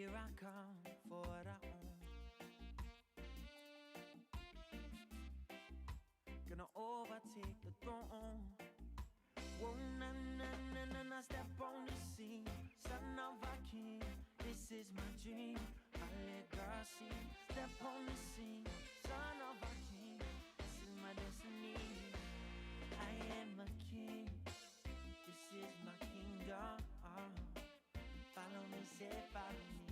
Here I come for what I own. Gonna overtake the throne. Whoa, na na na na na, step on the scene. Son of a king, this is my dream. VIQRC, step on the scene. Son of a king, this is my destiny. I am a king, this is my kingdom. Follow me, say follow me.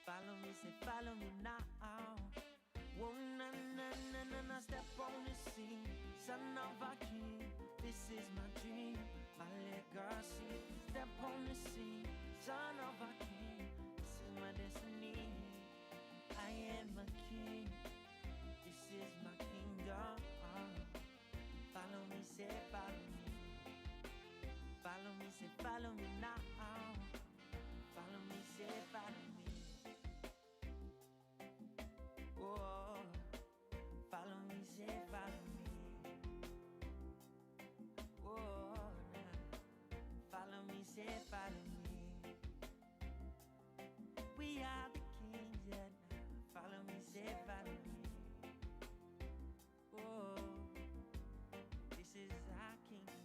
Follow me, say follow me now. Whoa, na na na na na, step on the scene. Son of a king, this is my dream. VIQRC, step on the scene. Son of a king, this is my destiny. I am a king, this is my kingdom. Follow me, say follow me. Follow me, say follow me now. Follow me, say follow me. Oh, follow me, say follow me. Oh, nah. Follow me, say follow me. We are the kings, yeah. Nah. Follow me, say follow me. Oh, this is our kingdom.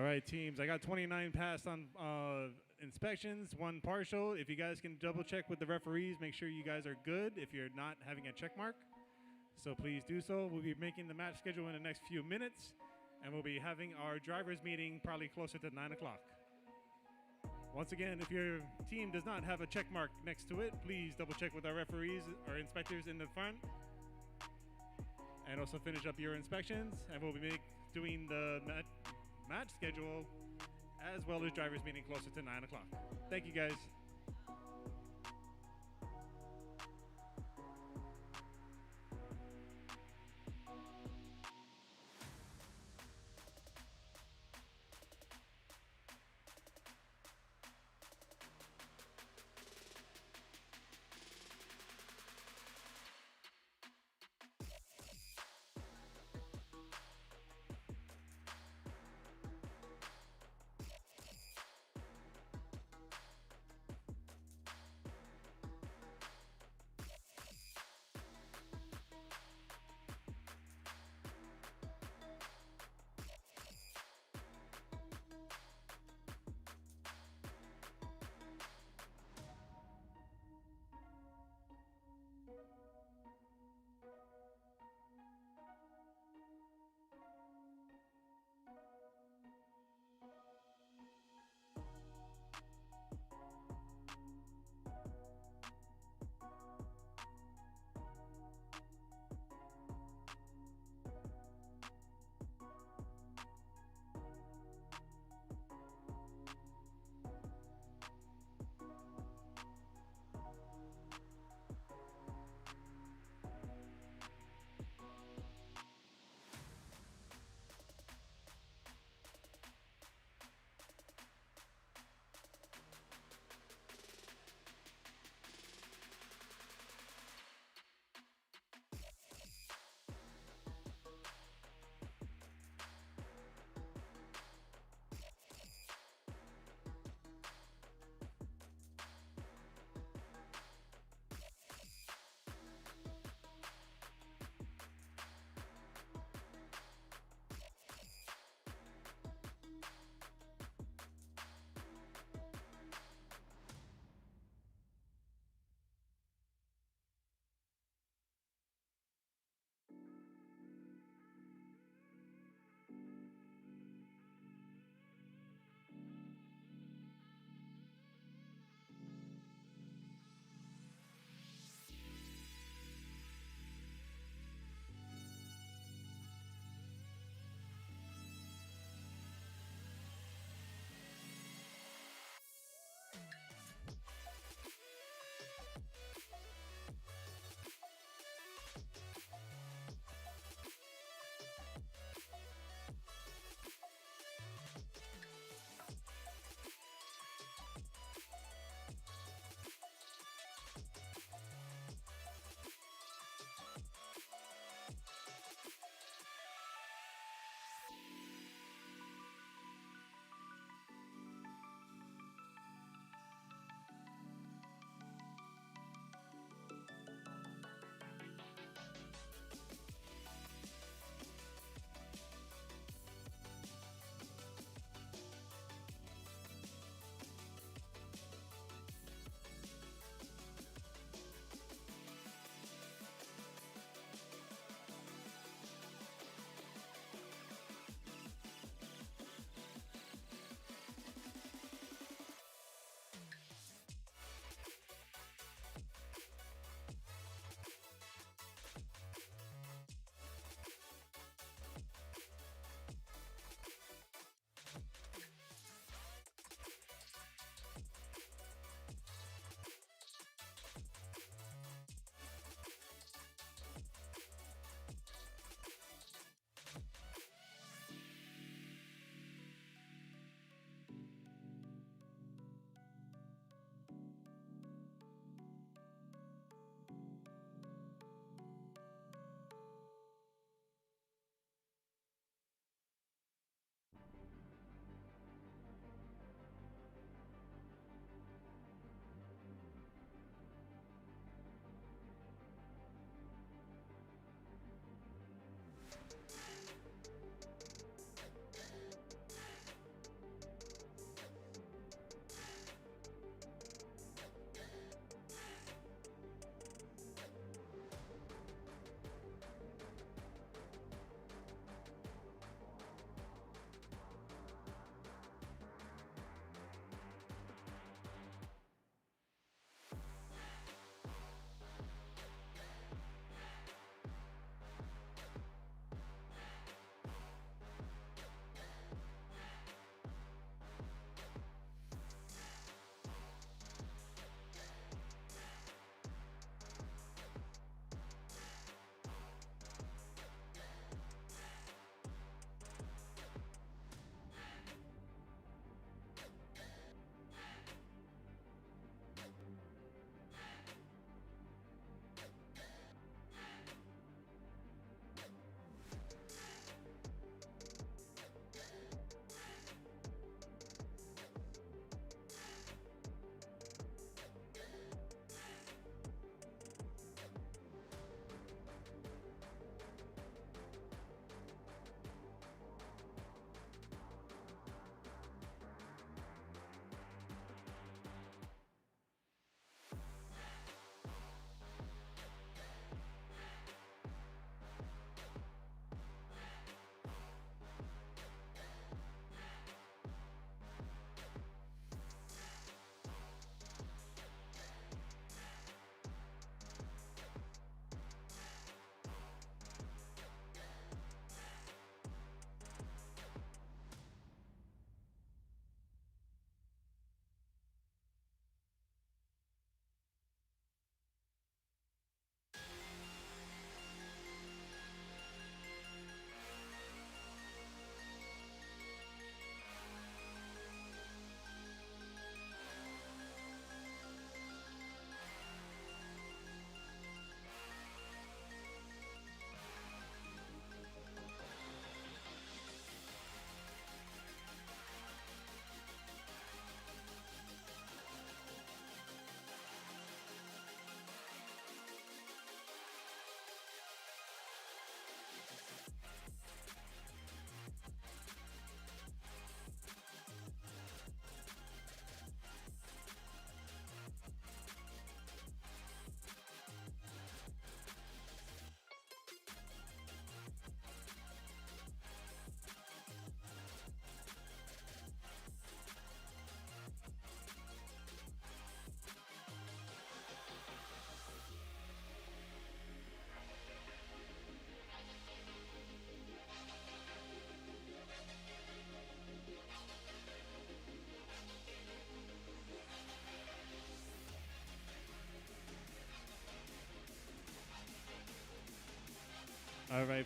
All right, teams. I got 29 passed on inspections, 1 partial. If you guys can double check with the referees, make sure you guys are good if you're not having a check mark. So please do so. We'll be making the match schedule in the next few minutes, and we'll be having our drivers meeting probably closer to 9 o'clock. Once again, if your team does not have a check mark next to it, please double check with our referees or inspectors in the front. And also finish up your inspections, and we'll be doing the match schedule as well as drivers meeting closer to 9 o'clock. Thank you, guys.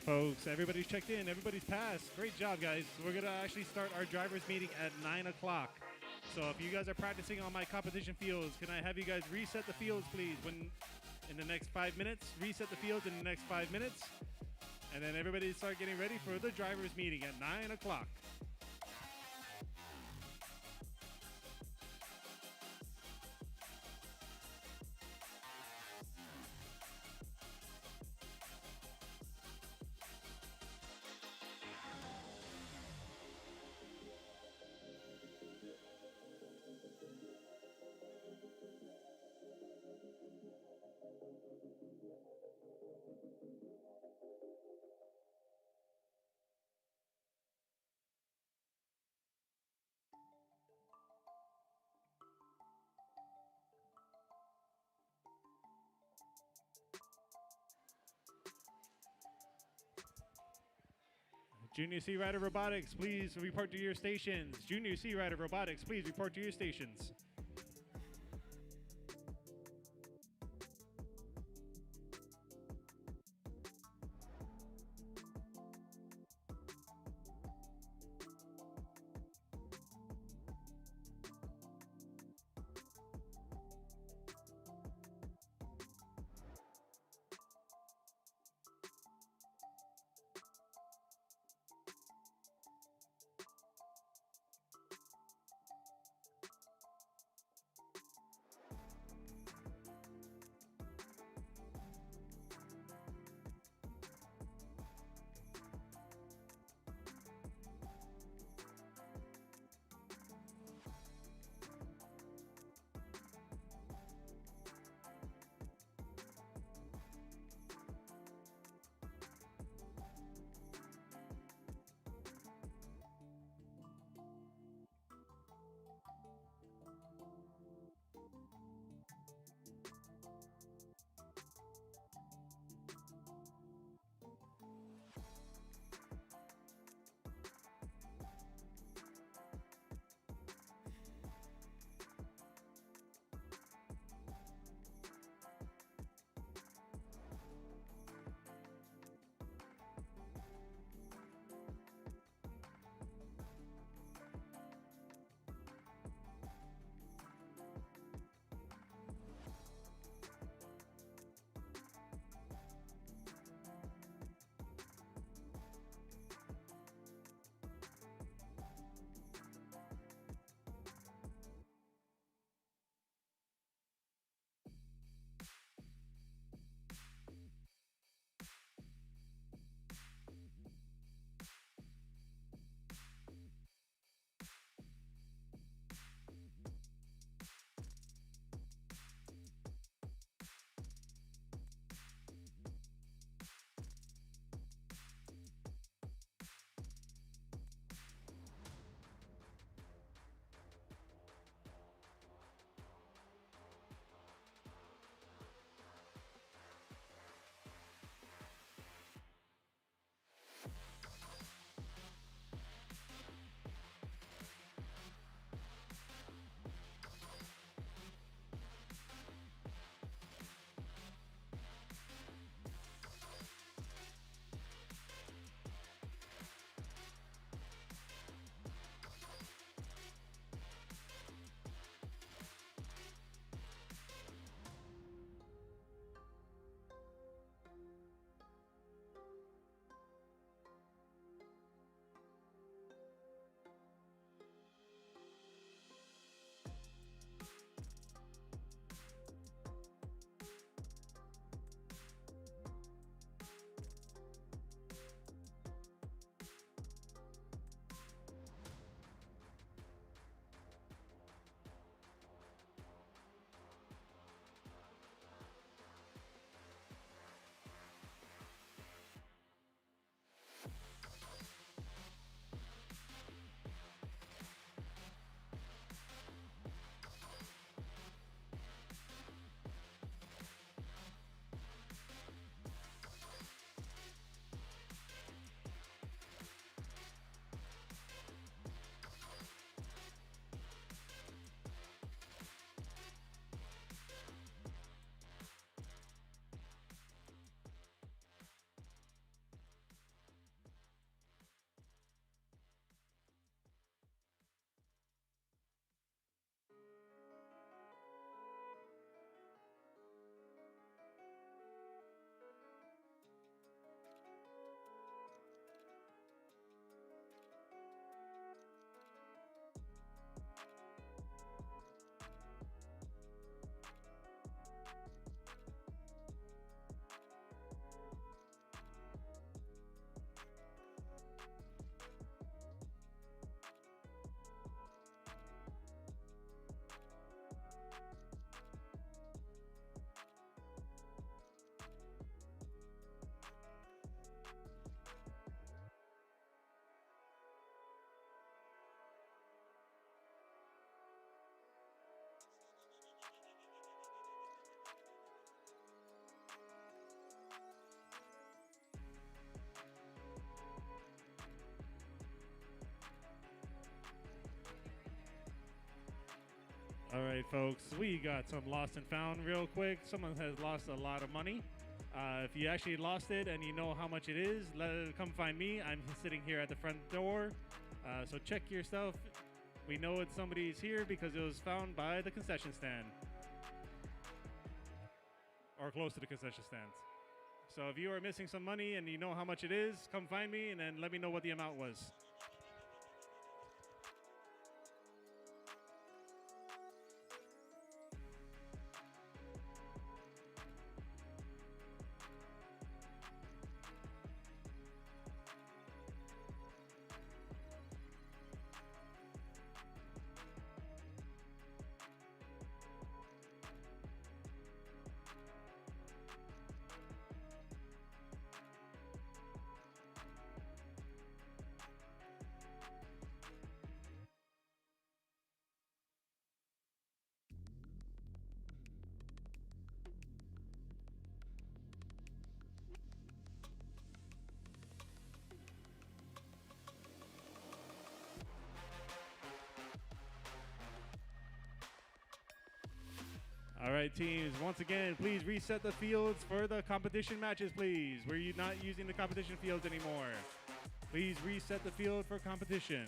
folks. Everybody's checked in. Everybody's passed. Great job, guys. We're going to actually start our drivers meeting at 9 o'clock. So if you guys are practicing on my competition fields, can I have you guys reset the fields, please, when in the next 5 minutes? Reset the fields in the next 5 minutes. And then everybody start getting ready for the drivers meeting at 9 o'clock. Junior Sea Rider Robotics, please report to your stations. Junior Sea Rider Robotics, please report to your stations. All right, folks, we got some lost and found real quick. Someone has lost a lot of money. If you actually lost it and you know how much it is, come find me. I'm sitting here at the front door. So check your stuff. We know it's somebody's here because it was found by the concession stand. Or close to the concession stands. So if you are missing some money and you know how much it is, come find me and then let me know what the amount was. All right, teams, once again, please reset the fields for the competition matches, please. We're not using the competition fields anymore. Please reset the field for competition.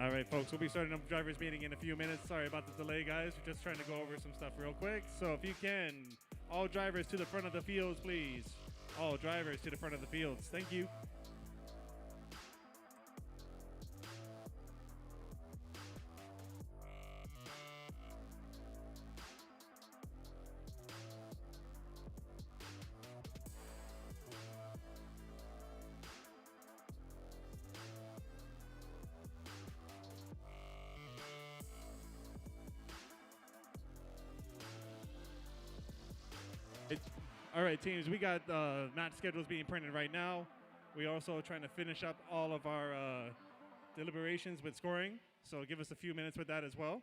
All right, folks, we'll be starting up drivers meeting in a few minutes. Sorry about the delay, guys. We're just trying to go over some stuff real quick. So if you can, all drivers to the front of the fields, please. All drivers to the front of the fields. Thank you. All right, teams, we got match schedules being printed right now. We're also trying to finish up all of our deliberations with scoring, so give us a few minutes with that as well.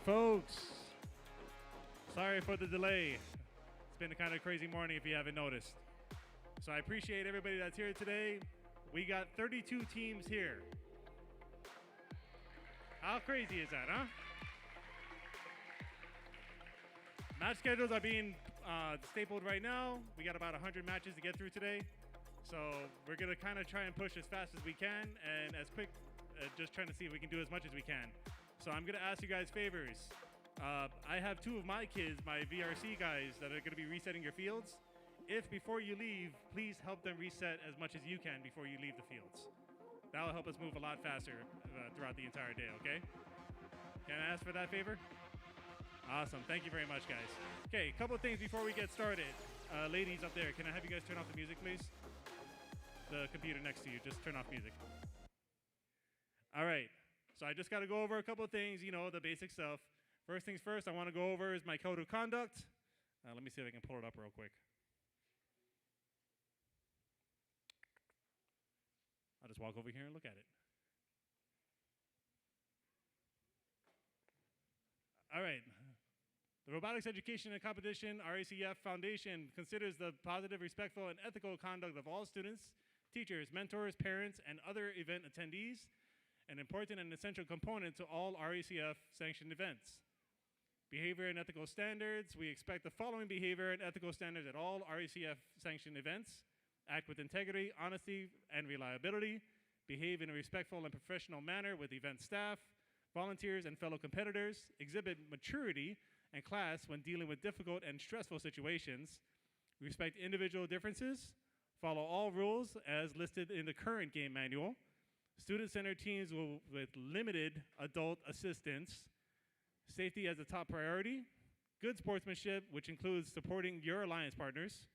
Folks, sorry for the delay. It's been a kind of crazy morning if you haven't noticed. So I appreciate everybody that's here today. We got 32 teams here. How crazy is that, huh? Match schedules are being stapled right now. We got about 100 matches to get through today. So we're going to kind of try and push as fast as we can and as quick, just trying to see if we can do as much as we can. So I'm going to ask you guys favors. I have two of my kids, my VRC guys, that are going to be resetting your fields. If before you leave, please help them reset as much as you can before you leave the fields. That will help us move a lot faster throughout the entire day, okay? Can I ask for that favor? Awesome. Thank you very much, guys. Okay, a couple of things before we get started. Ladies up there, can I have you guys turn off the music, please? The computer next to you, just turn off music. All right, so I just got to go over a couple of things, you know, the basic stuff. First things first, I want to go over is my code of conduct. Let me see if I can pull it up real quick. I'll just walk over here and look at it. All right. The Robotics Education and Competition RACF Foundation considers the positive, respectful, and ethical conduct of all students, teachers, mentors, parents, and other event attendees an important and essential component to all RACF sanctioned events. Behavior and ethical standards. We expect the following behavior and ethical standards at all RACF sanctioned events. Act with integrity, honesty, and reliability. Behave in a respectful and professional manner with event staff, volunteers, and fellow competitors. Exhibit maturity and class when dealing with difficult and stressful situations. Respect individual differences. Follow all rules as listed in the current game manual. Student-centered teams with limited adult assistance. Safety as a top priority. Good sportsmanship, which includes supporting your alliance partners.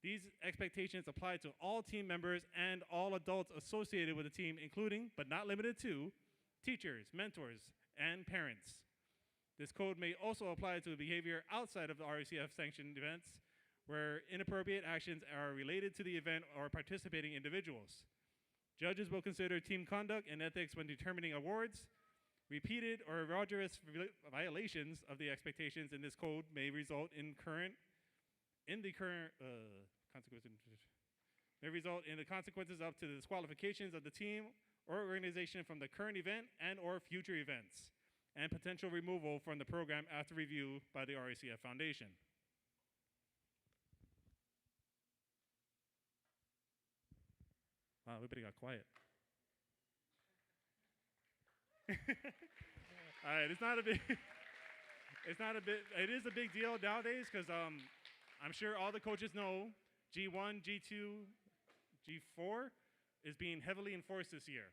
These expectations apply to all team members and all adults associated with the team, including, but not limited to, teachers, mentors, and parents. This code may also apply to behavior outside of the RACF sanctioned events where inappropriate actions are related to the event or participating individuals. Judges will consider team conduct and ethics when determining awards. Repeated or egregious violations of the expectations in this code may result in the consequences up to the disqualifications of the team or organization from the current event and or future events, and potential removal from the program after review by the RACF Foundation. Wow, everybody got quiet. All right, it is a big deal nowadays because I'm sure all the coaches know G1, G2, G4 is being heavily enforced this year.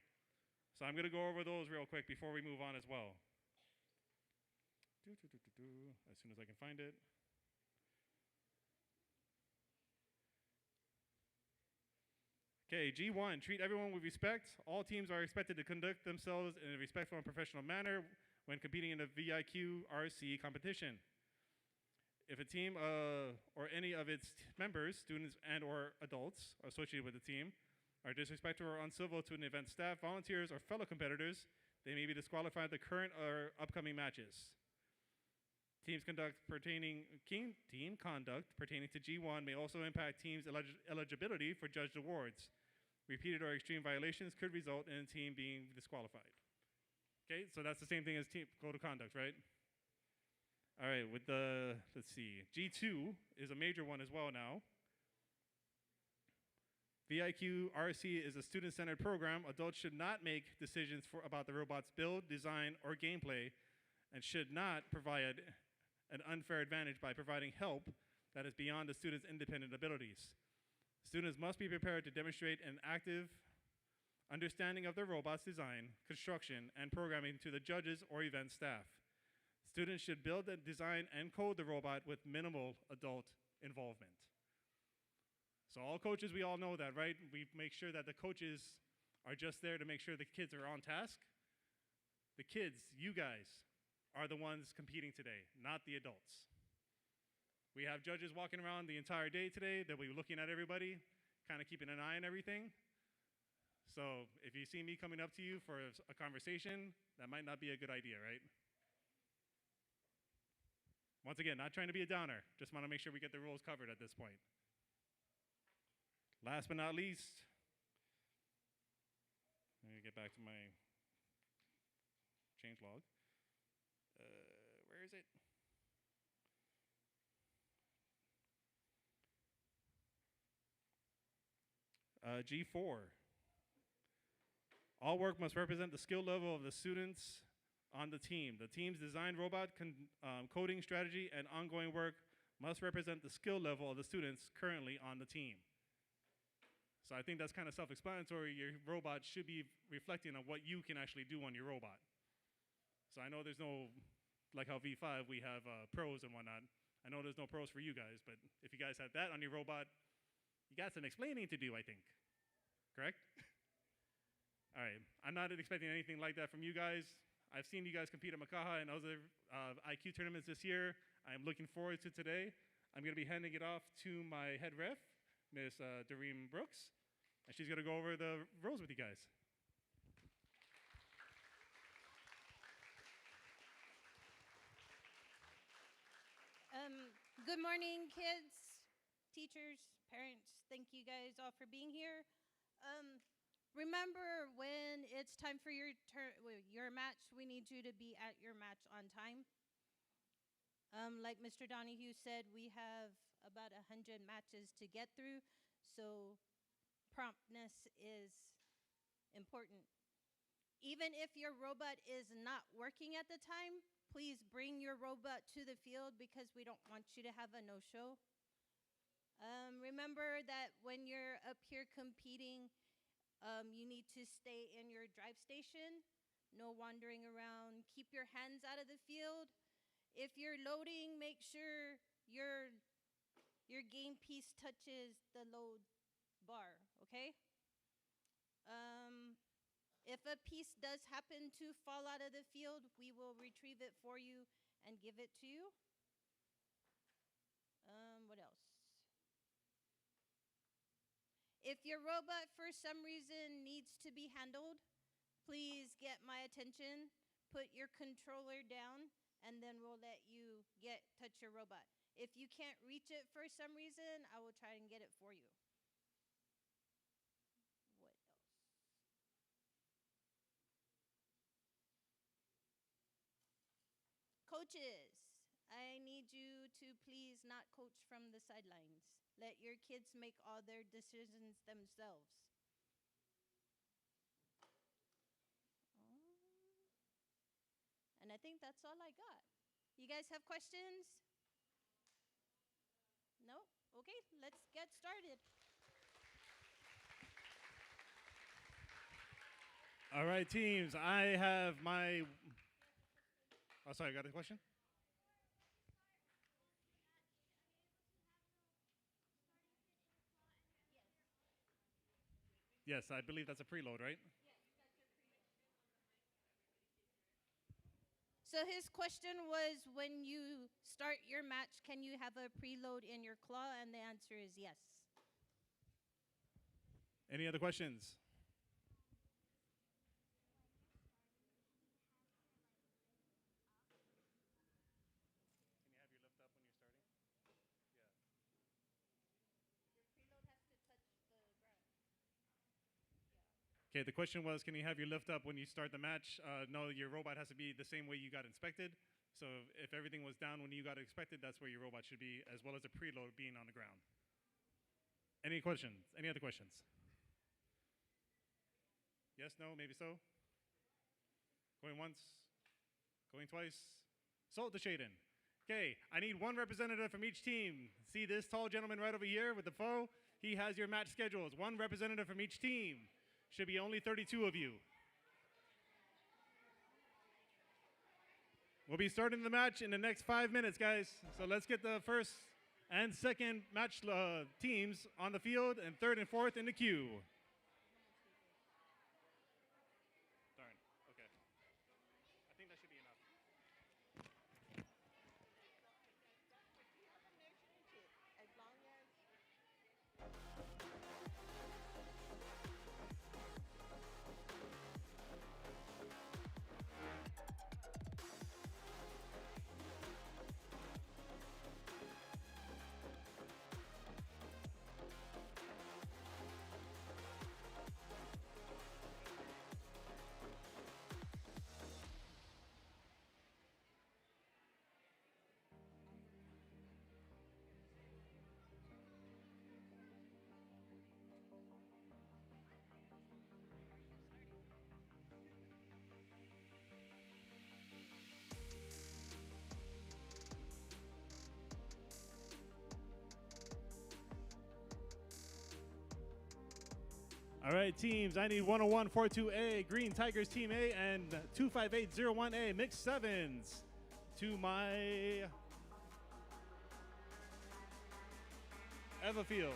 So I'm going to go over those real quick before we move on as well. As soon as I can find it. Okay, G1, treat everyone with respect. All teams are expected to conduct themselves in a respectful and professional manner when competing in a VIQRC competition. If a team or any of its members, students and or adults associated with the team, are disrespectful or uncivil to an event staff, volunteers, or fellow competitors, they may be disqualified the current or upcoming matches. Team conduct pertaining to G1 may also impact teams' eligibility for judged awards. Repeated or extreme violations could result in a team being disqualified. Okay, so that's the same thing as team code of conduct, right? All right, with the, let's see, G2 is a major one as well now. VIQRC is a student-centered program. Adults should not make decisions about the robot's build, design, or gameplay, and should not provide an unfair advantage by providing help that is beyond the student's independent abilities. Students must be prepared to demonstrate an active understanding of the robot's design, construction, and programming to the judges or event staff. Students should build, design, and code the robot with minimal adult involvement. So all coaches, we all know that, right? We make sure that the coaches are just there to make sure the kids are on task. The kids, you guys, are the ones competing today, not the adults. We have judges walking around the entire day today. They'll be looking at everybody, kind of keeping an eye on everything. So if you see me coming up to you for a conversation, that might not be a good idea, right? Once again, not trying to be a downer. Just want to make sure we get the rules covered at this point. Last but not least, let me get back to my change log. Where is it? G4. All work must represent the skill level of the students on the team. The team's designed robot coding strategy and ongoing work must represent the skill level of the students currently on the team. So I think that's kind of self-explanatory. Your robot should be reflecting on what you can actually do on your robot. So I know there's no, like how V5, we have pros and whatnot. I know there's no pros for you guys, but if you guys have that on your robot, you got some explaining to do, I think. Correct? All right, I'm not expecting anything like that from you guys. I've seen you guys compete at Makaha and other IQ tournaments this year. I'm looking forward to today. I'm gonna be handing it off to my head ref, Miss Doreen Brooks, and she's gonna go over the rules with you guys. Good morning, kids, teachers, parents. Thank you guys all for being here. Remember, when it's time for your match, we need you to be at your match on time. Like Mr. Donahue said, we have about 100 matches to get through, so promptness is important. Even if your robot is not working at the time, please bring your robot to the field because we don't want you to have a no-show. Remember that when you're up here competing, you need to stay in your drive station, no wandering around. Keep your hands out of the field. If you're loading, make sure your game piece touches the load bar, okay? If a piece does happen to fall out of the field, we will retrieve it for you and give it to you. What else? If your robot for some reason needs to be handled, please get my attention, put your controller down, and then we'll let you touch your robot. If you can't reach it for some reason, I will try and get it for you. What else? Coaches, I need you to please not coach from the sidelines. Let your kids make all their decisions themselves. And I think that's all I got. You guys have questions? No? Okay, let's get started. All right, teams, I have my, oh, sorry, got a question? Yes, I believe that's a preload, right? So his question was, when you start your match, can you have a preload in your claw? And the answer is yes. Any other questions? Can you have your lift up when you're starting? Yeah. Your preload has to touch the ground. Okay, the question was, can you have your lift up when you start the match? No, your robot has to be the same way you got inspected. So if everything was down when you got inspected, that's where your robot should be, as well as a preload being on the ground. Any questions? Any other questions? Yes, no, maybe so? Going once? Going twice? Sold to Shaden. Okay, I need one representative from each team. See this tall gentleman right over here with the foe? He has your match schedules. One representative from each team. Should be only 32 of you. We'll be starting the match in the next 5 minutes, guys. So let's get the first and second match teams on the field and third and fourth in the queue. Darn, okay. I think that should be enough. As long as All right, teams, I need 10142A, Green Tigers Team A, and 25801A, mixed sevens, to my Eva field.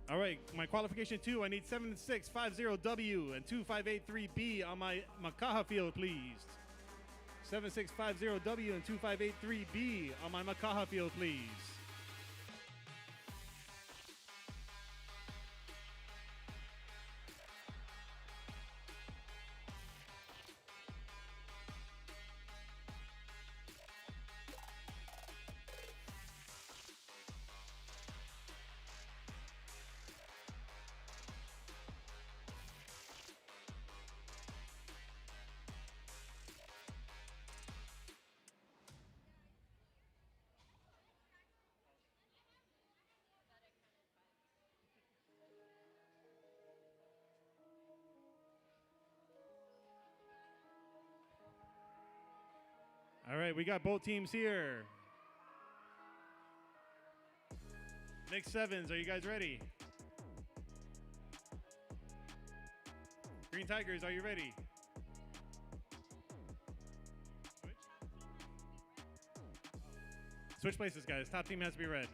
All right, my qualification 2, I need 7650W and 2583B on my Makaha field, please. 7650W and 2583B on my Makaha field, please. All right, we got both teams here. Mixed sevens, are you guys ready? Green Tigers, are you ready? Switch places, guys. Top team has to be red.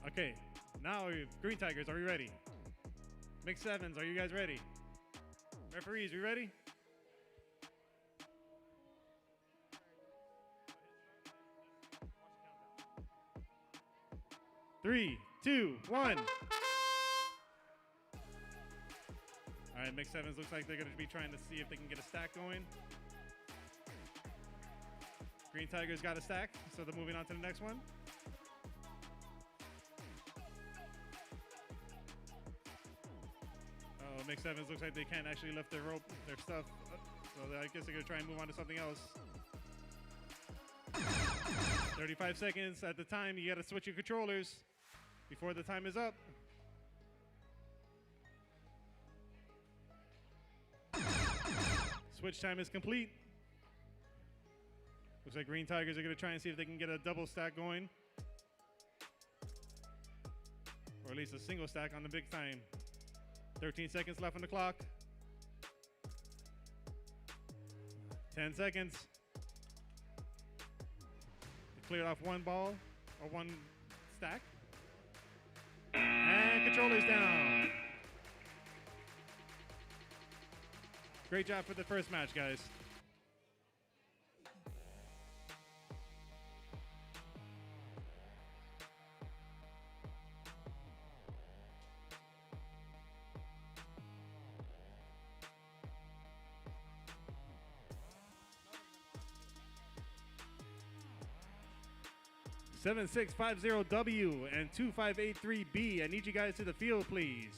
Okay, now Green Tigers, are we ready? Mixed sevens, are you guys ready? Referees, we ready? Three, two, one. All right, mixed sevens looks like they're going to be trying to see if they can get a stack going. Green Tigers got a stack, so they're moving on to the next one. Mixed sevens looks like they can't actually lift their rope, their stuff, so I guess they're gonna try and move on to something else. 35 seconds at the time. You gotta switch your controllers before the time is up. Switch time is complete. Looks like Green Tigers are gonna try and see if they can get a double stack going, or at least a single stack on the big time. 13 seconds left on the clock. 10 seconds. They cleared off one ball, or one stack. And controllers down. Great job for the first match, guys. (7650W) and 2583B. I need you guys to the field, please.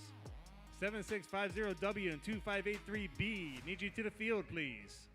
7650W and 2583B. Need you to the field, please.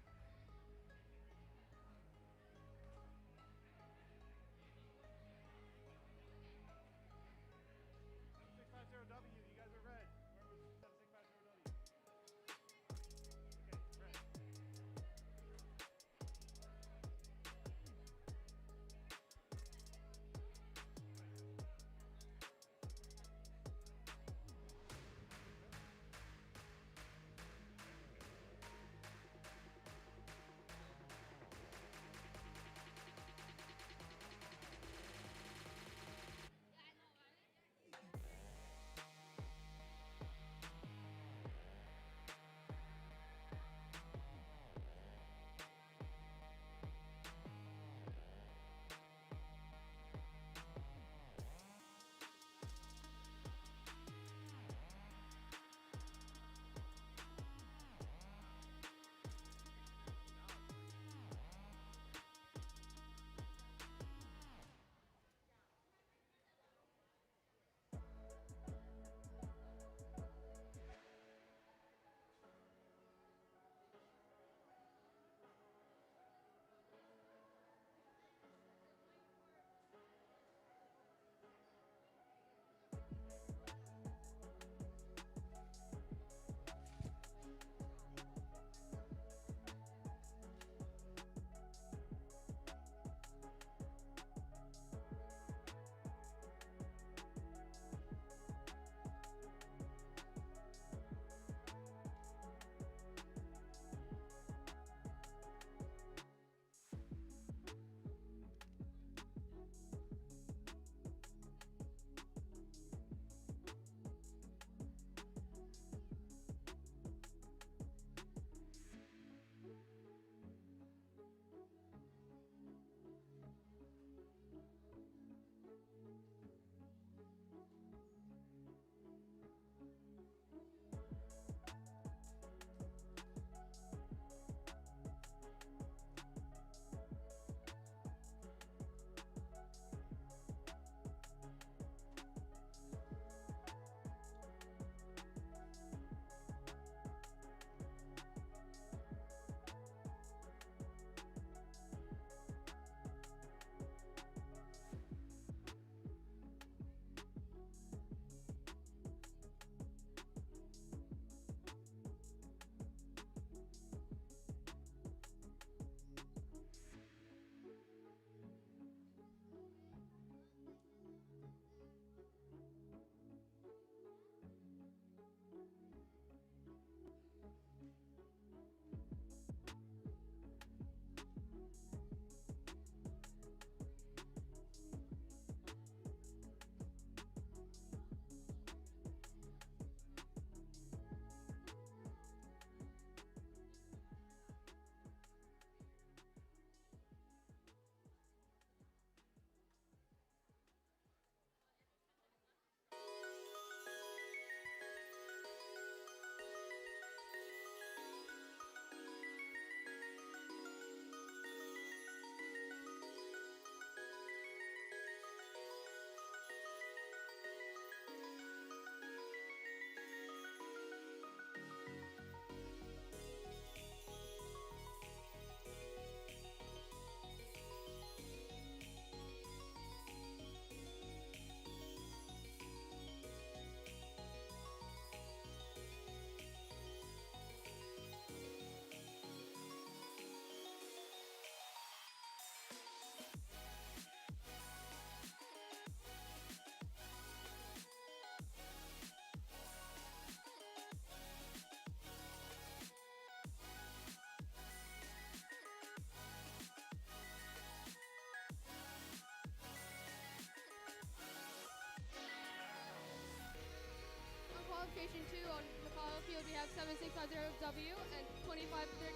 qualification 2 on Macau field, we have 7650W and 2583.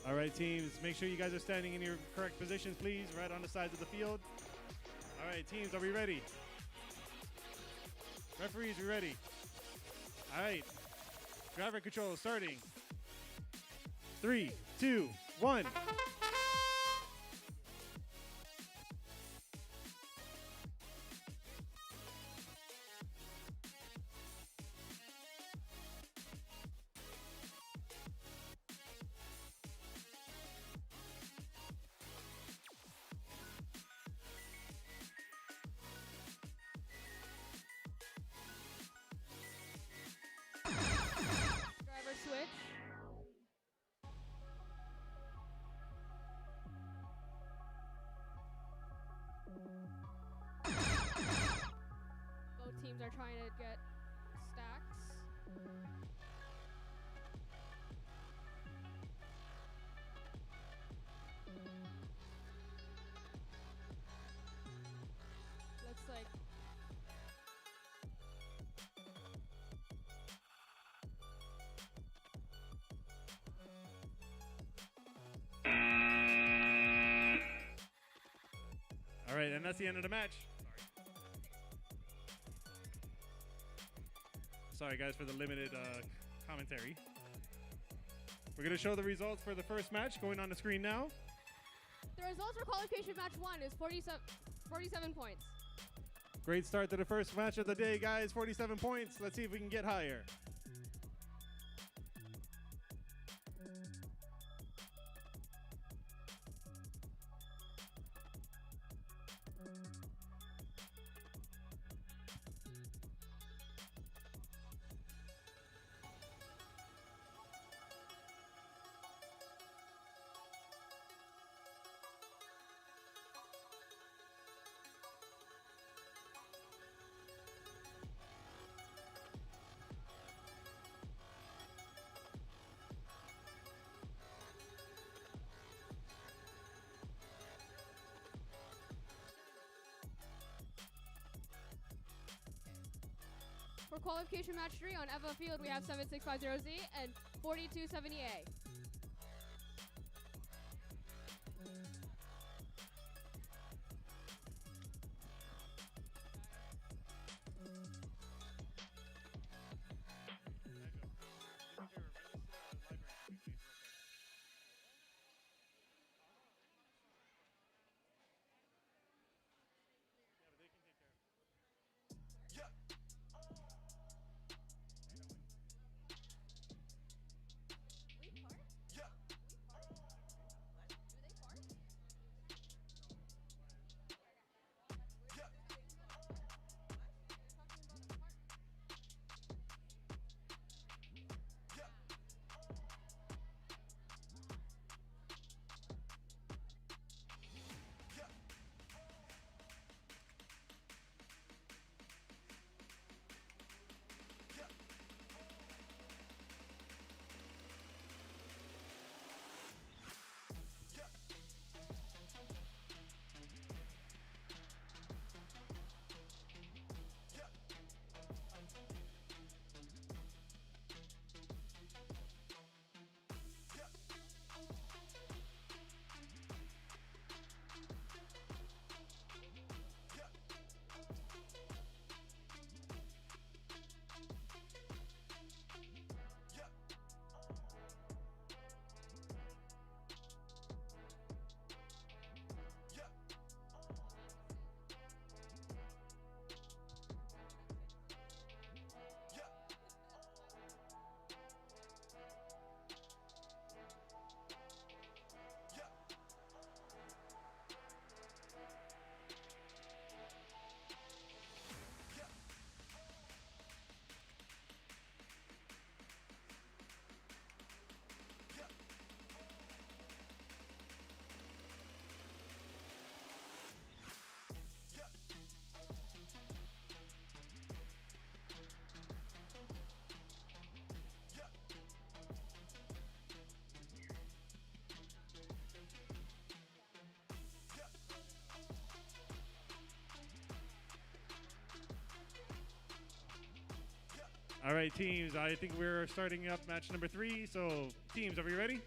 All right, teams, make sure you guys are standing in your correct positions, please, right on the sides of the field. All right, teams, are we ready? Referees, we ready? All right, driver control starting. 3, 2, 1. Driver switch. Both teams are trying to get stacks. Looks like All right, and that's the end of the match. Sorry, guys, for the limited commentary. We're going to show the results for the first match going on the screen now. the results for qualification match 1 is 47 points. Great start to the first match of the day, guys. 47 points. Let's see if we can get higher. For qualification match 3 on EVA field, we have 7650Z and 4270A. VIQRC? All right, teams. I think we're starting up match number 3. So, teams, are we ready?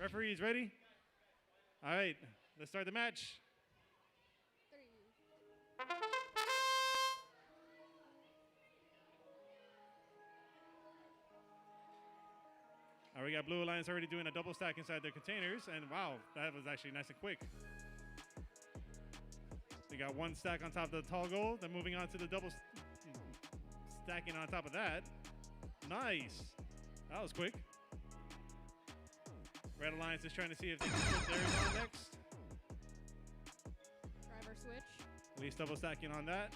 Referees, ready? All right, let's start the match. 3. All right, we got Blue Alliance already doing a double stack inside their containers. And wow, that was actually nice and quick. They got 1 stack on top of the tall goal. Then moving on to the double stacking on top of that. Nice. That was quick. Red Alliance is trying to see if they can put theirs on next. Driver switch. At least double stacking on that.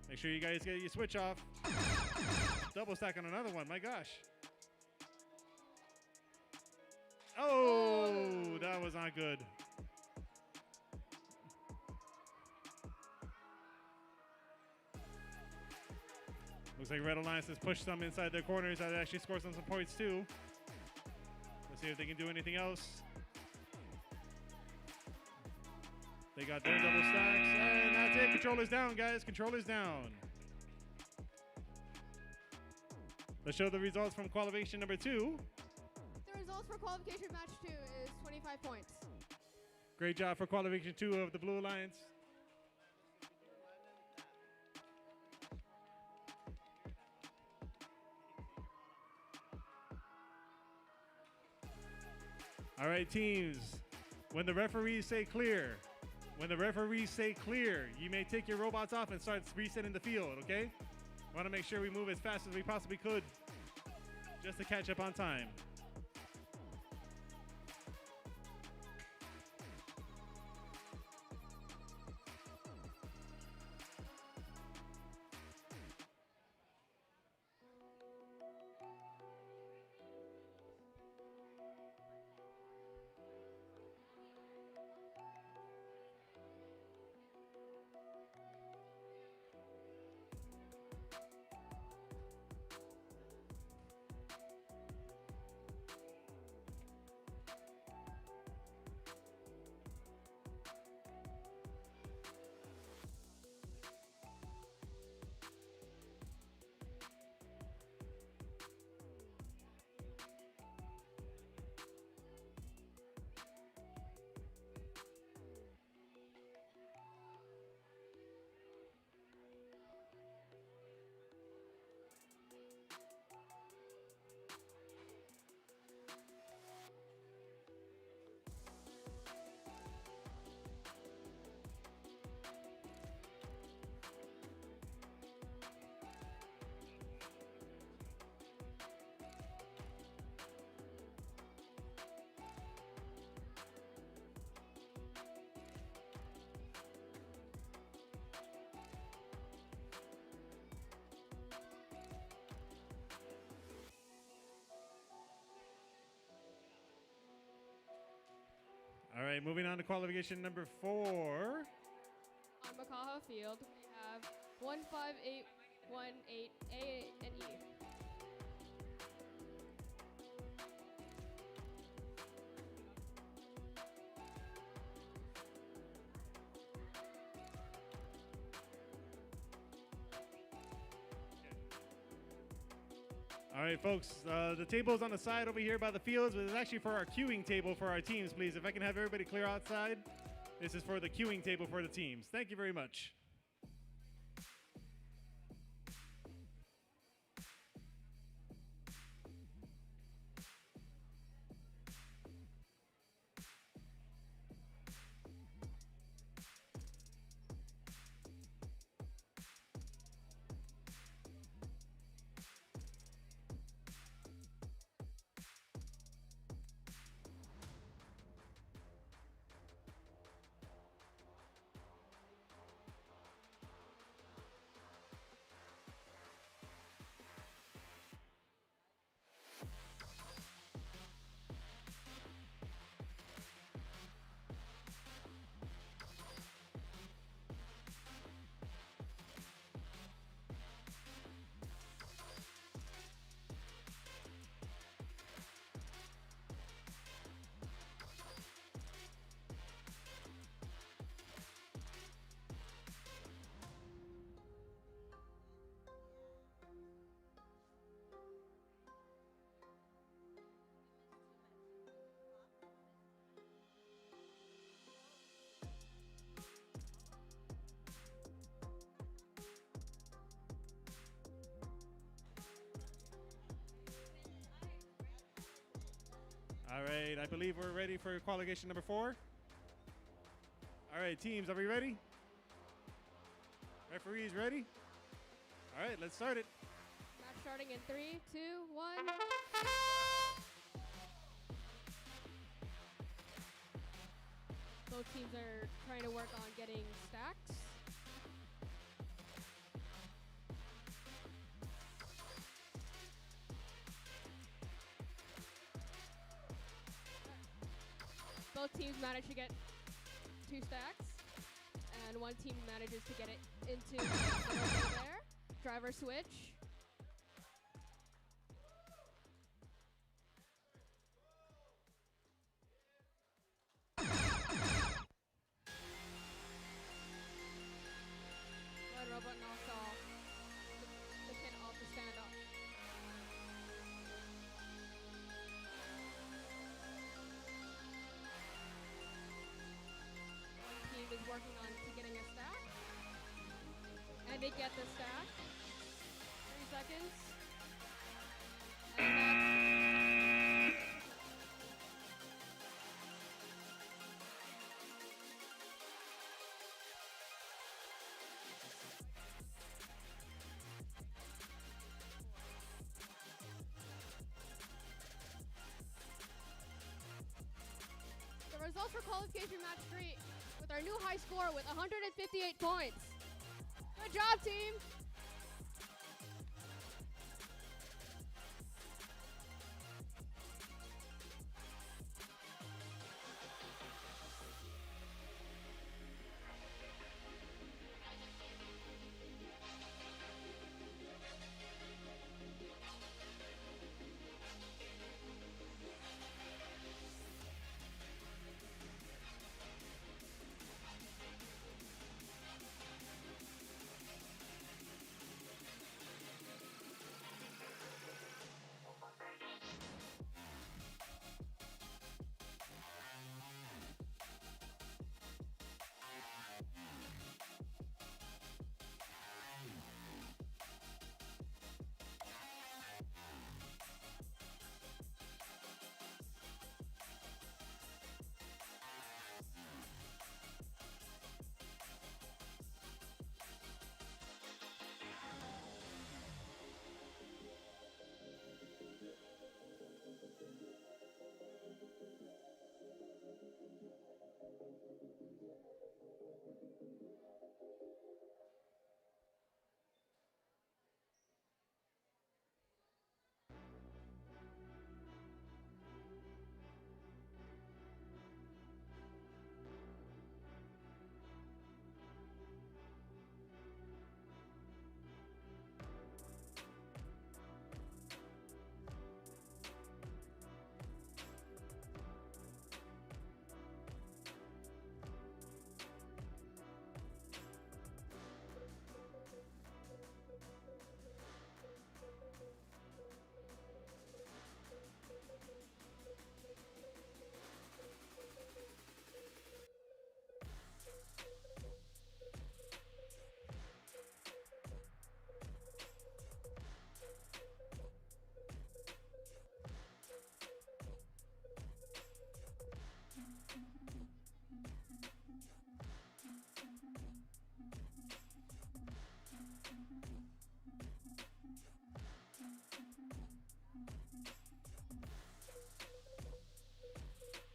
Make sure you guys get your switch off. Double stack on another one. My gosh. Oh, that was not good. Looks like Red Alliance has pushed some inside their corners. That actually scores them some points too. Let's see if they can do anything else. They got their double stacks, and that's it. Controllers down, guys. Controllers down. Let's show the results from qualification number 2. The results for qualification match 2 is 25 points. Great job for qualification 2 of the Blue Alliance. All right, teams. When the referees say clear, you may take your robots off and start resetting the field, okay? Want to make sure we move as fast as we possibly could just to catch up on time. All right, moving on to qualification number 4. On Makaha Field, we have 15818A and E. All right, folks, the table's on the side over here by the fields, but it's actually for our queuing table for our teams, please. If I can have everybody clear outside. This is for the queuing table for the teams. Thank you very much. All right, I believe we're ready for qualification number 4. All right, teams, are we ready? Referees ready? All right, let's start it. Match starting in 3, 2, 1. Both teams are trying to work on getting stacks. Both teams manage to get 2 stacks, and one team manages to get it into there. Driver switch. Red robot knocked off the pin off the stand up. Team is working on to getting a stack, and they get the stack. 3 seconds, and the results for qualification match 3 with our new high score with 158 points. Good job, team!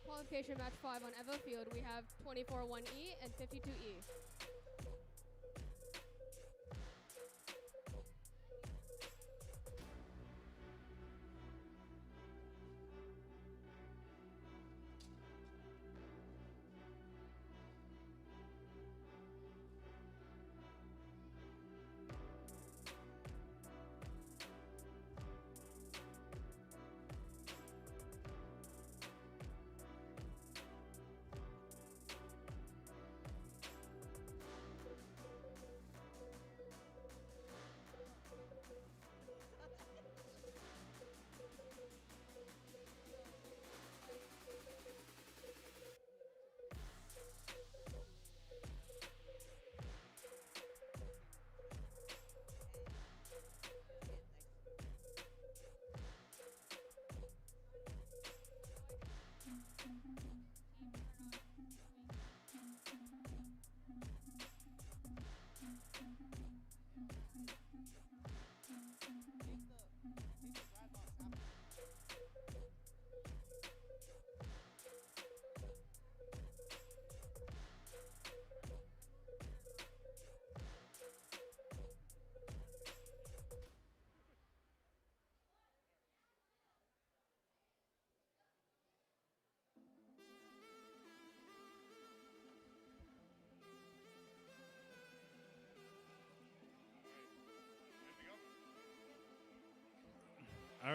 Qualification match 5 on Evo Field, we have 24-1E and 52E.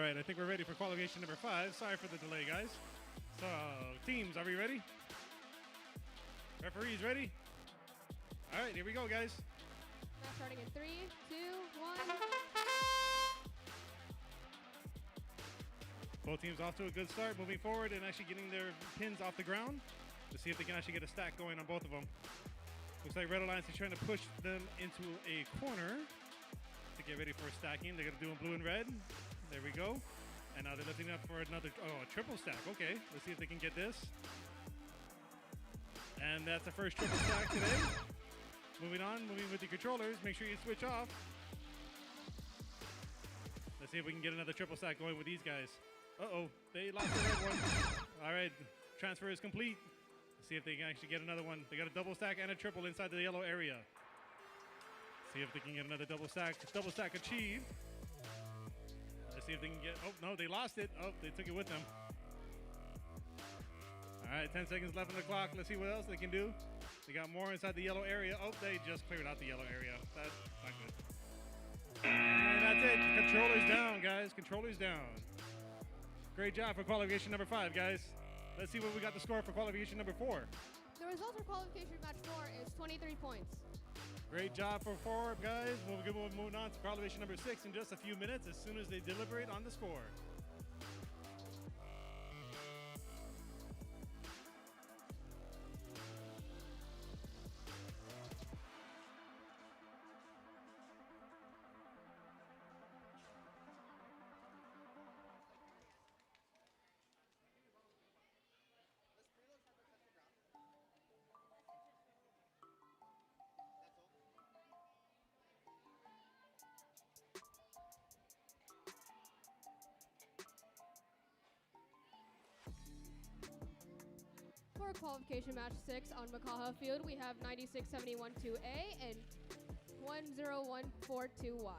right, I think we're ready for qualification number 5. Sorry for the delay, guys. So, teams, are we ready? Referees ready? All right, here we go, guys. Now starting in 3, 2, 1. Both teams off to a good start, moving forward and actually getting their pins off the ground to see if they can actually get a stack going on both of them. Looks like Red Alliance is trying to push them into a corner to get ready for stacking. They're going to do in blue and red. There we go. And now they're lifting up for another, a triple stack. Okay, let's see if they can get this. And that's the first triple stack today. Moving on, moving with the controllers. Make sure you switch off. Let's see if we can get another triple stack going with these guys. Uh-oh, they lost the red one. All right, transfer is complete. Let's see if they can actually get another one. They got a double stack and a triple inside the yellow area. See if they can get another double stack. Double stack achieved. Let's see if they can get, oh no, they lost it. Oh, they took it with them. All right, 10 seconds left on the clock. Let's see what else they can do. They got more inside the yellow area. Oh, they just cleared out the yellow area. That's not good. And that's it. Controllers down, guys. Controllers down. Great job for qualification number 5, guys. Let's see what we got the score for qualification number 4. The result for qualification match 4 is 23 points. Great job for 4, guys. We'll be moving on to qualification number 6 in just a few minutes as soon as they deliberate on the score. For qualification match 6 on Makaha Field, we have 9671-2A and 10142Y.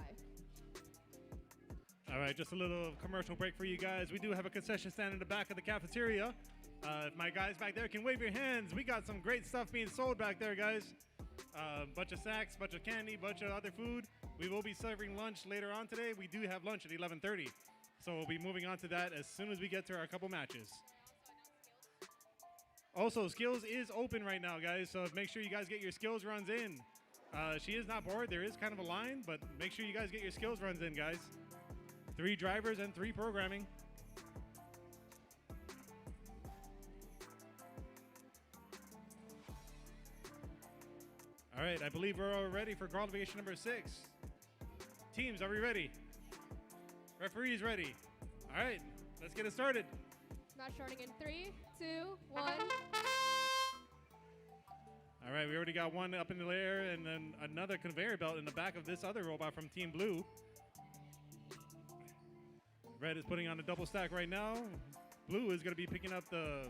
All right, just a little commercial break for you guys. We do have a concession stand in the back of the cafeteria. If my guys back there can wave your hands, we got some great stuff being sold back there, guys. Bunch of snacks, bunch of candy, bunch of other food. We will be serving lunch later on today. We do have lunch at 11:30. So we'll be moving on to that as soon as we get to our couple matches. Also, skills is open right now, guys, so make sure you guys get your skills runs in. She is not bored. There is kind of a line, but make sure you guys get your skills runs in, guys. 3 drivers and 3 programming. All right, I believe we're all ready for qualification number 6. Teams, are we ready? Referees ready. All right, let's get it started. Match starting in 3, 2, 1. All right, we already got one up in the air and then another conveyor belt in the back of this other robot from Team Blue. Red is putting on a double stack right now. Blue is going to be picking up the...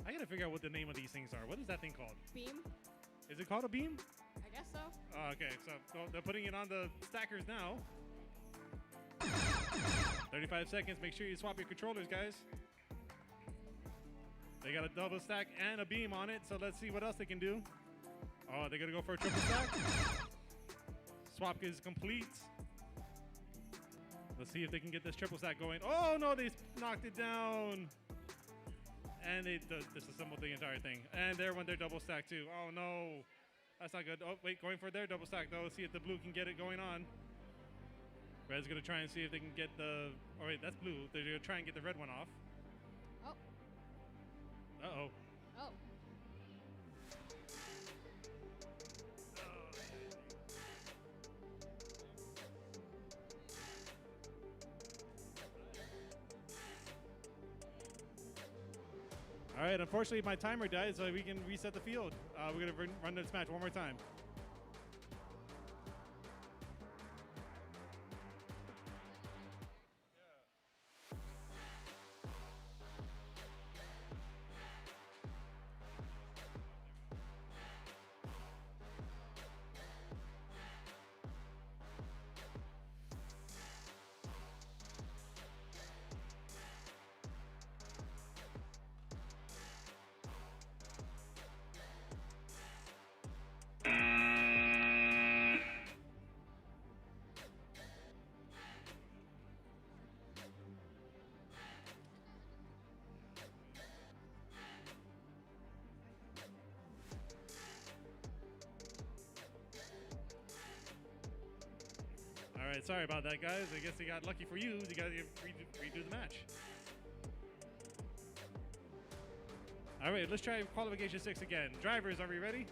I got to figure out what the name of these things are. What is that thing called? Beam? Is it called a beam? I guess so. Oh, okay, so they're putting it on the stackers now. 35 seconds. Make sure you swap your controllers, guys. They got a double stack and a beam on it, so let's see what else they can do. Oh, they're going to go for a triple stack. Swap is complete. Let's see if they can get this triple stack going. Oh, no, they knocked it down. And they disassembled the entire thing. And there went their double stack, too. Oh, no. That's not good. Oh, wait, going for their double stack, though. Let's see if the blue can get it going on. Red's going to try and see if they can get the... Oh, wait, that's blue. They're going to try and get the red one off. Oh. Uh-oh. Oh. All right, unfortunately, my timer died, so we can reset the field. We're going to run this match one more time. right, sorry about that, guys. I guess they got lucky for you. You got to redo the match. All right, let's try qualification 6 again. Drivers, are we ready?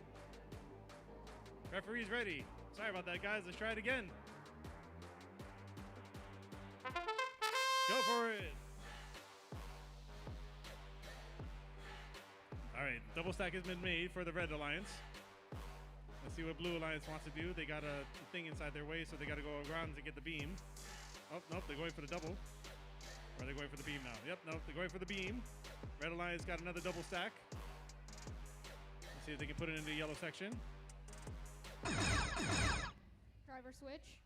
Referees ready. Sorry about that, guys. Let's try it again. Go for it. All right, double stack has been made for the Red Alliance. Let's see what Blue Alliance wants to do. They got a thing inside their way, so they got to go around to get the beam. Oh, nope, they're going for the double. Or are they going for the beam now? Yep, nope, they're going for the beam. Red Alliance got another double stack. Let's see if they can put it in the yellow section. Driver switch.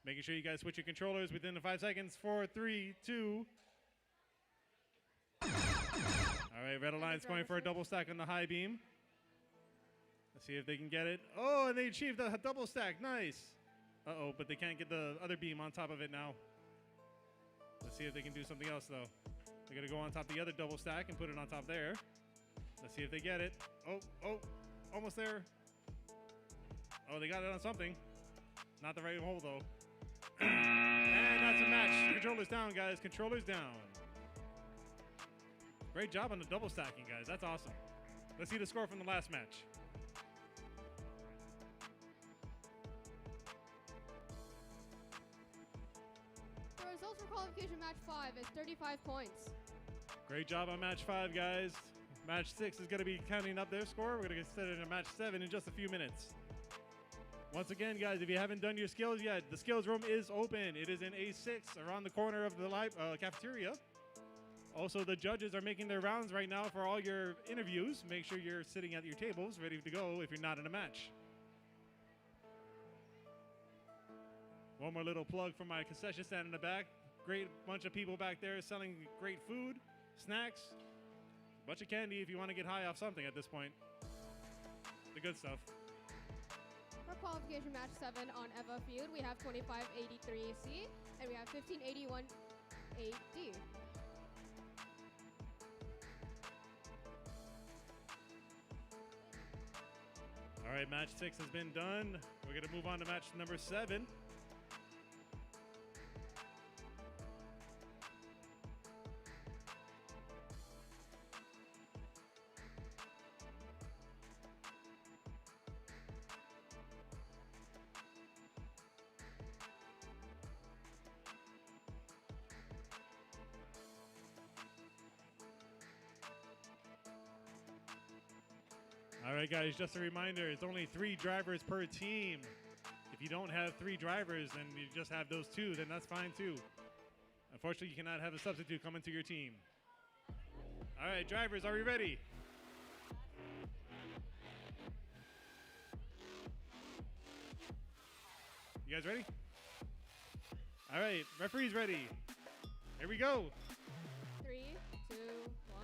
Making sure you guys switch your controllers within the 5 seconds. 4, 3, 2. All right, Red Alliance going for a double stack on the high beam. Let's see if they can get it. Oh, and they achieved a double stack. Nice. Uh-oh, but they can't get the other beam on top of it now. Let's see if they can do something else, though. They're going to go on top of the other double stack and put it on top there. Let's see if they get it. Oh, almost there. Oh, they got it on something. Not the right hole, though. And that's a match. Controllers down, guys. Controllers down. Great job on the double stacking, guys. That's awesome. Let's see the score from the last match. The results for qualification match 5 is 35 points. Great job on match 5, guys. Match 6 is going to be counting up their score. We're going to get started in match 7 in just a few minutes. Once again, guys, if you haven't done your skills yet, the skills room is open. It is in A6 around the corner of the cafeteria. Also, the judges are making their rounds right now for all your interviews. Make sure you're sitting at your tables ready to go if you're not in a match. One more little plug for my concession stand in the back. Great bunch of people back there selling great food, snacks, a bunch of candy if you want to get high off something at this point. The good stuff. For qualification match 7 on EVA Field, we have 2583C and we have 1581AD. All right, match 6 has been done. We're going to move on to match number 7. All right, guys, just a reminder, it's only 3 drivers per team. If you don't have 3 drivers and you just have those 2, then that's fine too. Unfortunately, you cannot have a substitute come into your team. All right, drivers, are we ready? You guys ready? All right, referees ready. Here we go. 3, 2, 1.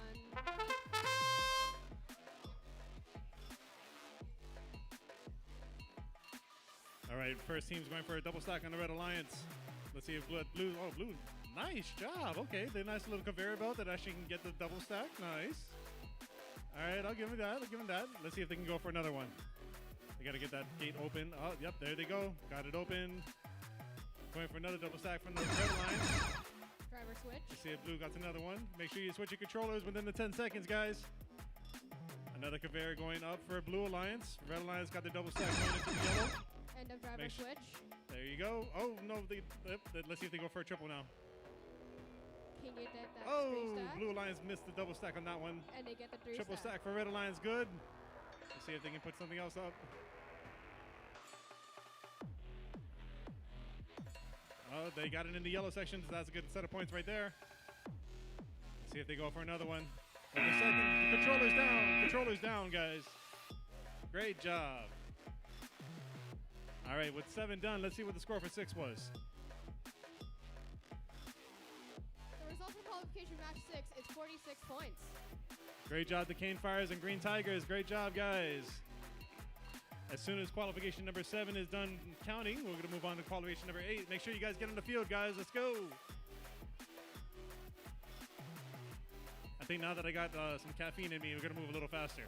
All right, first team's going for a double stack on the Red Alliance. Let's see if blue, oh, blue, nice job. Okay, the nice little conveyor belt that actually can get the double stack, nice. All right, I'll give him that, Let's see if they can go for another one. They gotta get that gate open. Oh, yep, there they go. Got it open. Going for another double stack from the Red Alliance. Driver switch. Let's see if blue got another one. Make sure you switch your controllers within the 10 seconds, guys. Another conveyor going up for Blue Alliance. Red Alliance got the double stack going into the yellow. End of driver switch. There you go. Oh, no, let's see if they go for a triple now. Can you get that Oh, 3 stack? Blue Alliance missed the double stack on that one. And they get the 3 Triple stack for Red Alliance, good. Let's see if they can put something else up. Oh, they got it in the yellow section, so that's a good set of points right there. Let's see if they go for another one. Oh, the second, the controller's down. Controller's down, guys. Great job. All right, with 7 done, let's see what the score for 6 was. The result for qualification match 6 is 46 points. Great job, the Cane Fires and Green Tigers. Great job, guys. As soon as qualification number 7 is done counting, we're going to move on to qualification number 8. Make sure you guys get on the field, guys. Let's go. I think now that I got some caffeine in me, we're going to move a little faster.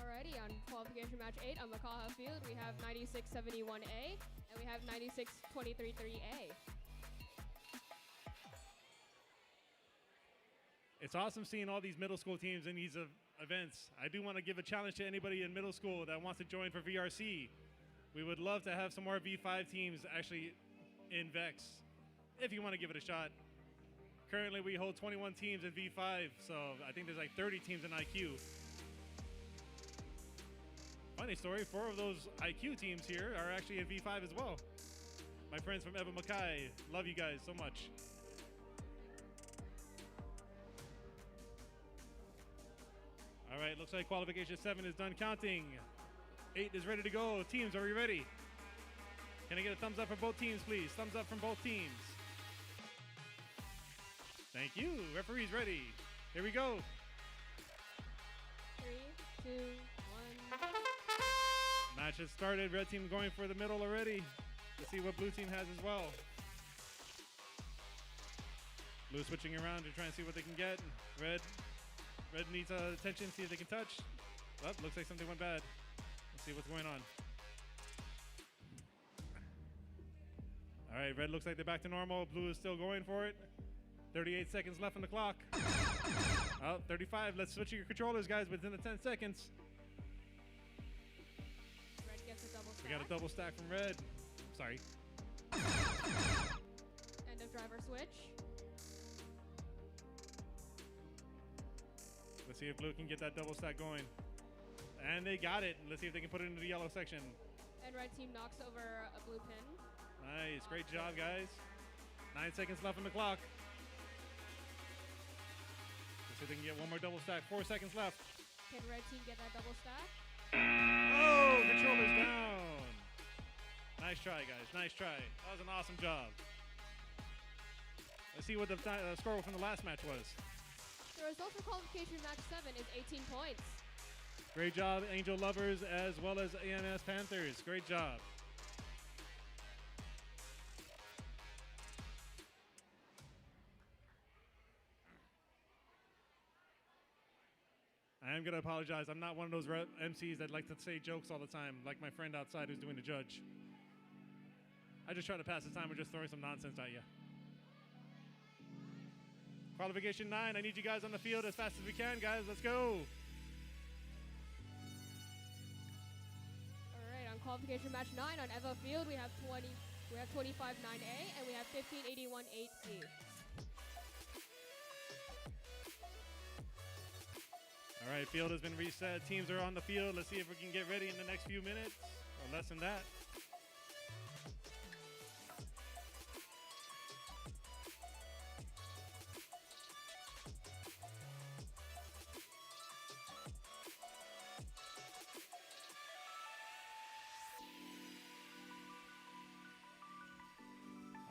Alrighty, on qualification match 8 on Makaha Field, we have 9671A and we have 96233A. It's awesome seeing all these middle school teams in these events. I do want to give a challenge to anybody in middle school that wants to join for VRC. We would love to have some more V5 teams actually in VEX, if you want to give it a shot. Currently, we hold 21 teams in V5, so I think there's like 30 teams in IQ. Funny story, 4 of those IQ teams here are actually in V5 as well. My friends from Eva Mackay, love you guys so much. All right, looks like qualification 7 is done counting. 8 is ready to go. Teams, are we ready? Can I get a thumbs up for both teams, please? Thumbs up from both teams. Thank you. Referee's ready. Here we go. 3, 2, 1. Match has started. Red team going for the middle already. Let's see what blue team has as well. Blue switching around to try and see what they can get. Red needs attention, see if they can touch. Oh, looks like something went bad. Let's see what's going on. All right, red looks like they're back to normal. Blue is still going for it. 38 seconds left on the clock. Oh, 35. Let's switch your controllers, guys, within the 10 seconds. Red gets a double stack. We got a double stack from red. Sorry. End of driver switch. Let's see if blue can get that double stack going. And they got it. Let's see if they can put it into the yellow section. And red team knocks over a blue pin. Nice. Great job, guys. 9 seconds left on the clock. Let's see if they can get one more double stack. 4 seconds left. Can red team get that double stack? Oh, controller's down. Nice try, guys. Nice try. That was an awesome job. Let's see what the score from the last match was. The result for qualification match 7 is 18 points. Great job, Angel Lovers, as well as AMS Panthers. Great job. I am going to apologize. I'm not one of those MCs that like to say jokes all the time, like my friend outside who's doing the judge. I just try to pass the time with just throwing some nonsense at you. Qualification 9, I need you guys on the field as fast as we can, guys. Let's go. All right, on qualification match 9 on Evo Field, we have 25-9A and we have 1581-8C. All right, field has been reset. Teams are on the field. Let's see if we can get ready in the next few minutes, or less than that.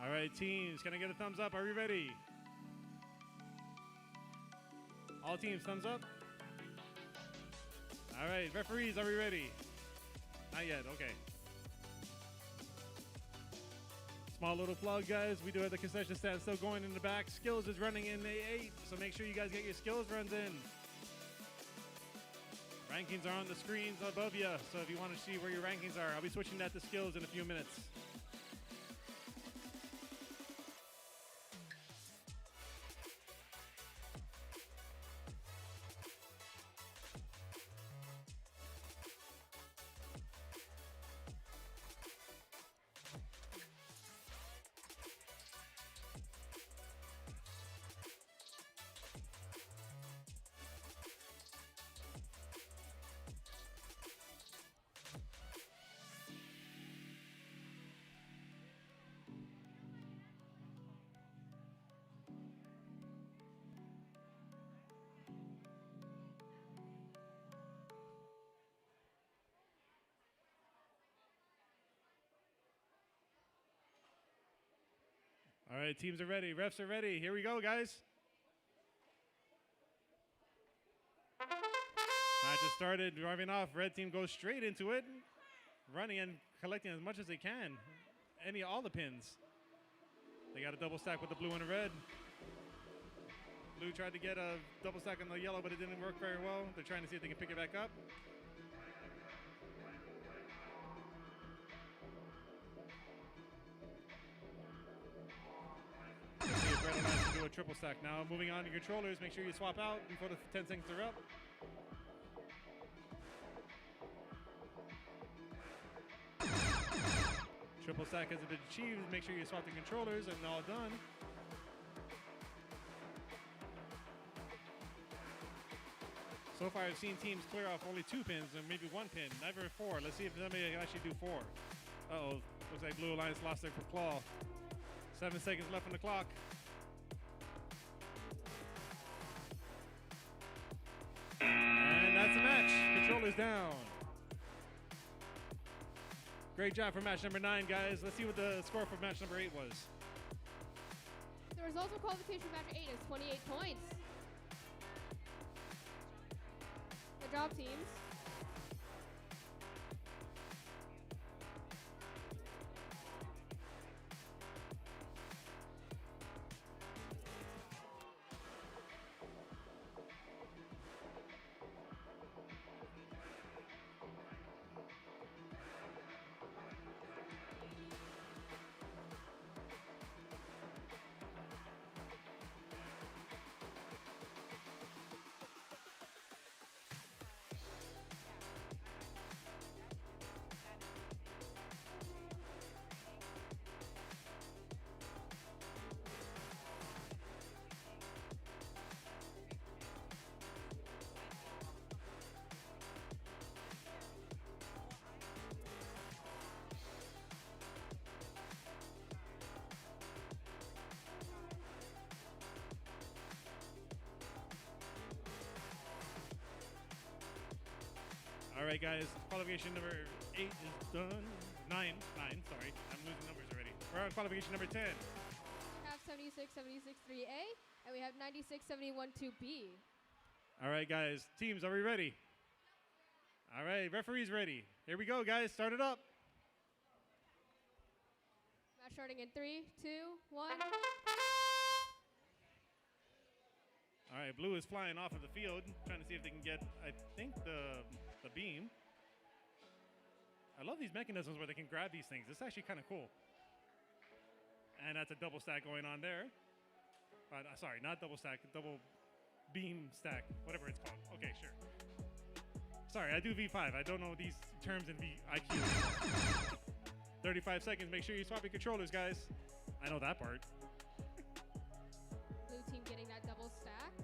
All right, teams, can I get a thumbs up? Are we ready? All teams, thumbs up? All right, referees, are we ready? Not yet, okay. Small little plug, guys. We do have the concession stand still going in the back. Skills is running in A8, so make sure you guys get your skills runs in. Rankings are on the screens above you, so if you want to see where your rankings are, I'll be switching that to skills in a few minutes. All right, teams are ready. Refs are ready. Here we go, guys. Match has started. Driving off. Red team goes straight into it. Running and collecting as much as they can. All the pins. They got a double stack with the blue and the red. Blue tried to get a double stack on the yellow, but it didn't work very well. They're trying to see if they can pick it back up. triple stack. Now moving on to controllers, make sure you swap out before the 10 seconds are up. Triple stack has been achieved. Make sure you swap the controllers and all done. So far, I've seen teams clear off only 2 pins and maybe 1 pin, never 4. Let's see if somebody can actually do 4. Uh-oh, looks like Blue Alliance lost their claw. 7 seconds left on the clock. And that's the match. Controllers down. Great job for match number 9, guys. Let's see what the score for match number 8 was. The result of qualification match 8 is 28 points. Good job, teams. All right, guys. Qualification number 8 is done. 9, sorry. I'm losing numbers already. We're on qualification number 10. We have 76-76-3A, and we have 96-71-2B. All right, guys. Teams, are we ready? All right, referees ready. Here we go, guys. Start it up. Match starting in 3, 2, 1. All right, Blue is flying off of the field, trying to see if they can get, I think, the beam. I love these mechanisms where they can grab these things. It's actually kind of cool. And that's a double stack going on there. Sorry, not double stack, double beam stack, whatever it's called. Okay, sure. Sorry, I do V5. I don't know these terms in VIQ. 35 seconds. Make sure you swap your controllers, guys. I know that part. Blue team getting that double stack.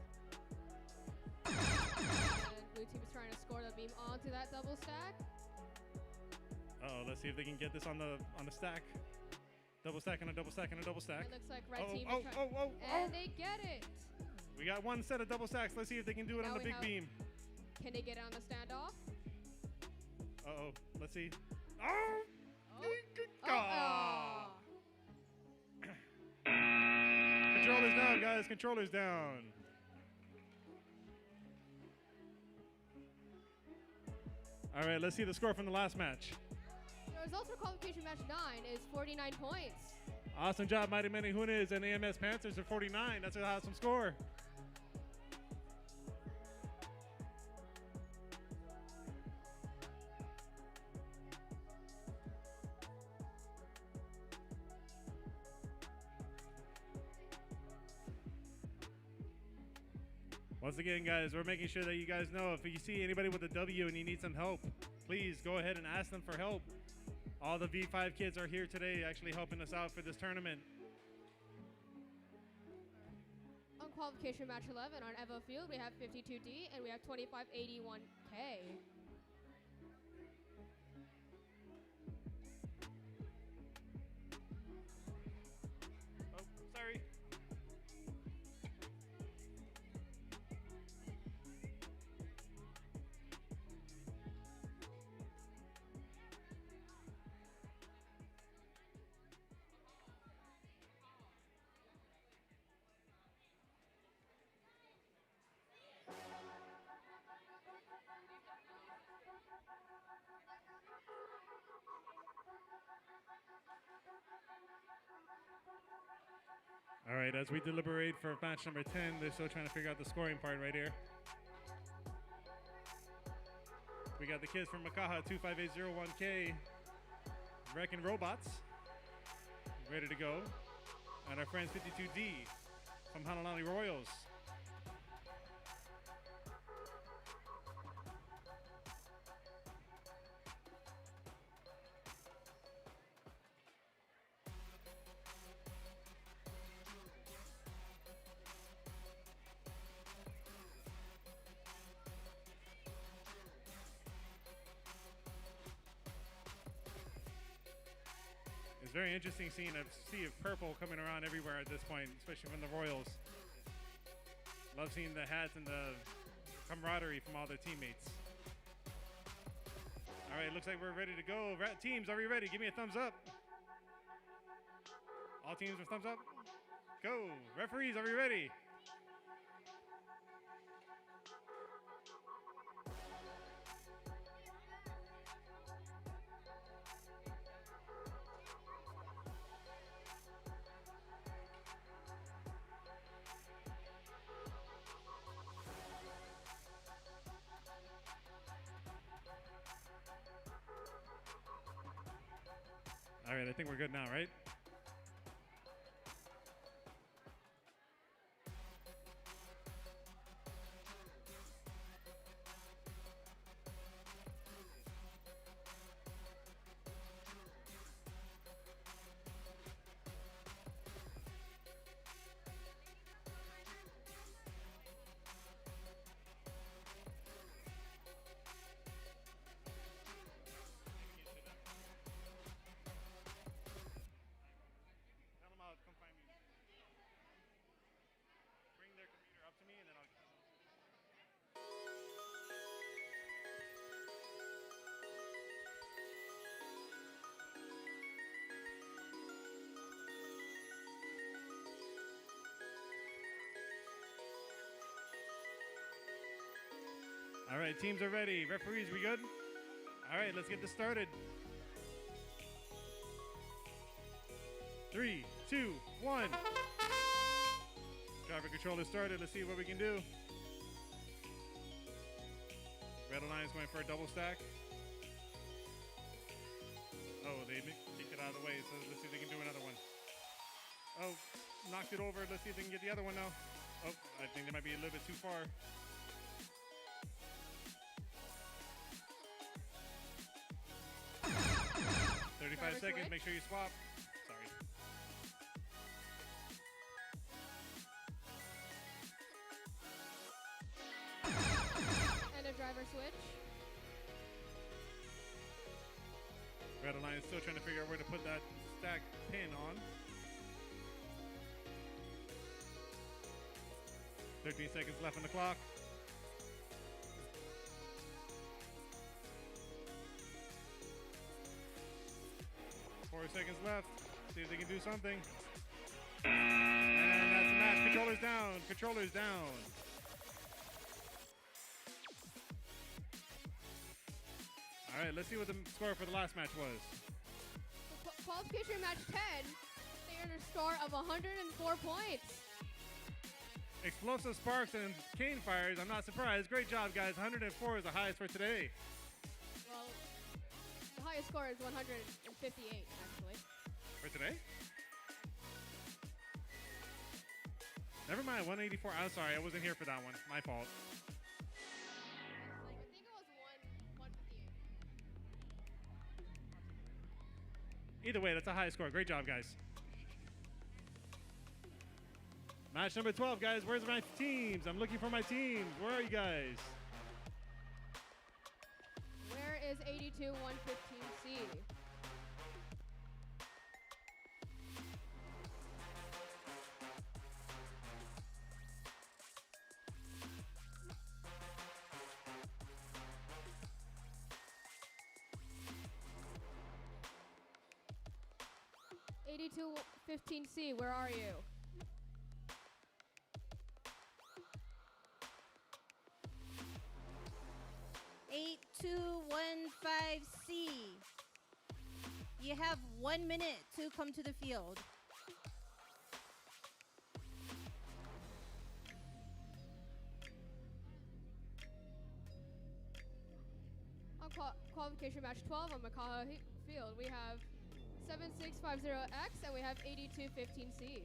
And blue team is trying to score the beam onto that double stack. Uh-oh, let's see if they can get this on the stack. Double stack and a double stack and a double stack. It looks like red team is trying. And they get it. We got one set of double stacks. Let's see if they can do it on the big beam. Can they get it on the standoff? Uh-oh. Let's see. Oh! Controllers down, guys. Controllers down. All right, let's see the score from the last match. The result for qualification match 9 is 49 points. Awesome job, Mighty Many Hunas and AMS Panthers are 49. That's an awesome score. Once again, guys, we're making sure that you guys know if you see anybody with a W and you need some help, please go ahead and ask them for help. All the V5 kids are here today actually helping us out for this tournament. On qualification match 11 on Evo Field, we have 52D and we have 2581K. Oh, sorry. All right, as we deliberate for match number 10, they're still trying to figure out the scoring part right here. We got the kids from Makaha 25801K, Wrecking Robots, ready to go. And our friends 52D, from Hanalani Royals. It's very interesting seeing a sea of purple coming around everywhere at this point, especially from the Royals. Love seeing the hats and the camaraderie from all their teammates. All right, looks like we're ready to go. Teams, are we ready? Give me a thumbs up. All teams with thumbs up? Go. Referees, are we ready? All right, I think we're good now, right? Tell them I'll come find me. Bring their computer up to me and then I'll. All right, teams are ready. Referees, we good? All right, let's get this started. 3, 2, 1. Driver controller started. Let's see what we can do. Red Alliance going for a double stack. Oh, they kicked it out of the way, so let's see if they can do another one. Oh, knocked it over. Let's see if they can get the other one now. Oh, I think they might be a little bit too far. Driver 35 seconds, switch. make sure you swap. Sorry. And a driver switch. Red Alliance still trying to figure out where to put that stack pin on. 13 seconds left on the clock. Four seconds left. See if they can do something. And that's the match. Controllers down. Controllers down. All right, let's see what the score for the last match was. Qualification match 10. They earned a score of 104 points. Explosive sparks and cane fires. I'm not surprised. Great job, guys. 104 is the highest for today. Well, the highest score is 158, actually. For today? Never mind, 184. I'm sorry, I wasn't here for that one. My fault. I think it was 158. Either way, that's a high score. Great job, guys. Match number 12, guys. Where's my teams? I'm looking for my teams. Where are you guys? Where is 82-115C? $82.15C, where are you? Eight, 215C. You have 1 minute to come to the field. On qualification match 12 on Makaha Field, we have 7650X and we have 8215C.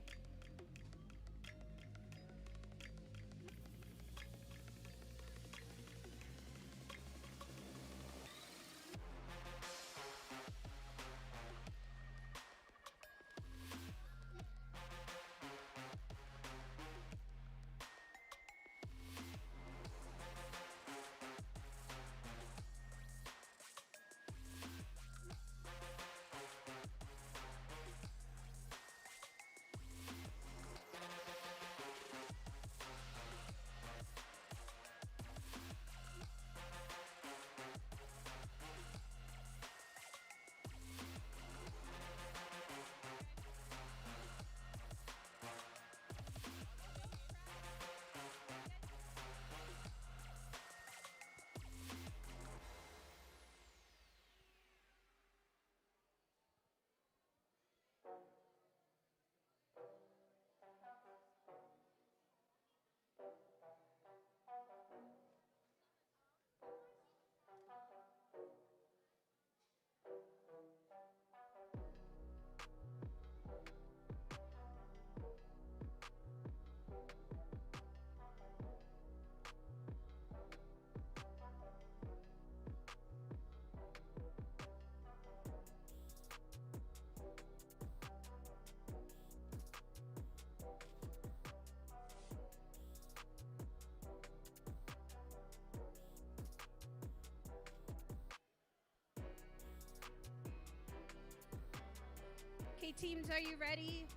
Okay, teams, are you ready?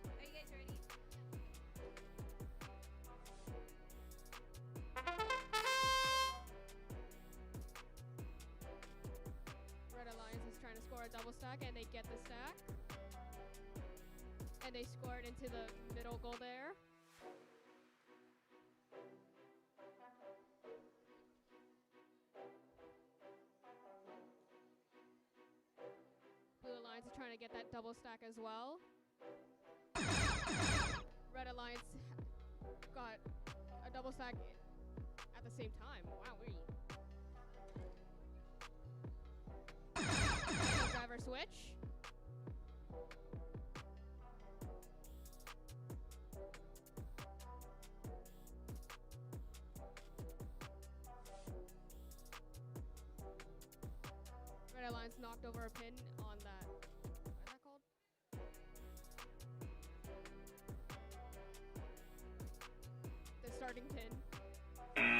Are you guys ready? Red Alliance is trying to score a double stack, and they get the stack. And they score it into the middle goal there. Blue Alliance is trying to get that double stack as well. Red Alliance got a double stack at the same time. Wow, driver switch. Red Alliance knocked over a pin on that. What is that called? The starting pin. And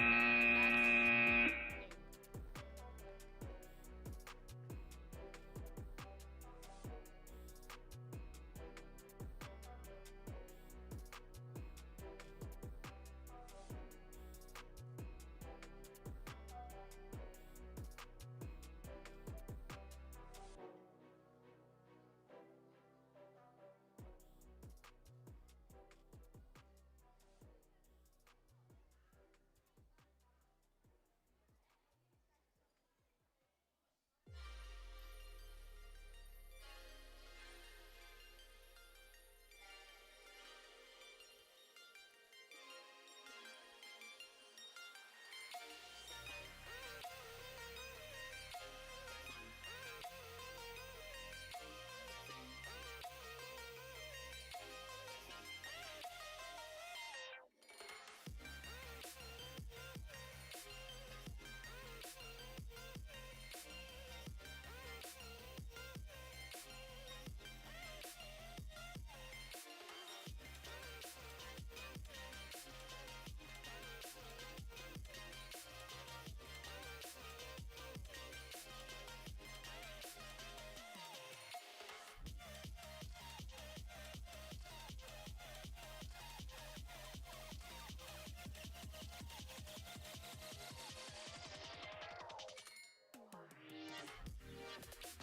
that's game.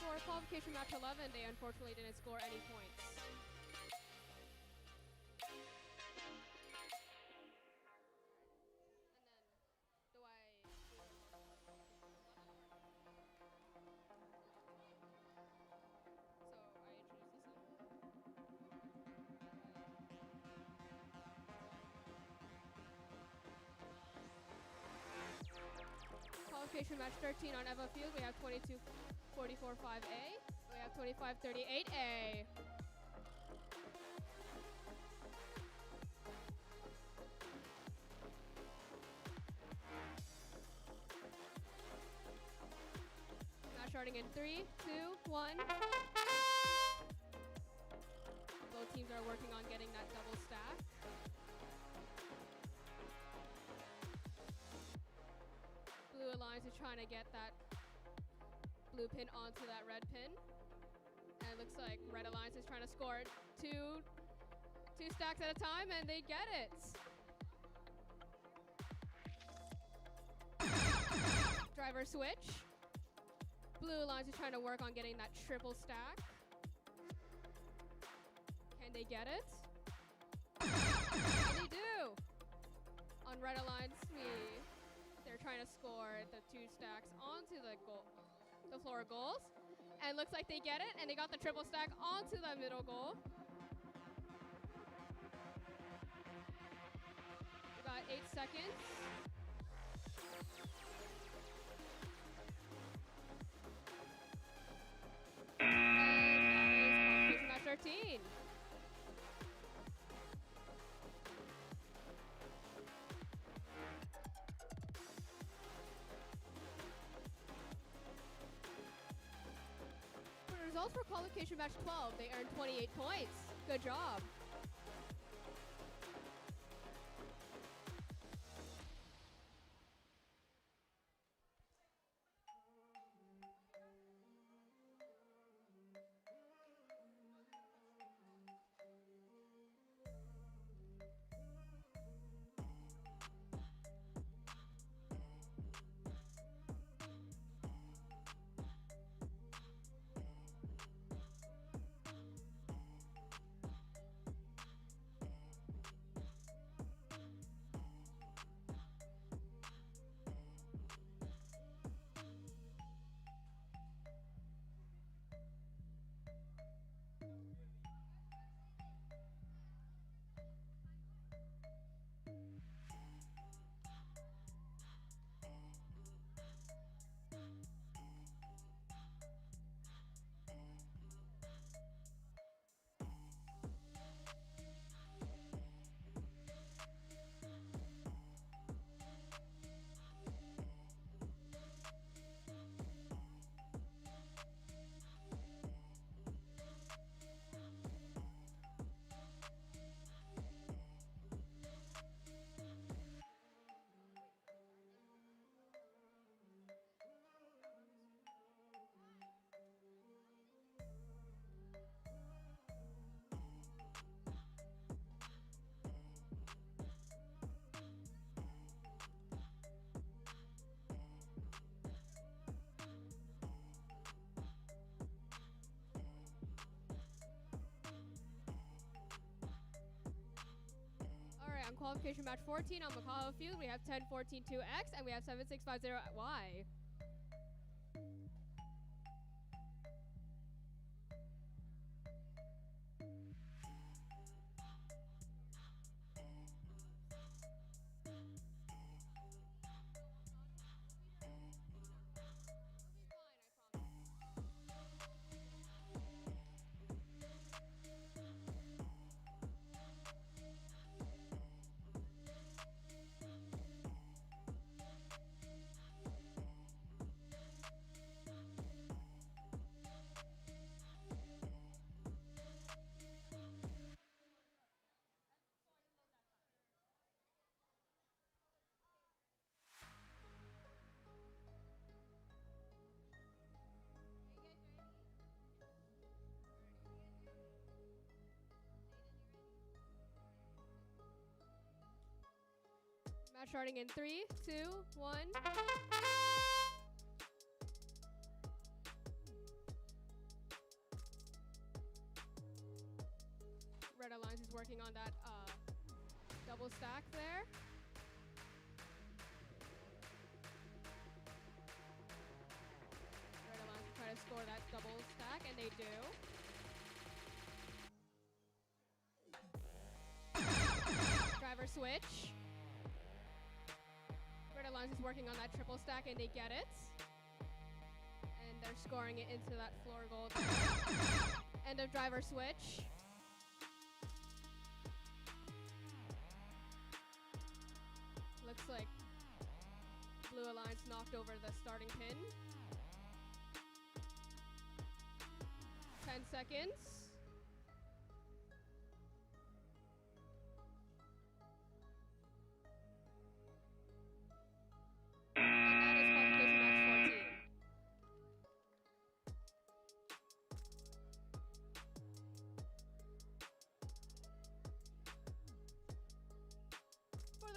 For qualification match 11, they unfortunately didn't score any points. And then, do I... So, I introduce this. Qualification match 13 on Eva Field. We have 22-44-5A. We have 25-38A. Match starting in 3, 2, 1. Both teams are working on getting that double stack. Blue Alliance is trying to get that blue pin onto that red pin. And it looks like Red Alliance is trying to score two stacks at a time, and they get it. Driver switch. Blue Alliance is trying to work on getting that triple stack. Can they get it? And they do. On Red Alliance, they're trying to score the 2 stacks onto the floor goals. And looks like they get it, and they got the triple stack onto the middle goal. We got 8 seconds. And that is qualification match 13. Results for qualification match 12, they earned 28 points. Good job. On qualification match 14 on Makaha Field, we have 10-14-2X and we have 7650Y. Match starting in 3, 2, 1. Red Alliance is working on that double stack there. Red Alliance will try to score that double stack, and they do. Driver switch. Red Alliance is working on that triple stack, and they get it. And they're scoring it into that floor goal. End of driver switch. Looks like Blue Alliance knocked over the starting pin. 10 seconds.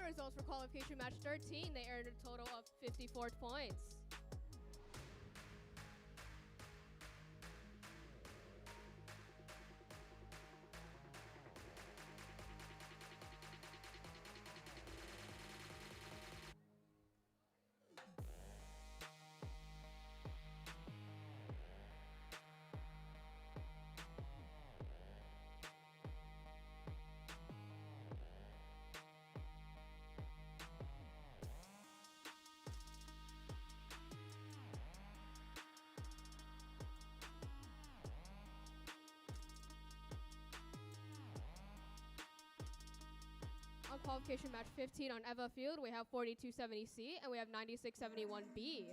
Results for qualification match 13, they earned a total of 54 points. qualification match 15 on Eva Field, we have 4270C and we have 9671B.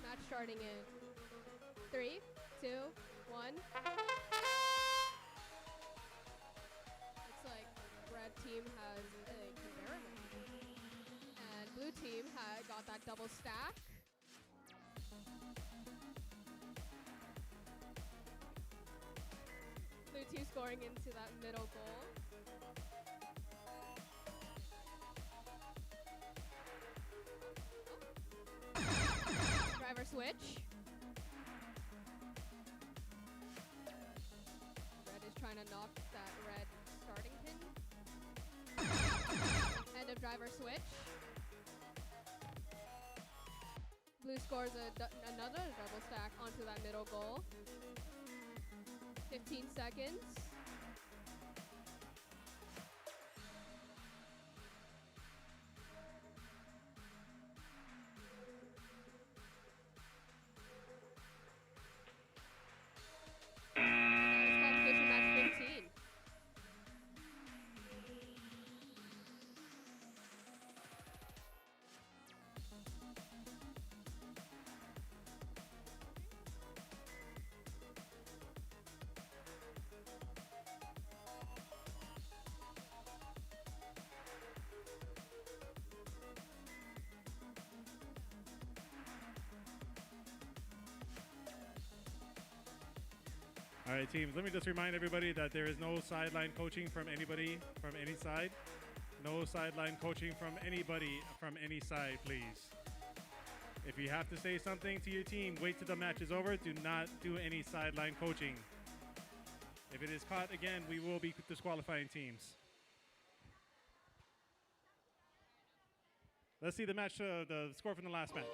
Match starting in 3, 2, 1. Looks like red team has a conveyor and blue team got that double stack. Blue team scoring into that middle goal. Driver switch. Red is trying to knock that red starting pin. End of driver switch. Blue scores another double stack onto that middle goal. 15 seconds. Qualification match 15. All right, teams, let me just remind everybody that there is no sideline coaching from anybody from any side. No sideline coaching from anybody from any side, please. If you have to say something to your team, wait till the match is over. Do not do any sideline coaching. If it is caught again, we will be disqualifying teams. Let's see the match, the score from the last match.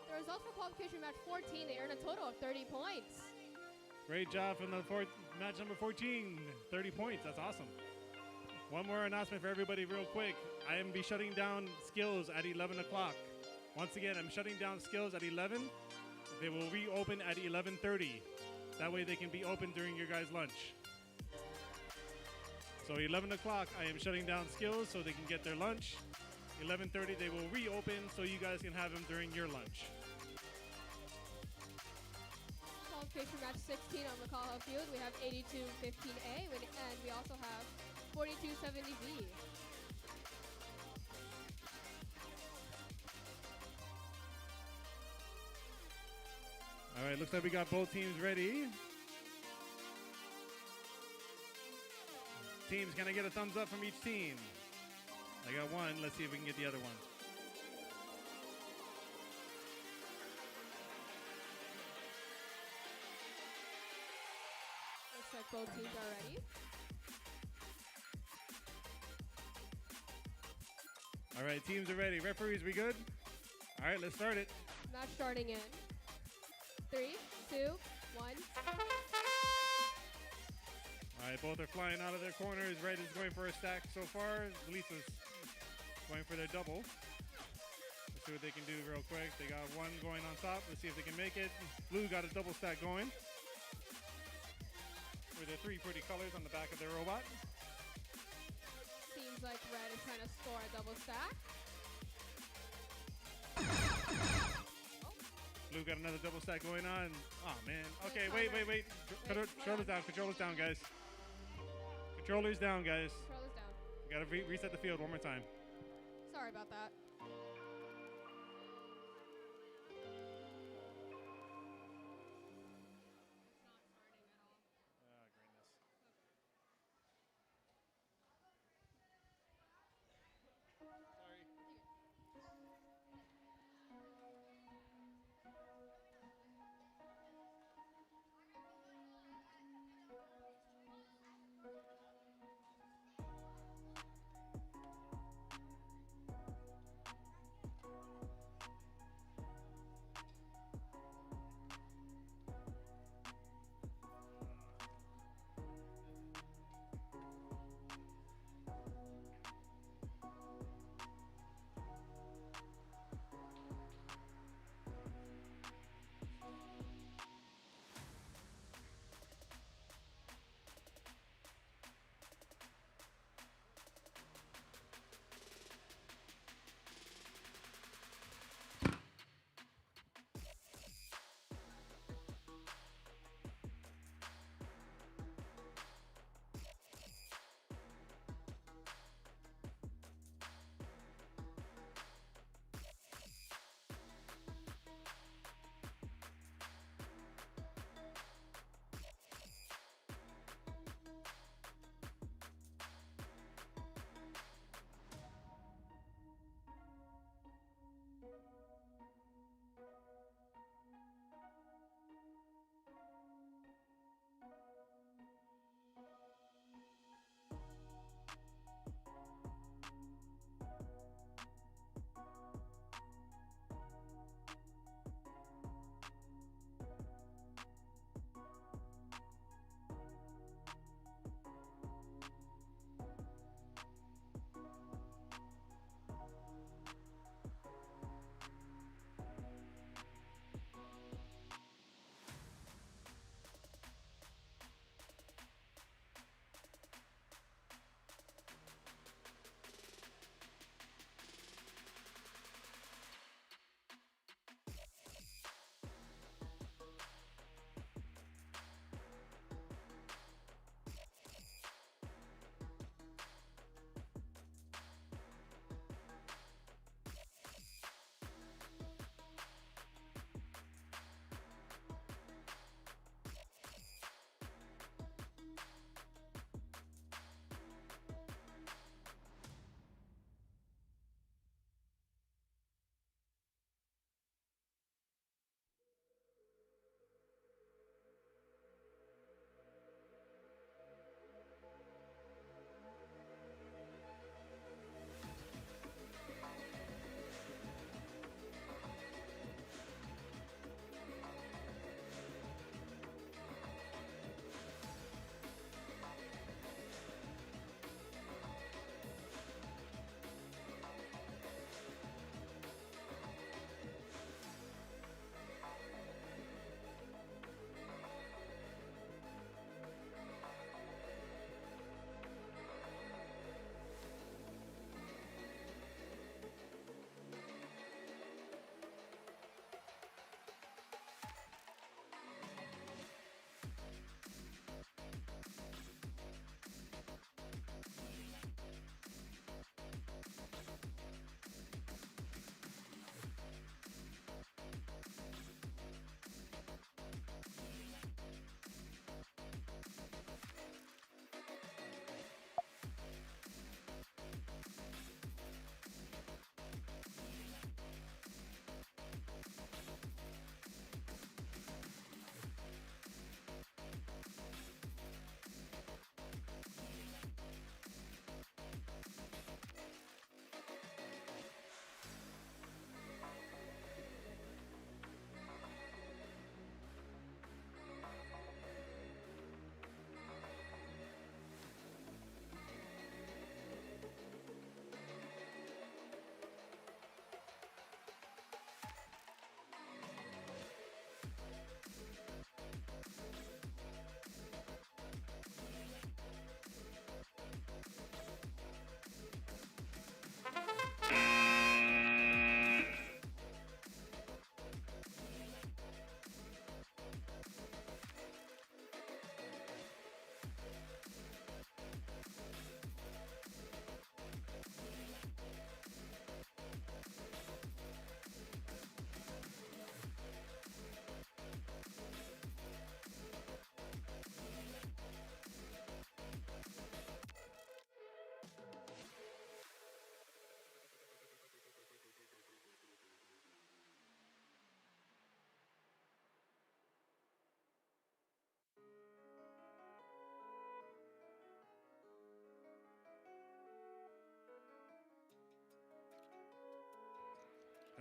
The results for qualification match 14, they earned a total of 30 points. Great job from the match number 14. 30 points. That's awesome. One more announcement for everybody real quick. I am be shutting down skills at 11 o'clock. Once again, I'm shutting down skills at 11. They will reopen at 11:30. That way they can be open during your guys' lunch. So 11 o'clock, I am shutting down skills so they can get their lunch. 11:30, they will reopen so you guys can have them during your lunch. Qualification match 16 on McCall Field, we have 8215A, and we also have 4270B. All right, looks like we got both teams ready. Teams, can I get a thumbs up from each team? I got one. Let's see if we can get the other one. Looks like both teams are ready. All right, teams are ready. Referees, we good? All right, let's start it. Match starting in 3, 2, 1. All right, both are flying out of their corners. Red is going for a stack so far. Lisa's going for their double. Let's see what they can do real quick. They got one going on top. Let's see if they can make it. Blue got a double stack going with their three pretty colors on the back of their robot. Seems like red is trying to score a double stack. Blue got another double stack going on. Oh, man. Okay, wait. Controllers down, guys. Controllers down, guys. Controllers down. We gotta reset the field one more time. Sorry about that.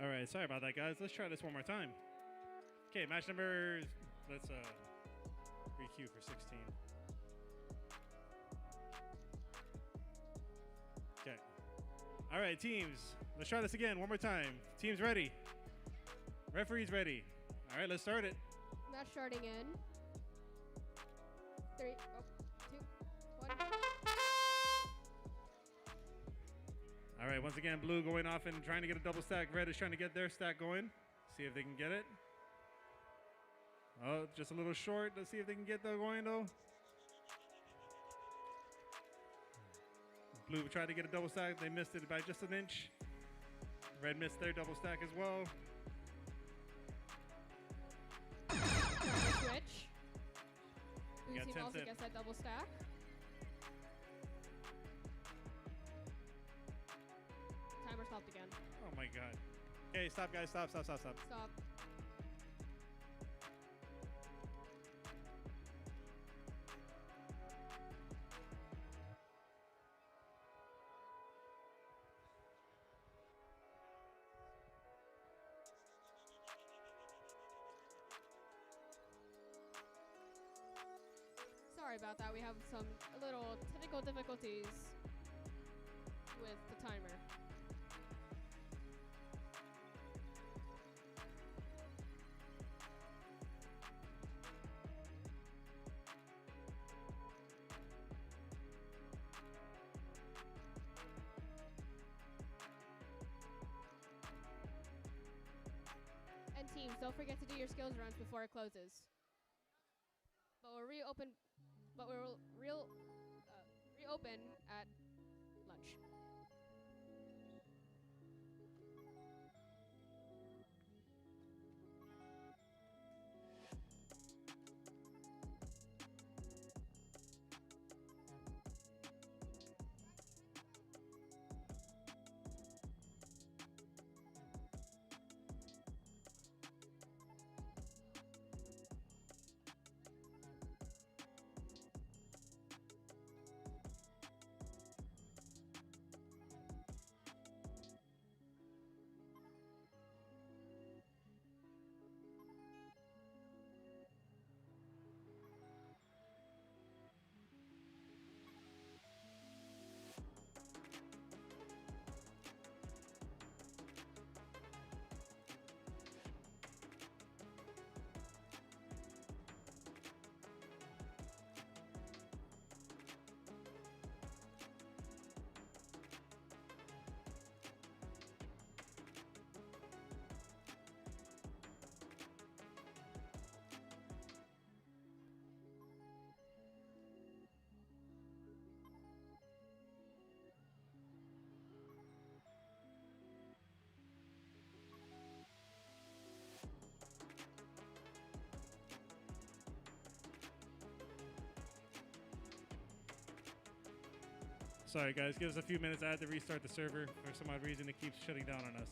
All right, sorry about that, guys. Let's try this one more time. Okay, match number. Let's re-queue for 16. Okay. All right, teams. Let's try this again one more time. Teams ready. Referees ready. All right, let's start it. Match starting in 3, 2, 1. All right, once again, blue going off and trying to get a double stack. Red is trying to get their stack going. See if they can get it. Oh, just a little short. Let's see if they can get that going, though. Blue tried to get a double stack. They missed it by just an inch. Red missed their double stack as well. Switch. Blue got team 10 also cent. gets that double stack. Timer stopped again. Oh, my God. Okay, stop, guys. Stop. Stop. Sorry about that. We have some little technical difficulties with the timer. And teams, don't forget to do your skills runs before it closes. But we'll reopen at lunch. Sorry, guys. Give us a few minutes. I had to restart the server. For some odd reason, it keeps shutting down on us.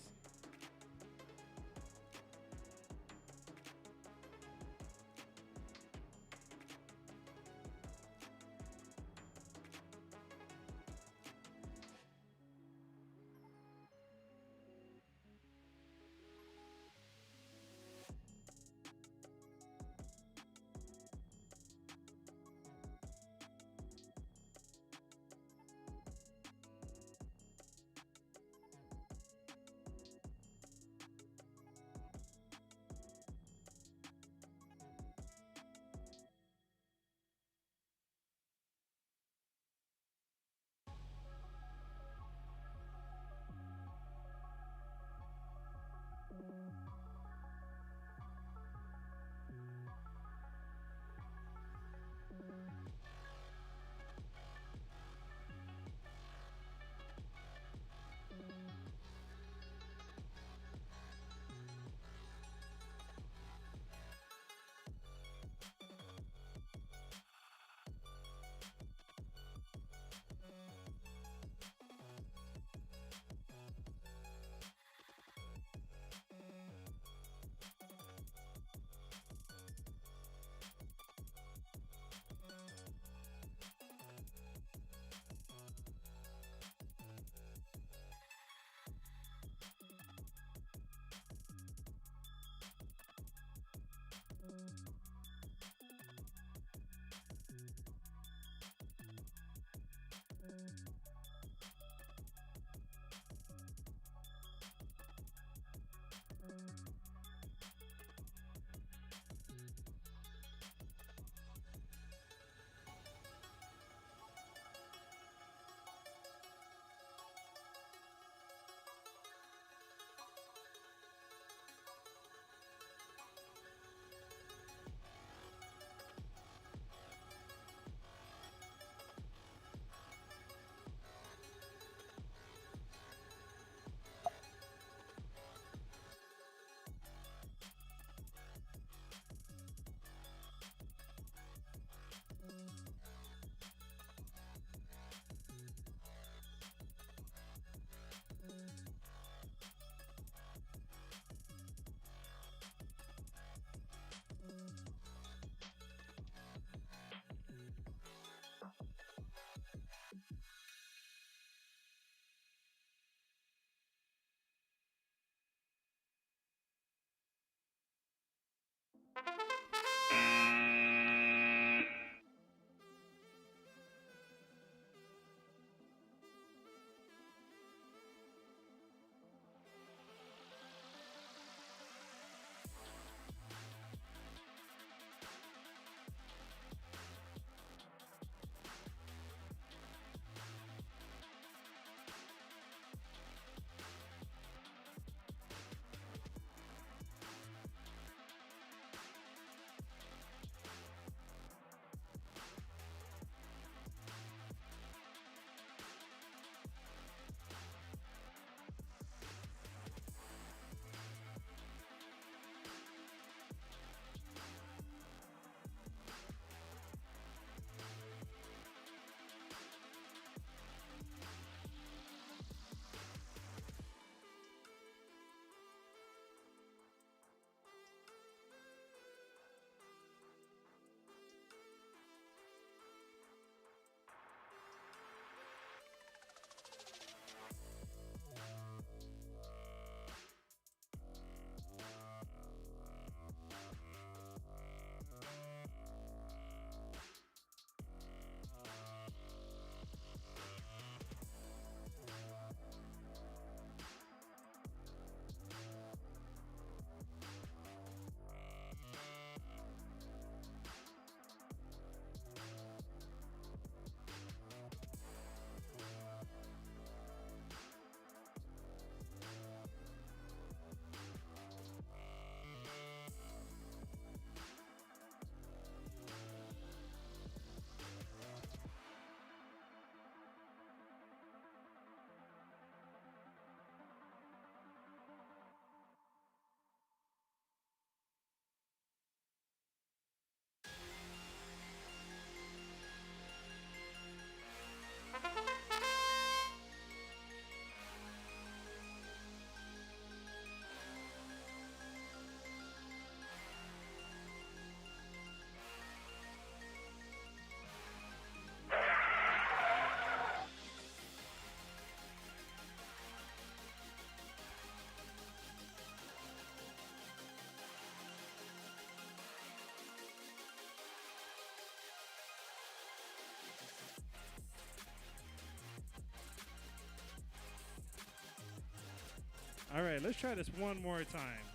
All right, let's try this one more time.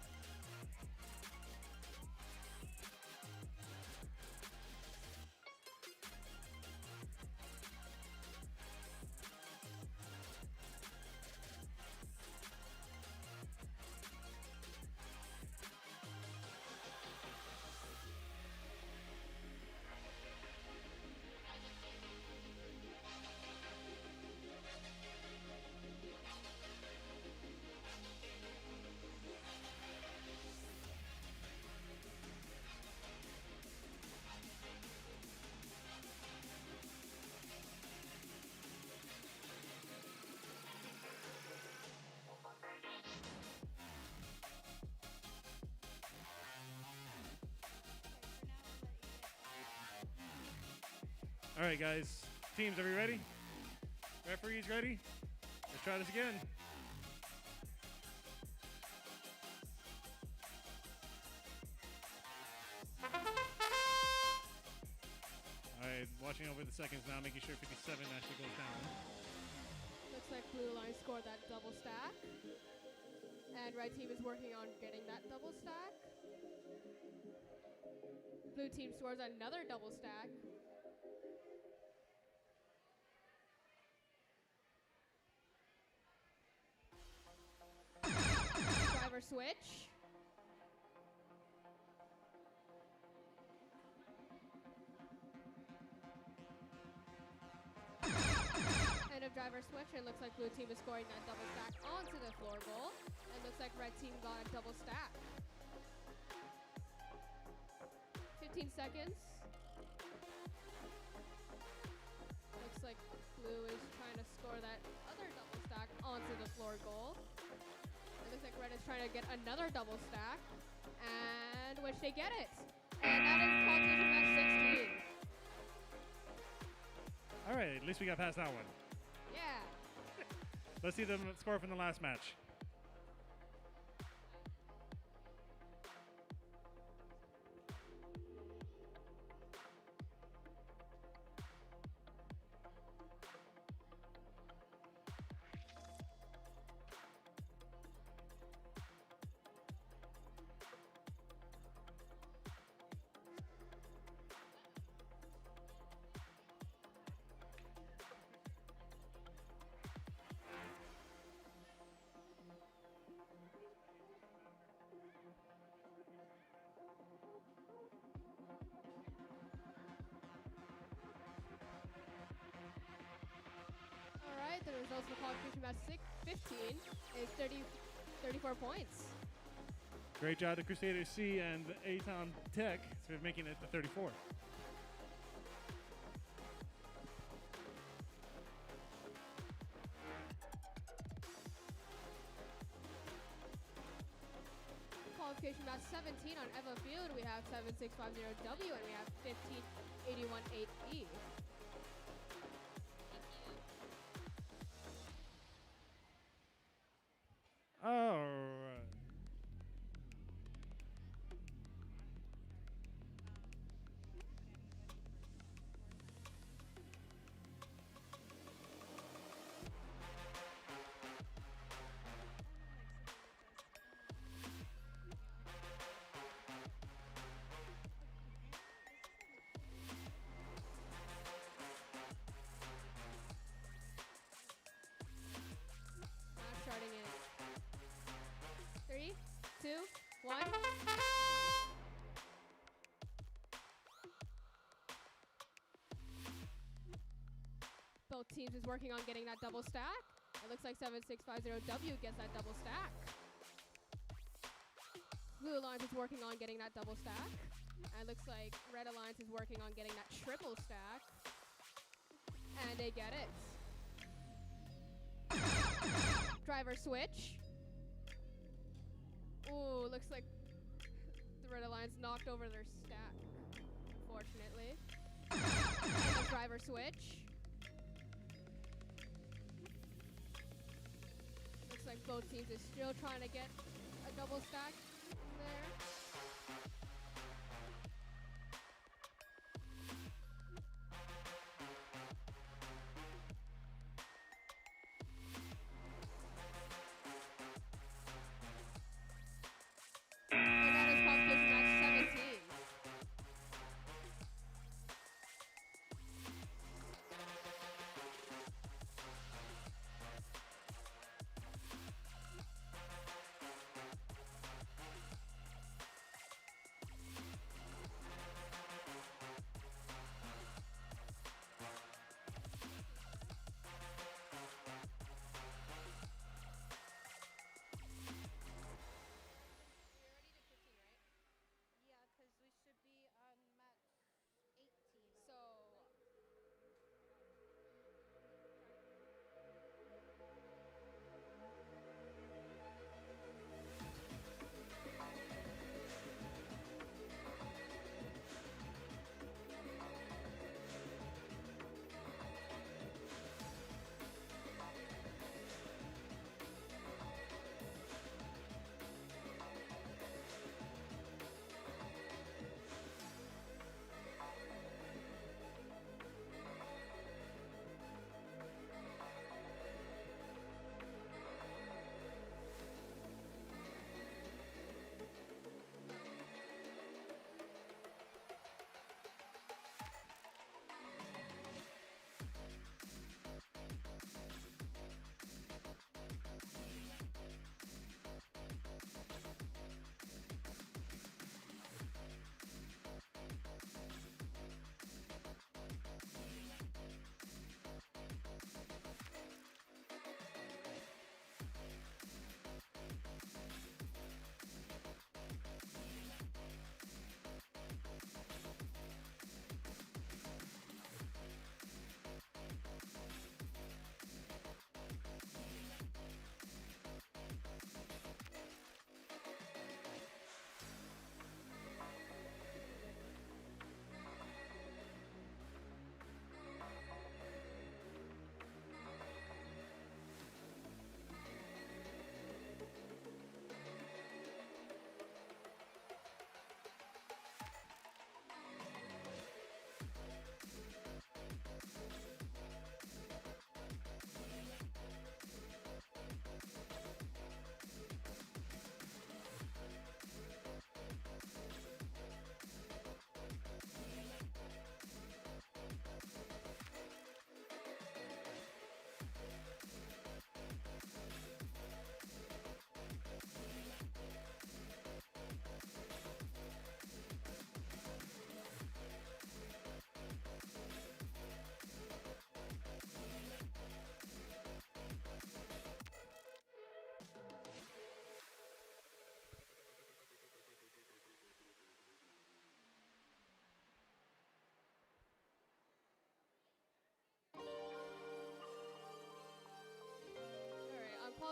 All right, guys. Teams, are we ready? Referees ready? Let's try this again. All right, watching over the seconds now, making sure 57 actually goes down. Looks like blue line scored that double stack. And red team is working on getting that double stack. Blue team scores another double stack. Driver switch. End of driver switch. It looks like blue team is scoring that double stack onto the floor goal. It looks like red team got a double stack. 15 seconds. Looks like blue is trying to score that other double stack onto the floor goal. It looks like red is trying to get another double stack. And which they get it. And that is qualification match 16. All right, at least we got past that one. Yeah. Let's see the score from the last match. All right, the results for qualification match 15 is 34 points. Great job to Crusader C and A-Town Tech for making it to 34. Qualification match 17 on Eva Field, we have 7650W and we have 15818E. All right. Match starting in 3, 2, 1. Both teams is working on getting that double stack. It looks like 7650W gets that double stack. Blue Alliance is working on getting that double stack. And it looks like Red Alliance is working on getting that triple stack. And they get it. Driver switch. Ooh, looks like the Red Alliance knocked over their stack, unfortunately. And the driver switch. Looks like both teams are still trying to get a double stack there.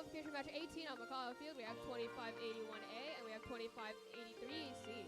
qualification match 18 on McCall Field, we have 2581A and we have 2583C.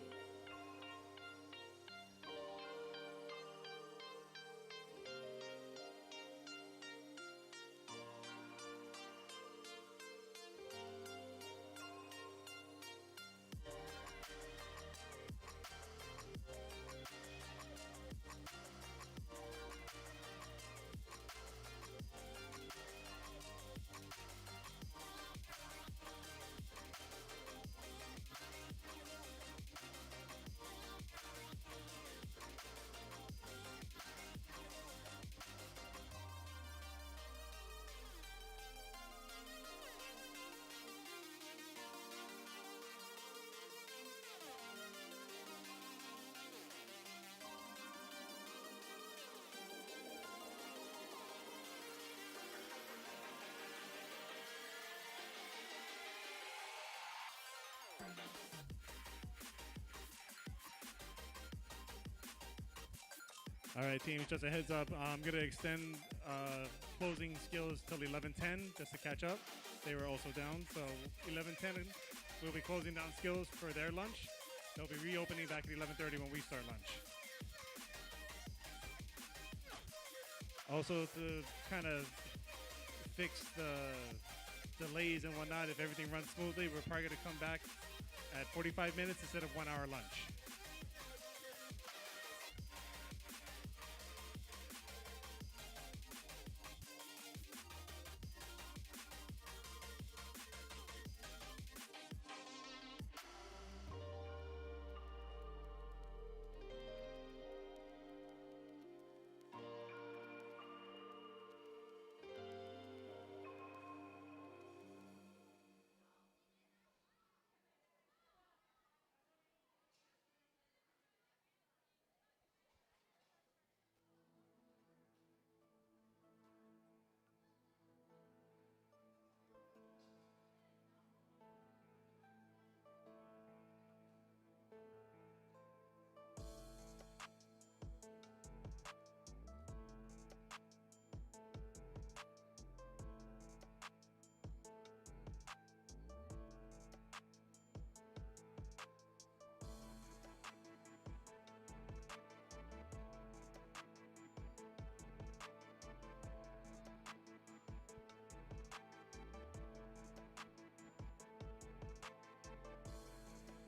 All right, teams, just a heads up. I'm going to extend closing skills till 11:10 just to catch up. They were also down, so 11:10 we'll be closing down skills for their lunch. They'll be reopening back at 11:30 when we start lunch. Also, to kind of fix the delays and whatnot, if everything runs smoothly, we're probably going to come back at 45 minutes instead of 1 hour lunch.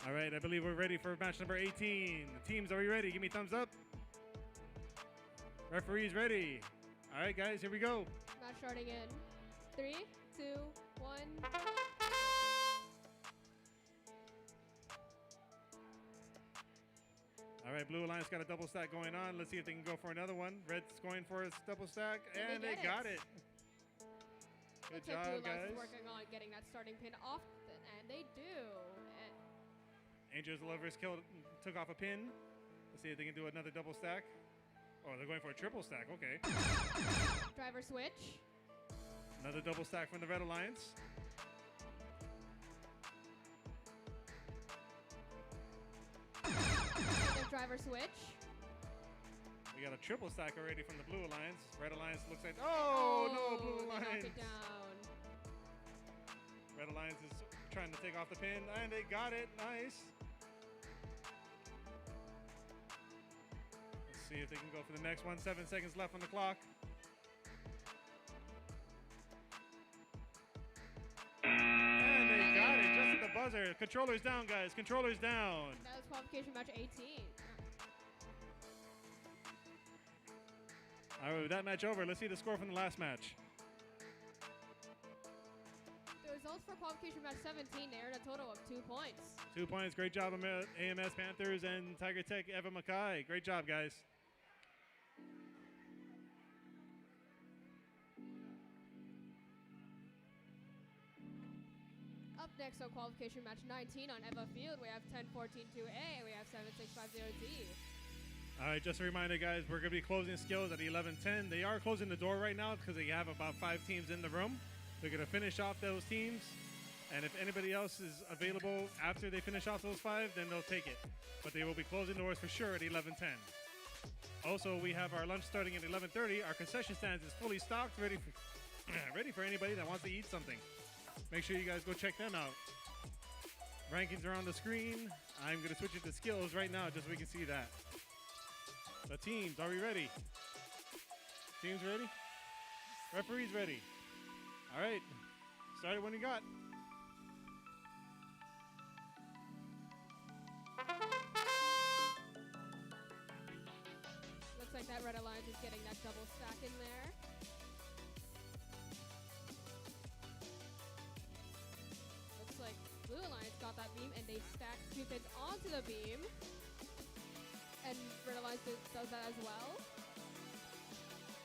All right, I believe we're ready for match number 18. The teams, are we ready? Give me a thumbs up. Referees ready. All right, guys, here we go. Match starting in 3, 2, 1. All right, Blue Alliance got a double stack going on. Let's see if they can go for another one. Red's going for a double stack, and they got it. Good Looks like job, Blue Alliance guys. is working on getting that starting pin off, and they do. And Angels Lovers took off a pin. Let's see if they can do another double stack. Oh, they're going for a triple stack. Okay. driver switch. Another double stack from the Red Alliance. Another driver switch. We got a triple stack already from the Blue Alliance. Red Alliance looks like, oh no, Blue they knocked Alliance. it down. Red Alliance is trying to take off the pin, and they got it. Nice. Let's see if they can go for the next one. 7 seconds left on the clock. And they got it just at the buzzer. Controllers down, guys. Controllers down. That was qualification match 18. All right, with that match over, let's see the score from the last match. The results for qualification match 17, they earned a total of 2 points. 2 points. Great job, AMS Panthers and Tiger Tech Eva Mackay. Great job, guys. Up next on qualification match 19 on Eva Field, we have 10-14-2A, and we have 7-6-5-0D. All right, just a reminder, guys, we're going to be closing skills at 11:10. They are closing the door right now because they have about 5 teams in the room. They're going to finish off those teams, and if anybody else is available after they finish off those 5, then they'll take it. But they will be closing doors for sure at 11:10. Also, we have our lunch starting at 11:30. Our concession stands is fully stocked, ready for anybody that wants to eat something. Make sure you guys go check them out. Rankings are on the screen. I'm going to switch it to skills right now just so we can see that. The teams, are we ready? Teams ready? Referees ready? All right. Start it when you got. Looks like that Red Alliance is getting that double stack in there. Looks like Blue Alliance got that beam and they stacked 2 pins onto the beam. And Red Alliance does that as well.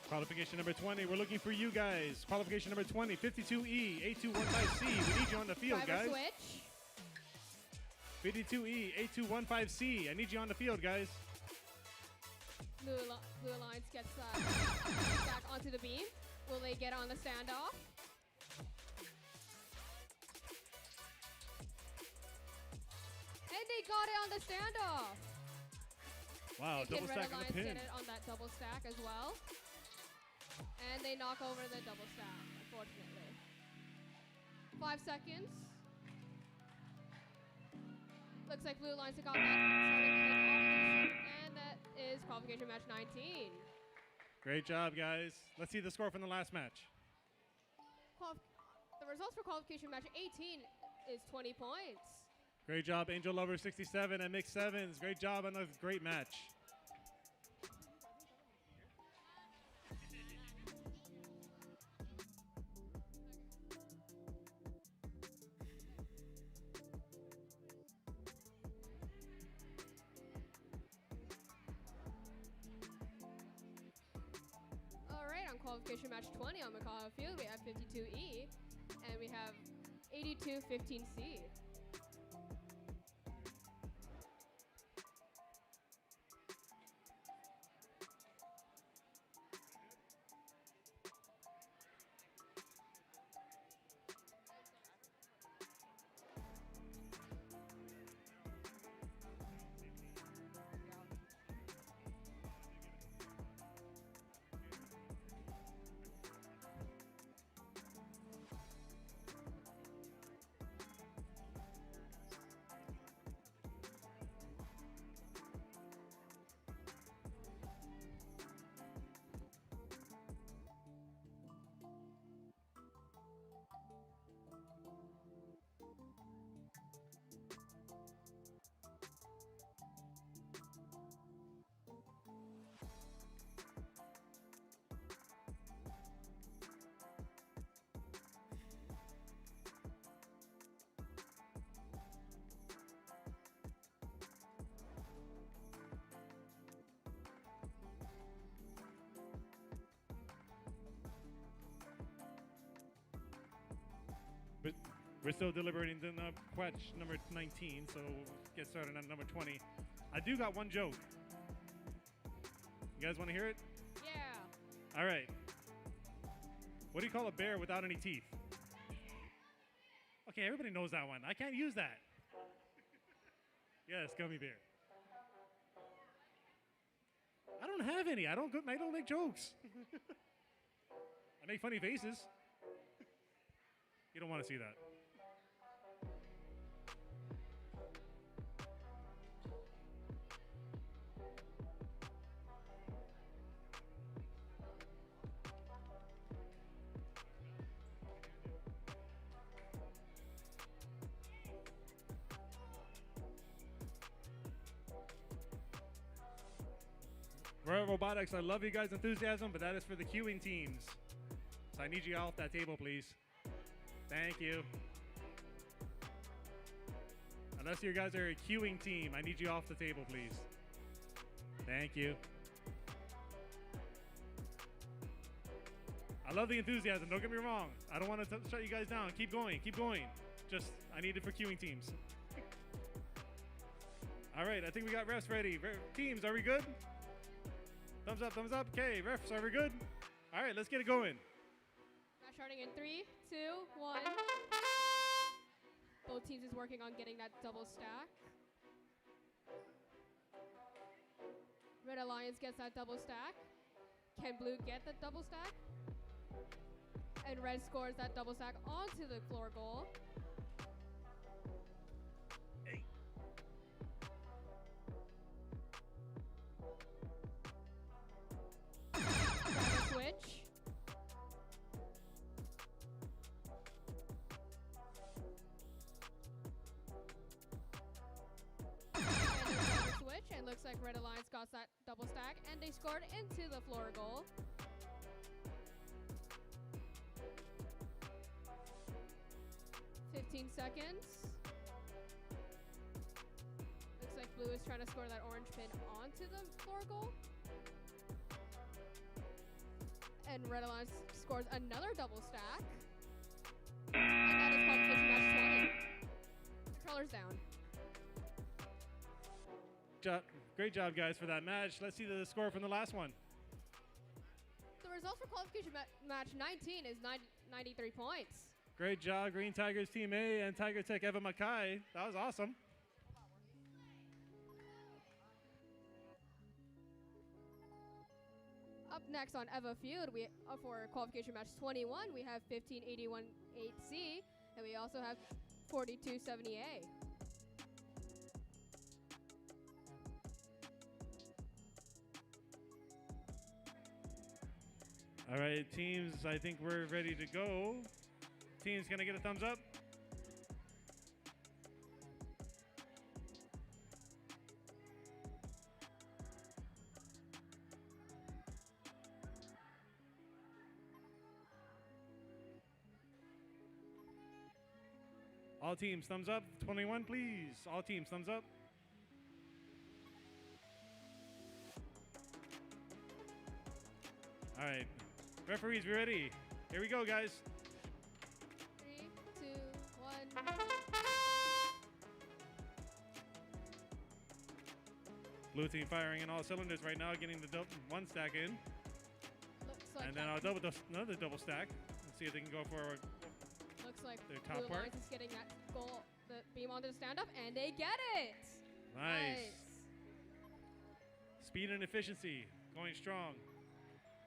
Qualification number 20. We're looking for you guys. Qualification number 20, 52E, 8215C. We need you on the field, Driver guys. switch. 52E, 8215C. I need you on the field, guys. Blue Alliance gets back onto the beam. Will they get on the standoff? And they got it on the standoff. Wow, Can double Red stack on the Alliance pin. get it on that double stack as well? And they knock over the double stack, unfortunately. 5 seconds. Looks like Blue Alliance got that starting pin off the ship, and that is qualification match 19. Great job, guys. Let's see the score from the last match. The results for qualification match 18 is 20 points. Great job, Angel Lover 67 and Mix Sevens. Great job on a great match. All right, on qualification match 20 on McCall Field, we have 52E, and we have 8215C. We're still deliberating the quetch number 19, so we'll get started on number 20. I do got one joke. You guys want to hear it? Yeah. All right. What do you call a bear without any teeth? Okay, everybody knows that one. I can't use that. Yes, gummy bear. I don't have any. I don't make jokes. I make funny faces. You don't want to see that. Rare Robotics, I love you guys' enthusiasm, but that is for the queuing teams. So I need you off that table, please. Thank you. Unless you guys are a queuing team, I need you off the table, please. Thank you. I love the enthusiasm, don't get me wrong. I don't want to shut you guys down. Keep going, keep going. Just, I need it for queuing teams. All right, I think we got refs ready. Teams, are we good? Thumbs up, thumbs up. Okay, refs, are we good? All right, let's get it going. Match starting in 3, 2, 1. Both teams is working on getting that double stack. Red Alliance gets that double stack. Can Blue get the double stack? And red scores that double stack onto the floor goal. Hey. Driver switch. Switch, and looks like Red Alliance got that double stack, and they scored into the floor goal. Seconds. Looks like blue is trying to score that orange pin onto the floor goal. And Red Alliance scores another double stack. And that is qualification match 20. Controllers down. Great job, guys, for that match. Let's see the score from the last one. The result for qualification match 19 is 93 points. Great job, Green Tigers Team A and Tiger Tech Eva Mackay. That was awesome. Up next on Eva Field, for qualification match 21, we have 1581 8C, and we also have 4270A. All right, teams, I think we're ready to go. Team's gonna get a thumbs up. All teams, thumbs up. 21, please. All teams, thumbs up. All right, referees, we ready? Here we go, guys. 3, 2, 1. Blue team firing in all cylinders right now, getting the one stack in. Looks like And then I'll another double stack. Let's see if they can go for looks like their top Blue part. Alliance is getting that goal, the beam onto the stand-up, and they get it! Nice. Speed and efficiency, going strong.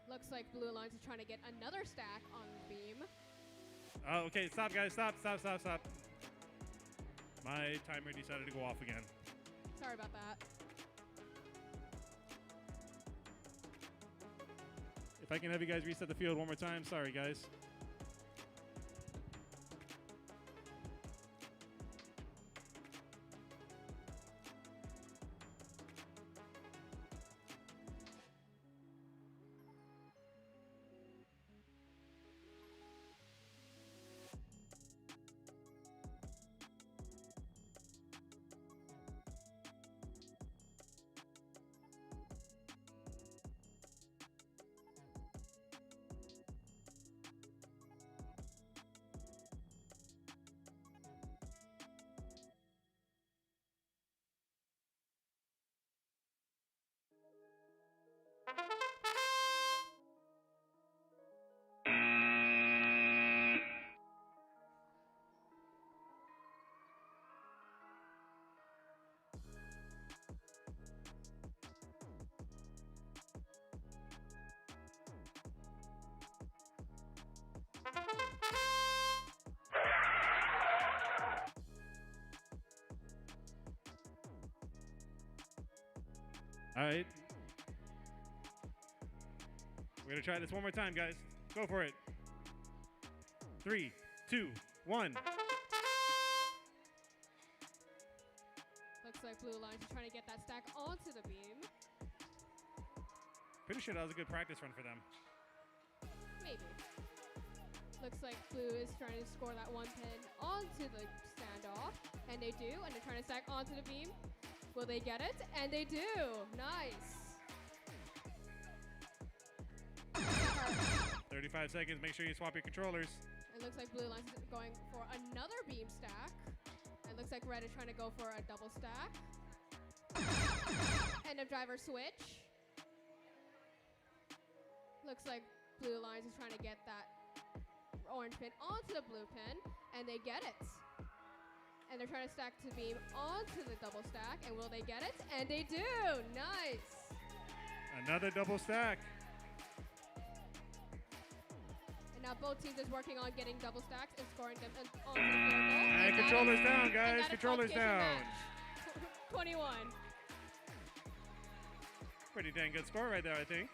Looks like Blue Alliance is trying to get another stack on the beam. Oh, okay, stop, guys, stop. My timer decided to go off again. Sorry about that. If I can have you guys reset the field one more time, sorry, guys. All right. We're going to try this one more time, guys. Go for it. 3, 2, 1. Looks like Blue Alliance is trying to get that stack onto the beam. Pretty sure that was a good practice run for them. Maybe. Looks like Blue is trying to score that one pin onto the standoff. And they do, and they're trying to stack onto the beam. Will they get it? And they do. Nice. 35 seconds. Make sure you swap your controllers. It looks like Blue Alliance is going for another beam stack. It looks like Red is trying to go for a double stack. And a driver switch. Looks like Blue Alliance is trying to get that orange pin onto the blue pin, and they get it. And they're trying to stack the beam onto the double stack, and will they get it? And they do! Nice! Another double stack. And now both teams is working on getting double stacks and scoring them onto the field goal. And controllers down, guys. Controllers down. 21. Pretty dang good score right there, I think.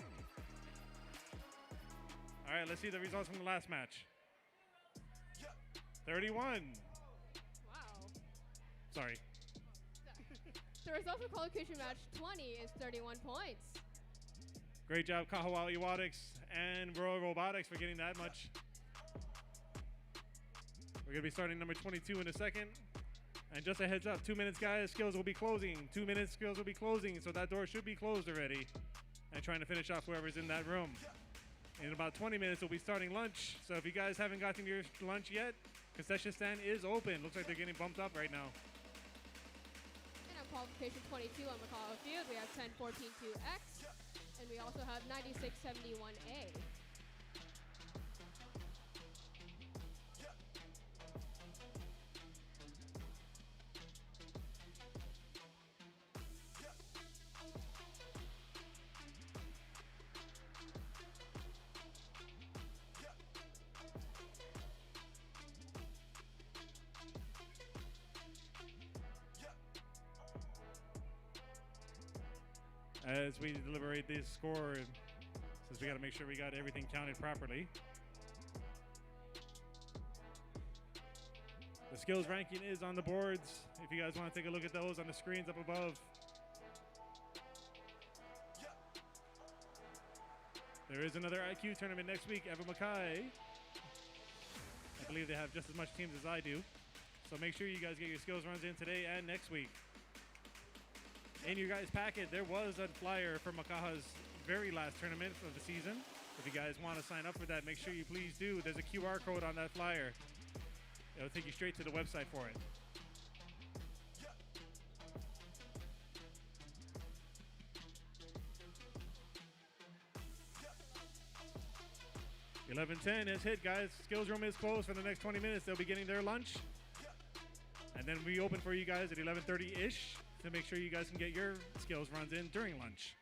All right, let's see the results from the last match. 31. Wow. Sorry. The result for qualification match 20 is 31 points. Great job, Kahawa Iwatics and Royal Robotics for getting that much. We're going to be starting number 22 in a second. And just a heads up, 2 minutes, guys, skills will be closing. 2 minutes, skills will be closing, so that door should be closed already. And trying to finish off whoever's in that room. In about 20 minutes, we'll be starting lunch. So if you guys haven't gotten your lunch yet, concession stand is open. Looks like they're getting bumped up right now. And on qualification 22 on McCall Field, we have 10-14-2X. And we also have 96-71A. As we deliberate this score, since we got to make sure we got everything counted properly. The skills ranking is on the boards. If you guys want to take a look at those on the screens up above. There is another IQ tournament next week, Evan Mackay. I believe they have just as much teams as I do. So make sure you guys get your skills runs in today and next week. In your guys' packet, there was a flyer for Makaha's very last tournament of the season. If you guys want to sign up for that, make sure you please do. There's a QR code on that flyer. It'll take you straight to the website for it. Yeah. 11:10 has hit, guys. Skills room is closed for the next 20 minutes. They'll be getting their lunch. And then we open for you guys at 11:30-ish. To make sure you guys can get your skills runs in during lunch.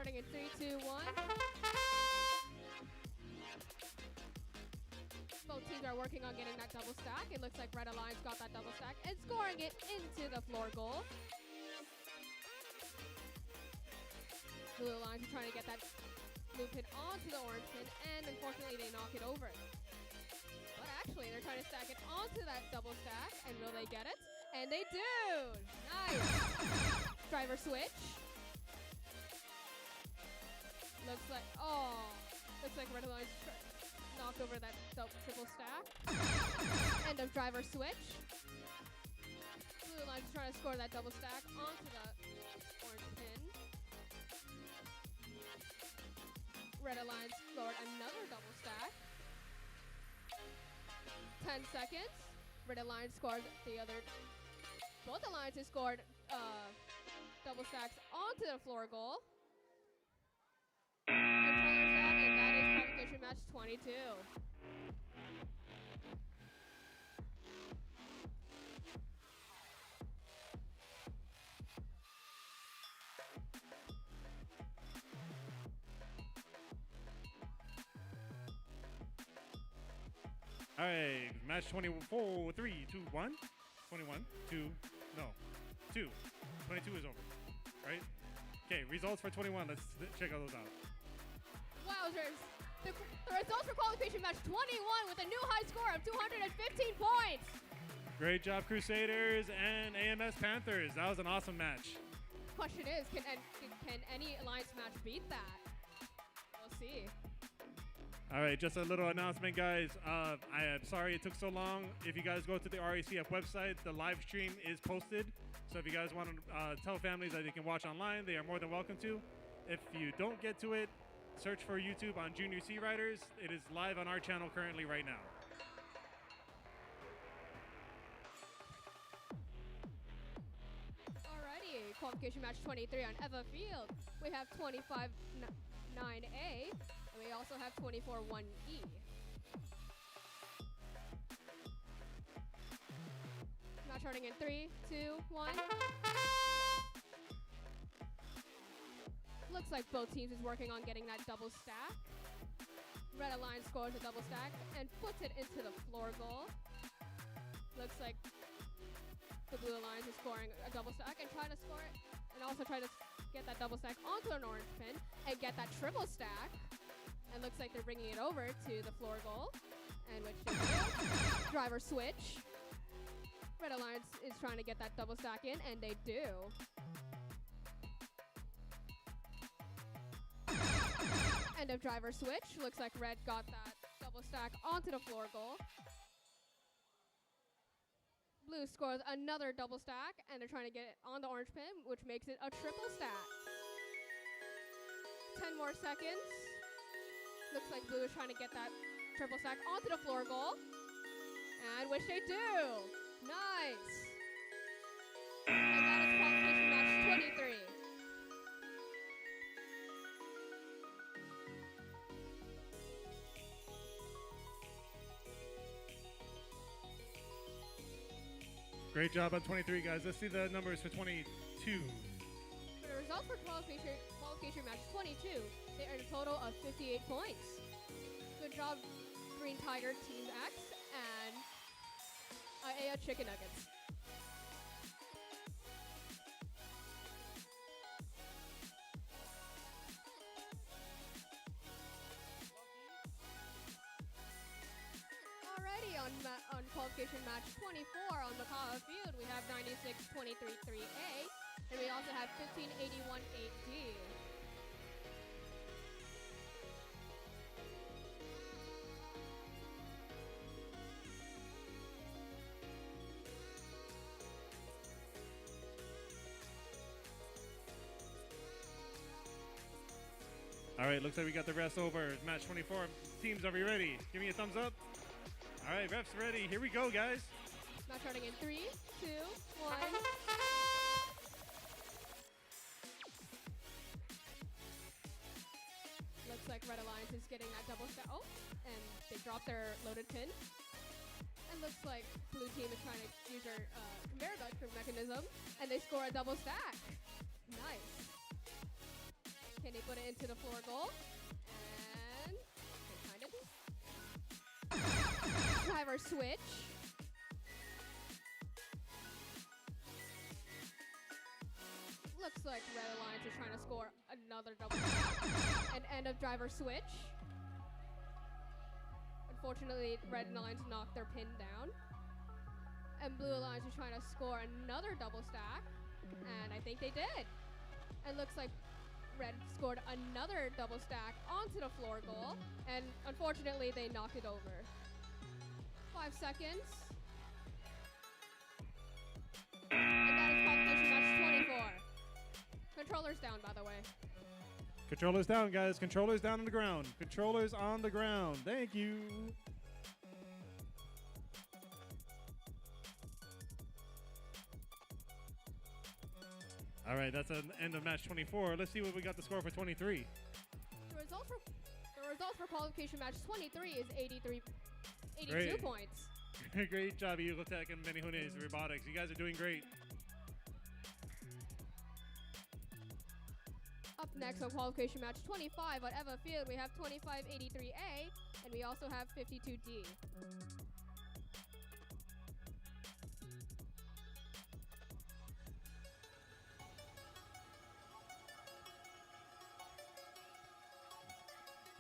starting in 3, 2, 1. Both teams are working on getting that double stack. It looks like Red Alliance got that double stack and scoring it into the floor goal. Blue Alliance is trying to get that blue pin onto the orange pin, and unfortunately they knock it over. But actually, they're trying to stack it onto that double stack, and will they get it? And they do! Nice! Driver switch. Looks like Red Alliance knocked over that triple stack. End of driver switch. Blue Alliance is trying to score that double stack onto the orange pin. Red Alliance scored another double stack. 10 seconds. Red Alliance scored the other. Both alliances scored double stacks onto the floor goal. Controllers that, and that is qualification match 22. All right, match 24, 3, 2, 1. 21, 2, no, 2. 22 is over, right? Okay, results for 21. Let's check all those out. Wowzers. The results for qualification match 21 with a new high score of 215 points. Great job, Crusaders and AMS Panthers. That was an awesome match. Question is, can any alliance match beat that? We'll see. All right, just a little announcement, guys. I am sorry it took so long. If you guys go to the RACF website, the live stream is posted. So if you guys want to tell families that they can watch online, they are more than welcome to. If you don't get to it, search for YouTube on Junior Sea Riders. It is live on our channel currently right now. Alrighty, qualification match 23 on Eva Field. We have 25-9A. And we also have 24-1E. Match starting in 3, 2, 1. Looks like both teams is working on getting that double stack. Red Alliance scores a double stack and puts it into the floor goal. Looks like the Blue Alliance is scoring a double stack and trying to score it, and also try to get that double stack onto an orange pin and get that triple stack. And looks like they're bringing it over to the floor goal, and which they do. Driver switch. Red Alliance is trying to get that double stack in, and they do. End of driver switch. Looks like Red got that double stack onto the floor goal. Blue scores another double stack, and they're trying to get it on the orange pin, which makes it a triple stack. 10 more seconds. Looks like Blue is trying to get that triple stack onto the floor goal. And which they do. Nice. And that is qualification match 23. Great job on 23, guys. Let's see the numbers for 22. For the results for qualification match 22, they earned a total of 58 points. Good job, Green Tiger Team X and IA Chicken Nuggets. Alrighty, on qualification match 24 on Makaha Field, we have 96-23-3A, and we also have 15-81-8D. All right, looks like we got the refs over. Match 24. Teams, are we ready? Give me a thumbs up. All right, refs ready. Here we go, guys. Match starting in 3, 2, 1. Looks like Red Alliance is getting that double stack. Oh, and they dropped their loaded pin. And looks like Blue Team is trying to use their conveyor belt mechanism, and they score a double stack. Nice. Can they put it into the floor goal? And they kind of do. Driver switch. Looks like Red Alliance is trying to score another double and end of driver switch. Unfortunately, Red Alliance knocked their pin down. And Blue Alliance is trying to score another double stack. And I think they did. It looks like Red scored another double stack onto the floor goal. And unfortunately, they knocked it over. 5 seconds. And that is qualification match 24. Controllers down, by the way. Controllers down, guys. Controllers down on the ground. Controllers on the ground. Thank you. All right, that's an end of match 24. Let's see what we got the score for 23. The result for qualification match 23 is 82 Great. points. Great job, Eagletech and Menihunes Robotics. You guys are doing great. Up next on qualification match 25 on Eva Field, we have 2583A, and we also have 52D.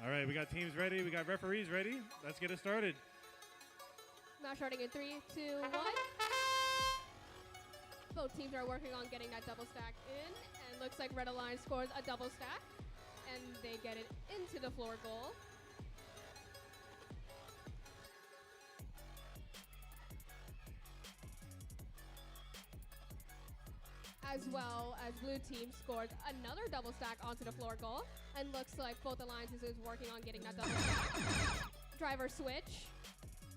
All right, we got teams ready. We got referees ready. Let's get it started. Match starting in 3, 2, 1. Both teams are working on getting that double stack in, and looks like Red Alliance scores a double stack, and they get it into the floor goal. As well as Blue Team scored another double stack onto the floor goal, and looks like both alliances is working on getting that double stack. Driver switch.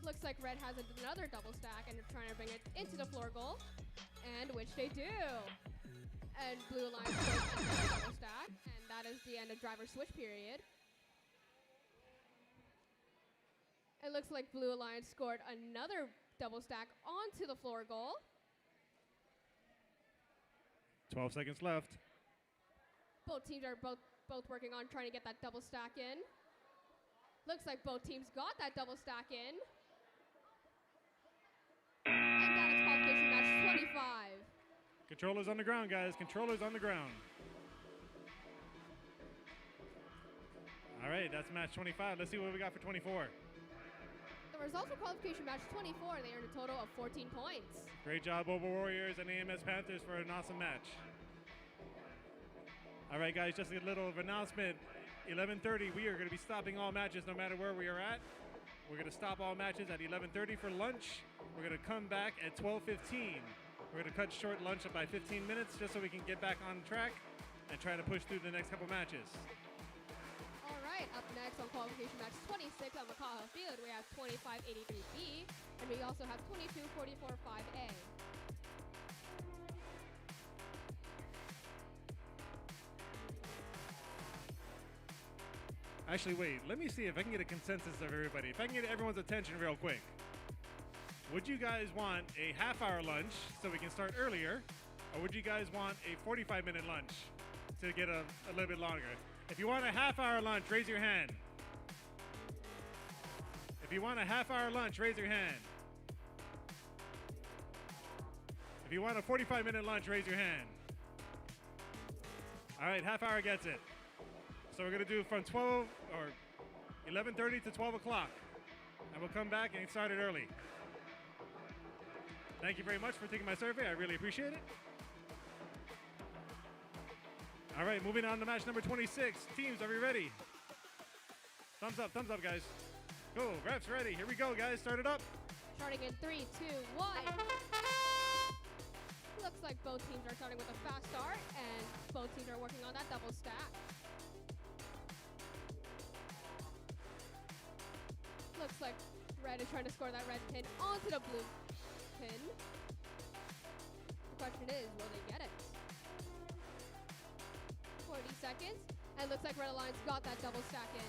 Looks like Red has another double stack and they're trying to bring it into the floor goal, and which they do. And Blue Alliance scores another double stack, and that is the end of driver switch period. It looks like Blue Alliance scored another double stack onto the floor goal. 12 seconds left. Both teams are both working on trying to get that double stack in. Looks like both teams got that double stack in. And that is qualification match 25. Controllers on the ground, guys. Controllers on the ground. All right, that's match 25. Let's see what we got for 24. The results for qualification match 24, they earned a total of 14 points. Great job, Boba Warriors and AMS Panthers, for an awesome match. All right, guys, just a little of announcement. 11:30, we are going to be stopping all matches no matter where we are at. We're going to stop all matches at 11:30 for lunch. We're going to come back at 12:15. We're going to cut short lunch by 15 minutes just so we can get back on track and try to push through the next couple matches. All right, up next on qualification match 26 on Makaha Field, we have 2583B, and we also have 22445A. Actually, wait, let me see if I can get a consensus of everybody. If I can get everyone's attention real quick. Would you guys want a half-hour lunch so we can start earlier, or would you guys want a 45-minute lunch to get a little bit longer? If you want a half-hour lunch, raise your hand. If you want a half-hour lunch, raise your hand. If you want a 45-minute lunch, raise your hand. All right, half hour gets it. So we're going to do from 12 or 11:30 to 12 o'clock. And we'll come back and get started early. Thank you very much for taking my survey. I really appreciate it. All right, moving on to match number 26. Teams, are we ready? Thumbs up, guys. Cool, refs ready. Here we go, guys. Start it up. Starting in 3, 2, 1. Looks like both teams are starting with a fast start, and both teams are working on that double stack. Looks like Red is trying to score that red pin onto the blue pin. The question is, will they get it? 40 seconds, and looks like Red Alliance got that double stack in.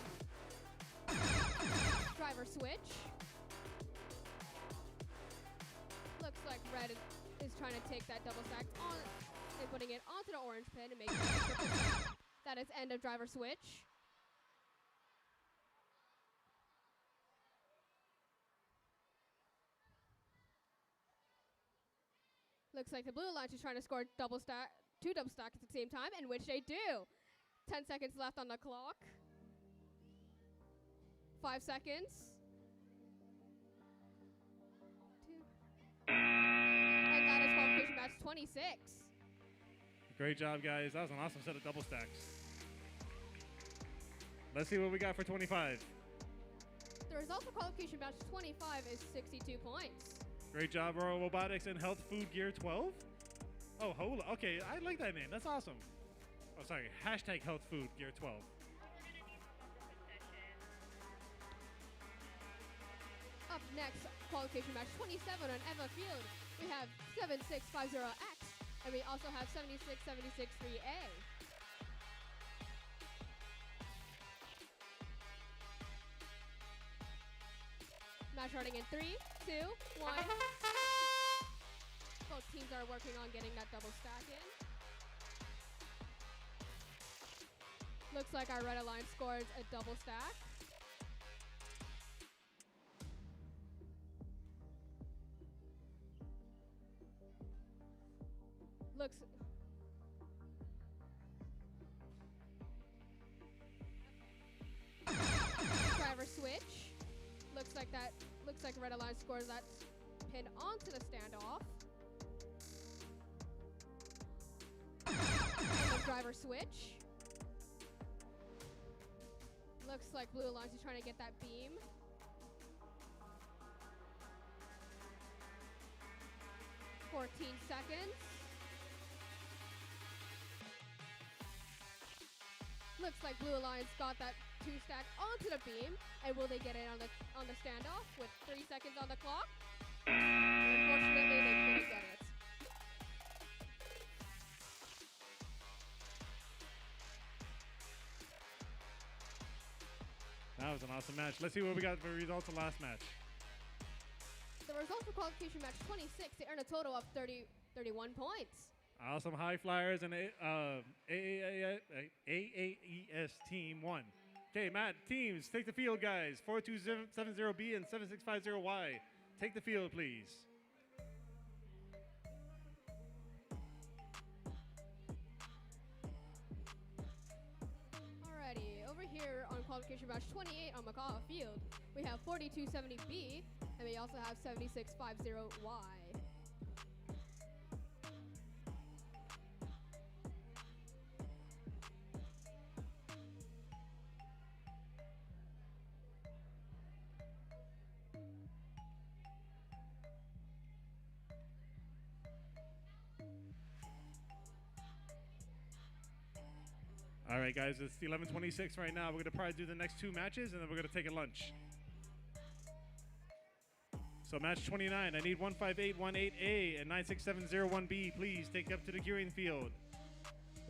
Driver switch. Looks like Red is trying to take that double stack on and putting it onto the orange pin and making it a triple stack. That is end of driver switch. Looks like the Blue Alliance is trying to score two double stacks at the same time, in which they do. 10 seconds left on the clock. 5 seconds. 2. And that is qualification match 26. Great job, guys. That was an awesome set of double stacks. Let's see what we got for 25. The result for qualification match 25 is 62 points. Great job, Royal Robotics and Health Food Gear 12. Oh, hold on. Okay, I like that name. That's awesome. Oh, sorry. Hashtag Health Food Gear 12. Up next, qualification match 27 on Eva Field. We have 7650X, and we also have 76763A. Match starting in 3, 2, 1. Both teams are working on getting that double stack in. Looks like our Red Alliance scores a double stack. Looks driver switch. Looks like Red Alliance scores that pin onto the standoff. And then driver switch. Looks like Blue Alliance is trying to get that beam. Seconds. Looks like Blue Alliance got that 2 stack onto the beam, and will they get it on the standoff with 3 seconds on the clock? Unfortunately, they couldn't get it. That was an awesome match. Let's see what we got for the results of last match. The result for qualification match 26, they earn a total of 31 points. Awesome high flyers and AAES team 1. Okay, Matt, teams, take the field, guys. 4270B and 7650Y. Take the field, please. Alrighty, over here on qualification match 28 on Makaha Field, we have 4270B, and we also have 7650Y. All right, guys, it's 11:26 right now. We're going to probably do the next 2 matches, and then we're going to take a lunch. So match 29, I need 15818A and 96701B. Please take up to the queuing field.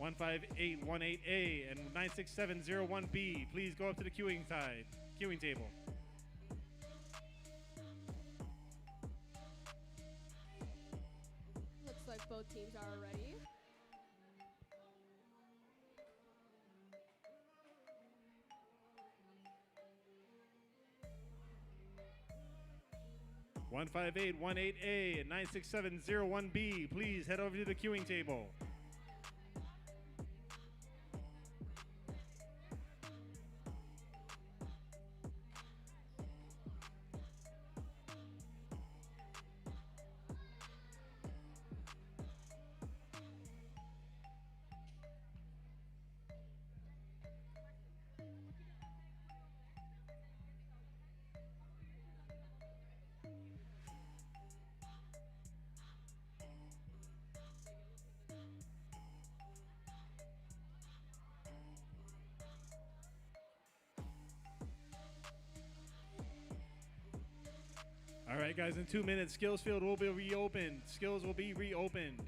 15818A and 96701B. Please go up to the queuing table. Looks like both teams are ready. One 15818A and 96701B. Please head over to the queuing table. All right, guys, in 2 minutes, skills field will be reopened. Skills will be reopened.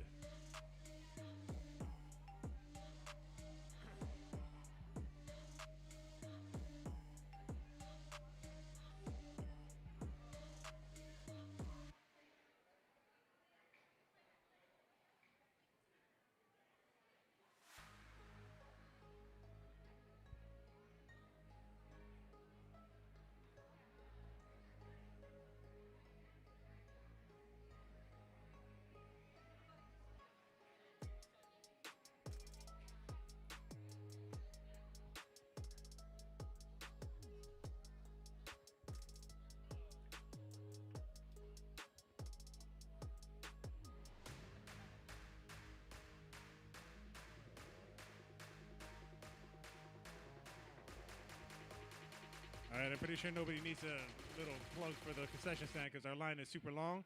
All right, I'm pretty sure nobody needs a little plug for the concession stand because our line is super long.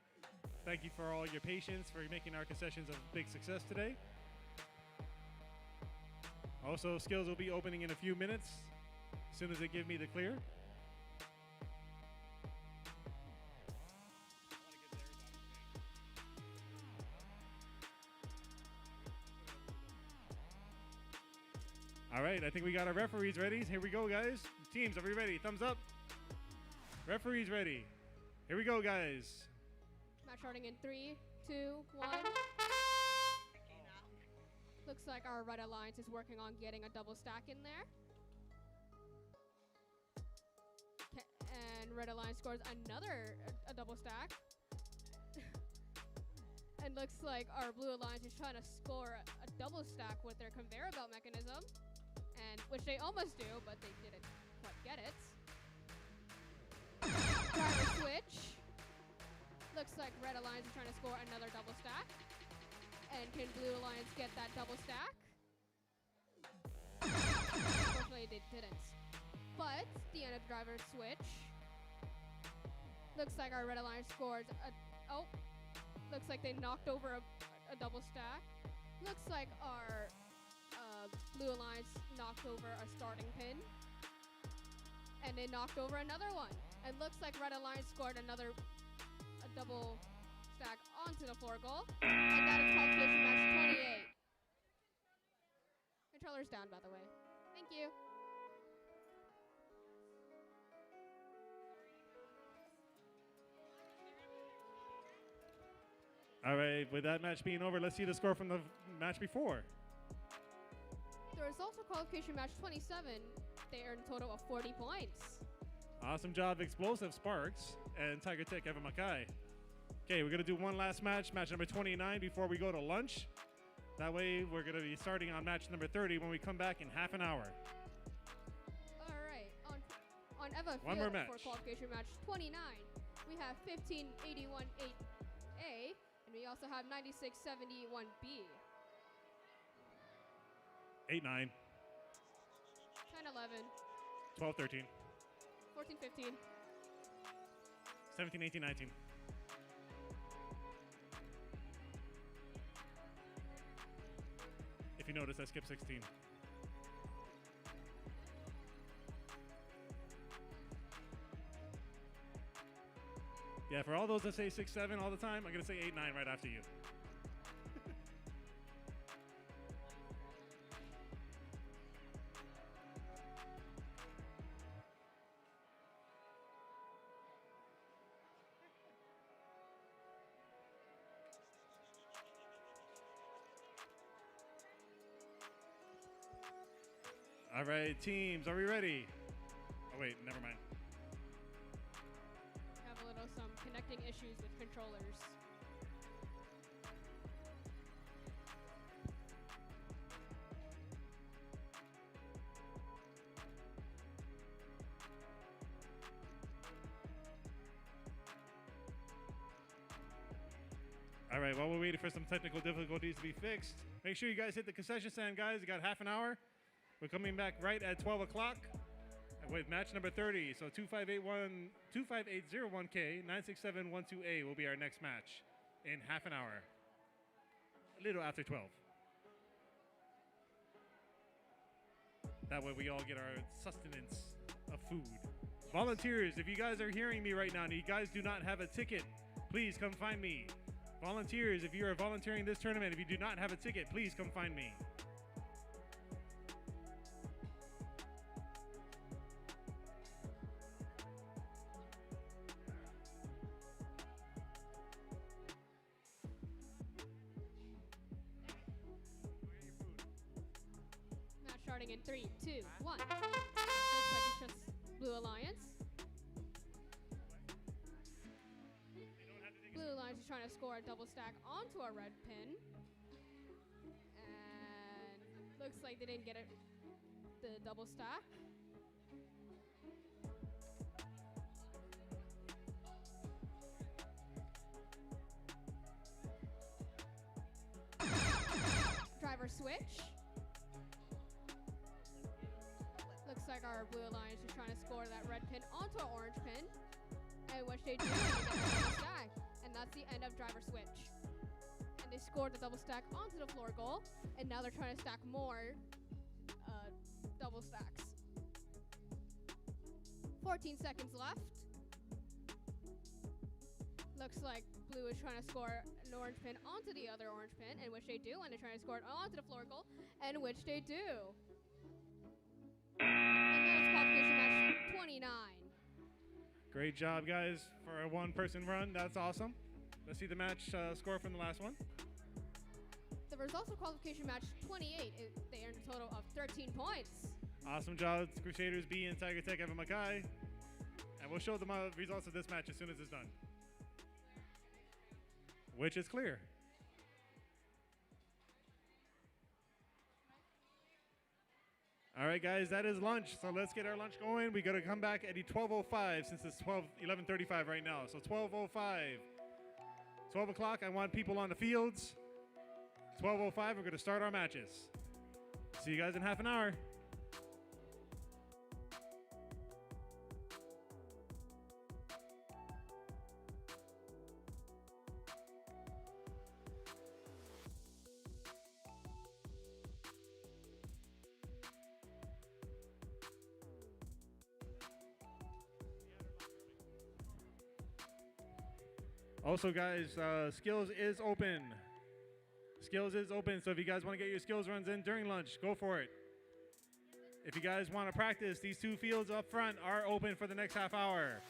Thank you for all your patience for making our concessions a big success today. Also, skills will be opening in a few minutes as soon as they give me the clear. All right, I think we got our referees ready. Here we go, guys. Teams, are we ready? Thumbs up. Referees ready. Here we go, guys. Match starting in 3, 2, 1. Looks like our Red Alliance is working on getting a double stack in there. And Red Alliance scores another a double stack. And looks like our Blue Alliance is trying to score a double stack with their conveyor belt mechanism. And which they almost do, but they didn't quite get it. Driver switch. Looks like Red Alliance is trying to score another double stack. And can Blue Alliance get that double stack? Unfortunately, they didn't. But the end of driver switch. Looks like our Red Alliance scores a... Oh. Looks like they knocked over a double stack. Looks like our Blue Alliance knocked over a starting pin. And they knocked over another one. And looks like Red Alliance scored a double stack onto the floor goal. And that is qualification match 28. Controller's down, by the way. Thank you. All right, with that match being over, let's see the score from the match before. The results of qualification match 27, they earned a total of 40 points. Awesome job, Explosive Sparks and Tiger Tech Evan Mackay. Okay, we're going to do one last match, match number 29, before we go to lunch. That way, we're going to be starting on match number 30 when we come back in half an hour. All right, on Eva One more Field match. for qualification match 29, we have 1581-8A, and we also have 9671B. 8, 9, 10, 11, 12, 13, 14, 15. 17, 18, 19. If you notice, I skipped 16. Yeah, for all those that say 6, 7 all the time, I'm going to say 8, 9 right after you. All right, teams, are we ready? Oh, wait, never mind. Have some connecting issues with controllers. All right, while we're waiting for some technical difficulties to be fixed, make sure you guys hit the concession stand, guys. You got half an hour. We're coming back right at 12 o'clock with match number 30. So 25801K, 96712A will be our next match in half an hour, a little after 12. That way we all get our sustenance of food. Volunteers, if you guys are hearing me right now and you guys do not have a ticket, please come find me. Volunteers, if you are volunteering this tournament, if you do not have a ticket, please come find me. Match starting in 3, 2, 1. Looks like it's just Blue Alliance. Blue Alliance is trying to score a double stack onto a red pin. And looks like they didn't get it, the double stack. Driver switch. Looks like like our Blue Alliance is trying to score that red pin onto an orange pin. And what they do is they get a double stack. And that's the end of driver switch. And they scored the double stack onto the floor goal. And now they're trying to stack more double stacks. 14 seconds left. Looks like blue is trying to score an orange pin onto the other orange pin, and which they do, and they're trying to score it onto the floor goal, and which they do. And now it's qualification match 29. Great job, guys, for a one-person run. That's awesome. Let's see the match score from the last one. The results of qualification match 28, they earned a total of 13 points. Awesome job, Crusaders B and Tiger Tech Evan Mackay. And we'll show them results of this match as soon as it's done. Which is clear. All right, guys, that is lunch. So let's get our lunch going. We got to come back at 12:05 since it's 11:35 right now. So 12:05. 12 o'clock, I want people on the fields. 12:05, we're going to start our matches. See you guys in half an hour. Also, guys, skills is open. Skills is open, so if you guys want to get your skills runs in during lunch, go for it. If you guys want to practice, these two fields up front are open for the next half hour.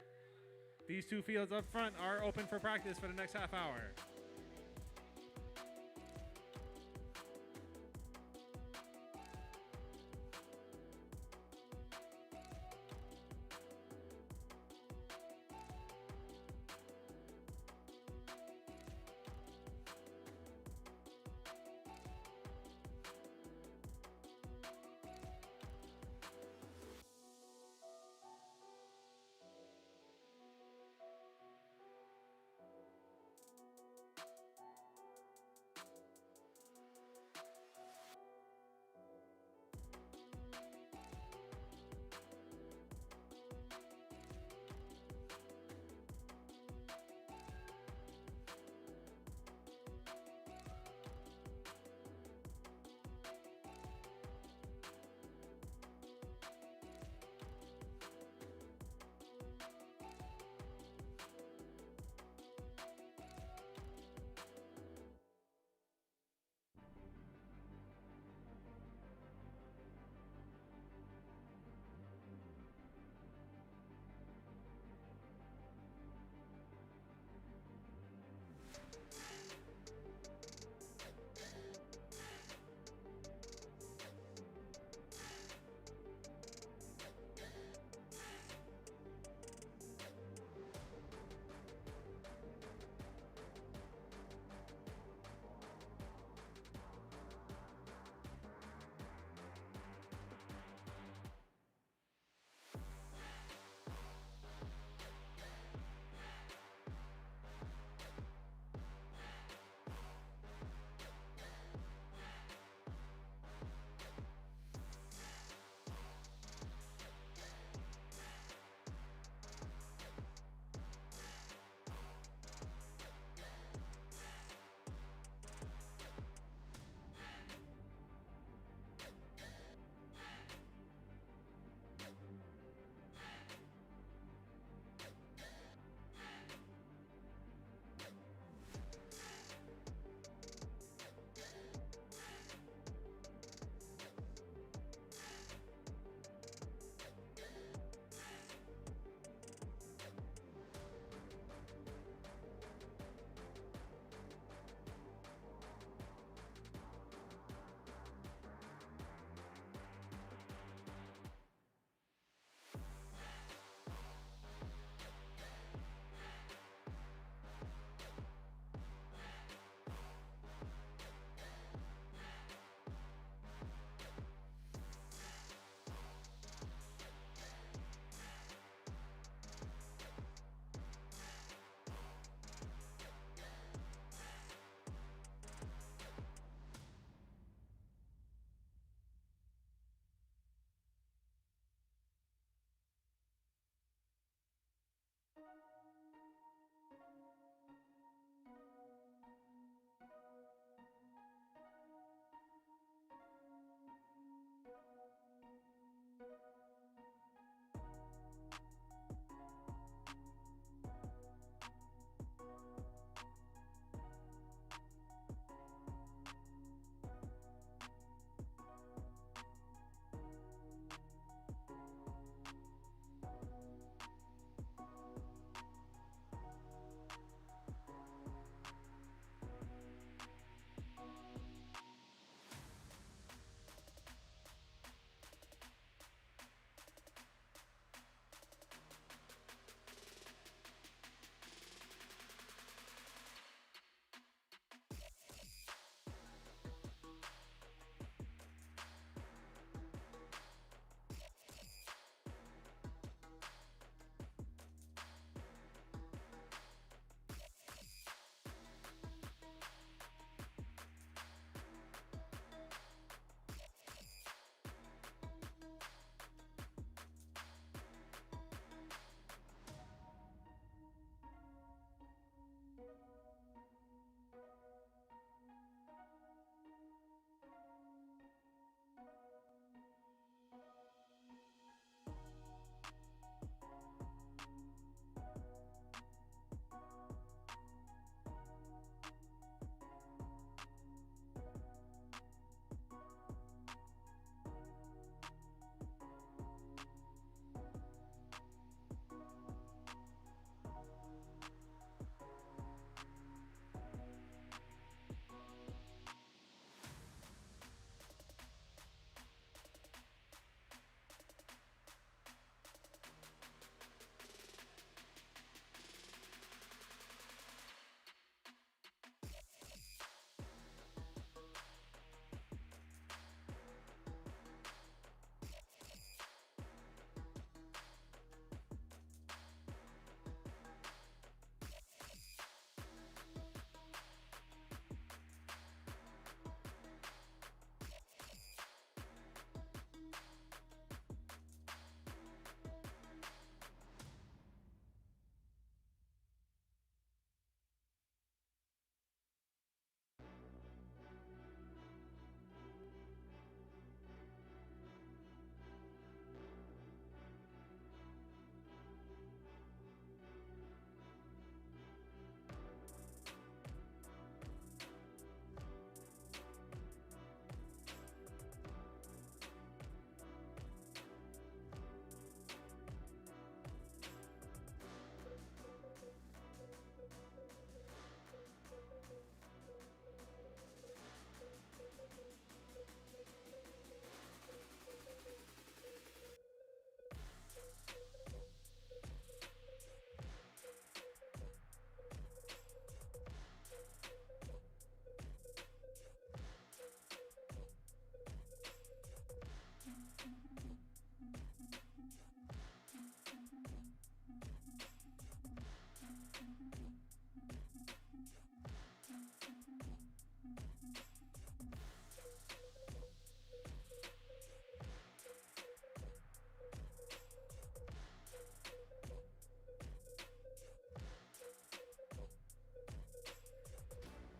These two fields up front are open for practice for the next half hour.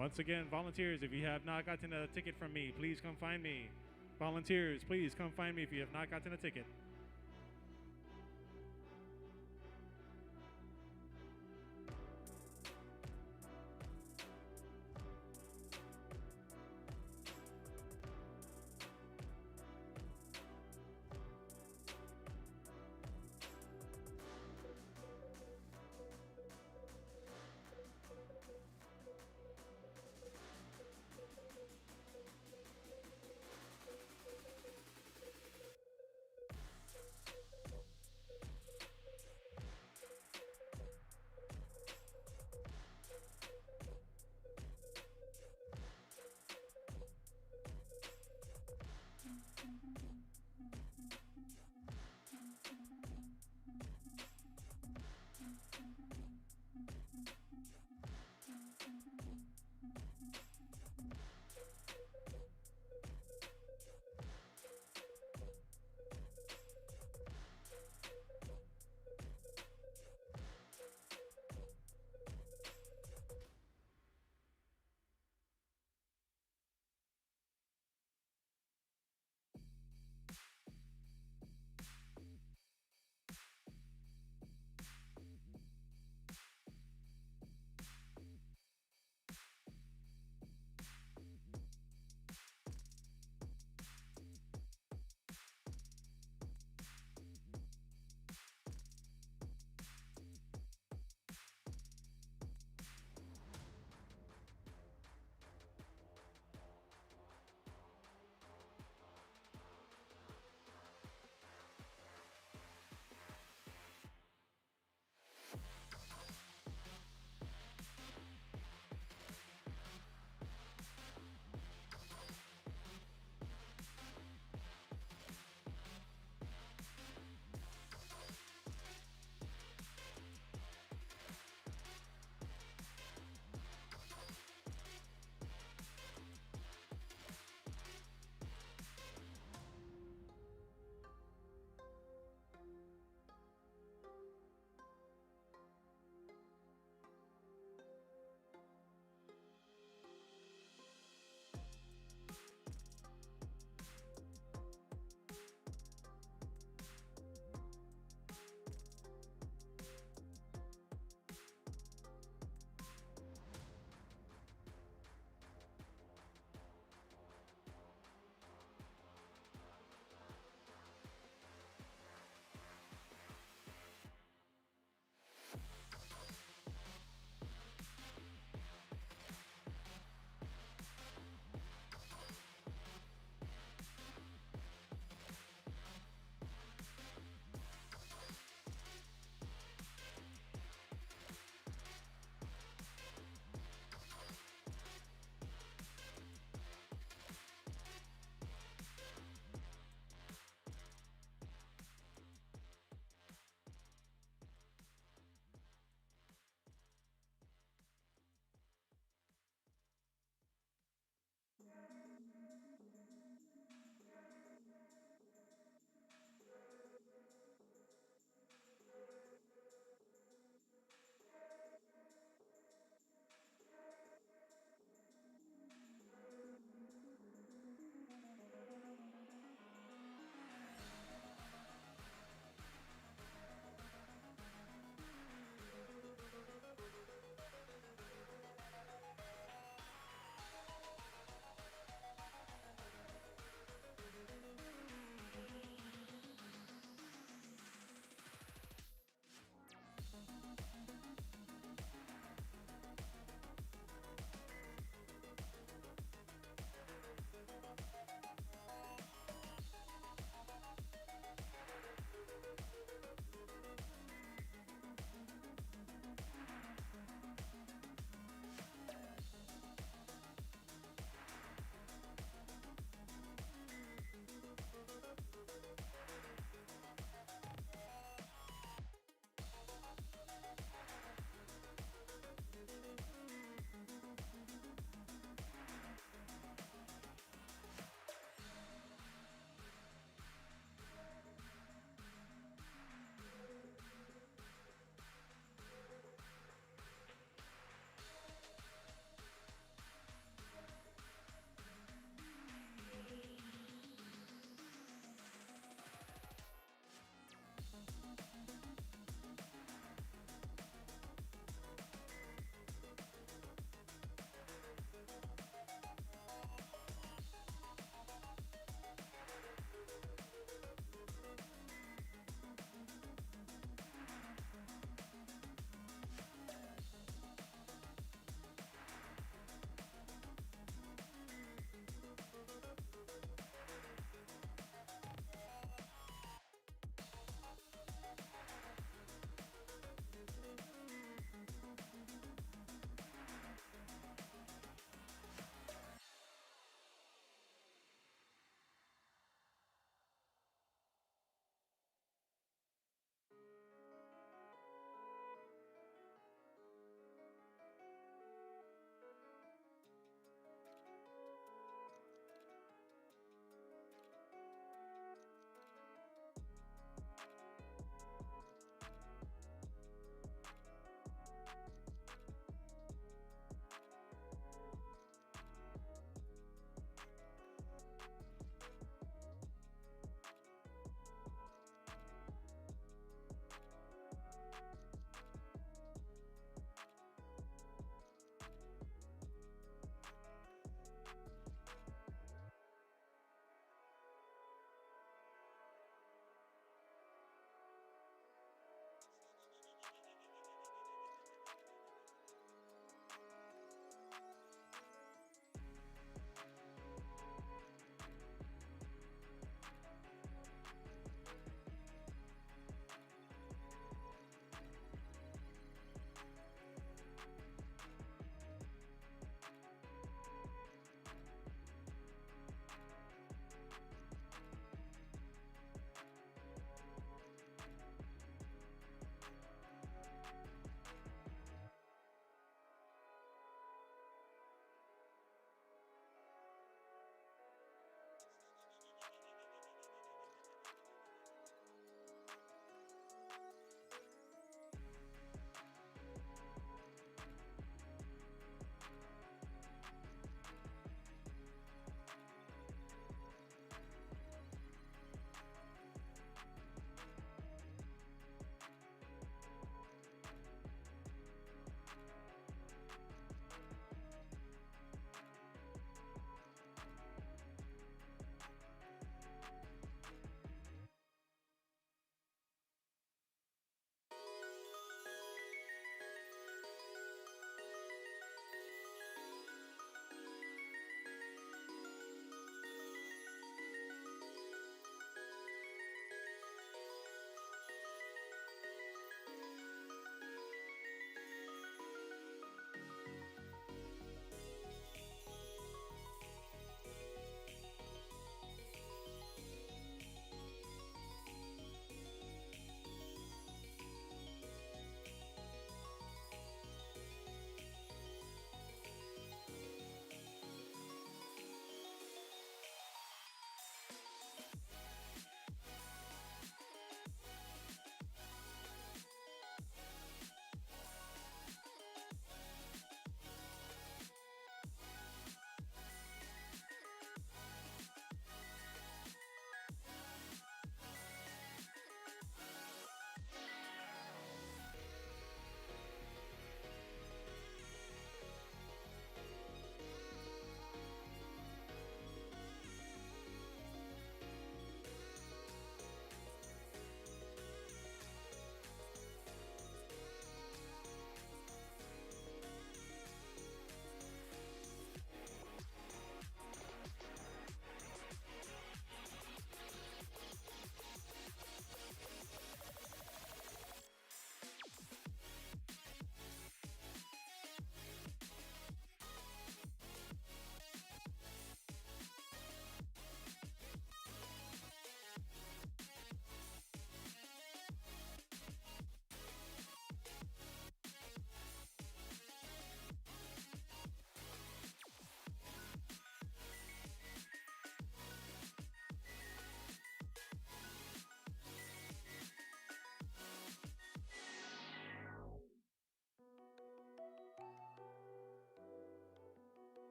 Once again, volunteers, if you have not gotten a ticket from me, please come find me. Volunteers, please come find me if you have not gotten a ticket.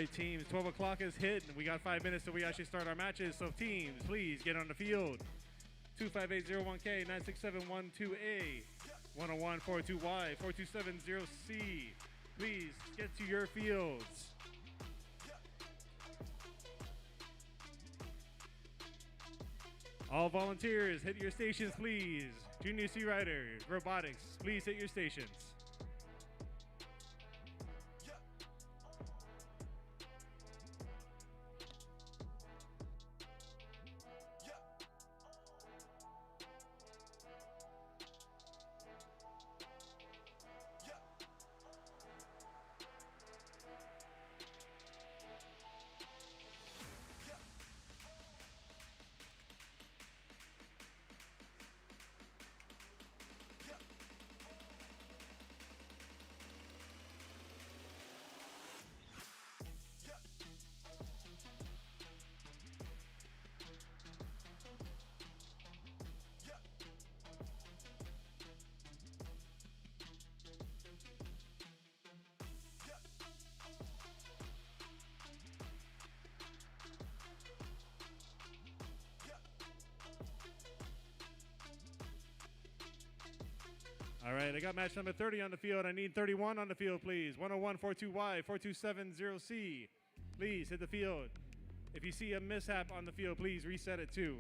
right, teams, 12 o'clock is hit, and we got 5 minutes till we actually start our matches. So teams, please get on the field. 25801K, 96712A, 10142Y, 4270C. Please get to your fields. All volunteers, hit your stations, please. Junior C Rider, robotics, please hit your stations. All right, I got match number 30 on the field. I need 31 on the field, please. 10142Y, 4270C. Please hit the field. If you see a mishap on the field, please reset it too.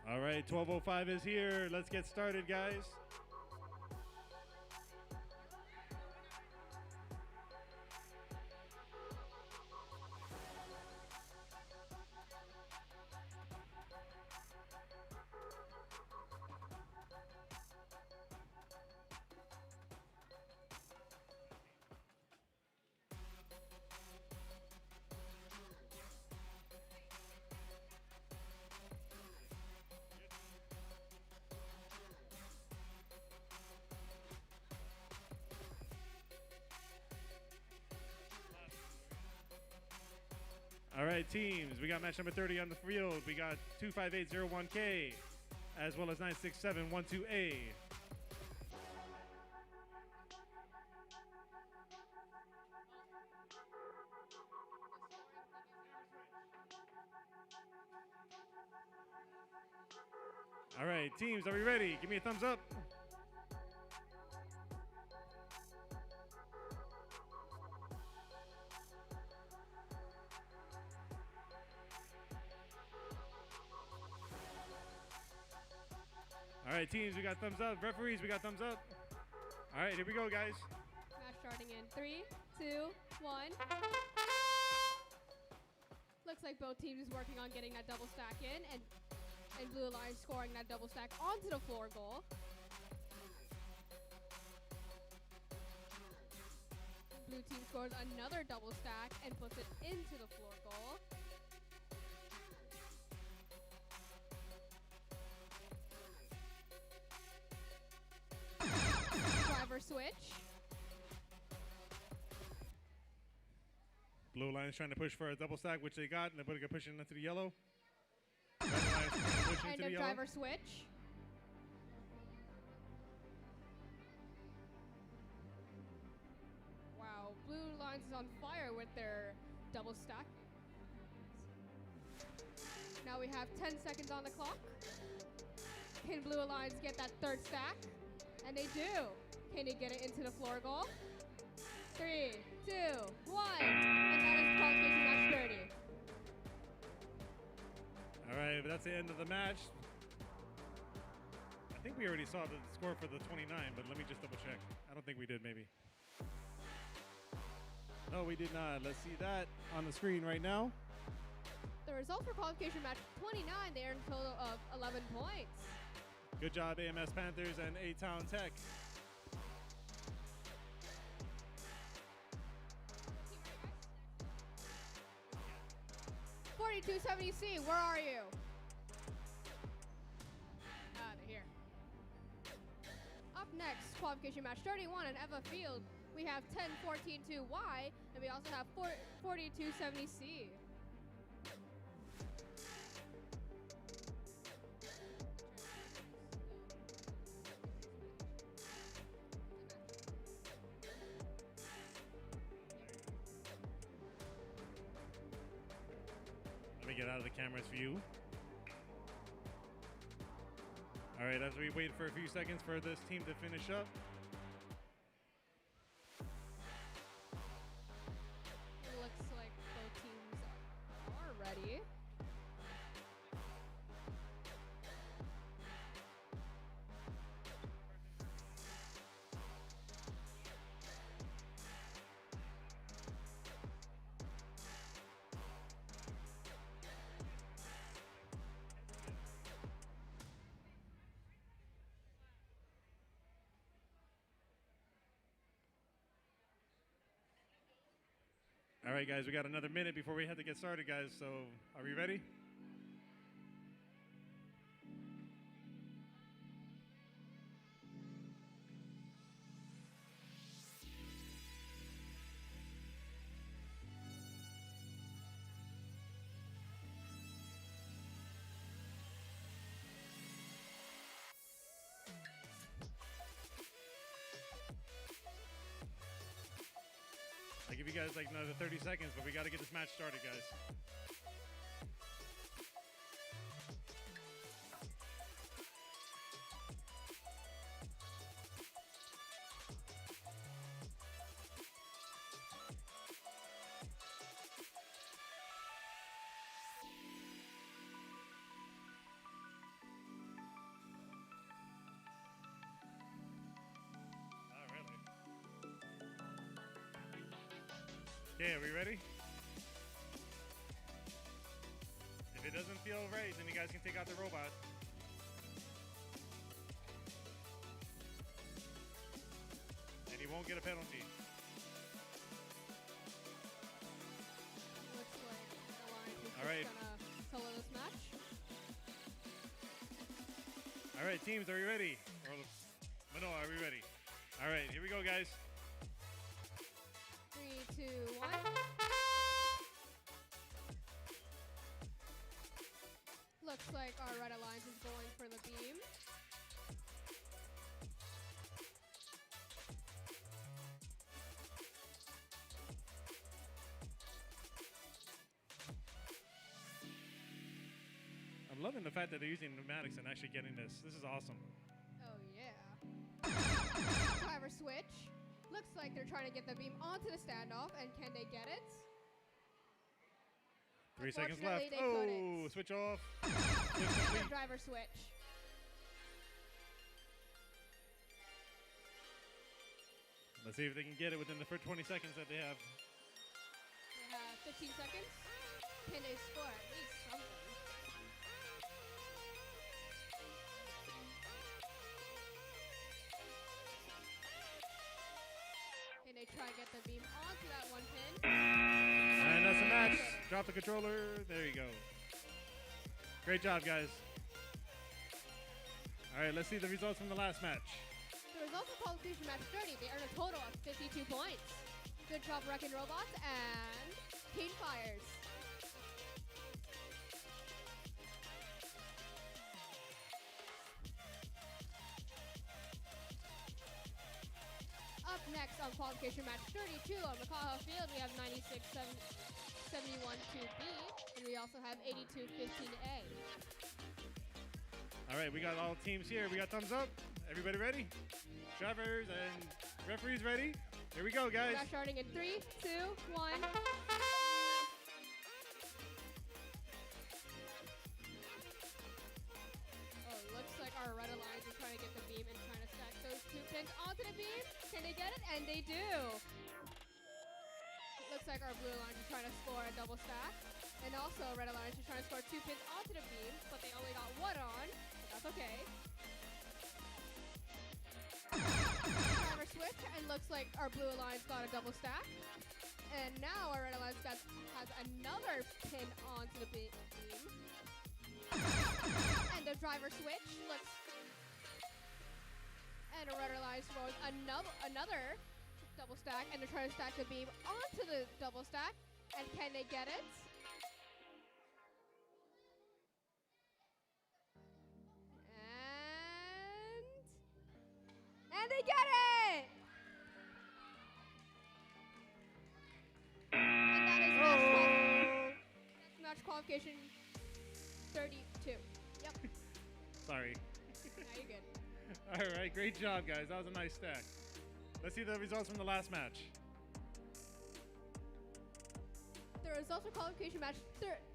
All right, 12:05 is here. Let's get started, guys. All right, teams, we got match number 30 on the field. We got 25801K as well as 96712A. All right, teams, are we ready? Give me a thumbs up. right, teams, we got thumbs up. Referees, we got thumbs up. All right, here we go, guys. Match starting in 3, 2, 1. Looks like both teams is working on getting that double stack in, and Blue Alliance scoring that double stack onto the floor goal. Blue team scores another double stack and puts it into the floor goal. Driver switch. Blue Alliance trying to push for a double stack, which they got, and they're going to push it into the yellow. Red Alliance trying to push And into a the yellow. driver switch. Wow, Blue Alliance is on fire with their double stack. Now we have 10 seconds on the clock. Can Blue Alliance get that third stack? And they do. Can they get it into the floor goal? 3, 2, 1. And that is qualification match 30. All right, but that's the end of the match. I think we already saw the score for the 29, but let me just double check. I don't think we did, maybe. No, we did not. Let's see that on the screen right now. The result for qualification match 29, they earned a total of 11 points. Good job, AMS Panthers and A-Town Tech. .4270C, where are you? They're here. Up next, qualification match 31 in Eva Field. We have 10-14-2Y, and we also have 4270C. Let me get out of the camera's view. All right, as we wait for a few seconds for this team to finish up. It looks like both teams are ready. All right, guys, we got another minute before we have to get started, guys. So are we ready? I give you guys like another 30 seconds, but we got to get this match started, guys. Okay, are we ready? If it doesn't feel right, then you guys can take out the robot. And you won't get a penalty. Looks like the Alliance is All right. gonna solo this match. All right, teams, are you ready? Or Manoa, are we ready? All right, here we go, guys. 3, 2, 1. Looks like our Red Alliance is going for the beam. I'm loving the fact that they're using pneumatics and actually getting this. This is awesome. Oh yeah. Driver switch. Looks like they're trying to get the beam onto the standoff, and can they get it? 3 seconds left. Unfortunately, they Oh, couldn't. switch off. Driver switch. Let's see if they can get it within the first 20 seconds that they have. They have 15 seconds. Can they score at least something? Can they try and get the beam onto that one pin? And that's a match. Drop the controller. There you go. Great job, guys. All right, let's see the results from the last match. The results of qualification match 30, they earned a total of 52 points. Good job, Wrecking Robots and Keen Fires. Up next on qualification match 32 on McCaw Field, we have 96-71-2B, and we also have 82-15A. All right, we got all teams here. We got thumbs up. Everybody ready? Drivers and referees ready? Here we go, guys. We're starting in 3, 2, 1. Oh, looks like our Red Alliance is trying to get the beam and trying to stack those 2 pins onto the beam. Can they get it? And they do. Looks like our Blue Alliance is trying to score a double stack. And also Red Alliance is trying to score 2 pins onto the beam, but they only got 1 on. But that's okay. Driver switch, and looks like our Blue Alliance got a double stack. And now our Red Alliance has another pin onto the beam. And the driver switch looks... And a Red Alliance throws another double stack, and they're trying to stack the beam onto the double stack. And can they get it? And they get it! And that is match qualification 32. Yep. Sorry. Now you're good. All right, great job, guys. That was a nice stack. Let's see the results from the last match. The results of qualification match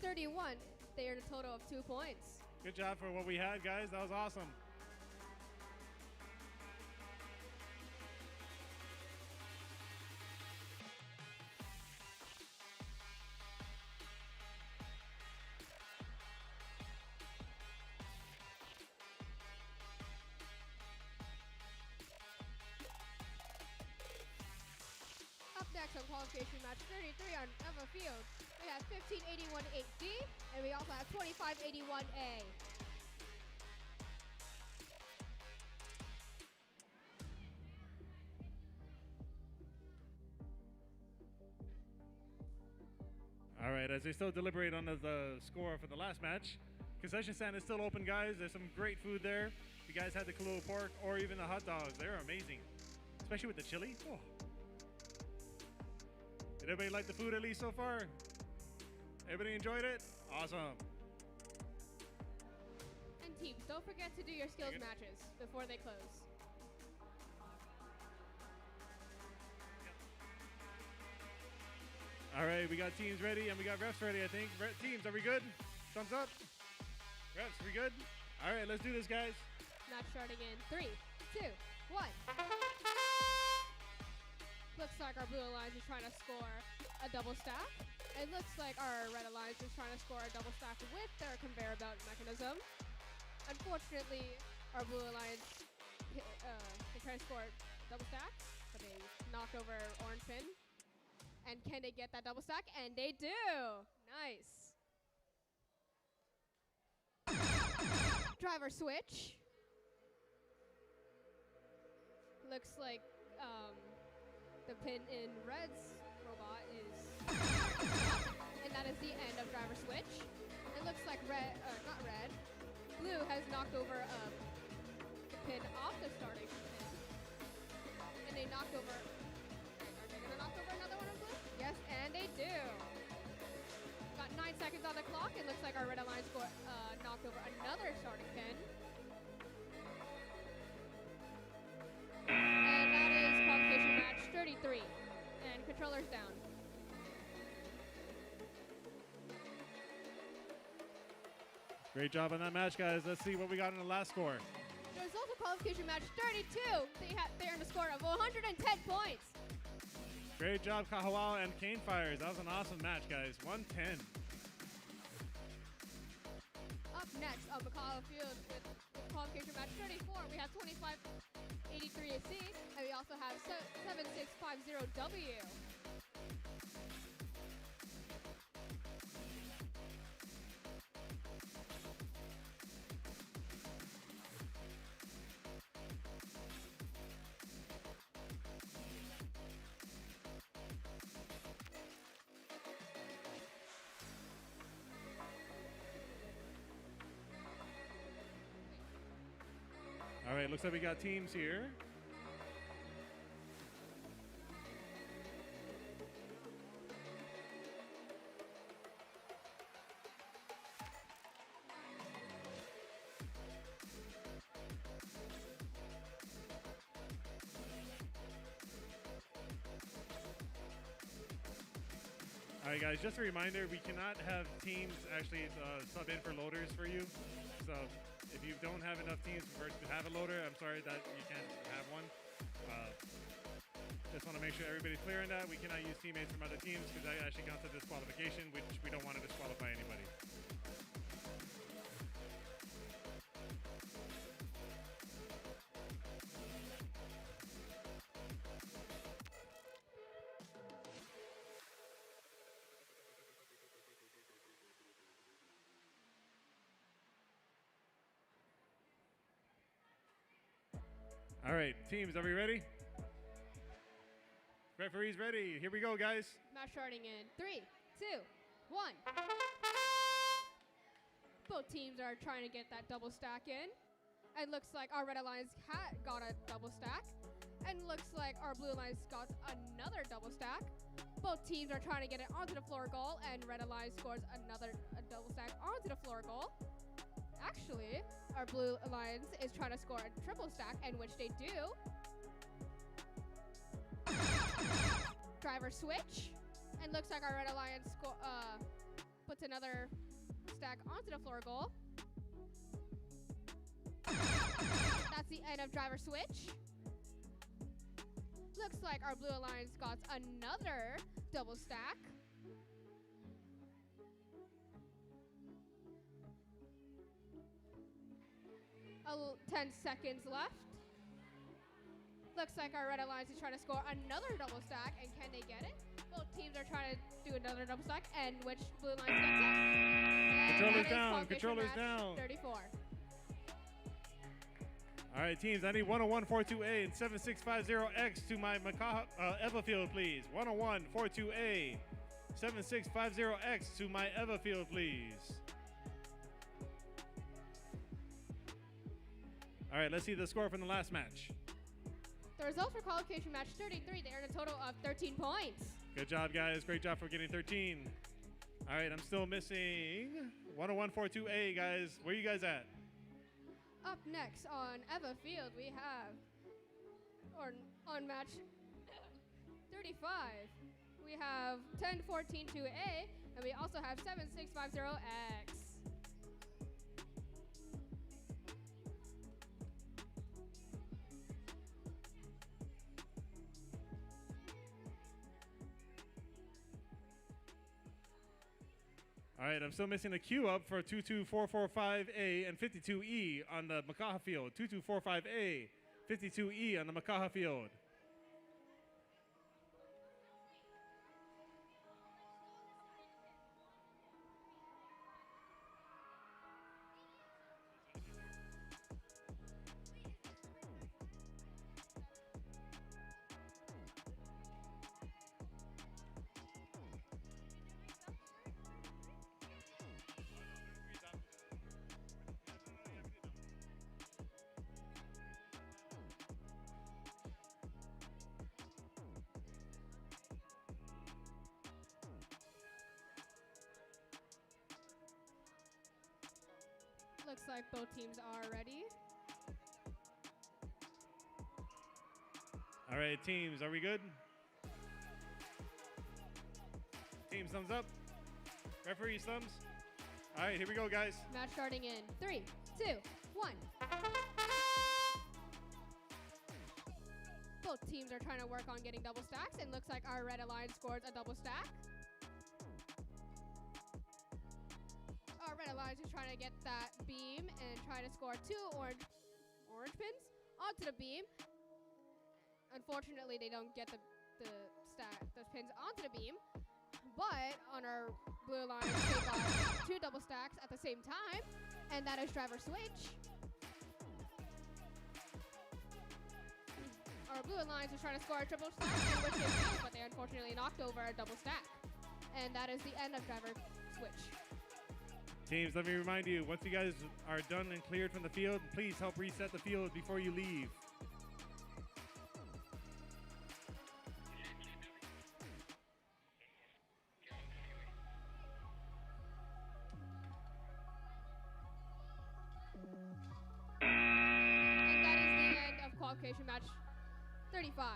31. They earned a total of 2 points. Good job for what we had, guys. That was awesome. Up next on qualification match 33 on Eva Field, we have 1581-8D, and we also have 2581A. All right, as they still deliberate on the score for the last match, concession stand is still open, guys. There's some great food there. If you guys had the Kahlua pork or even the hot dogs, they're amazing, especially with the chili. Oh. Did everybody like the food at least so far? Everybody enjoyed it? Awesome. And teams, don't forget to do your skills matches before they close. All right, we got teams ready and we got refs ready, I think. Teams, are we good? Thumbs up. Refs, we good? All right, let's do this, guys. Match starting in 3, 2, 1. Looks like our Blue Alliance is trying to score a double stack. It looks like our Red Alliance is trying to score a double stack with their conveyor belt mechanism. Unfortunately, our Blue Alliance they try to score a double stack, but they knocked over orange pin. And can they get that double stack? And they do! Nice. Driver switch. Looks like the pin in Red's robot is... and that is the end of driver switch. It looks like not Red. Blue has knocked over the pin off the starting pin. And they knocked over... Are they going to knock over another one of Blue? Yes, and they do. Got 9 seconds on the clock. It looks like our Red Alliance knocked over another starting pin. And that is qualification match 33. And controller's down. Great job on that match, guys. Let's see what we got in the last score. The The result of qualification match 32. They earned a score of 110 points. Great job, Kahawao and Cane Fires. That was an awesome match, guys. 110. Up next on McCall Field with qualification match 34, we have 2583AC, and we also have 7650W. All right, looks like we got teams here. All right, guys, just a reminder, we cannot have teams actually sub in for loaders for you. So if you don't have enough teams to have a loader, I'm sorry that you can't have one. Just want to make sure everybody's clear on that. We cannot use teammates from other teams because that actually counts as disqualification, which we don't want to disqualify anybody. All right, teams, are we ready? Referees ready. Here we go, guys. Match starting in 3, 2, 1. Both teams are trying to get that double stack in. It looks like our Red Alliance got a double stack. And looks like our Blue Alliance got another double stack. Both teams are trying to get it onto the floor goal, and Red Alliance scores another double stack onto the floor goal. Actually, our Blue Alliance is trying to score a triple stack, in which they do. Driver switch, and looks like our Red Alliance puts another stack onto the floor goal. That's the end of driver switch. Looks like our Blue Alliance got another double stack. 10 seconds left. Looks like our Red Alliance is trying to score another double stack, and can they get it? Both teams are trying to do another double stack, and which Blue Alliance gets it? And Controllers that is down, qualification controllers match down. 34. All right, teams, I need 10142A and 7650X to my Eva field, please. 10142A, 7650X to my Eva field, please. All right, let's see the score from the last match. The result for qualification match 33, they earned a total of 13 points. Good job, guys. Great job for getting 13. All right, I'm still missing 10142A, guys. Where you guys at? Up next on Eva Field, we have, or on match 35, we have 10142A, and we also have 7650X. All right, I'm still missing a queue up for 22445A and 52E on the Makaha field. 2245A, 52E on the Makaha field. Looks like both teams are ready. All right, teams, are we good? Teams, thumbs up. Referees, thumbs. All right, here we go, guys. Match starting in 3, 2, 1. are trying to work on getting double stacks, and looks like our Red Alliance scores a double stack. Our Red Alliance is trying to get that beam and try to score 2 orange pins onto the beam. Unfortunately, they don't get the pins onto the beam, but on our Blue Alliance, they got 2 double stacks at the same time, and that is driver switch. Our Blue Alliance is trying to score a triple stack, which they do, but they unfortunately knocked over a double stack. And that is the end of driver switch. Teams, let me remind you, once you guys are done and cleared from the field, please help reset the field before you leave. And that is the end of qualification match 35.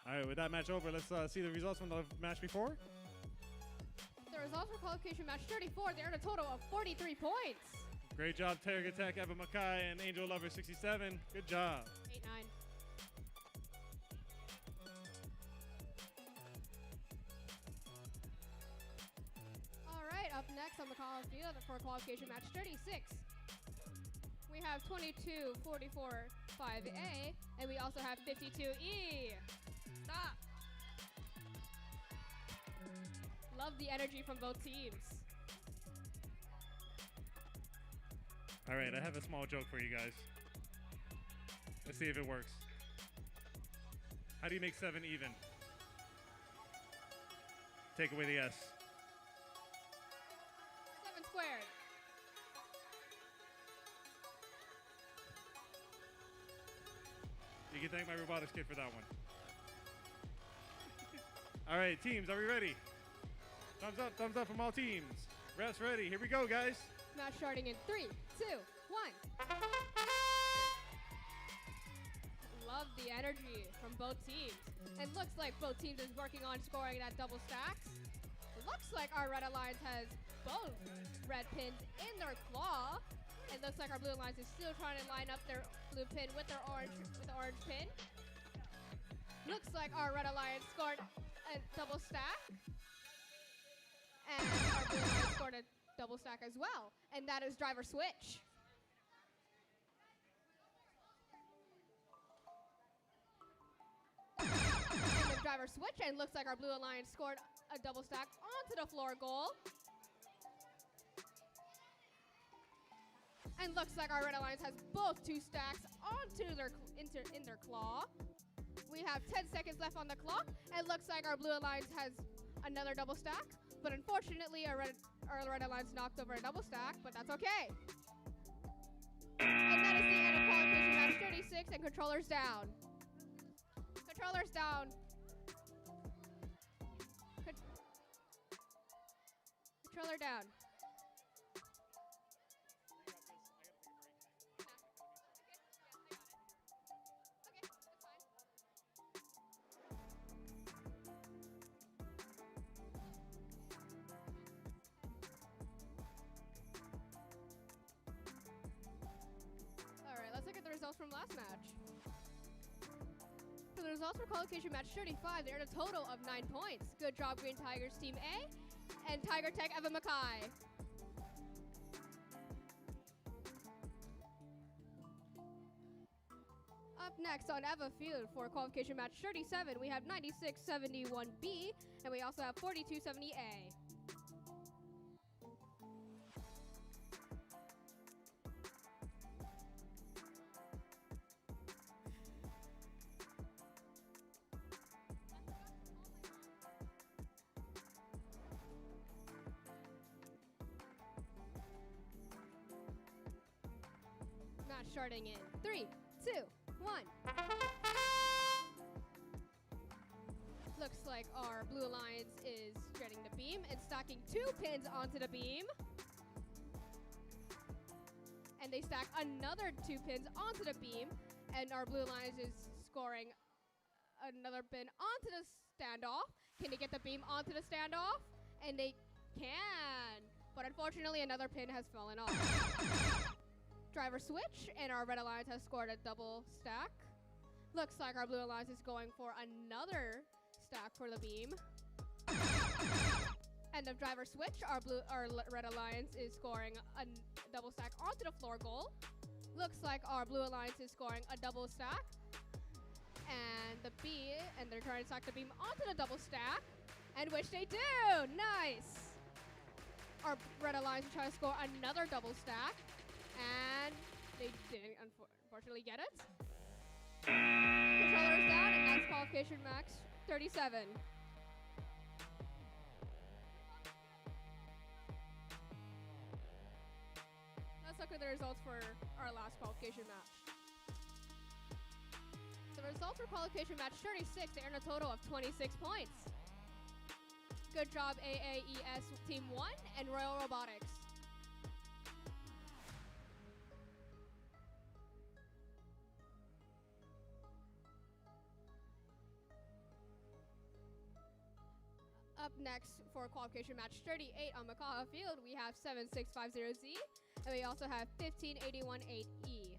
All right, with that match over, let's see the results from the match before. The results for qualification match 34, they earned a total of 43 points. Great job, Tiger Tech, Eva Mackay, and Angel Lover 67. Good job. 8-9. All right, up next on the call field for qualification match 36. We have 22-44 5A, and we also have 52E. Stop. Love the energy from both teams. All right, I have a small joke for you guys. Let's see if it works. How do you make 7 even? Take away the S. 7 squared. You can thank my robotics kid for that one. All right, teams, are we ready? Thumbs up from all teams. Refs ready. Here we go, guys. Match starting in 3, 2, 1. Love the energy from both teams. And looks like both teams is working on scoring that double stacks. Looks like our Red Alliance has both red pins in their claw. It looks like our Blue Alliance is still trying to line up their blue pin with their orange pin. Looks like our Red Alliance scored a double stack. And our Blue Alliance scored a double stack as well. And that is driver switch. And the driver switch, and looks like our Blue Alliance scored a double stack onto the floor goal. And looks like our Red Alliance has both 2 stacks onto their in their claw. We have 10 seconds left on the clock, and looks like our Blue Alliance has another double stack. But unfortunately, our Red Alliance knocked over a double stack, but that's okay. And that is the end of qualification match 36, and controllers down. Controllers down. Controller down. Let's look at the results from last match. For the results for qualification match 35, they earned a total of 9 points. Good job, Green Tigers Team A and Tiger Tech Eva Mackay. Up next on Eva Field for qualification match 37, we have 9671B, and we also have 4270A. Match starting in 3, 2, 1. Looks like our Blue Alliance is getting the beam and stacking 2 pins onto the beam. And they stack another 2 pins onto the beam, and our Blue Alliance is scoring another pin onto the standoff. Can they get the beam onto the standoff? And they can. But unfortunately, another pin has fallen off. Driver switch, and our Red Alliance has scored a double stack. Looks like our Blue Alliance is going for another stack for the beam. End of driver switch, our Red Alliance is scoring a double stack onto the floor goal. Looks like our Blue Alliance is scoring a double stack. And they're trying to stack the beam onto the double stack. And which they do! Nice! Our Red Alliance is trying to score another double stack. And they didn't unfortunately get it. Controller is down, and that's qualification match 37. Let's look at the results for our last qualification match. The results for qualification match 36, they earned a total of 26 points. Good job, AAES Team 1 and Royal Robotics. Up next for qualification match 38 on Makaha Field, we have 7650Z, and we also have 15818E.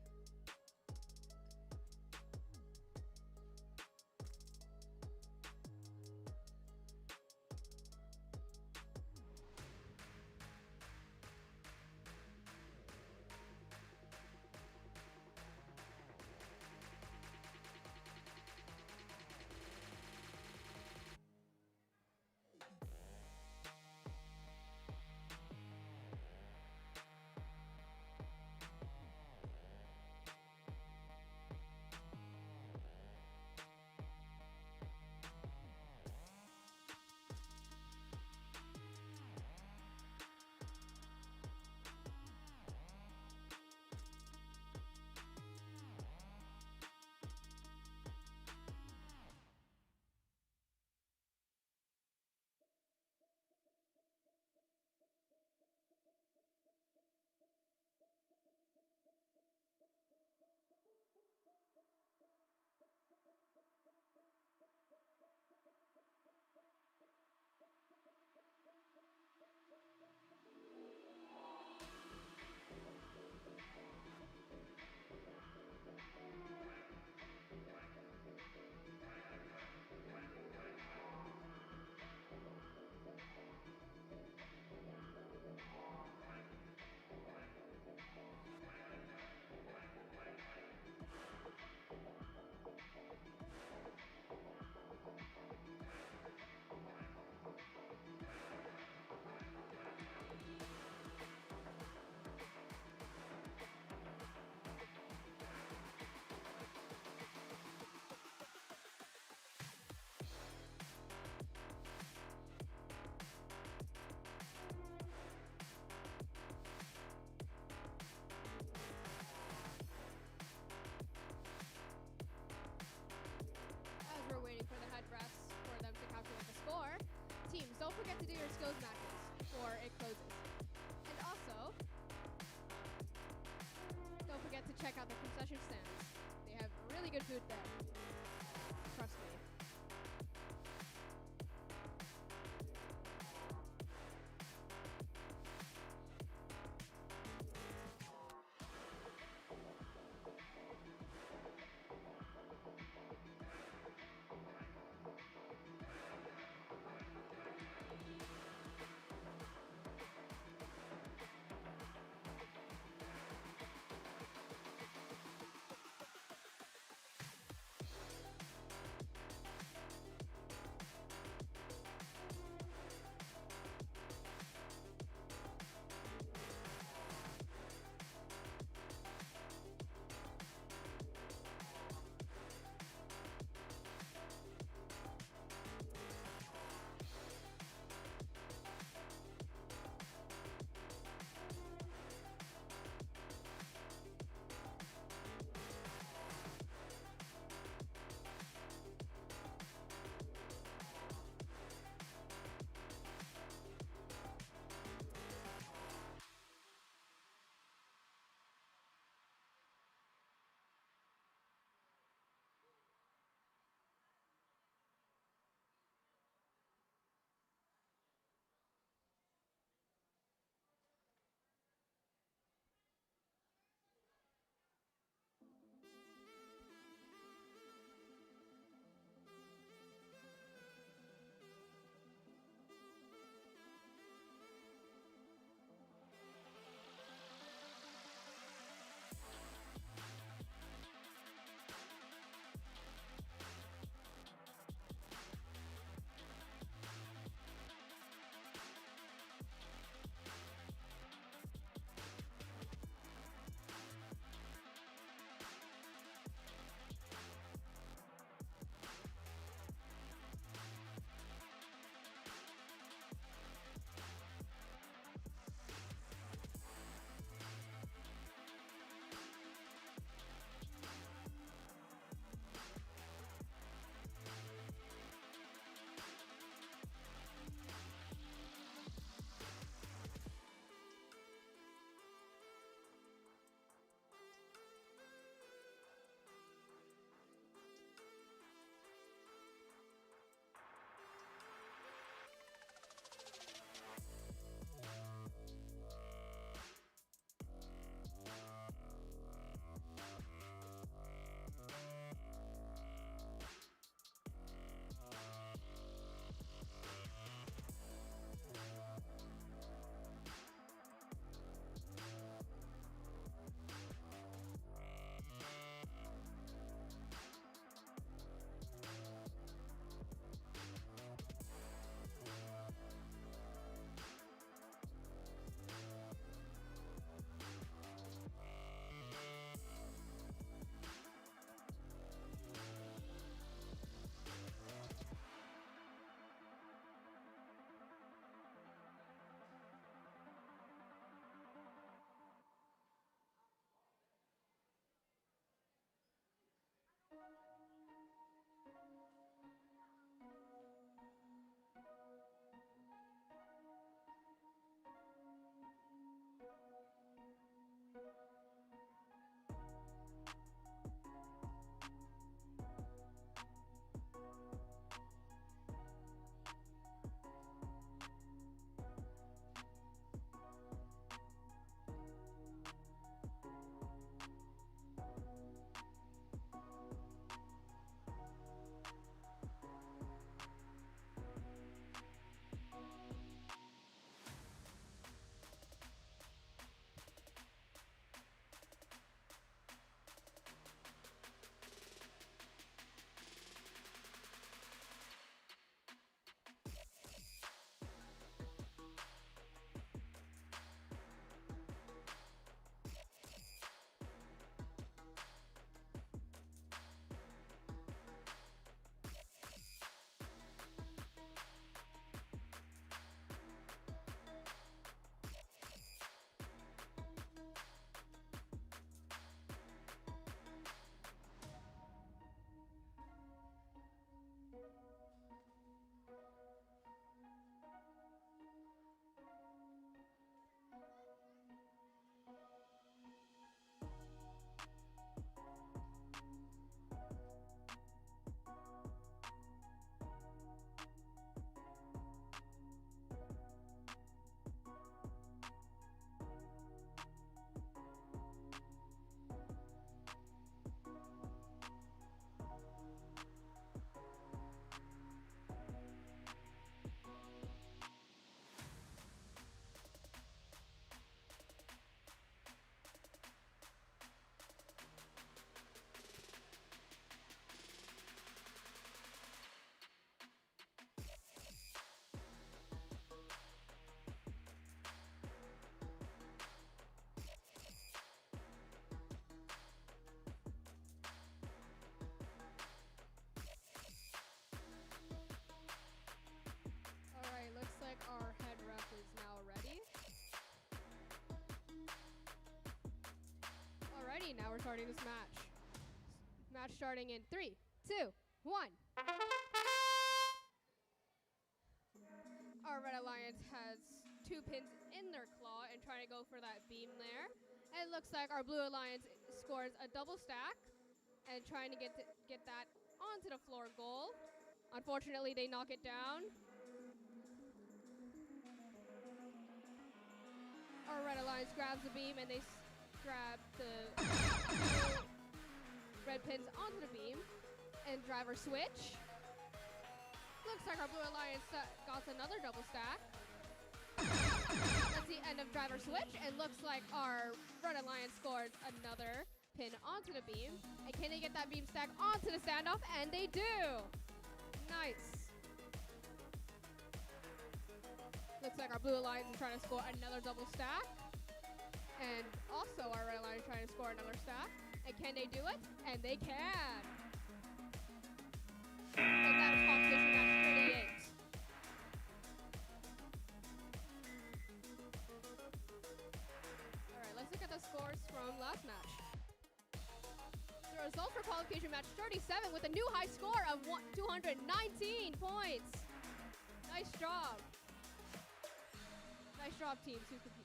We're waiting for the head refs for them to calculate the score. Teams, don't forget to do your skills matches before it closes. And also, don't forget to check out the concession stands. They have really good food there. Trust me. Alrighty, now we're starting this match. Match starting in 3, 2, 1. Our Red Alliance has 2 pins in their claw and trying to go for that beam there. And it looks like our Blue Alliance scores a double stack and trying to get that onto the floor goal. Unfortunately, they knock it down. Our Red Alliance grabs the beam and they grab the red pins onto the beam and driver switch. Looks like our Blue Alliance got another double stack. That's the end of driver switch, and looks like our Red Alliance scored another pin onto the beam. And can they get that beam stack onto the standoff? And they do! Nice. Looks like our Blue Alliance is trying to score another double stack. And also our Red Alliance is trying to score another stack. And can they do it? And they can! And that was competition match 38. Alright, let's look at the scores from last match. The result for qualification match 37 with a new high score of 219 points. Nice job. Nice job, teams who compete.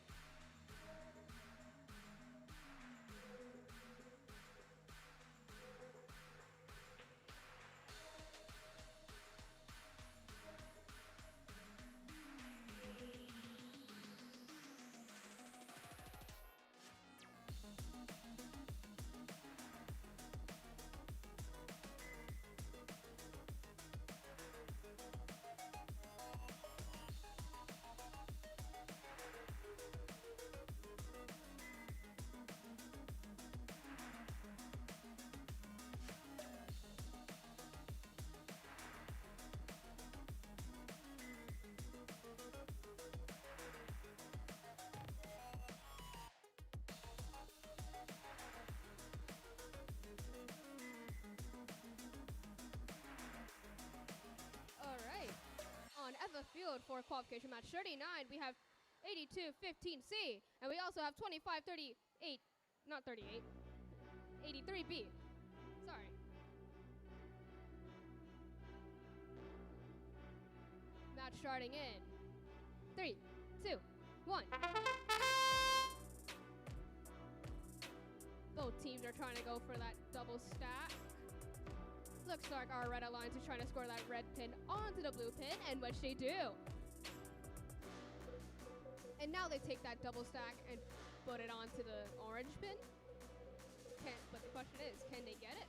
At the field for qualification match 39, we have 82-15C, and we also have 25-38, not 38, 83B. Sorry. Match starting in 3, 2, 1. Both teams are trying to go for that double stack. Looks like our Red Alliance is trying to score that red pin onto the blue pin, and which they do. And now they take that double stack and put it onto the orange pin. But the question is, can they get it?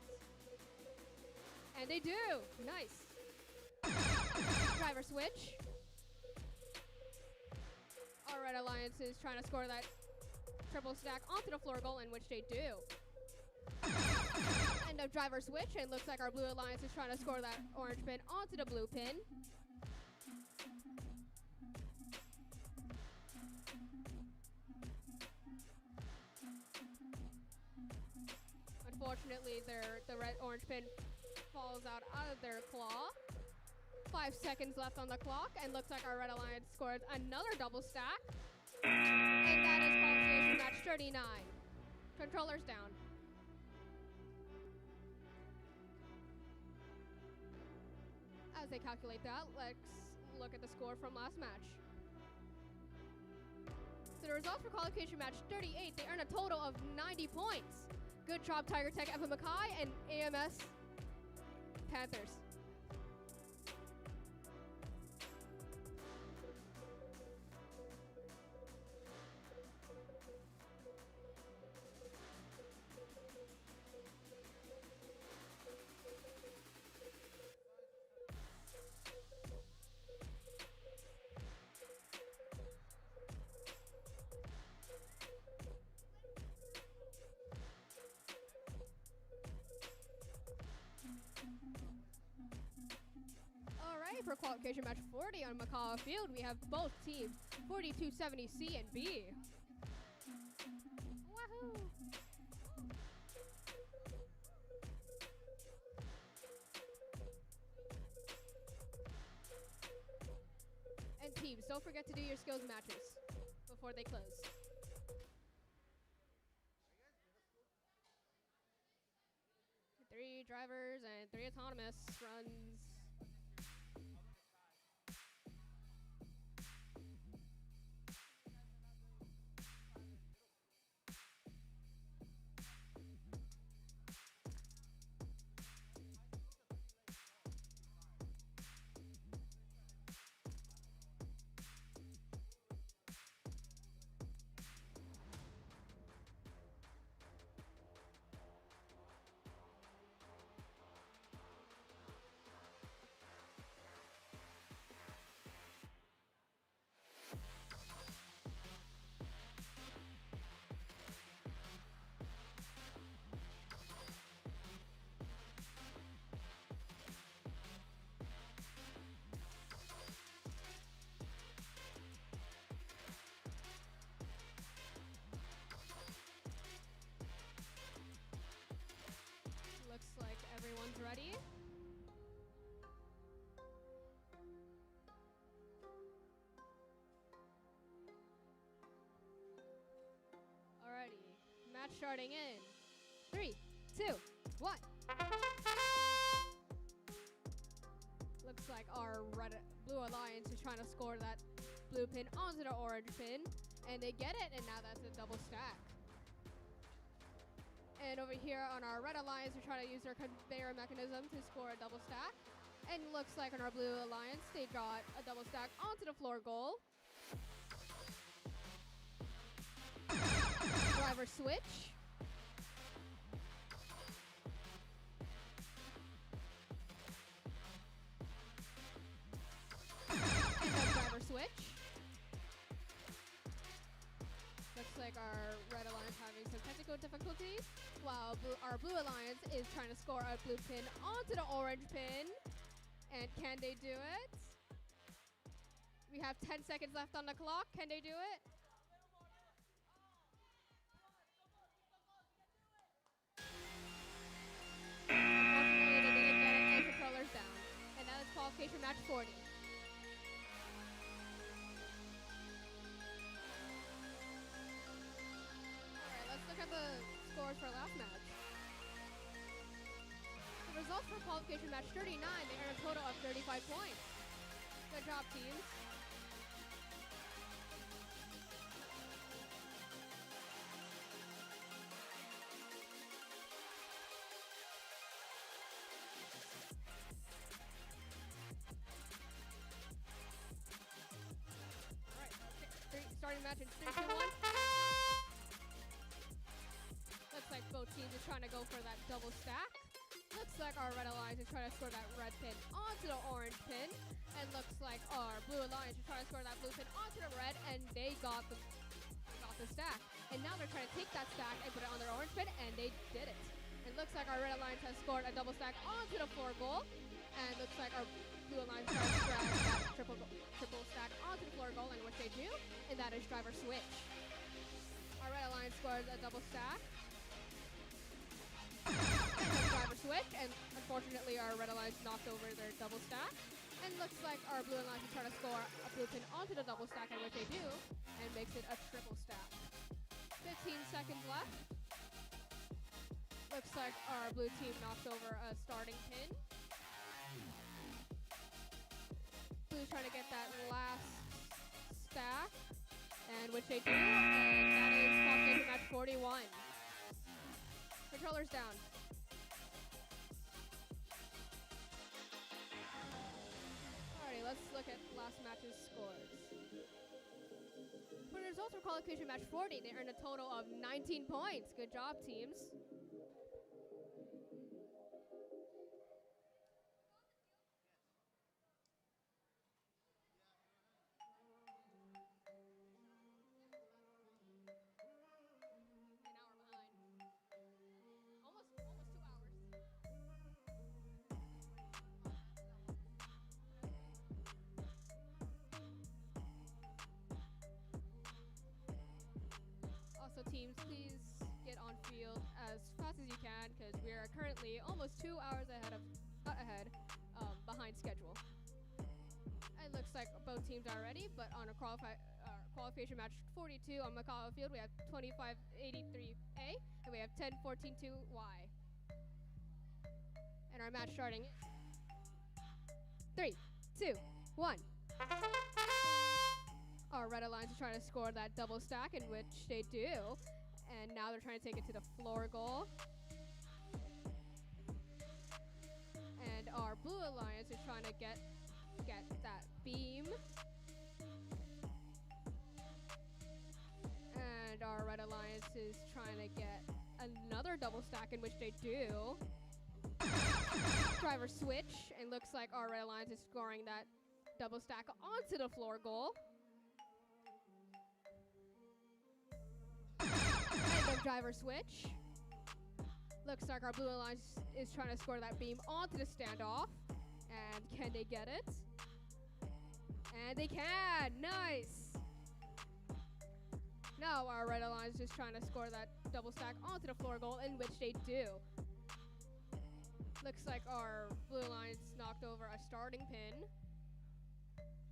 And they do! Nice. Driver switch. Our Red Alliance is trying to score that triple stack onto the floor goal, in which they do. End of driver switch, and looks like our Blue Alliance is trying to score that orange pin onto the blue pin. Unfortunately, the red orange pin falls out of their claw. 5 seconds left on the clock, and looks like our Red Alliance scored another double stack. And that is qualification match 39. Controllers down. As they calculate that, let's look at the score from last match. So the results for qualification match 38, they earned a total of 90 points. Good job, Tiger Tech, FM Mackay, and AMS Panthers. For qualification match 40 on Macaw Field, we have both teams, 4270C and B. Wahoo! And teams, don't forget to do your skills matches before they close. 3 drivers and 3 autonomous runs. Looks like everyone's ready. Alrighty, match starting in 3, 2, 1. Looks like our blue alliance is trying to score that blue pin onto the orange pin, and they get it, and now that's a double stack. And over here on our red alliance, they're trying to use their conveyor mechanism to score a double stack. And looks like on our blue alliance, they got a double stack onto the floor goal. Driver switch. And then driver switch. Looks like our red alliance having some technical difficulties, while our blue alliance is trying to score a blue pin onto the orange pin. And can they do it? We have 10 seconds left on the clock. Can they do it? Unfortunately, they didn't get it, and controllers down. And that is qualification match 40. Let's look at the scores for last match. The results for qualification match 39, they earned a total of 35 points. Good job, teams. Alright, starting match in 3, 2, 1. Looks like both teams are trying to go for that double stack. Looks like our red alliance is trying to score that red pin onto the orange pin. And looks like our blue alliance is trying to score that blue pin onto the red, and they got the stack. And now they're trying to take that stack and put it on their orange pin, and they did it. It looks like our red alliance has scored a double stack onto the floor goal. And looks like our blue alliance tries to grab that triple stack onto the floor goal, and what they do, and that is driver switch. Our red alliance scores a double stack. And then driver switch, and unfortunately our red alliance knocked over their double stack. And looks like our blue alliance is trying to score a blue pin onto the double stack, and what they do, and makes it a triple stack. 15 seconds left. Looks like our blue team knocks over a starting pin. Blue's trying to get that last stack, and which they do, and that is qualification match 41. Controllers down. Alrighty, let's look at last match's scores. For the results for qualification match 40, they earned a total of 19 points. Good job, teams. Also, teams, please get on field as fast as you can, because we are currently almost 2 hours behind schedule. It looks like both teams are ready, but on a qualification match 42 on McCall Field, we have 2583A, and we have 1014-2Y. match starting. 3, 2, 1. Our Red Alliance is trying to score that double stack, in which they do. And now they're trying to take it to the floor goal. And our Blue Alliance is trying to get that beam. And our Red Alliance is trying to get another double stack, in which they do. Driver switch, and looks like our Red Alliance is scoring that double stack onto the floor goal. And the driver switch. Looks like our Blue Alliance is trying to score that beam onto the standoff. And can they get it? And they can! Nice! Now our Red Alliance is trying to score that double stack onto the floor goal, in which they do. Looks like our Blue Alliance knocked over a starting pin.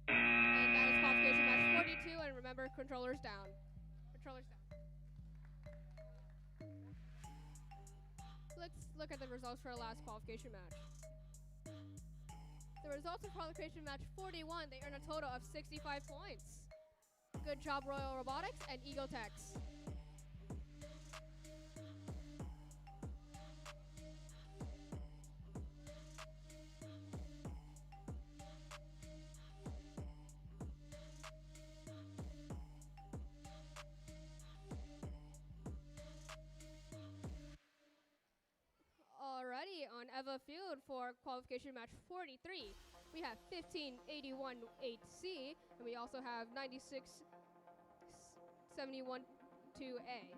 And that is qualification match 42, and remember, controllers down. Controllers down. Let's look at the results for our last qualification match. The results of qualification match 41, they earned a total of 65 points. Good job, Royal Robotics and Egotex. Alrighty, on Eva Field for qualification match 43, we have 1581-8C, and we also have 9671-2A.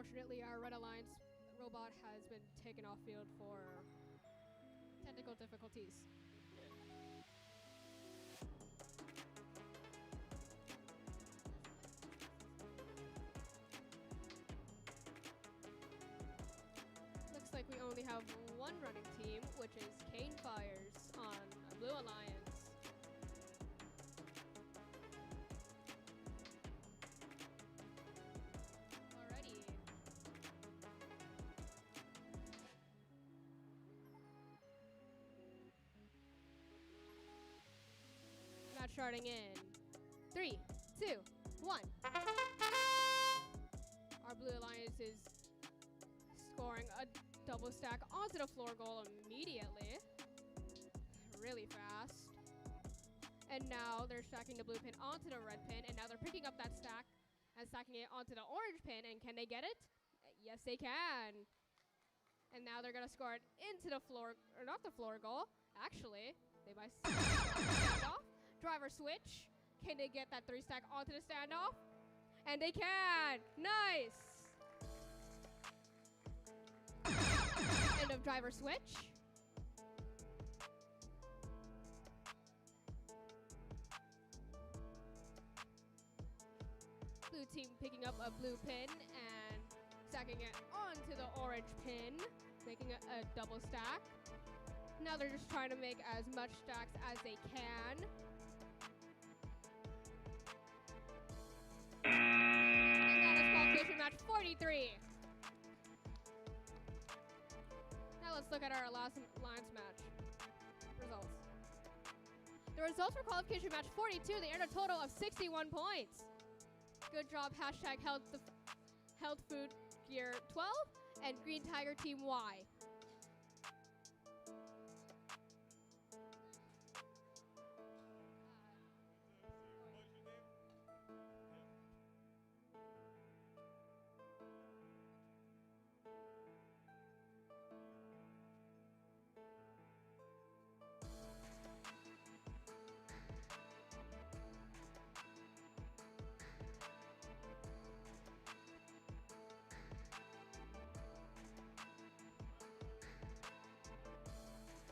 Unfortunately, our Red Alliance robot has been taken off field for technical difficulties. Looks like we only have one running team, which is Cane Fires on Blue Alliance. Alrighty. Match starting in 3, 2, 1. Our Blue Alliance is scoring a double stack onto the floor goal immediately. Really fast. And now they're stacking the blue pin onto the red pin, and now they're picking up that stack and stacking it onto the orange pin, and can they get it? Yes, they can. And now they're gonna score it into the floor, or not the floor goal, actually. They might standoff. Driver switch. Can they get that 3 stack onto the standoff? And they can! Nice! End of driver switch. Blue team picking up a blue pin and stacking it onto the orange pin, making a double stack. Now they're just trying to make as much stacks as they can. And that is qualification match 43. Now let's look at our last alliance match results. The results for qualification match 42, they earned a total of 61 points. Good job, hashtag health food gear 12 and Green Tiger Team Y.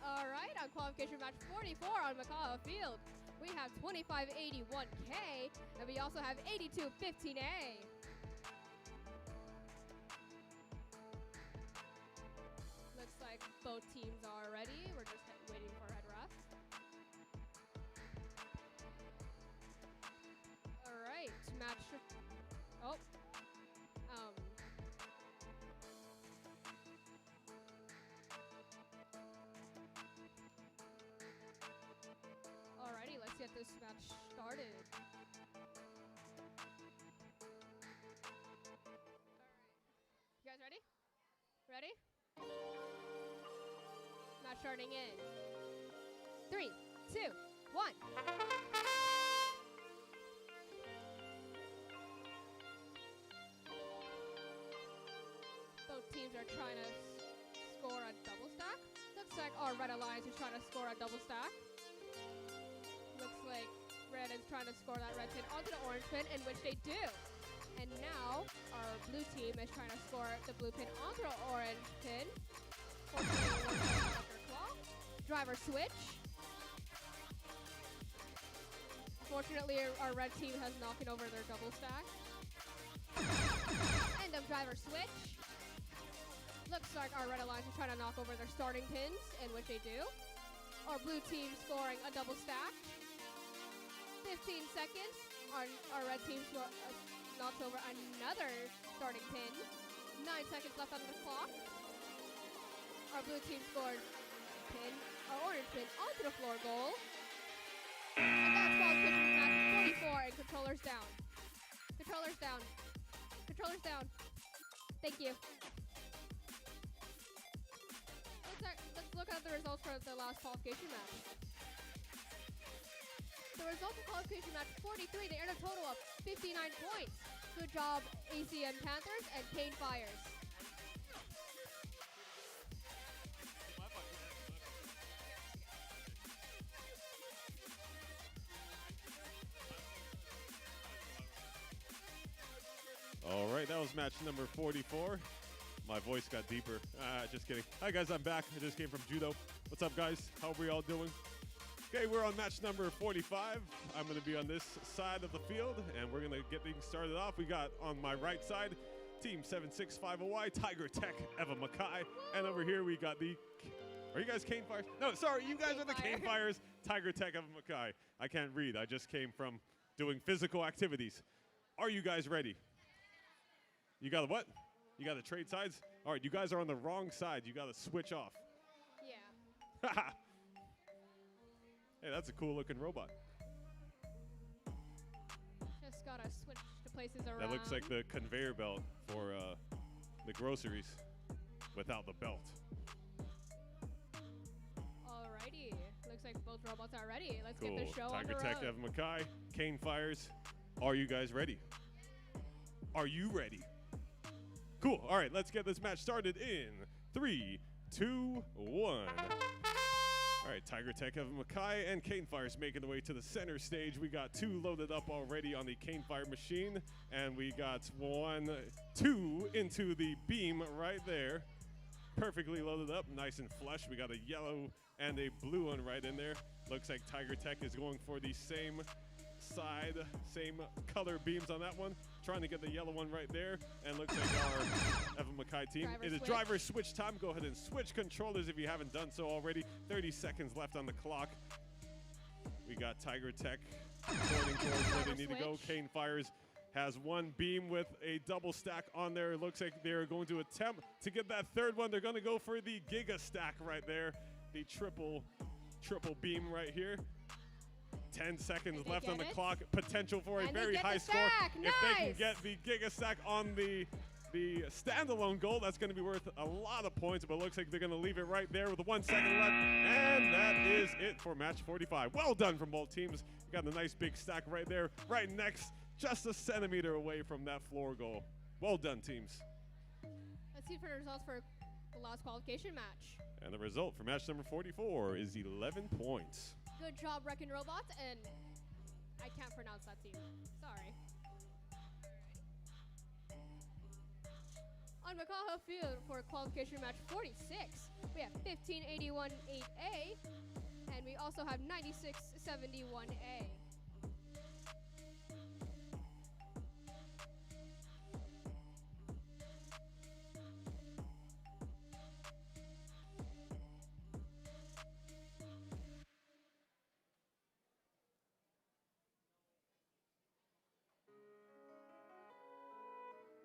All right, on qualification match 44 on Macau Field, we have 2581K, and we also have 8215A. Looks like both teams are ready. We're just waiting for head ref. All right, match. Oh. Alrighty, let's get this match started. Alright. You guys ready? Ready? Match starting in 3, 2, 1. Both teams are trying to score a double stack. Looks like our Red Alliance is trying to score a double stack. Looks like red is trying to score that red pin onto the orange pin, in which they do. And now our blue team is trying to score the blue pin onto the orange pin. Driver switch. Fortunately, our red team has knocked over their double stack. End of driver switch. Looks like our Red Alliance is trying to knock over their starting pins, in which they do. Our blue team scoring a double stack. 15 seconds. Our red team knocks over another starting pin. 9 seconds left on the clock. Our blue team scored our orange pin onto the floor goal. And that's qualification match 44 and controllers down. Controllers down. Controllers down. Thank you. Let's look at the results for the last qualification match. The results of qualification match 43, they earned a total of 59 points. Good job, ACM Panthers and Cane Fires. All right. right, that was match number 44. My voice got deeper. Just kidding. Hi, guys, I'm back. I just came from judo. What's up, guys? How are we all doing? Okay, we're on match number 45. I'm going to be on this side of the field, and we're going to get things started off. We got on my right side, Team 7650Y, Tiger Tech, Eva Mackay. And over here, we got the... Are you guys Cane Fires? No, sorry, you guys are the Cane Fires, Tiger Tech, Eva Mackay. I can't read. I just came from doing physical activities. Are you guys ready? You got what? You got to trade sides? All right, you guys are on the wrong side. You got to switch off. Yeah. Hey, that's a cool looking robot. Just gotta switch the places around. That looks like the conveyor belt for the groceries without the belt. Alrighty. Looks like both robots are ready. Let's Cool. get the show on Tiger the Tech, road. Eva Mackay, Cane Fires. Are you guys ready? Are you ready? Cool. All right, let's get this match started in 3, 2, 1. All right, Tiger Tech, Eva Mackay, and Cane Fires making the way to the center stage. We got 2 loaded up already on the Cane Fire machine, and we got 1, 2 into the beam right there. Perfectly loaded up, nice and flush. We got a yellow and a blue one right in there. Looks like Tiger Tech is going for the same side, same color beams on that one. Trying to get the yellow one right there. And looks like our Eva Mackay team. Driver It is switch. driver switch time. Go ahead and switch controllers if you haven't done so already. 30 seconds left on the clock. We got Tiger Tech pointing towards where they need to go. Switch. Cane Fires has 1 beam with a double stack on there. It looks like they're going to attempt to get that 3rd one. They're going to go for the Giga Stack right there. The triple beam right here. 10 seconds Did they left on the get it? clock. Potential for a And they very get the high score. stack. If they can Nice. get the Giga Stack on the standalone goal, that's going to be worth a lot of points, but it looks like they're going to leave it right there with 1 second left. And that is it for match 45. Well done from both teams. You got the nice big stack right there, right next, just a centimeter away from that floor goal. Well done, teams. Let's see for the results for the last qualification match. And the result for match number 44 is 11 points. Good job, Wrecking Robots, and I can't pronounce that team. Sorry. On Makaha Field for qualification match 46, we have 1581 8A, and we also have 9671A.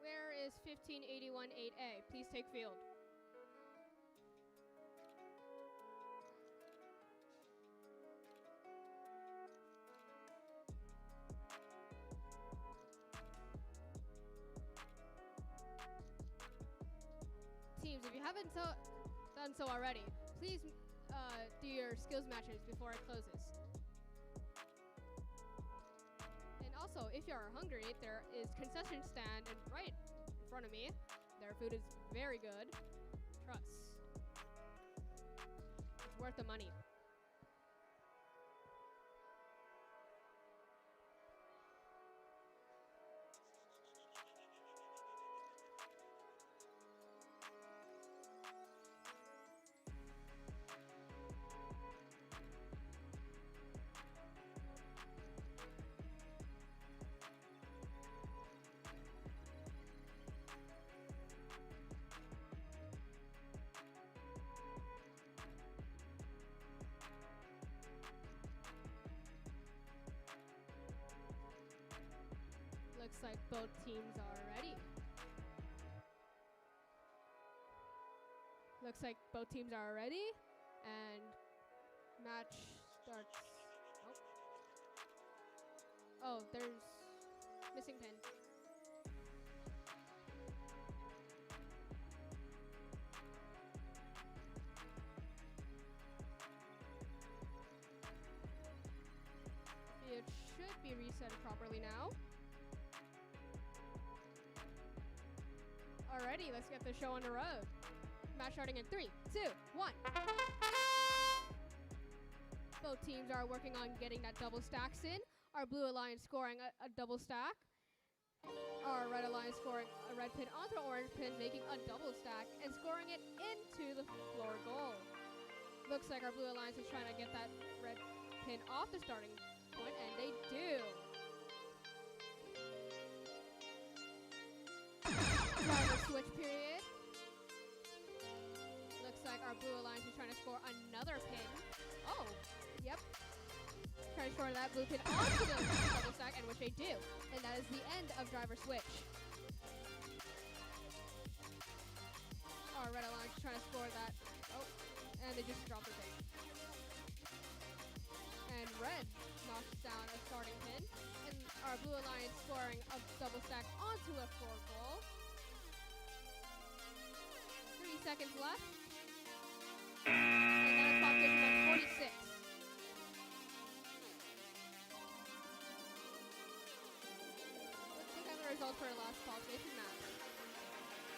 Where is 1581 8A? Please take field. Teams, if you haven't done so already, please do your skills matches before it closes. And also, if you are hungry, there is concession stand and right in front of me. Their food is very good. Trust. It's worth the money. Looks like both teams are ready. Looks like both teams are ready, and match starts. Oh, there's missing pin. It should be reset properly now. Alrighty, let's get the show on the road. Match starting in 3, 2, 1. Both teams are working on getting that double stacks in. Our Blue Alliance scoring a double stack. Our red alliance scoring a red pin onto the orange pin, making a double stack and scoring it into the floor goal. Looks like our blue alliance is trying to get that red pin off the starting point, and they do. Driver switch period. Looks like our blue alliance is trying to score another pin. Oh, yep. Trying to score that blue pin onto the double stack, and which they do. And that is the end of driver switch. Our red alliance is trying to score that. Oh, and they just dropped the thing. And red knocks down a starting pin. And our blue alliance scoring a double stack onto a floor goal. 3 seconds left. And that is competition at 46. Let's look at the results for our last qualification match.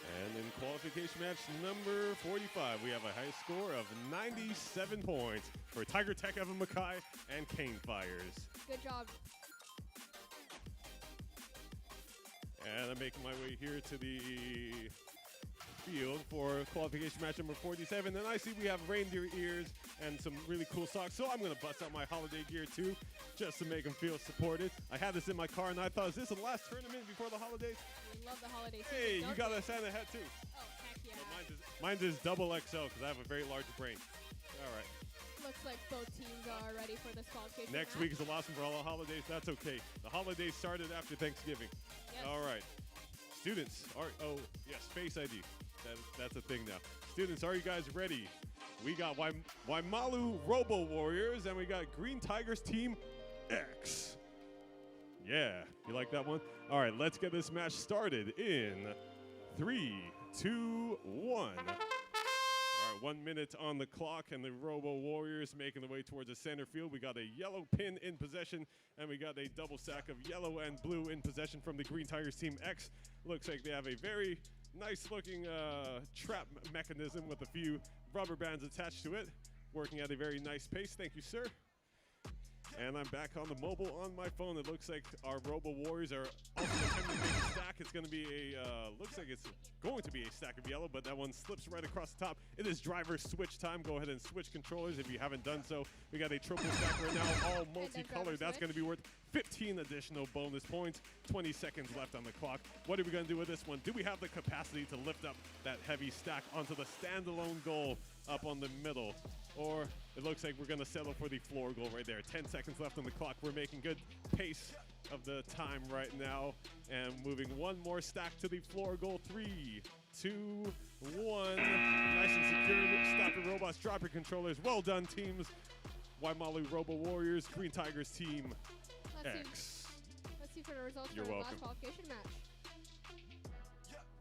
And in qualification match number 45, we have a high score of 97 points for Tiger Tech, Evan Mackay, and Kane Fires. Good job. And I'm making my way here to the field for qualification match number 47. And I see we have reindeer ears and some really cool socks. So I'm going to bust out my holiday gear too, just to make them feel supported. I had this in my car and I thought, is this the last tournament before the holidays? We love the holiday season. Hey, you don't got we? a Santa hat too. Oh, heck yeah. But mine's is double XL because I have a very large brain. All right. Looks like both teams are ready for this qualification Next match. week is the last one for all the holidays. That's okay. The holidays started after Thanksgiving. Yes. All right. Students, yes, Face ID. That's a thing now. Students, are you guys ready? We got Waimalu Robo Warriors and we got Green Tigers Team X. Yeah, you like that one? All right, let's get this match started in 3, 2, 1. All right, 1 minute on the clock, and the Robo Warriors making the way towards the center field. We got a yellow pin in possession, and we got a double stack of yellow and blue in possession from the Green Tigers Team X. Looks like they have a very nice-looking trap mechanism with a few rubber bands attached to it, working at a very nice pace. Thank you, sir. And I'm back on the mobile on my phone. It looks like our Robo Warriors are also attempting to make a stack. It's going to be looks like it's going to be a stack of yellow, but that one slips right across the top. It is driver switch time. Go ahead and switch controllers if you haven't done so. We got a triple stack right now, all multicolored. That's going to be worth 15 additional bonus points. 20 seconds left on the clock. What are we going to do with this one? Do we have the capacity to lift up that heavy stack onto the standalone goal up on the middle? Or it looks like we're going to settle for the floor goal right there. 10 seconds left on the clock. We're making good pace of the time right now. And moving one more stack to the floor goal. 3, 2, 1. Nice and secure. Stop your robots. Drop your controllers. Well done, teams. Waimalu Robo Warriors, Green Tigers Team X. Let's see for the results You're for the welcome. last qualification match.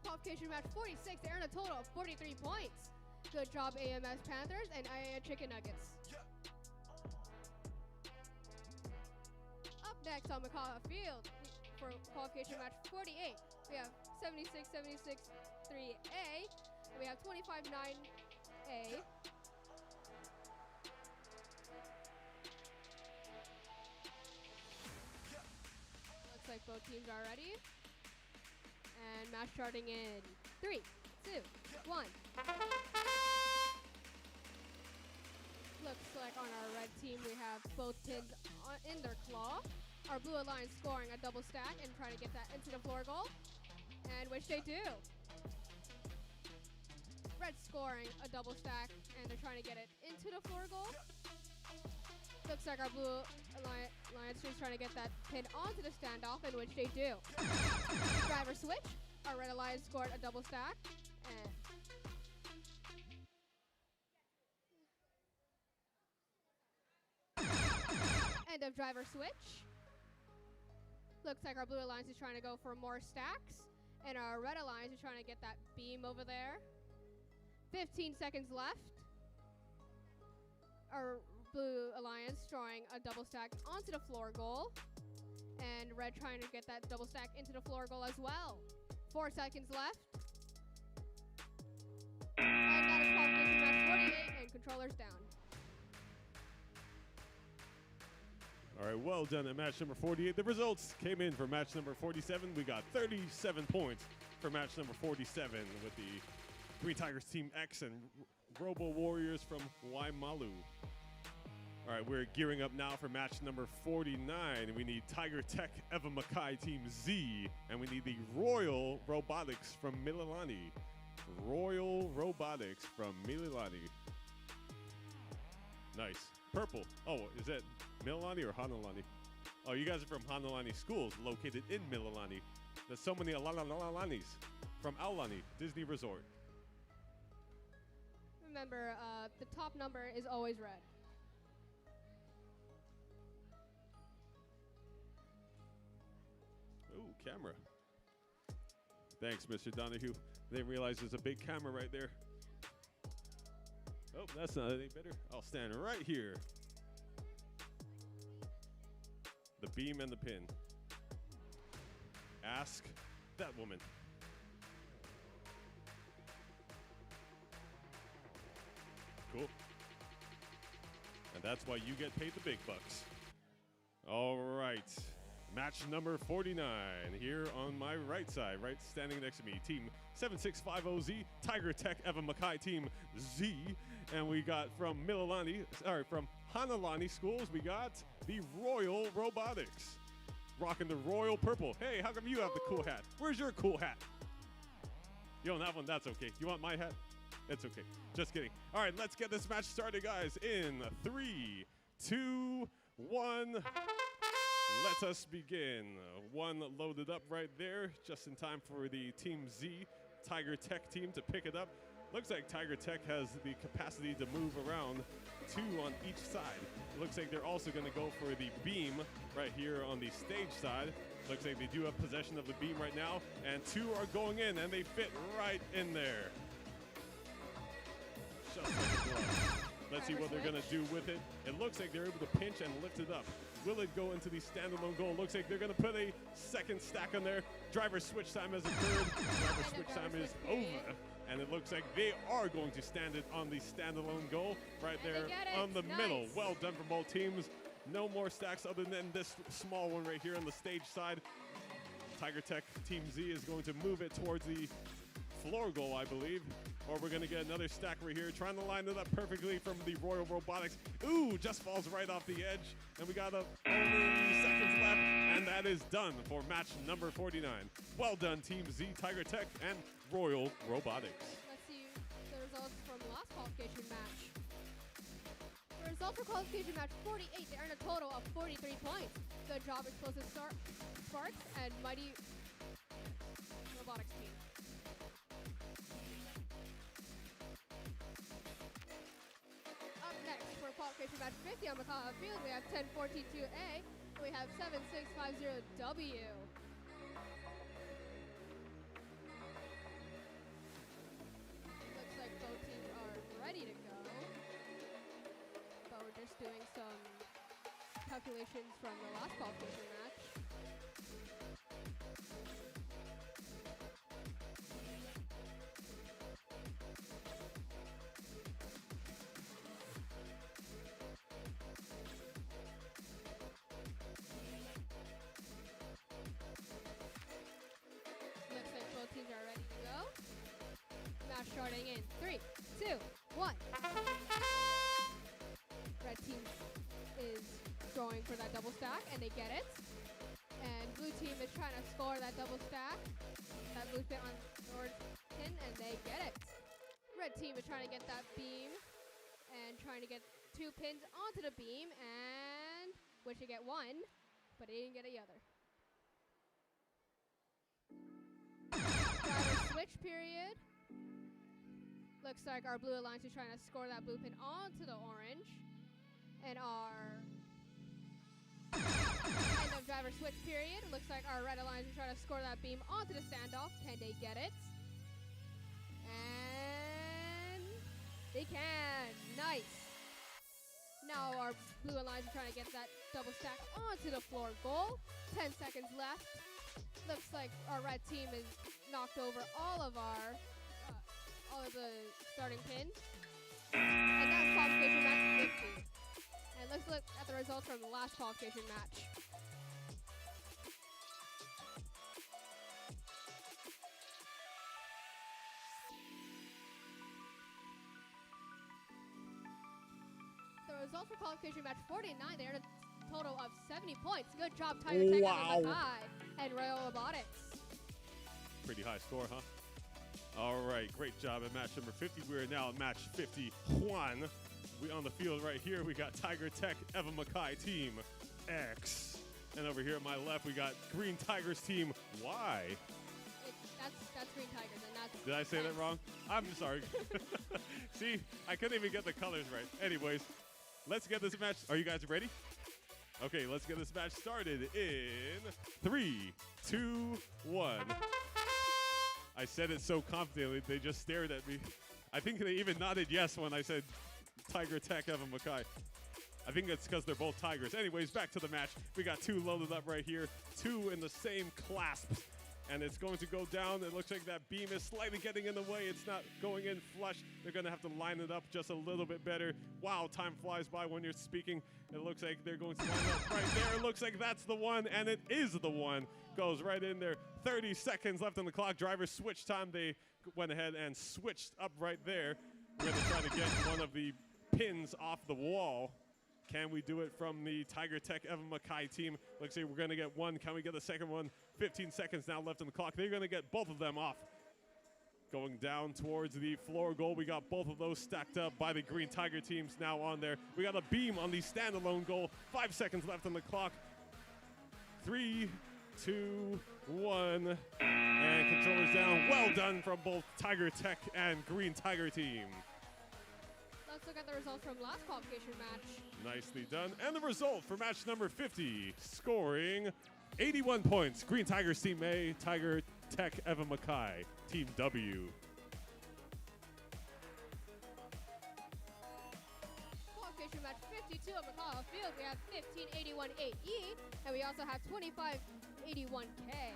Qualification match 46. They earned a total of 43 points. Good job, AMS Panthers and IA Chicken Nuggets. Up next on McCaw Field for qualification match 48, we have 76-76 3A, and we have 25 9A. Looks like both teams are ready. And match starting in 3, 2, 1. Looks like on our red team we have both pins in their claw. Our blue alliance scoring a double stack and trying to get that into the floor goal, and which they do. Red scoring a double stack and they're trying to get it into the floor goal. Looks like our blue alliance is trying to get that pin onto the standoff, in which they do. Driver switch. Our red alliance scored a double stack. And end of driver switch. Looks like our blue alliance is trying to go for more stacks. And our red alliance is trying to get that beam over there. 15 seconds left. Our blue alliance throwing a double stack onto the floor goal. And red trying to get that double stack into the floor goal as well. 4 seconds left. And that is qualification match 48 and controllers down. All right, well done at match number 48. The results came in for match number 47. We got 37 points for match number 47 with the Green Tigers Team X and Robo Warriors from Waimalu. All right, we're gearing up now for match number 49. We need Tiger Tech Eva Makai Team Z, and we need the Royal Robotics from Mililani. Royal Robotics from Mililani. Nice. Purple. Oh, is that Mililani or Hanalani? Oh, you guys are from Hanalani Schools, located in Mililani. There's so many Alalalanis from Aulani Disney Resort. Remember, the top number is always red. Ooh, camera. Thanks, Mr. Donahue. Didn't realize there's a big camera right there. Oh, that's not any better. I'll stand right here. The beam and the pin. Ask that woman. Cool. And that's why you get paid the big bucks. All right. Match number 49 here on my right side, right standing next to me. Team 7650Z, Tiger Tech Eva Makai Team Z. And we got from from Hanalani Schools, we got the Royal Robotics. Rocking the royal purple. Hey, how come you have the cool hat? Where's your cool hat? You don't have one, that's okay. You want my hat? It's okay. Just kidding. All right, let's get this match started, guys, in 3, 2, 1. Let us begin. One loaded up right there, just in time for the Team Z Tiger Tech team to pick it up. Looks like Tiger Tech has the capacity to move around 2 on each side. Looks like they're also going to go for the beam right here on the stage side. Looks like they do have possession of the beam right now, and 2 are going in, and they fit right in there. Just like a glove. Let's see what they're going to do with it. It looks like they're able to pinch and lift it up. Will it go into the standalone goal? Looks like they're going to put a second stack on there. Driver switch time has occurred. Driver switch time is over. And it looks like they are going to stand it on the standalone goal right there on the middle. Well done for both teams. No more stacks other than this small one right here on the stage side. Tiger Tech Team Z is going to move it towards the floor goal, I believe. Or we're going to get another stack right here. Trying to line it up perfectly from the Royal Robotics. Ooh, just falls right off the edge. And we got only seconds left. And that is done for match number 49. Well done, Team Z, Tiger Tech, and Royal Robotics. Let's see the results from the last qualification match. The result for qualification match 48, they earned a total of 43 points. Good job, Explosive Sparks and Mighty Robotics team. Up next for qualification match 50 on Makaha Field, we have 10-14-2A. We have 7650W. Both teams are ready to go, but we're just doing some calculations from the last qualification match. Looks like both teams are ready to go. Match starting in 3, 2, 1. Red team is going for that double stack, and they get it. And blue team is trying to score that double stack. That blue pin on orange pin, and they get it. Red team is trying to get that beam, and trying to get 2 pins onto the beam, and wish to get 1, but they didn't get the other. Driver switch period. Looks like our blue alliance is trying to score that blue pin onto the orange. And our end of driver switch period. Looks like our red alliance is trying to score that beam onto the standoff. Can they get it? And they can. Nice. Now our blue alliance is trying to get that double stack onto the floor goal. 10 seconds left. Looks like our red team has knocked over all of the starting pins. And that's qualification match 50. And And let's look at the results from the last qualification match. The results for qualification match 49, they earned a total of 70 points. Good job, Tiger Tech Wow. and Makai and Rail Robotics. Pretty high score, huh? All right, great job at match number 50. We are now at match 51. We on the field right here. We got Tiger Tech, Eva Makai, Team X. And over here at my left, we got Green Tigers, Team Y. That's Green Tigers, and that's... Did I say that wrong? I'm sorry. See, I couldn't even get the colors right. Anyways, let's get this match. Are you guys ready? Okay, let's get this match started in 3, 2, 1. I said it so confidently, they just stared at me. I think they even nodded yes when I said Tiger Tech, Evan Mackay. I think it's because they're both Tigers. Anyways, back to the match. We got two loaded up right here, two in the same clasps. And it's going to go down. It looks like that beam is slightly getting in the way. It's not going in flush. They're going to have to line it up just a little bit better. Wow, time flies by when you're speaking. It looks like they're going to line up right there. It looks like that's the one, and it is the one. Goes right in there. 30 seconds left on the clock. Driver switch time. They went ahead and switched up right there. We're going to try to get one of the pins off the wall. Can we do it from the Tiger Tech Evan Mackay team? Looks like we're going to get one. Can we get the second one? 15 seconds now left on the clock. They're going to get both of them off. Going down towards the floor goal. We got both of those stacked up by the Green Tiger teams now on there. We got a beam on the standalone goal. 5 seconds left on the clock. 3, 2, 1. And controllers down. Well done from both Tiger Tech and Green Tiger team. Let's look at the results from last qualification match. Nicely done. And the result for match number 50, scoring 81 points. Green Tigers Team A, Tiger Tech Evan Mackay, Team W. Qualification match 52 at McCall Field. We have 1581-8E, and we also have 2581K.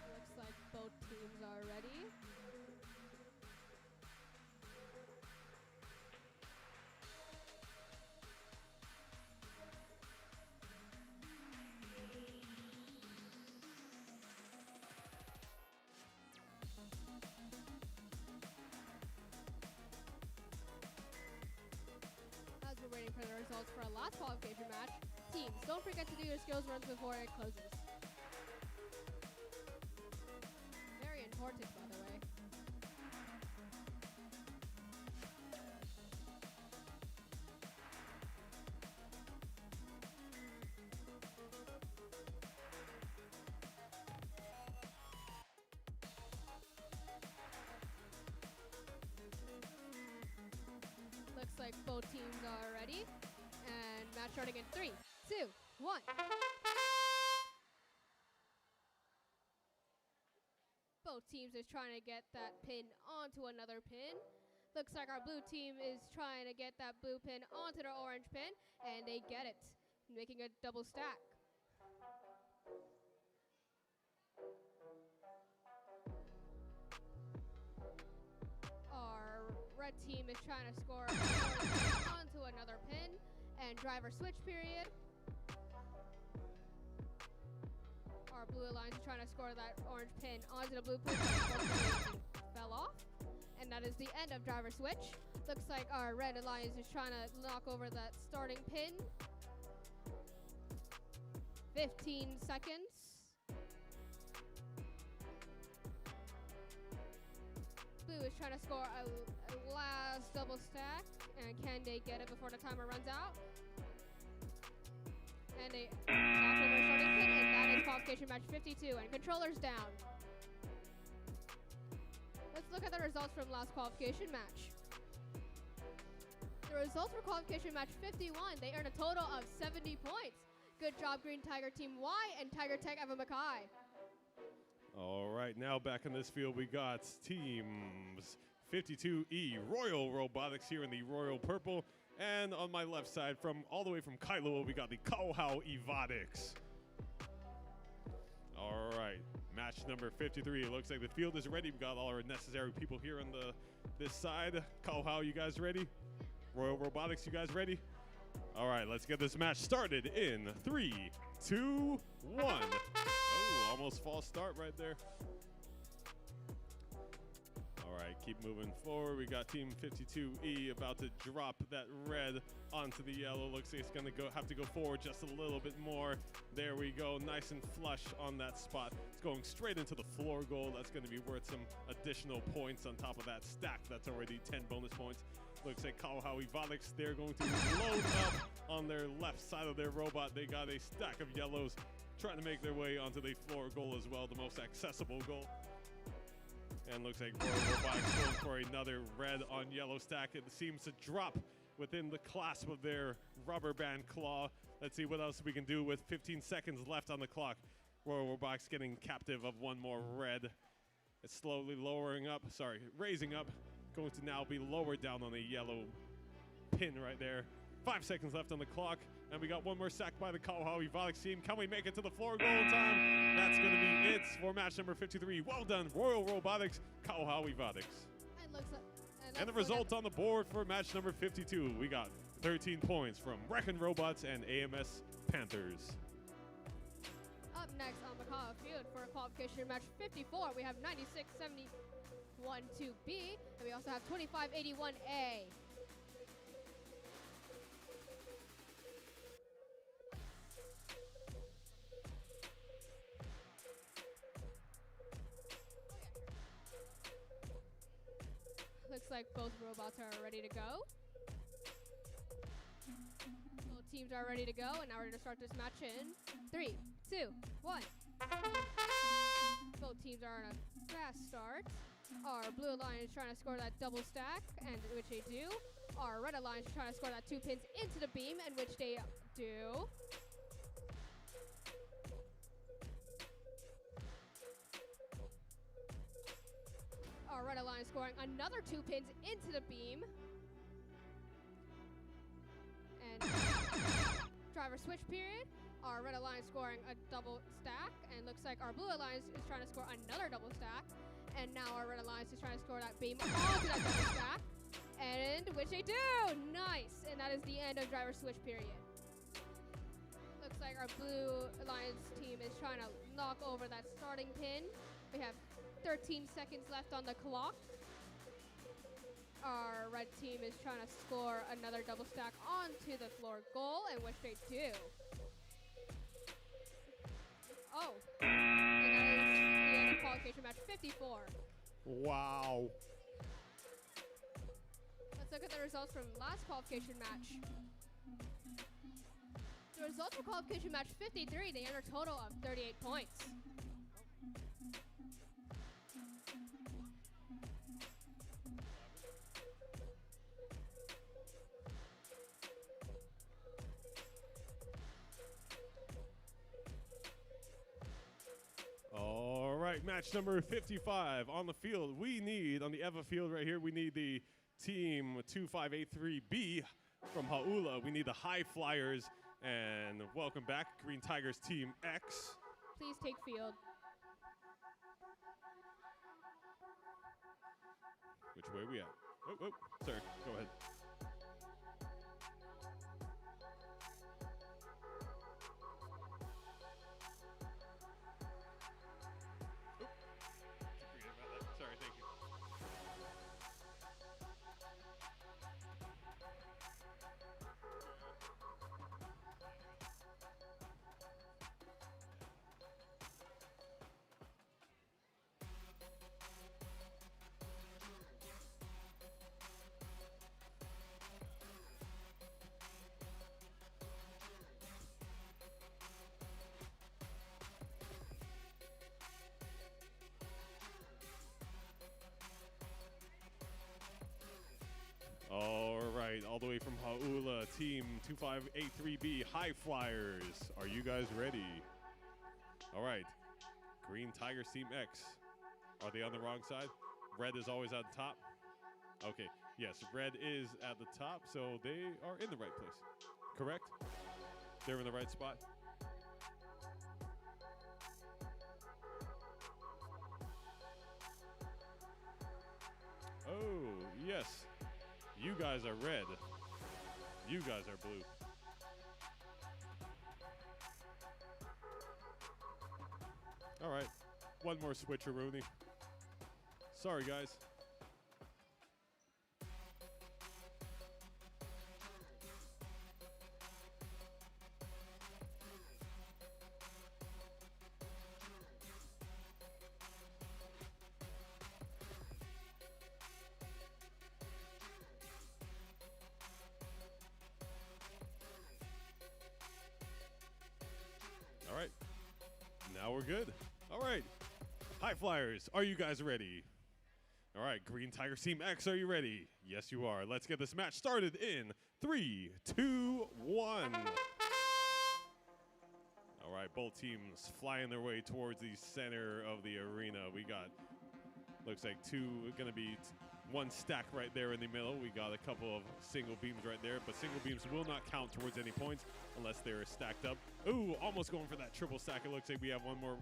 Looks like both teams are ready. As we're waiting for the results for our last qualification match, teams, don't forget to do your skills runs before it closes. Very important, by the way. Looks like both teams are ready. And match starting in 3, 2, 1. Both teams is trying to get that pin onto another pin. Looks like our blue team is trying to get that blue pin onto their orange pin, and they get it, making a double stack. Our red team is trying to score onto another pin, and driver switch period. Our blue alliance is trying to score that orange pin onto the blue pin, but fell off. And that is the end of driver switch. Looks like our red alliance is trying to knock over that starting pin. 15 seconds. Blue is trying to score a last double stack. And can they get it before the timer runs out? And they knocked over starting pin, and that is qualification match 52. And controllers down. Let's look at the results from last qualification match. The results for qualification match 51, they earned a total of 70 points. Good job, Green Tiger Team Y and Tiger Tech Evan Mackay. All right, now back in this field, we got teams 52E Royal Robotics here in the Royal Purple. And on my left side, from all the way from Kailua, we got the Kauhau Evodics. All right, match number 53. It looks like the field is ready. We got all our necessary people here on this side. Kauhau, you guys ready? Royal Robotics, you guys ready? All right, let's get this match started in 3, 2, 1. Oh, almost false start right there. All right, keep moving forward. We got Team 52E about to drop that red onto the yellow. Looks like it's gonna have to go forward just a little bit more. There we go, nice and flush on that spot. It's going straight into the floor goal. That's gonna be worth some additional points on top of that stack. That's already 10 bonus points. Looks like Kauhau Evodics, they're going to load up on their left side of their robot. They got a stack of yellows trying to make their way onto the floor goal as well, the most accessible goal. And looks like Royal Robotics going for another red on yellow stack. It seems to drop within the clasp of their rubber band claw. Let's see what else we can do with 15 seconds left on the clock. Royal Robotics getting captive of one more red. It's slowly raising up. Going to now be lowered down on a yellow pin right there. 5 seconds left on the clock, and we got one more sack by the Kauhau Evodics team. Can we make it to the floor goal in time? That's going to be it for match number 53. Well done, Royal Robotics, Kauhau Evodics. And the result on the board for match number 52, we got 13 points from Wreckin' Robots and AMS Panthers. Up next on Macau Field for qualification match 54, we have 9671-2B, and we also have 2581A. Looks like both robots are ready to go. Both teams are ready to go, and now we're going to start this match in 3, 2, 1. Both teams are on a fast start. Our blue alliance is trying to score that double stack, and which they do. Our red alliance is trying to score that 2 pins into the beam, and which they do. Our red alliance scoring another 2 pins into the beam. And driver switch period. Our red alliance scoring a double stack. And looks like our blue alliance is trying to score another double stack. And now our red alliance is trying to score that beam onto that double stack. And which they do! Nice! And that is the end of driver switch period. Looks like our blue alliance team is trying to knock over that starting pin. We have 13 seconds left on the clock. Our red team is trying to score another double stack onto the floor goal, and which they do. Oh, and that is the end of qualification match 54. Wow. Let's look at the results from last qualification match. The results for qualification match 53, they earned a total of 38 points. All right, match number 55 on the field. On the EVA field right here, we need the team 2583B from Ha'ula. We need the High Flyers. And welcome back, Green Tigers Team X. Please take field. Which way we at? Oh, sorry, go ahead. Sorry, thank you. All right, all the way from Ha'ula, team 2583B High Flyers. Are you guys ready? All right, Green Tigers Team X. Are they on the wrong side? Red is always on top. Okay, yes, red is at the top, so they are in the right place. Correct? They're in the right spot. Oh, yes. You guys are red. You guys are blue. All right. One more switcheroonie. Sorry, guys. All right. Now we're good. All right. High Flyers, are you guys ready? All right, Green Tigers Team X, are you ready? Yes, you are. Let's get this match started in 3, 2, 1. All right, both teams flying their way towards the center of the arena. We got, looks like going to be one stack right there in the middle. We got a couple of single beams right there, but single beams will not count towards any points unless they're stacked up. Ooh, almost going for that triple stack. It looks like we have one more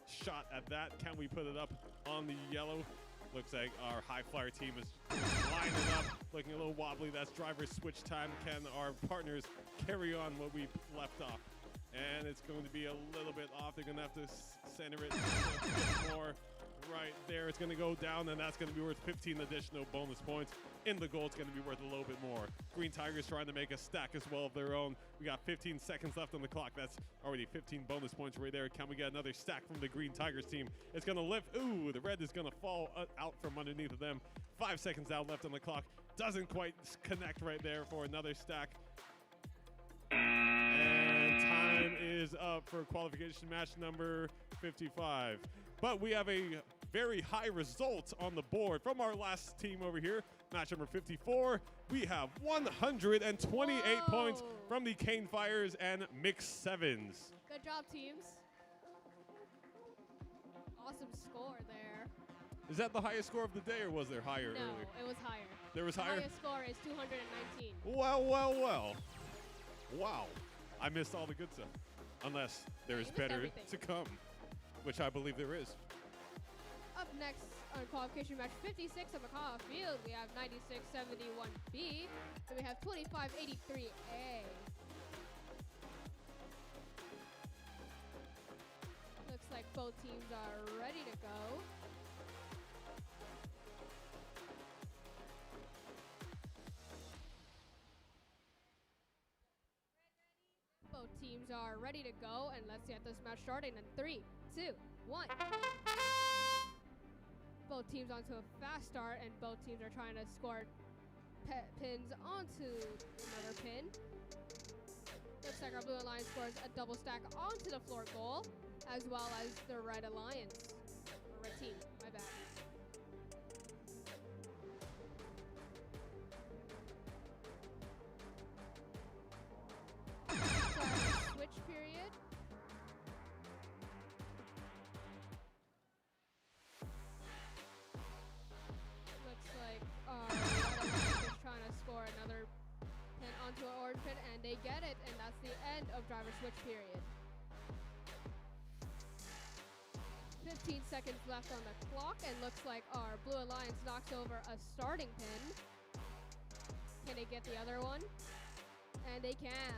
shot at that. Can we put it up on the yellow? Looks like our High Flyer team is lining up, looking a little wobbly. That's driver switch time. Can our partners carry on what we left off? And it's going to be a little bit off. They're going to have to center it a bit more. Right there, it's going to go down, and that's going to be worth 15 additional bonus points. In the goal, it's going to be worth a little bit more. Green Tigers trying to make a stack as well of their own. We got 15 seconds left on the clock. That's already 15 bonus points right there. Can we get another stack from the Green Tigers team? It's going to lift. Ooh, the red is going to fall out from underneath of them. 5 seconds out left on the clock. Doesn't quite connect right there for another stack. And time is up for qualification match number 55. But we have a very high result on the board from our last team over here. Match number 54. We have 128 points from the Cane Fires and Mixed Sevens. Good job, teams. Awesome score there. Is that the highest score of the day, or was there higher No, earlier? it was higher. There was The higher? highest score is 219. Well, well, well. Wow. I missed all the good stuff. Unless there is missed better everything. to come, which I believe there is. Up next on qualification match 56 of McCaw Field, we have 9671B, and we have 2583A. Looks like both teams are ready to go. Both teams are ready to go, and let's get this match starting in 3, 2, 1. Both teams onto a fast start, and both teams are trying to score pins onto another pin. Looks like our Blue Alliance scores a double stack onto the floor goal, as well as the Red Alliance. Or Red Team, my bad. Switch period. Looks like our Red Alliance is trying to score another pin onto an orange pin, and they get it, and that's the end of driver switch period. 15 seconds left on the clock, and looks like our Blue Alliance knocks over a starting pin. Can they get the other one? And they can.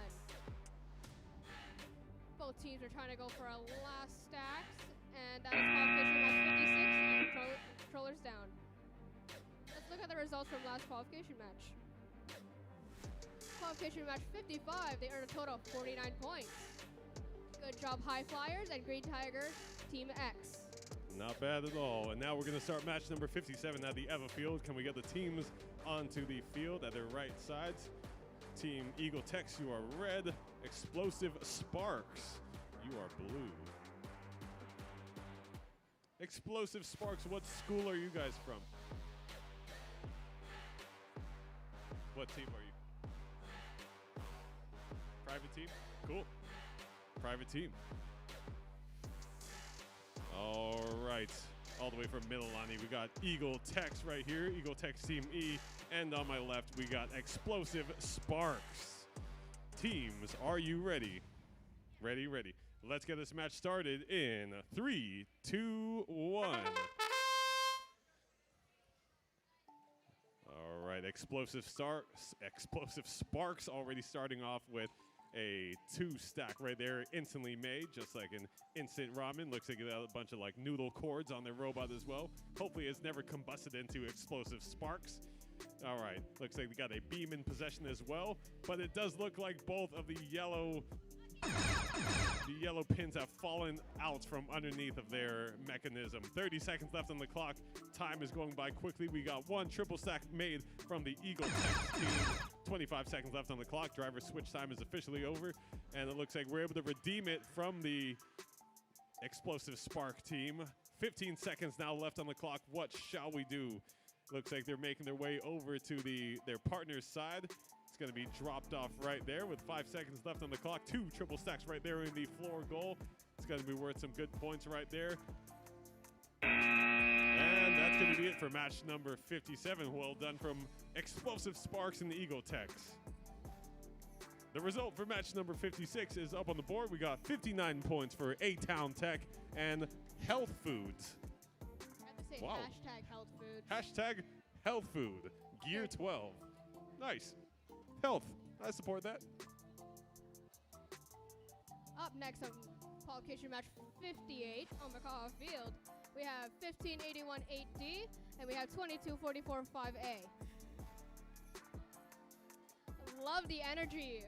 Both teams are trying to go for a last stacks, and that is qualification match 56, and controllers down. Let's look at the results from last qualification match. Qualification match 55, they earned a total of 49 points. Good job, High Flyers and Green Tiger Team X. Not bad at all. And now we're going to start match number 57 at the Eva field. Can we get the teams onto the field at their right sides? Team Eagle Tex, you are red. Explosive Sparks, you are blue. Explosive Sparks, what school are you guys from? What team are you? Private team? Cool. Private team. All right. All the way from Mililani, we got Eagle Tex right here. Eagle Tex Team E. And on my left, we got Explosive Sparks. Teams, are you ready? Ready, ready. Let's get this match started in 3, 2, 1. All right, Explosive Sparks already starting off with a 2-stack right there, instantly made, just like an instant ramen. Looks like a bunch of like noodle cords on their robot as well. Hopefully it's never combusted into Explosive Sparks. All right, looks like we got a beam in possession as well, but it does look like both of the yellow pins have fallen out from underneath of their mechanism. 30 seconds left on the clock. Time is going by quickly. We got one triple stack made from the Eagle Tech team. 25 seconds left on the clock. Driver switch time is officially over, and it looks like we're able to redeem it from the Explosive Spark team. 15 seconds now left on the clock. What shall we do? Looks like they're making their way over to their partner's side. It's going to be dropped off right there with 5 seconds left on the clock. 2 triple stacks right there in the floor goal. It's going to be worth some good points right there. And that's going to be it for match number 57. Well done from Explosive Sparks and the Eagle Techs. The result for match number 56 is up on the board. We got 59 points for A-Town Tech and Health Foods. I have to say Wow. hashtag health food. Hashtag Health Food. Gear 12. Nice. Health. I support that. Up next on qualification match 58 on McCaw Field, we have 1581 8D and we have 2244 5A. Love the energy.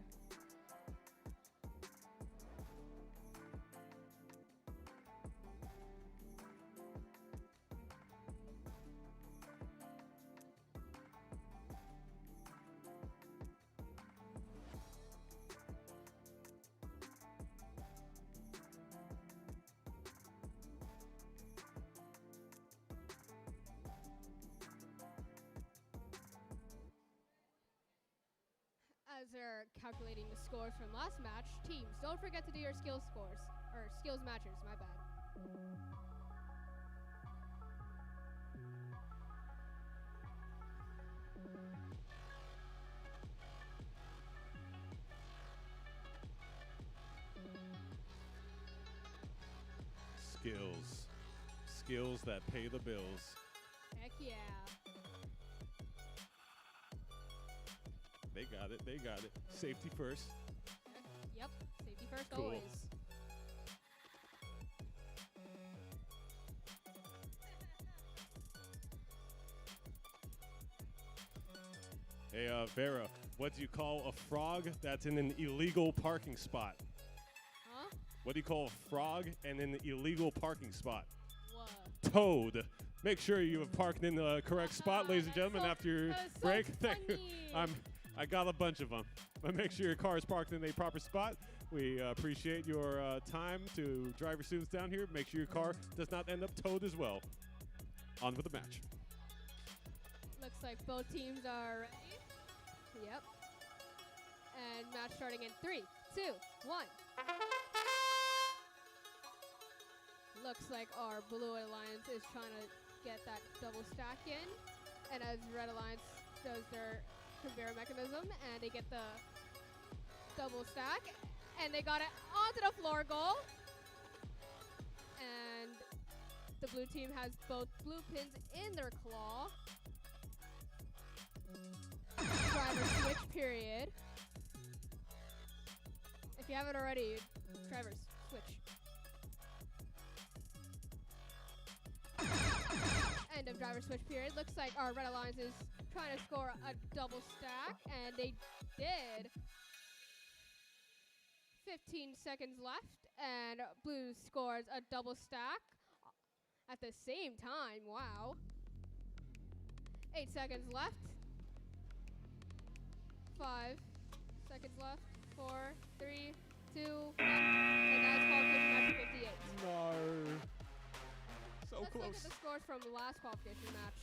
As they're calculating the scores from last match, teams, don't forget to do your skills scores, or skills matches, my bad. Skills. Skills that pay the bills. Heck yeah. They got it. They got it. Safety first. Yep, safety first Cool. always. Hey, Vera, what do you call a frog that's in an illegal parking spot? Huh? What do you call a frog in an illegal parking spot? What? Toad. Make sure you have parked in the correct spot, ladies and gentlemen, after your That is so break. Thank you. funny. I got a bunch of them. But make sure your car is parked in a proper spot. We appreciate your time to drive your students down here. Make sure your car does not end up towed as well. On with the match. Looks like both teams are ready. Yep. And match starting in 3, 2, 1. Looks like our Blue Alliance is trying to get that double stack in. And as Red Alliance does their conveyor mechanism, and they get the double stack, and they got it onto the floor goal. And the blue team has both blue pins in their claw. Driver switch period. If you haven't already, drivers switch. End of driver switch period. Looks like our Red Alliance is trying to score a double stack, and they did. 15 seconds left, and blue scores a double stack at the same time. Wow. 8 seconds left. 5 seconds left. 4, 3, 2, 1. And that's qualification match 58. No. So Let's look close. at the scores from the last qualification match.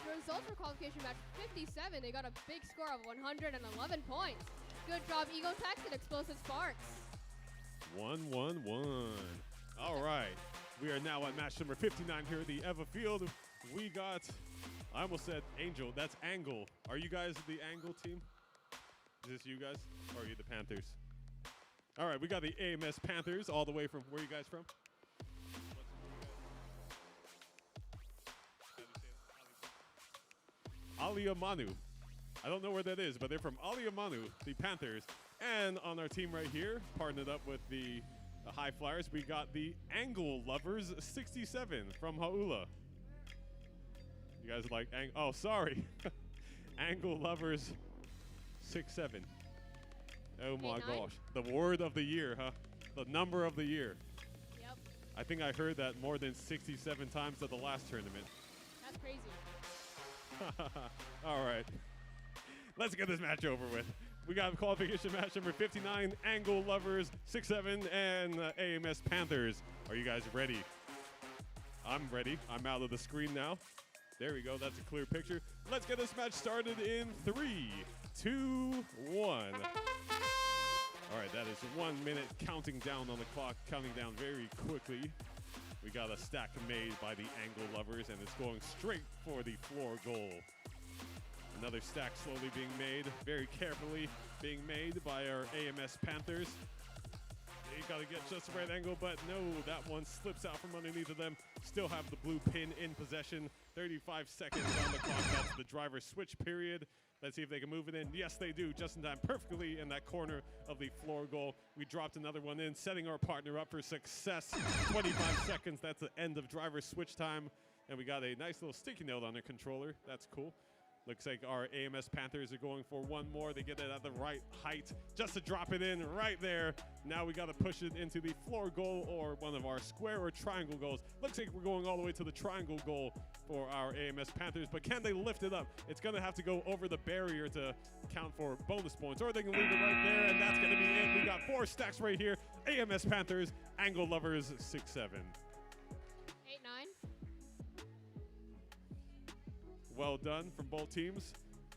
The results for qualification match 57, they got a big score of 111 points. Good job, Eagle Tech and Explosive Sparks. 1-1-1. All right. We are now at match number 59 here at the Eva Field. We got, I almost said Angel. That's Angle. Are you guys the Angle team? Is this you guys? Or are you the Panthers? All right, we got the AMS Panthers all the way from, where are you guys from? Aliamanu. I don't know where that is, but they're from Aliamanu, the Panthers. And on our team right here, partnered up with the High Flyers, we got the Angle Lovers 67 from Hauula. You guys like oh, sorry. Angle Lovers 67. Oh my gosh. The word of the year, huh? The number of the year. Yep. I think I heard that more than 67 times at the last tournament. That's crazy. All right. Let's get this match over with. We got qualification match number 59, Angle Lovers 6-7 and AMS Panthers. Are you guys ready? I'm ready. I'm out of the screen now. There we go. That's a clear picture. Let's get this match started in 3, 2, 1. All right, that is 1 minute counting down on the clock, counting down very quickly. We got a stack made by the Angle Lovers, and it's going straight for the floor goal. Another stack slowly being made, very carefully being made by our AMS Panthers. They got to get just the right angle, but no, that one slips out from underneath of them. Still have the blue pin in possession. 35 seconds on the clock. That's the driver switch period. Let's see if they can move it in. Yes, they do, just in time, perfectly in that corner of the floor goal. We dropped another one in, setting our partner up for success. 25 seconds, that's the end of driver switch time. And we got a nice little sticky note on the controller. That's cool. Looks like our AMS Panthers are going for one more. They get it at the right height just to drop it in right there. Now we got to push it into the floor goal or one of our square or triangle goals. Looks like we're going all the way to the triangle goal for our AMS Panthers, but can they lift it up? It's going to have to go over the barrier to count for bonus points, or they can leave it right there, and that's going to be it. We got 4 stacks right here. AMS Panthers, Angle Lovers 6-7. 8-9. Well done from both teams.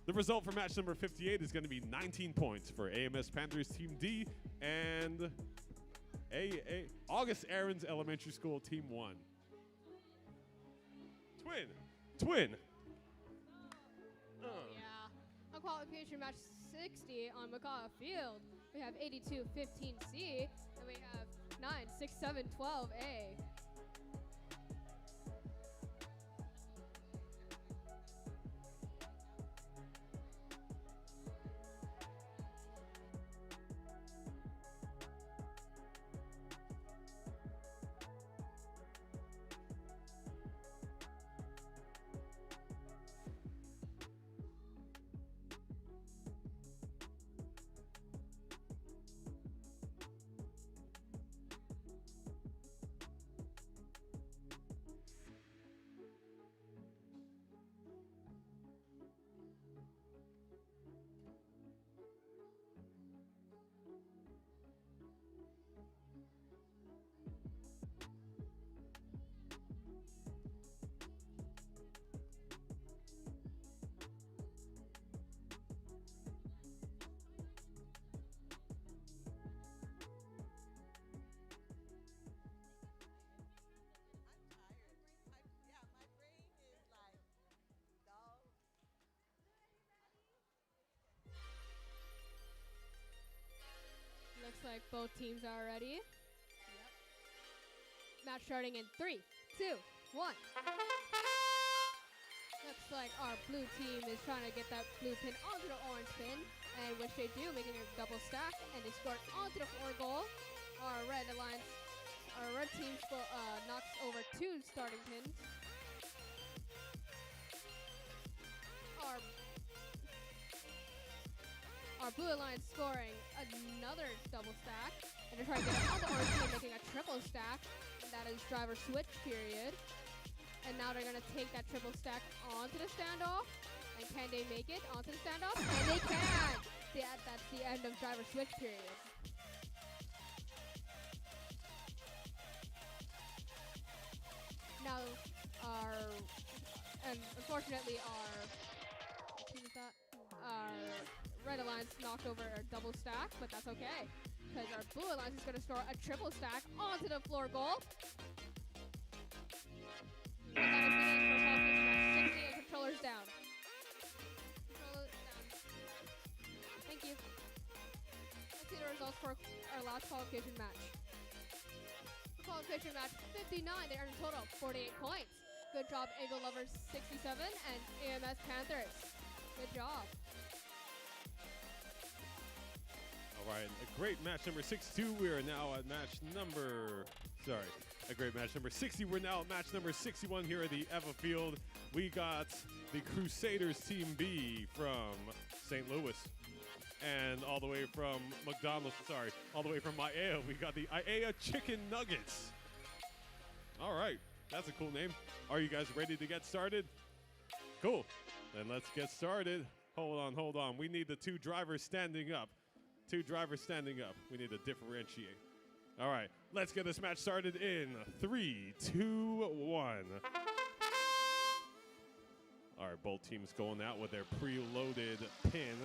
The result for match number 58 is going to be 19 points for AMS Panthers Team D and August Aarons Elementary School Team 1. Twin. Yeah. On qualification match 60 on McCaw Field, we have 82-15C, and we have 9-6-7-12A. Looks like both teams are ready. Yep. Match starting in 3, 2, 1. Looks like our blue team is trying to get that blue pin onto the orange pin, and which they do, making a double stack, and they score onto the floor goal. Our red team knocks over 2 starting pins. Our blue alliance scoring another double stack, and they're trying to get it on the orange team, making a triple stack, and that is driver switch period. And now they're gonna take that triple stack onto the standoff, and can they make it onto the standoff? And they can! That's the end of driver switch period. Now unfortunately our team is that? Red Alliance knocked over a double stack, but that's okay. Because our Blue Alliance is going to store a triple stack onto the floor goal. And that is the end for qualification match 60 and controllers down. Controllers down. Thank you. Let's see the results for our last qualification match. For qualification match 59, they earned a total of 48 points. Good job, Angel Lovers 67 and AMS Panthers. Good job. All right, a great match number 62. We are now at match number, a great match number 60. We're now at match number 61 here at the Eva Field. We got the Crusaders Team B from St. Louis. And all the way from all the way from Aiea, we got the Aiea Chicken Nuggets. All right, that's a cool name. Are you guys ready to get started? Cool, then let's get started. Hold on. We need the two drivers standing up. Two drivers standing up. We need to differentiate. All right, let's get this match started in 3, 2, 1. All right, both teams going out with their preloaded pin.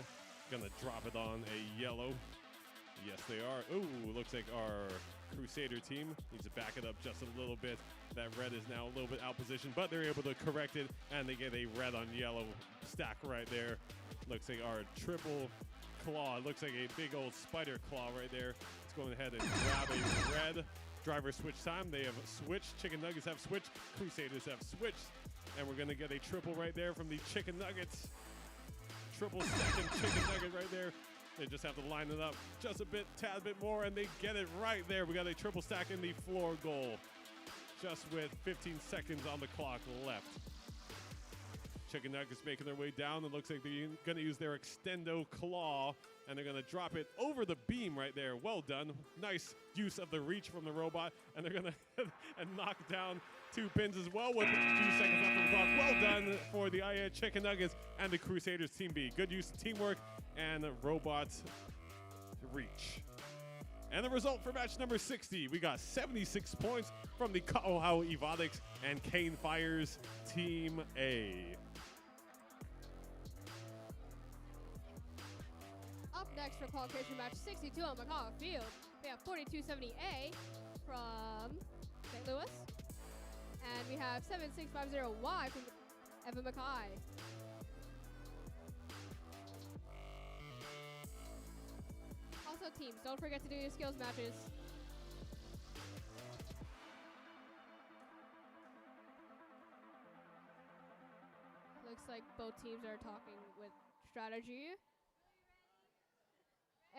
Gonna drop it on a yellow. Yes, they are. Ooh, looks like our Crusader team needs to back it up just a little bit. That red is now a little bit out position, but they're able to correct it, and they get a red on yellow stack right there. Looks like our triple claw. Looks like a big old spider claw right there. Let's go ahead and grab a red. Driver switch time. They have switched. Chicken Nuggets have switched. Crusaders have switched. And we're going to get a triple right there from the Chicken Nuggets. Triple second Chicken Nugget right there. They just have to line it up just a tad bit more, and they get it right there. We got a triple stack in the floor goal. Just with 15 seconds on the clock left. Chicken Nuggets making their way down. It looks like they're going to use their extendo claw, and they're going to drop it over the beam right there. Well done. Nice use of the reach from the robot, and they're going to and knock down 2 pins as well with 2 seconds left on the clock. Well done for the Aiea Chicken Nuggets and the Crusaders Team B. Good use of teamwork and robot reach. And the result for match number 60, we got 76 points from the Kaohao Evotics and Kane Fires Team A. Up next for qualification match 62 on Macau Field, we have 4270A from St. Louis. And we have 7650Y from Evan Mackay. Also teams, don't forget to do your skills matches. Looks like both teams are talking with strategy.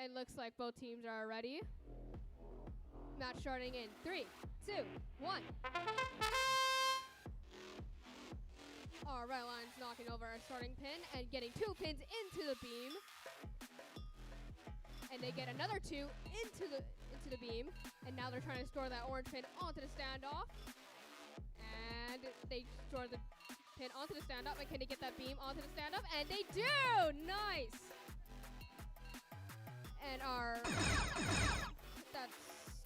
And looks like both teams are ready. Match starting in 3, 2, 1. Our red line's knocking over our starting pin and getting 2 pins into the beam. And they get another 2 into the beam. And now they're trying to store that orange pin onto the standoff. And they store the pin onto the standoff. And can they get that beam onto the standoff? And they do! Nice! And our that's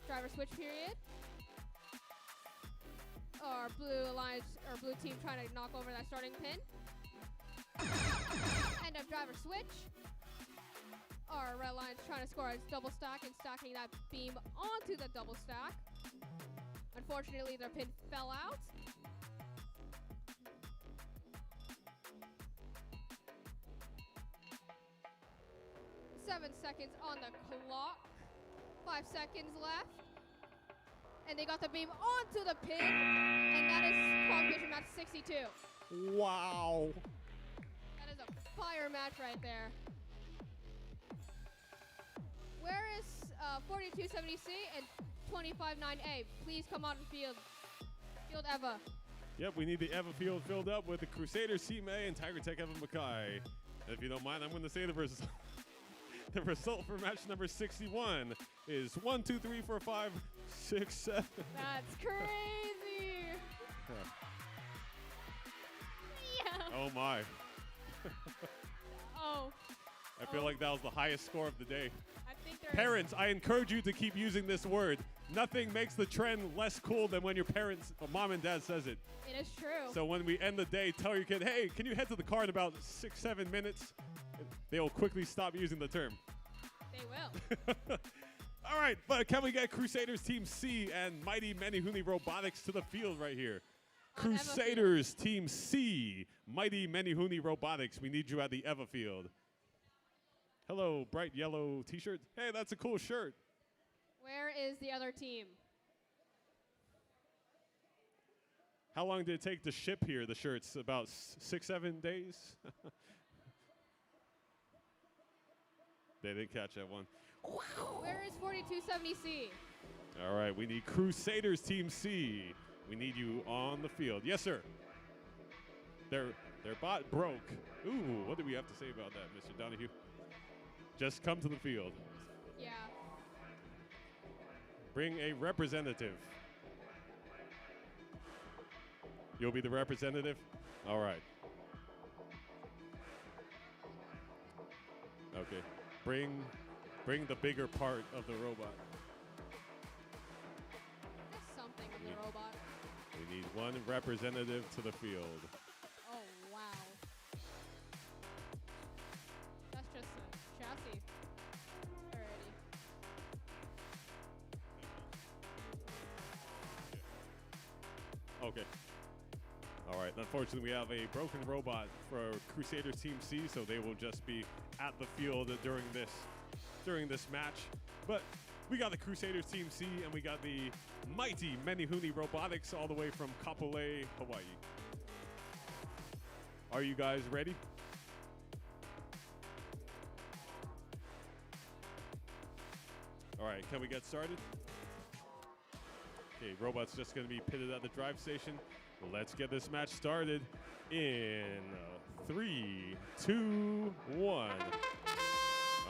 driver switch period. Our blue alliance or blue team trying to knock over that starting pin. End of driver switch. Our red alliance trying to score a double stack and stacking that beam onto the double stack. Unfortunately, their pin fell out. Seven seconds on the clock. 5 seconds left. And they got the beam onto the pin. And that is qualification match 62. Wow. That is a fire match right there. Where is 4270C and 259A? Please come on field. Field Eva. Yep, we need the Eva Field filled up with the Crusaders Team A and Tiger Tech Evan Mackay. And if you don't mind, I'm going to say the result. The result for match number 61 is 1, 2, 3, 4, 5, 6, 7. That's crazy. Yeah. Oh my. Oh. I feel like that was the highest score of the day. I think they're Parents, I encourage you to keep using this word. Nothing makes the trend less cool than when your parents, mom and dad says it. It is true. So when we end the day, tell your kid, hey, can you head to the car in about 6-7 minutes? They will quickly stop using the term. They will. All right, but can we get Crusaders Team C and Mighty Menehune Robotics to the field right here? On Eva Crusaders Team C, Mighty Menehune Robotics, we need you at the Eva field. Hello, bright yellow t-shirt. Hey, that's a cool shirt. Where is the other team? How long did it take to ship here, the shirts? About 6-7 days? They didn't catch that one. Where is 4270C? All right, we need Crusaders Team C. We need you on the field. Yes, sir. Their bot broke. Ooh, what do we have to say about that, Mr. Donahue? Just come to the field. Yeah. Bring a representative. You'll be the representative? All right. Okay. Bring the bigger part of the robot. There's something in the robot. We need one representative to the field. Oh, wow. That's just a chassis. Alrighty. Okay. All right. Unfortunately, we have a broken robot for Crusaders Team C, so they will just be at the field during this match. But we got the Crusaders Team C, and we got the Mighty Menehune Robotics all the way from Kapolei, Hawaii. Are you guys ready? All right. Can we get started? Okay, robot's just going to be pitted at the drive station. Let's get this match started in 3, 2, 1.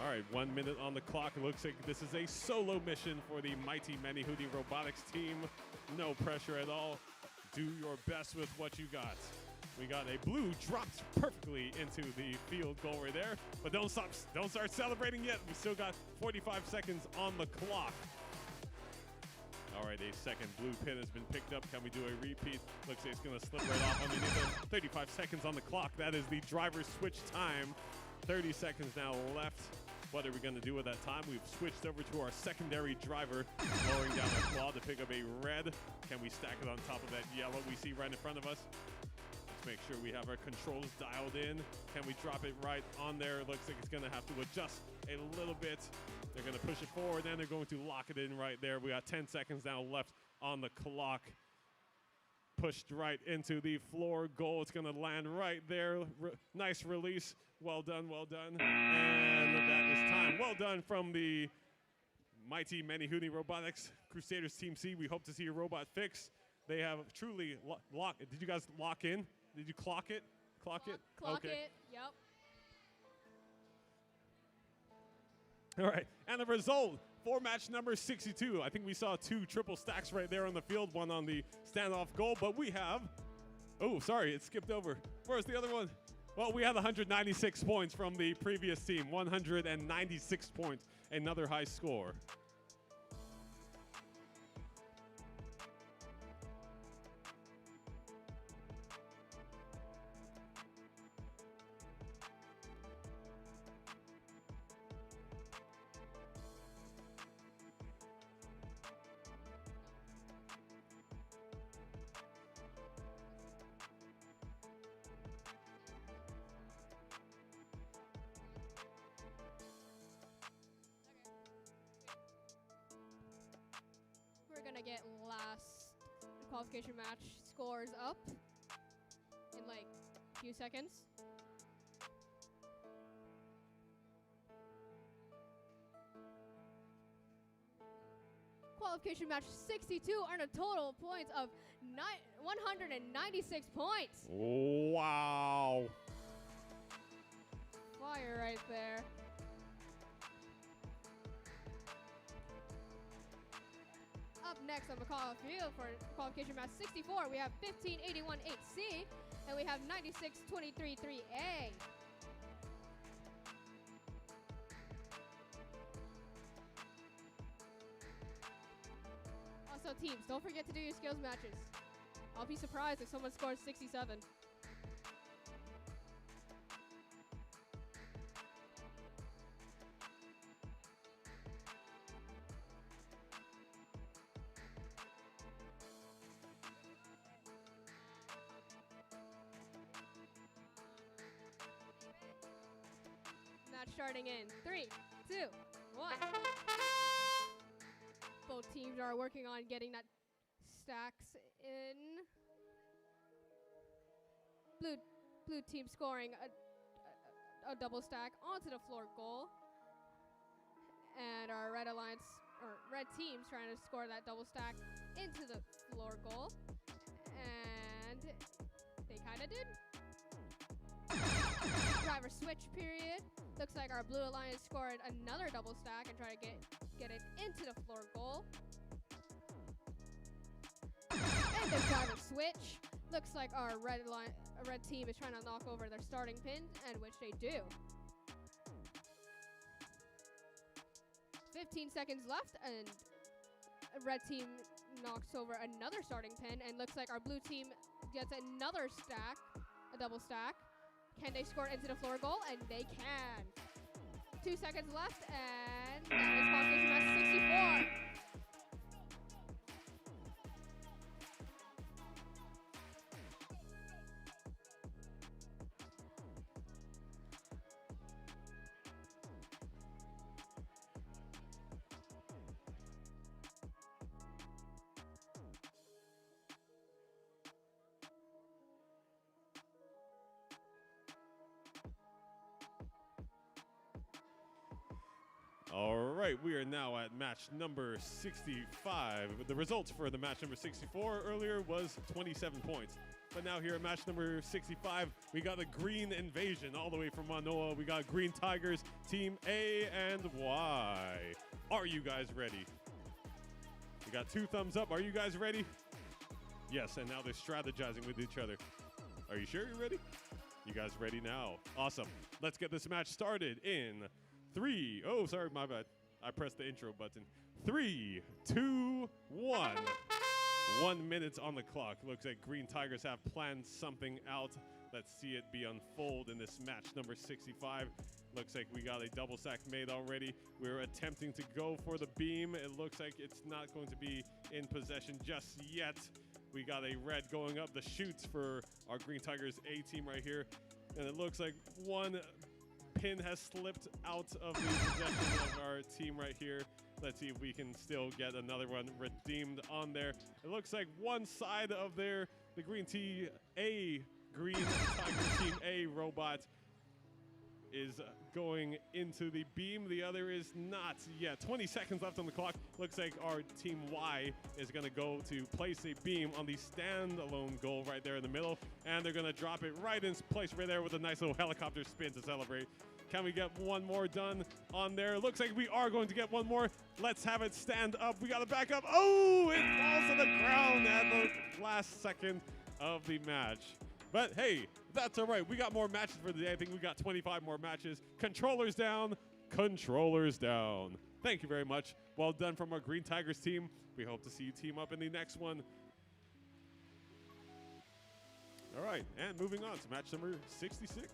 All right, 1 minute on the clock. It looks like this is a solo mission for the Mighty Menehune Robotics team. No pressure at all. Do your best with what you got. We got a blue dropped perfectly into the field goal right there. But don't start celebrating yet. We still got 45 seconds on the clock. All right, a second blue pin has been picked up. Can we do a repeat? Looks like it's going to slip right off underneath it. 35 seconds on the clock. That is the driver switch time. 30 seconds now left. What are we going to do with that time? We've switched over to our secondary driver, lowering down our claw to pick up a red. Can we stack it on top of that yellow we see right in front of us? Let's make sure we have our controls dialed in. Can we drop it right on there? It looks like it's going to have to adjust a little bit. They're going to push it forward, and they're going to lock it in right there. We got 10 seconds now left on the clock. Pushed right into the floor goal. It's going to land right there. Nice release. Well done, well done. And that is time. Well done from the Mighty Menehune Robotics Crusaders Team C. We hope to see your robot fixed. They have truly locked. Did you guys lock in? Did you clock it? Clock it? Clock Okay. it. Yep. All right, and the result for match number 62. I think we saw 2 triple stacks right there on the field, one on the standoff goal, but we have, oh, sorry, it skipped over. Where's the other one? Well, we had 196 points from the previous team, 196 points, another high score. We're gonna get last qualification match scores up in like a few seconds. Qualification match 62 earned a total points of 196 points. Wow. Fire right there. Up next on the call field for qualification match 64, we have 1581-8C, and we have 9623-3A. Also, teams, don't forget to do your skills matches. I'll be surprised if someone scores 67. Match starting in 3, 2, 1. Both teams are working on getting that stacks in. Blue team scoring a double stack onto the floor goal. And our red team's trying to score that double stack into the floor goal. And they kind of did. Driver switch period. Looks like our blue alliance scored another double stack and try to get it into the floor goal. And the driver switch. Looks like our red team is trying to knock over their starting pin, and which they do. 15 seconds left, and red team knocks over another starting pin, and looks like our blue team gets another stack, a double stack. Can they score into the floor goal? And they can. 2 seconds left, and that is qualification match 64. All right, we are now at match number 65. The results for the match number 64 earlier was 27 points. But now here at match number 65, we got a green invasion all the way from Manoa. We got Green Tigers, Team A and Y. Are you guys ready? We got 2 thumbs up. Are you guys ready? Yes, and now they're strategizing with each other. Are you sure you're ready? You guys ready now? Awesome. Let's get this match started in 3. Oh, sorry, my bad. I pressed the intro button. 3, 2, 1. 1 minute on the clock. Looks like Green Tigers have planned something out. Let's see it be unfold in this match number 65. Looks like we got a double stack made already. We're attempting to go for the beam. It looks like it's not going to be in possession just yet. We got a red going up the chutes for our Green Tigers A team right here. And it looks like one pin has slipped out of the possession of our team right here. Let's see if we can still get another one redeemed on there. It looks like one side of the Green Tiger Team A robot is going into the beam. The other is not yet. 20 seconds left on the clock. Looks like our Team Y is going to go to place a beam on the standalone goal right there in the middle. And they're going to drop it right in place right there with a nice little helicopter spin to celebrate. Can we get one more done on there? Looks like we are going to get one more. Let's have it stand up. We got to back up. Oh, it falls to the ground at the last second of the match. But hey, that's all right. We got more matches for the day. I think we got 25 more matches. Controllers down. Controllers down. Thank you very much. Well done from our Green Tigers team. We hope to see you team up in the next one. All right, and moving on to match number 66.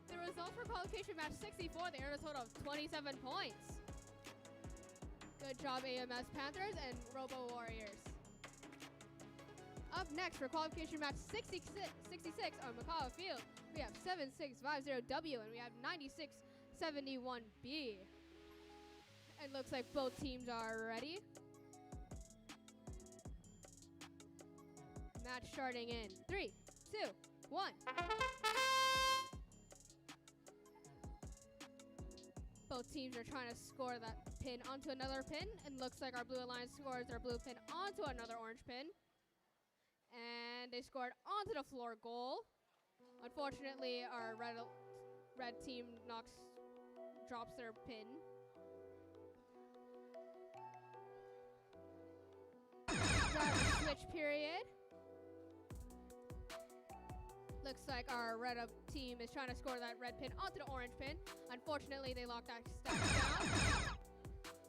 The result for qualification match 64, they earned a total of 27 points. Good job, AMS Panthers and Robo Warriors. Up next for qualification match 66 on McCall Field, we have 7650W and we have 9671B. And looks like both teams are ready. Match starting in 3, 2, 1. Both teams are trying to score that pin onto another pin, and looks like our blue alliance scores their blue pin onto another orange pin. And they scored onto the floor goal. Unfortunately, our red team drops their pin. Driver switch period. Looks like our red up team is trying to score that red pin onto the orange pin. Unfortunately, they locked that stack down.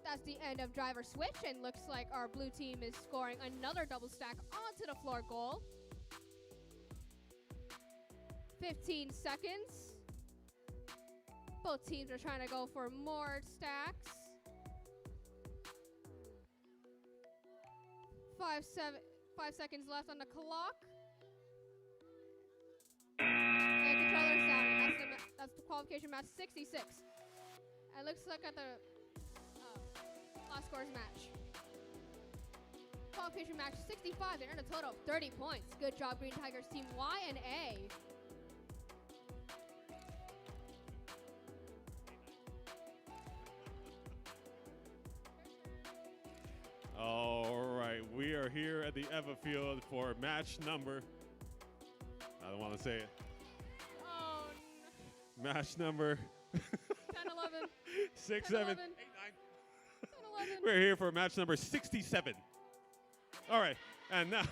That's the end of driver switch, and looks like our blue team is scoring another double stack onto the floor goal. 15 seconds. Both teams are trying to go for more stacks. 5 seconds left on the clock. And controller's down, and that's the qualification match 66. And looks like at the last scores match. Qualification match 65, they earned a total of 30 points. Good job, Green Tigers team Y and A. All right, we are here at the Eva Field for match number. I don't want to say it. Oh, Match number 10, 11. 6, 10, 7, 11. 8, 9. 10, 11. We're here for match number 67. All right, and now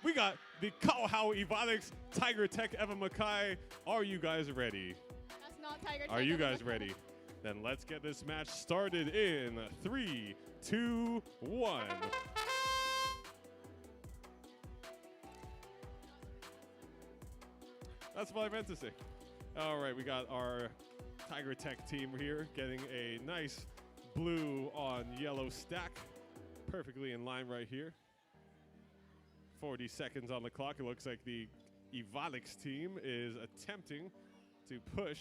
we got the Kauhau Evonics Tiger Tech Eva Mackay. Are you guys ready? That's not Tiger Tech. Are you Eva guys Mackay. ready? Then let's get this match started in 3, 2, 1. That's what I meant to say. All right, we got our Tiger Tech team here getting a nice blue on yellow stack. Perfectly in line right here. 40 seconds on the clock. It looks like the Evonics team is attempting to push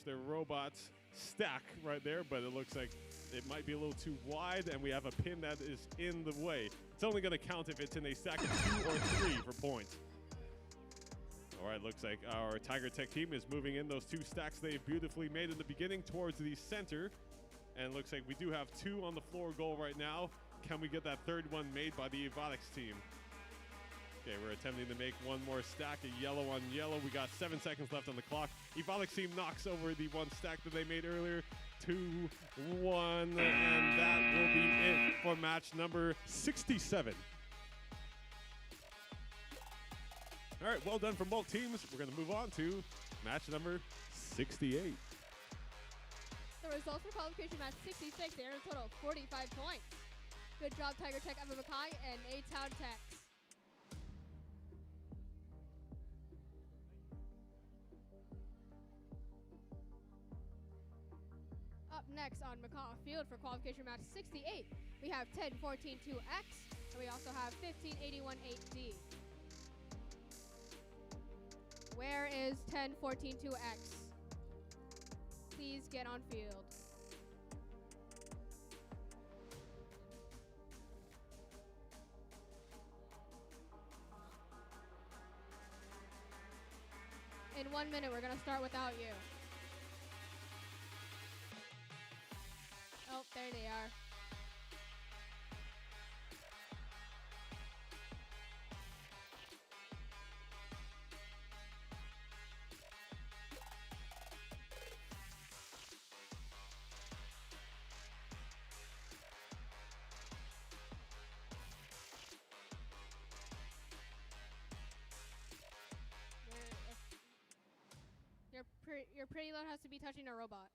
their robot stack right there, but it looks like it might be a little too wide, and we have a pin that is in the way. It's only going to count if it's in a stack of 2 or 3 for points. All right, looks like our Tiger Tech team is moving in those 2 stacks they beautifully made in the beginning towards the center, and looks like we do have 2 on the floor goal right now. Can we get that 3rd one made by the Evonics team? Okay, we're attempting to make one more stack, a yellow on yellow. We got 7 seconds left on the clock. Evonics team knocks over the 1 stack that they made earlier. 2, 1, and that will be it for match number 67. All right, well done from both teams. We're going to move on to match number 68. The results for qualification match 66, they earned a total of 45 points. Good job, Tiger Tech, Eva Mackay, and A-Town Tech. Up next on Macaw Field for qualification match 68, we have 10-14-2X, and we also have 15-81-8D. Where is 10-14-2X? Please get on field. In 1 minute, we're gonna start without you. Oh, there they are. Your pretty load has to be touching a robot.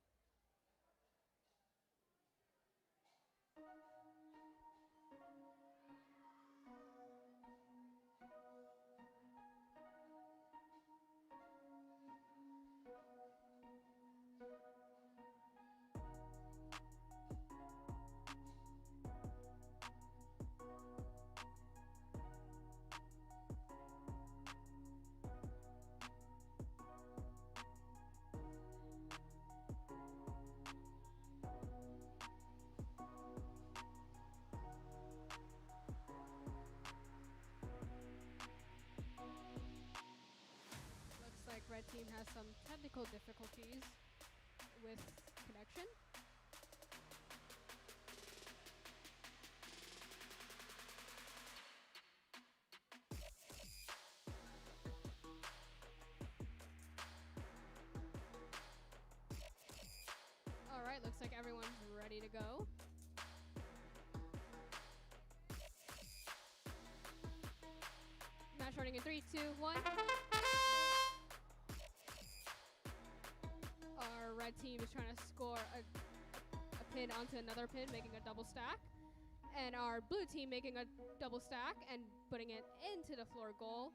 Like red team has some technical difficulties with connection. All right, looks like everyone's ready to go. Match starting in 3, 2, 1. Our red team is trying to score a pin onto another pin, making a double stack. And our blue team making a double stack and putting it into the floor goal.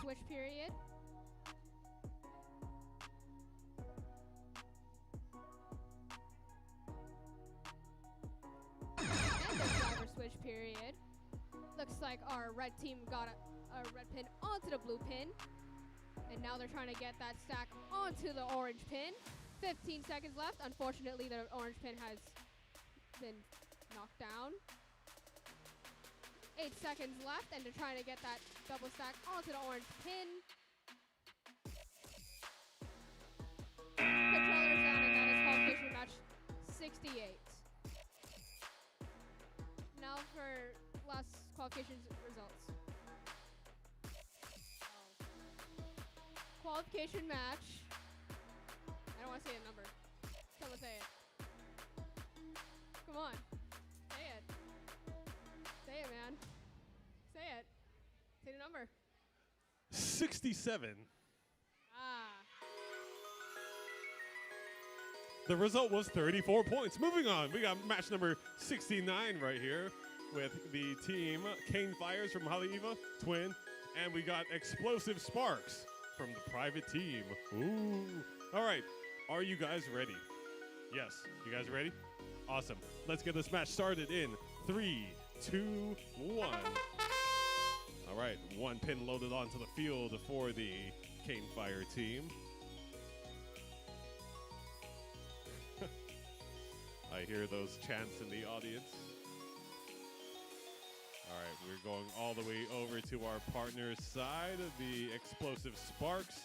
Switch period. And the driver switch period. Looks like our red team got a red pin onto the blue pin. And now they're trying to get that stack onto the orange pin. 15 seconds left. Unfortunately, the orange pin has been knocked down. 8 seconds left, and they're trying to get that double stack onto the orange pin. Controllers down, and that is qualification match 68. Now for last qualification results. Qualification match. I don't want to say a number. Someone say it. Come on. Say it. Say it, man. Say it. Say the number. 67. Ah. The result was 34 points. Moving on, we got match number 69 right here with the team Cane Fires from Haleiwa, Twin, and we got Explosive Sparks from the private team. Ooh. All right, are you guys ready? Yes, you guys ready? Awesome. Let's get this match started in 3, 2, 1. All right, one pin loaded onto the field for the Cane Fire team. I hear those chants in the audience. All right, we're going all the way over to our partner's side, the Explosive Sparks.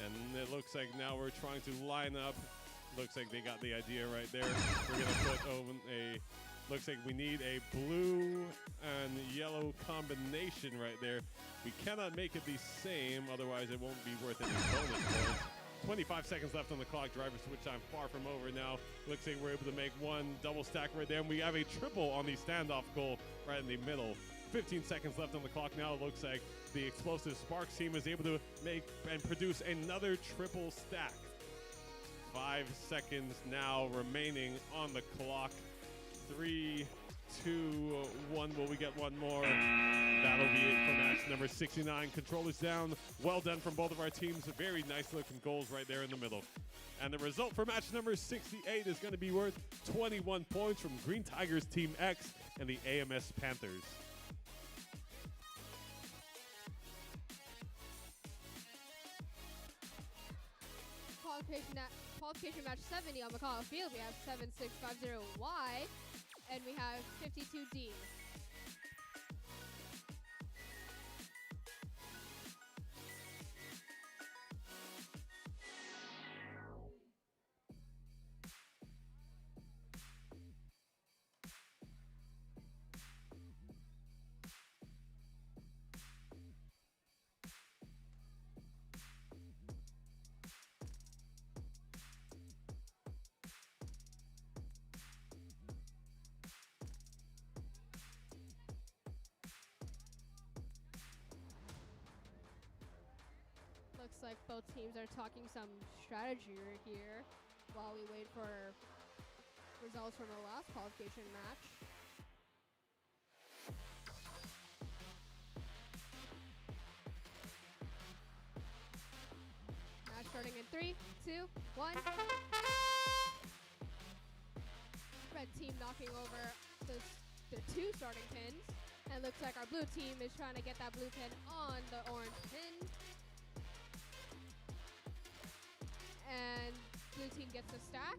And it looks like now we're trying to line up. Looks like they got the idea right there. We're going to put over looks like we need a blue and yellow combination right there. We cannot make it the same, otherwise it won't be worth any bonus points. 25 seconds left on the clock. Driver switch time far from over now. Looks like we're able to make one double stack right there. And we have a triple on the standoff goal right in the middle. 15 seconds left on the clock now. It looks like the Explosive Sparks team is able to make and produce another triple stack. 5 seconds now remaining on the clock. 3, 2, 1. Will we get one more? That'll be it for match number 69. Controllers down. Well done from both of our teams. Very nice looking goals right there in the middle. And the result for match number 68 is going to be worth 21 points from Green Tigers Team X and the AMS Panthers. Qualification match 70 on McCall Field. We have 7650Y, and we have 52D. Looks like both teams are talking some strategy right here while we wait for results from the last qualification match. Match starting in 3, 2, 1. Red team knocking over the two starting pins. And looks like our blue team is trying to get that blue pin on the orange pin. And blue team gets the stack.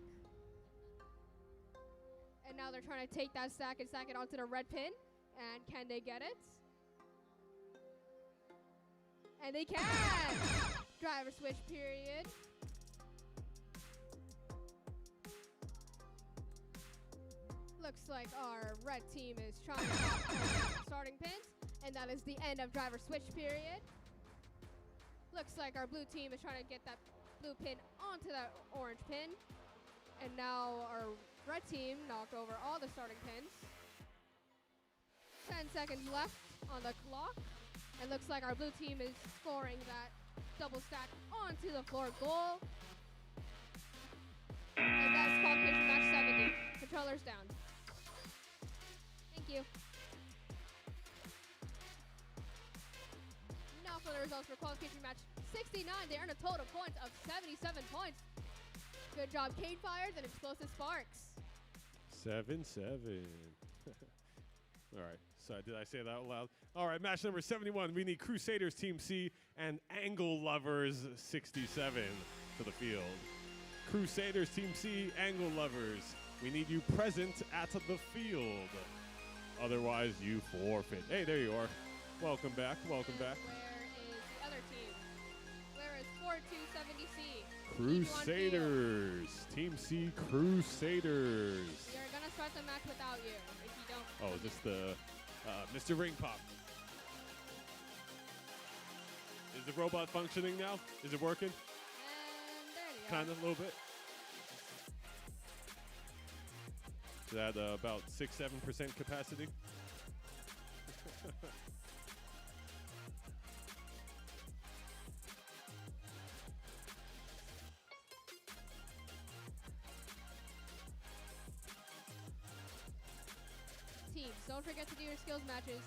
And now they're trying to take that stack and stack it onto the red pin. And can they get it? And they can! Driver switch period. Looks like our red team is trying to knock starting pins. And that is the end of driver switch period. Looks like our blue team is trying to get that blue pin onto that orange pin. And now our red team knocked over all the starting pins. 10 seconds left on the clock. It looks like our blue team is scoring that double stack onto the floor goal. And that's qualification match 70. Controllers down. Thank you. Now for the results for qualification match 69. They earned a total points of 77 points. Good job, Cane Fires and Explosive Sparks. 7-7. All right. So did I say that out loud? All right, match number 71. We need Crusaders Team C and Angle Lovers 67 to the field. Crusaders Team C, Angle Lovers. We need you present at the field. Otherwise, you forfeit. Hey, there you are. Welcome back. Welcome back. Where is the other team? Where is 4270C? Crusaders. Team C, Crusaders. You're going to start the match without you if you don't. Oh, just the Mr. Ring Pop. Is the robot functioning now? Is it working? And there you go. Kind of, a little bit. Is that about 6-7% capacity? Teams, don't forget to do your skills matches.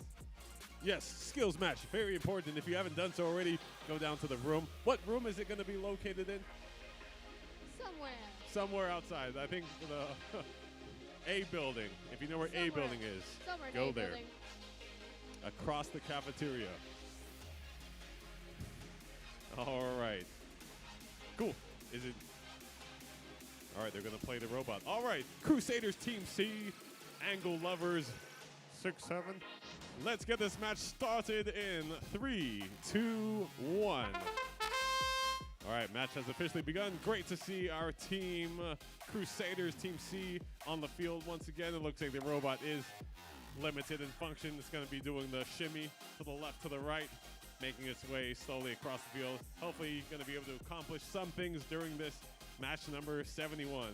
Yes, skills match. Very important. If you haven't done so already, go down to the room. What room is it going to be located in? Somewhere. Somewhere outside. I think the A building. If you know where A building is, Somewhere in go A there. building. Across the cafeteria. All right. Cool. Is it? All right, they're going to play the robot. All right, Crusaders Team C, Angle Lovers 6-7. Let's get this match started in 3, 2, 1. All right, match has officially begun. Great to see our team, Crusaders Team C, on the field once again. It looks like the robot is limited in function. It's going to be doing the shimmy to the left, to the right, making its way slowly across the field. Hopefully, going to be able to accomplish some things during this match number 71.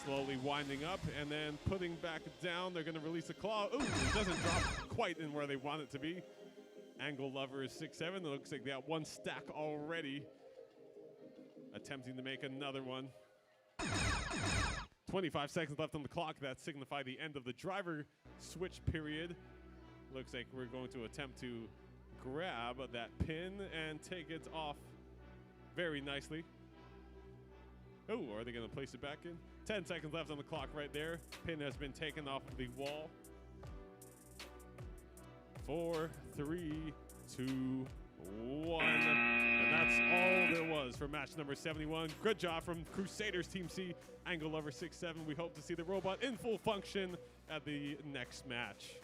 Slowly winding up and then putting back down. They're going to release a claw. Ooh, it doesn't drop quite in where they want it to be. Angle Lover is 6-7. It looks like they got one stack already. Attempting to make another one. 25 seconds left on the clock. That signifies the end of the driver switch period. Looks like we're going to attempt to grab that pin and take it off very nicely. Oh, are they going to place it back in? 10 seconds left on the clock right there. Pin has been taken off of the wall. 4, 3, 2, 1. And that's all there was for match number 71. Good job from Crusaders Team C, Angle Lover 6-7. We hope to see the robot in full function at the next match.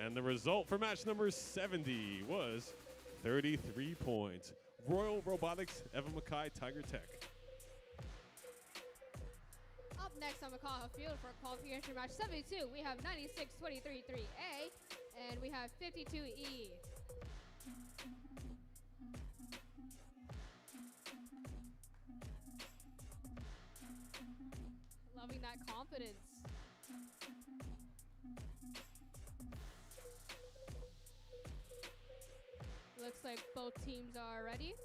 And the result for match number 70 was 33 points. Royal Robotics, Evan Mackay, Tiger Tech. Up next on McCaw Field for qualification match 72, we have 96-23-3A, and we have 52E. Loving that confidence. Looks like both teams are ready.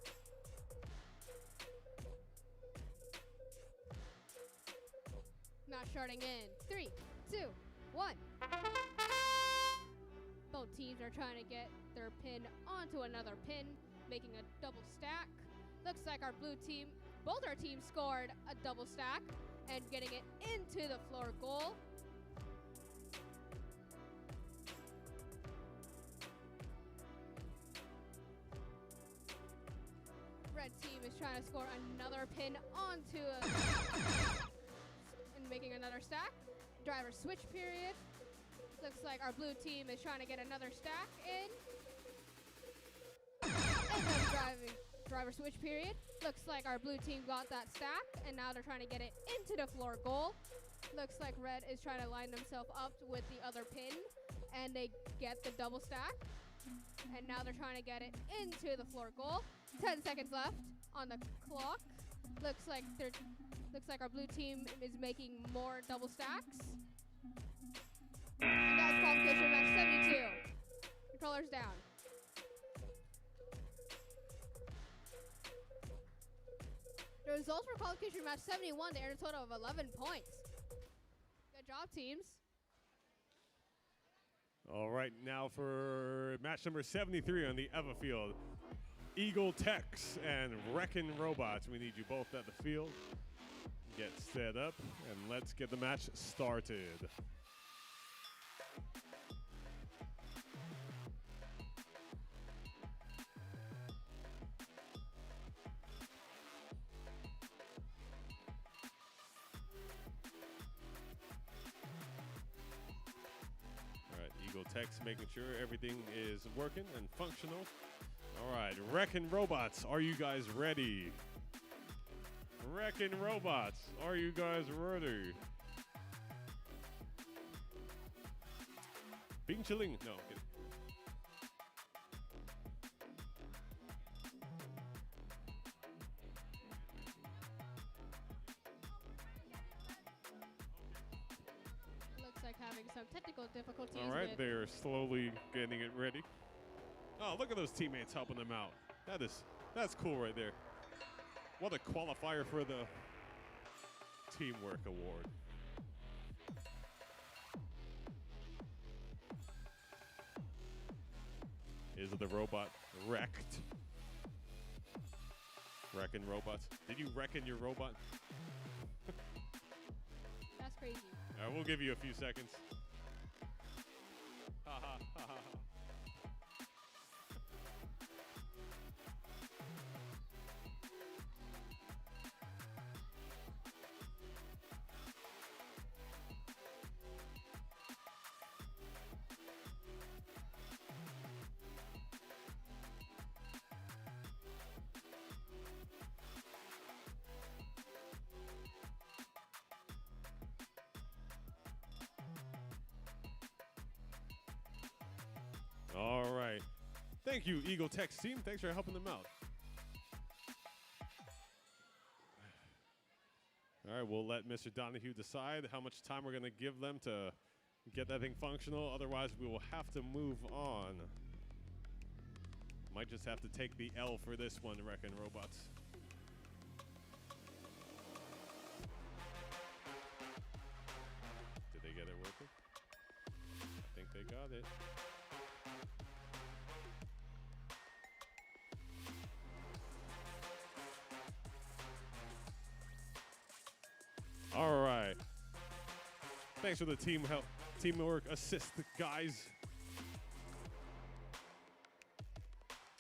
Match starting in 3, 2, 1. Both teams are trying to get their pin onto another pin, making a double stack. Looks like our blue team, both our teams scored a double stack and getting it into the floor goal. Red team is trying to score another pin onto and making another stack. Driver switch period. Looks like our blue team is trying to get another stack in. And then driver switch period. Looks like our blue team got that stack, and now they're trying to get it into the floor goal. Looks like red is trying to line themselves up with the other pin, and they get the double stack. And now they're trying to get it into the floor goal. 10 seconds left. on the clock. Looks like our blue team is making more double stacks. And that's qualification match 72. Controllers down. The results for qualification match 71, they earned a total of 11 points. Good job, teams. All right, now for match number 73 on the EVA field. Eagle Techs and Wreckin' Robots. We need you both at the field. Get set up, and let's get the match started. Eagle Tech's making sure everything is working and functional. All right, Wreckin' Robots, are you guys ready? Wreckin' Robots, are you guys ready? Bing chilling. No, I'm kidding. Looks like having some technical difficulties. All right, they're slowly getting it ready. Oh, look at those teammates helping them out. That's cool right there. What a qualifier for the Teamwork Award. Is the robot wrecked? Wrecking robots. Did you reckon your robot? That's crazy. All right, we'll give you a few seconds. Ha ha ha ha. All right. Thank you, Eagle Tech's team. Thanks for helping them out. All right, we'll let Mr. Donahue decide how much time we're going to give them to get that thing functional. Otherwise, we will have to move on. Might just have to take the L for this one, Wreckin' Robots. Did they get it working? I think they got it. All right. Thanks for the teamwork assist, guys.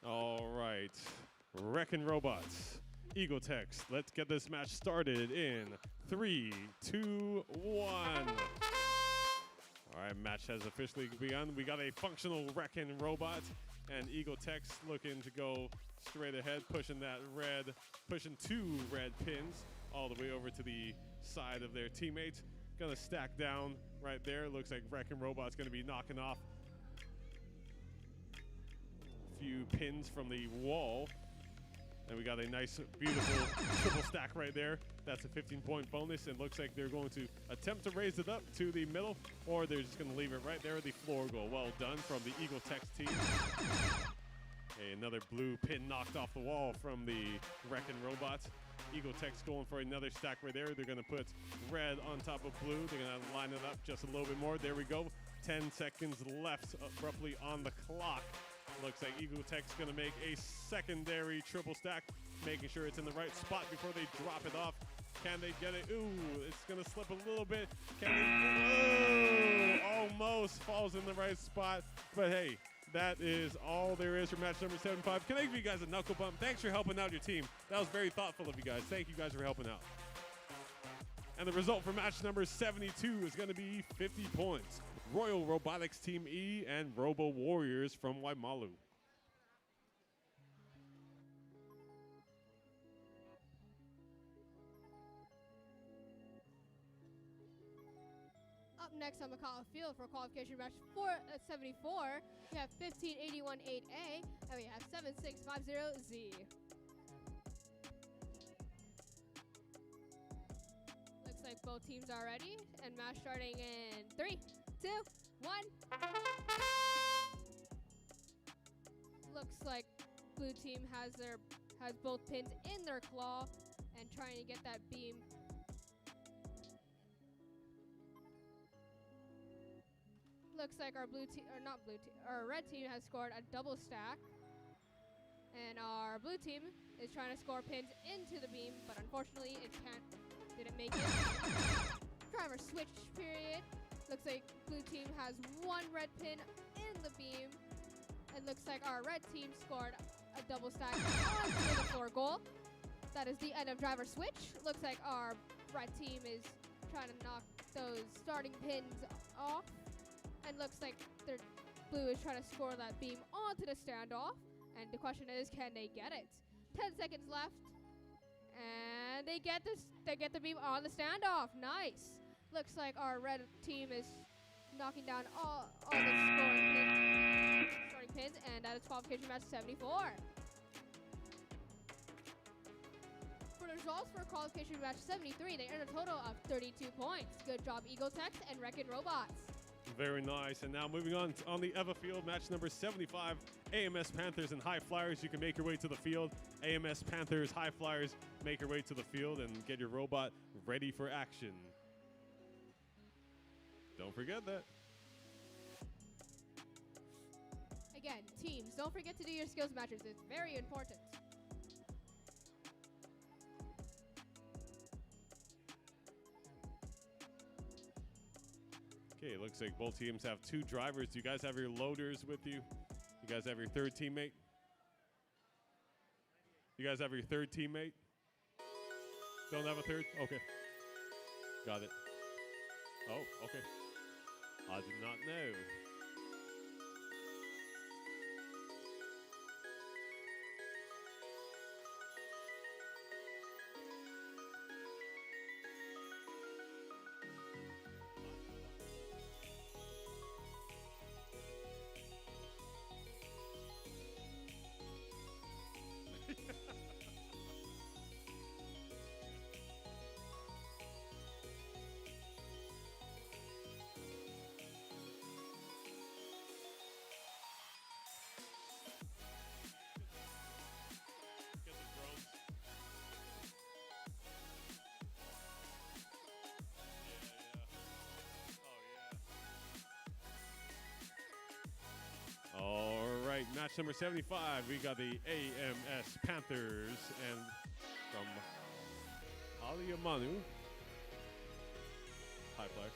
All right. Wreckin' Robots, Eagle Techs. Let's get this match started in 3, 2, 1. All right, match has officially begun. We got a functional Wreckin' Robot, and Eagle Techs looking to go straight ahead, pushing two red pins all the way over to the side of their teammates. Gonna stack down right there. Looks like Wreckin' Robot's gonna be knocking off a few pins from the wall. And we got a nice, beautiful triple stack right there. That's a 15-point bonus, and looks like they're going to attempt to raise it up to the middle, or they're just gonna leave it right there at the floor goal. Well done from the Eagle Tech's team. Okay, another blue pin knocked off the wall from the Wreckin' Robots. Eagle Tech's going for another stack right there. They're going to put red on top of blue. They're going to line it up just a little bit more. There we go. 10 seconds left roughly on the clock. Looks like Eagle Tech's going to make a secondary triple stack, making sure it's in the right spot before they drop it off. Can they get it? Ooh, it's going to slip a little bit. Can they? Ooh, almost falls in the right spot. But hey, that is all there is for match number 75. Can I give you guys a knuckle bump? Thanks for helping out your team. That was very thoughtful of you guys. Thank you guys for helping out. And the result for match number 72 is going to be 50 points. Royal Robotics Team E and Robo Warriors from Waimalu. Up next on McCall Field for qualification match 74, we have 15818A and we have 7650Z. both teams are ready, and match starting in 3, 2, 1. Looks like blue team has both pins in their claw and trying to get that beam. Looks like our our red team has scored a double stack, and our blue team is trying to score pins into the beam, but unfortunately didn't make it. Driver switch period. Looks like blue team has one red pin in the beam. It looks like our red team scored a double stack onto the floor goal. That is the end of driver switch. Looks like our red team is trying to knock those starting pins off. And looks like their blue is trying to score that beam onto the standoff. And the question is, can they get it? 10 seconds left. And they get the beam on the standoff. Nice. Looks like our red team is knocking down all the scoring pins, and that is qualification match 74. For the results for qualification match 73, they earned a total of 32 points. Good job, Eagletex and Wrecking Robots. Very nice. And now moving on the EVA field, match number 75, AMS Panthers and High Flyers. You can make your way to the field. AMS Panthers, High Flyers, make your way to the field and get your robot ready for action. Don't forget that. Again, teams, don't forget to do your skills matches. It's very important. Okay, it looks like both teams have 2 drivers. Do you guys have your loaders with you? You guys have your third teammate? You guys have your third teammate? Don't have a third? Okay. Got it. Oh, okay. I did not know. All right, match number 75. We got the AMS Panthers and from Aliamanu. High Flyers.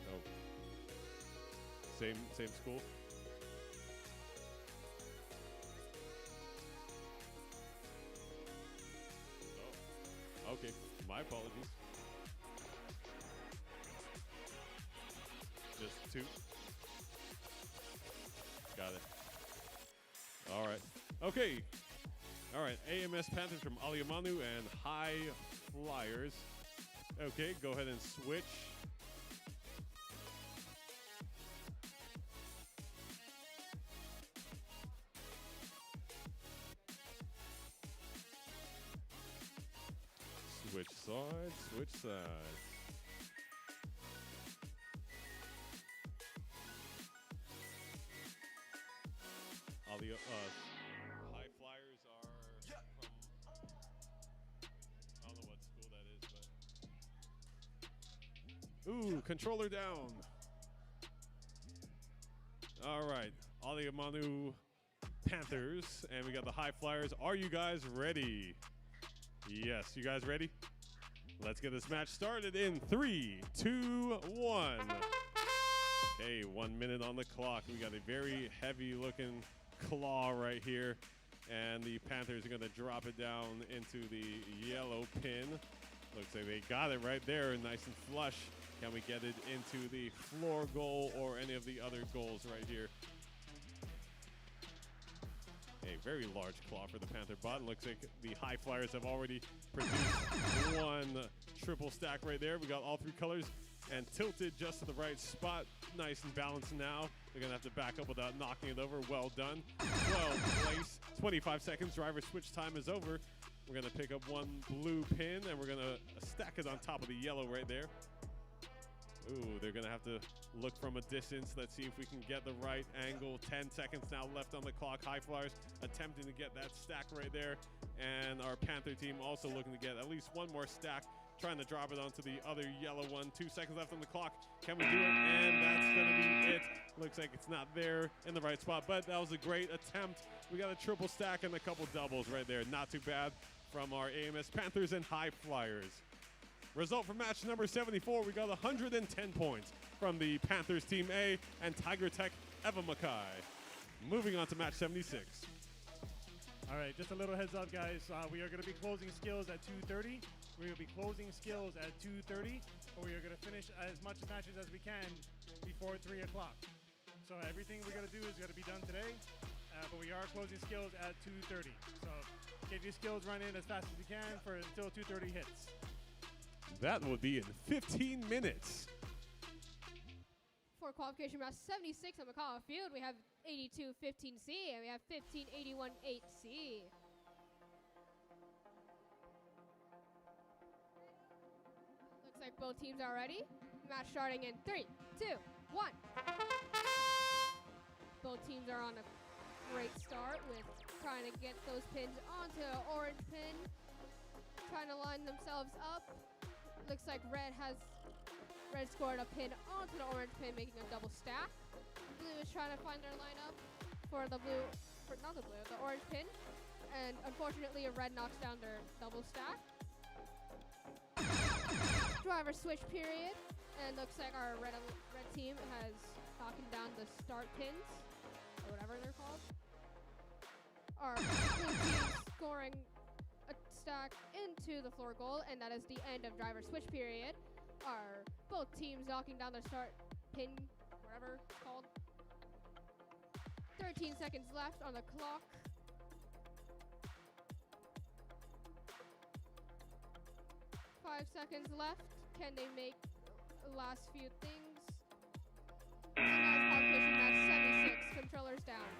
Oh. Same school. Oh. Okay. My apologies. Just 2. Got it. All right. Okay. All right. AMS Panthers from Aliamanu and High Flyers. Okay, go ahead and switch. Switch sides, switch sides. All the High Flyers are from, I don't know what school that is, but. Ooh, controller down. All right, Aliamanu Panthers, and we got the High Flyers. Are you guys ready? Yes, you guys ready? Let's get this match started in 3, 2, 1. Okay, 1 minute on the clock. We got a very heavy looking claw right here, and the Panthers are going to drop it down into the yellow pin. Looks like they got it right there, nice and flush. Can we get it into the floor goal or any of the other goals right here? A very large claw for the Panther bot. Looks like the High Flyers have already produced 1 triple stack right there. We got all 3 colors. and tilted just to the right spot. Nice and balanced now. They're going to have to back up without knocking it over. Well done. Well placed. 25 seconds. Driver switch time is over. We're going to pick up one blue pin, and we're going to stack it on top of the yellow right there. Ooh, they're going to have to look from a distance. Let's see if we can get the right angle. 10 seconds now left on the clock. High Flyers attempting to get that stack right there. And our Panther team also looking to get at least one more stack, trying to drop it onto the other yellow one. 2 seconds left on the clock. Can we do it? And that's going to be it. Looks like it's not there in the right spot, but that was a great attempt. We got a triple stack and a couple doubles right there. Not too bad from our AMS Panthers and High Flyers. Result for match number 74, we got 110 points from the Panthers Team A and Tiger Tech Eva Mackay. Moving on to match 76. All right, just a little heads up, guys. We are going to be closing skills at 2:30. We're going to be closing skills at 2:30, but we are going to finish as much matches as we can before 3 o'clock. So everything we're going to do is going to be done today, but we are closing skills at 2:30. So get your skills running as fast as you can for until 2:30 hits. That would be in 15 minutes. For qualification match 76 on McCall Field, we have 82-15C and we have 15-81-8C. Looks like both teams are ready. Match starting in 3, 2, 1. Both teams are on a great start with trying to get those pins onto an orange pin, trying to line themselves up. Looks like red scored a pin onto the orange pin, making a double stack. Blue is trying to find their lineup for the orange pin. And unfortunately, a red knocks down their double stack. Driver switch period. And looks like our red team has knocking down the start pins, or whatever they're called. Our blue team scoring a stack into the floor goal, and that is the end of driver switch period. Are both teams knocking down their start pin, whatever it's called. 13 seconds left on the clock. Five seconds left. Can they make the last few things? And that is qualification match 76. Controllers down.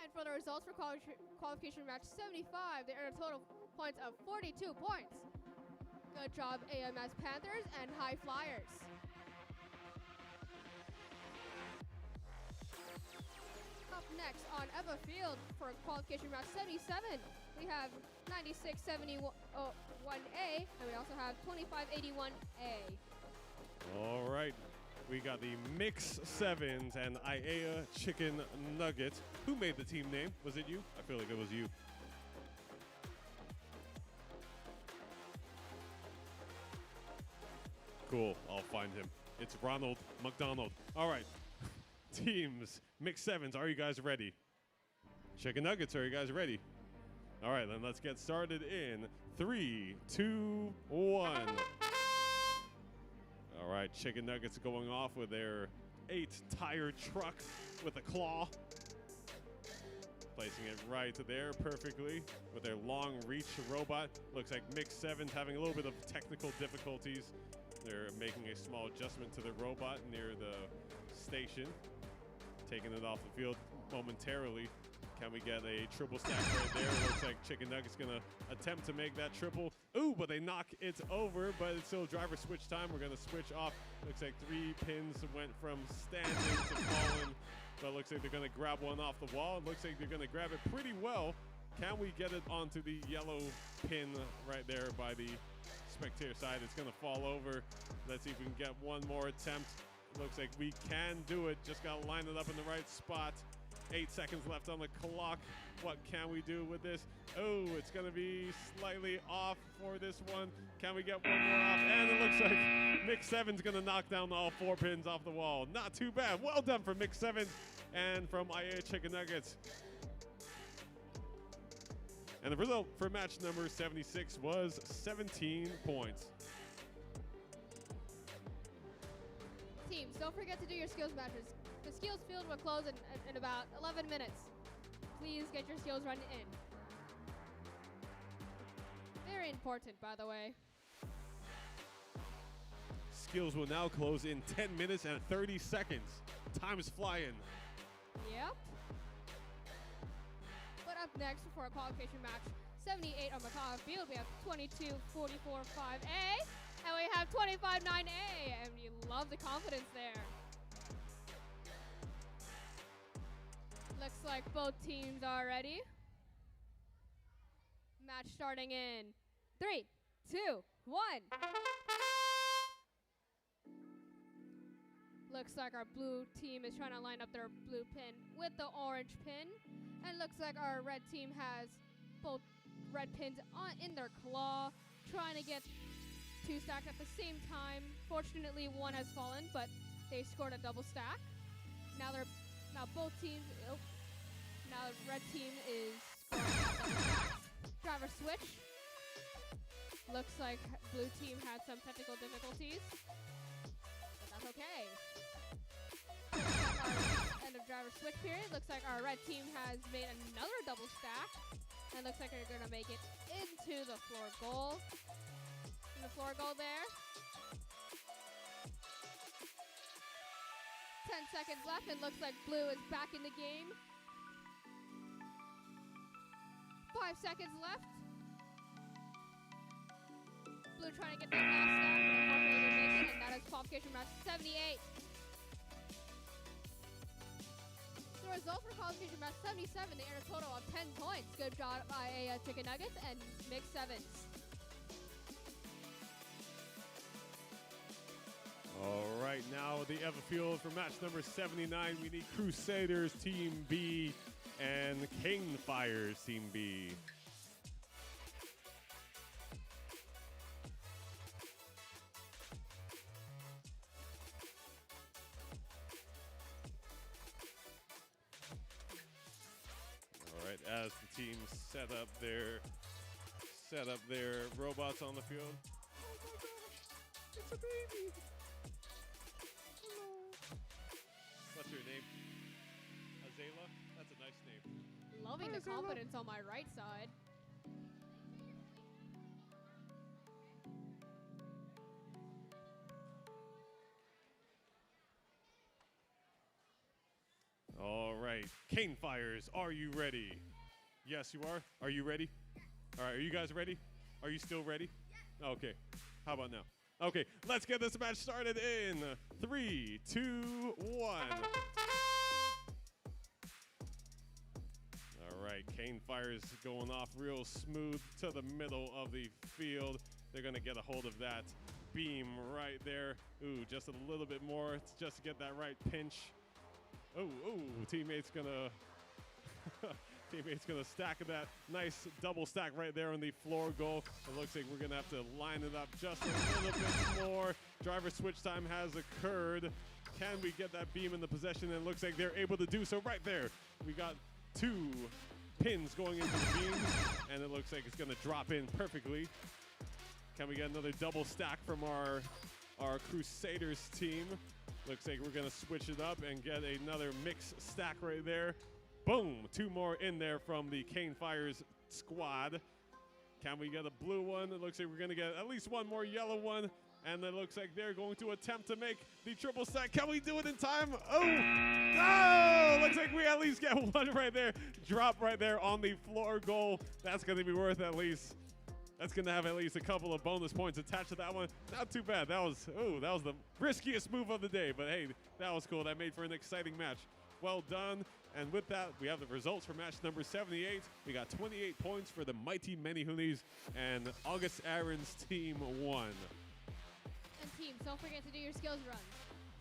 And for the results for qualification match 75, they earned a total points of 42 points. Good job, AMS Panthers and High Flyers. Up next on Eva Field for qualification match 77, we have 9671A, and we also have 2581A. All right. We got the Mix Sevens and Iea Chicken Nuggets. Who made the team name? Was it you? I feel like it was you. Cool. I'll find him. It's Ronald McDonald. All right. Teams, Mix Sevens, are you guys ready? Chicken Nuggets, are you guys ready? All right, then let's get started in 3, 2, 1. All right, Chicken Nuggets going off with their 8-tire truck with a claw. Placing it right there perfectly with their long reach robot. Looks like Mix Sevens having a little bit of technical difficulties. They're making a small adjustment to the robot near the station. Taking it off the field momentarily. Can we get a triple stack right there? Looks like Chicken Nuggets gonna attempt to make that triple. Ooh, but they knock it over, but it's still driver switch time. We're gonna switch off. Looks like 3 pins went from standing to falling, but looks like they're gonna grab one off the wall. Looks like they're gonna grab it pretty well. Can we get it onto the yellow pin right there by the spectator side? It's gonna fall over. Let's see if we can get one more attempt. Looks like we can do it. Just gotta line it up in the right spot. 8 seconds left on the clock. What can we do with this? Oh, it's gonna be slightly off for this one. Can we get one more off? And it looks like Mix Seven's gonna knock down all 4 pins off the wall. Not too bad. Well done for Mix Seven and from Iea Chicken Nuggets. And the result for match number 76 was 17 points. Teams, don't forget to do your skills matches. The skills field will close in about 11 minutes. Please get your skills run in. Very important, by the way. skills will now close in 10 minutes and 30 seconds. Time's flying. Yep. But up next for a qualification match, 78 on McCall Field, we have 22-44-5A, and we have 25-9A, and you love the confidence there. Looks like both teams are ready. Match starting in 3, 2, 1. Looks like our blue team is trying to line up their blue pin with the orange pin. And looks like our red team has both red pins in their claw, trying to get 2 stacked at the same time. Fortunately, one has fallen, but they scored a double stack. Now both teams. Oh, now the red team is scoring a double stack. Driver switch. Looks like blue team had some technical difficulties, but that's okay. End of driver switch period. Looks like our red team has made another double stack, and looks like they're gonna make it into the floor goal. In the floor goal there. 10 seconds left, and looks like blue is back in the game. 5 seconds left. Blue trying to get that last stack, but unfortunately they make it, and that is qualification match 78. The result for qualification match 77, they earned a total of 10 points. Good job by Chicken Nuggets and Mixed Sevens. All right, now the Eva Field for match number 79. We need Crusaders Team B and Cane Fires Team B. All right, as the teams set up their robots on the field. Oh my gosh, it's a baby. What's your name? Azela? That's a nice name. Loving the confidence on my right side. All right, Cane Fires, are you ready? Yes, you are. Are you ready? All right, are you guys ready? Are you still ready? Yeah. Okay. How about now? Okay, let's get this match started in 3, 2, 1. All right, Cane Fires going off real smooth to the middle of the field. They're going to get a hold of that beam right there. Ooh, just a little bit more just to get that right pinch. Oh, teammate's gonna stack that nice double stack right there on the floor goal. It looks like we're gonna have to line it up just a little bit more. Driver switch time has occurred. Can we get that beam in the possession? And it looks like they're able to do so right there. We got 2 pins going into the beam, and it looks like it's gonna drop in perfectly. Can we get another double stack from our Crusaders team? Looks like we're gonna switch it up and get another mix stack right there. Boom, 2 more in there from the Cane Fires squad. Can we get a blue one? It looks like we're gonna get at least 1 more yellow one. And it looks like they're going to attempt to make the triple stack. Can we do it in time? Oh, no! Looks like we at least get 1 right there. Drop right there on the floor goal. That's gonna be worth at least. That's going to have at least a couple of bonus points attached to that one. Not too bad. That was the riskiest move of the day. But, hey, that was cool. That made for an exciting match. Well done. And with that, we have the results for match number 78. We got 28 points for the Mighty Many-Hoonies, and August Aaron's team won. And teams, don't forget to do your skills runs.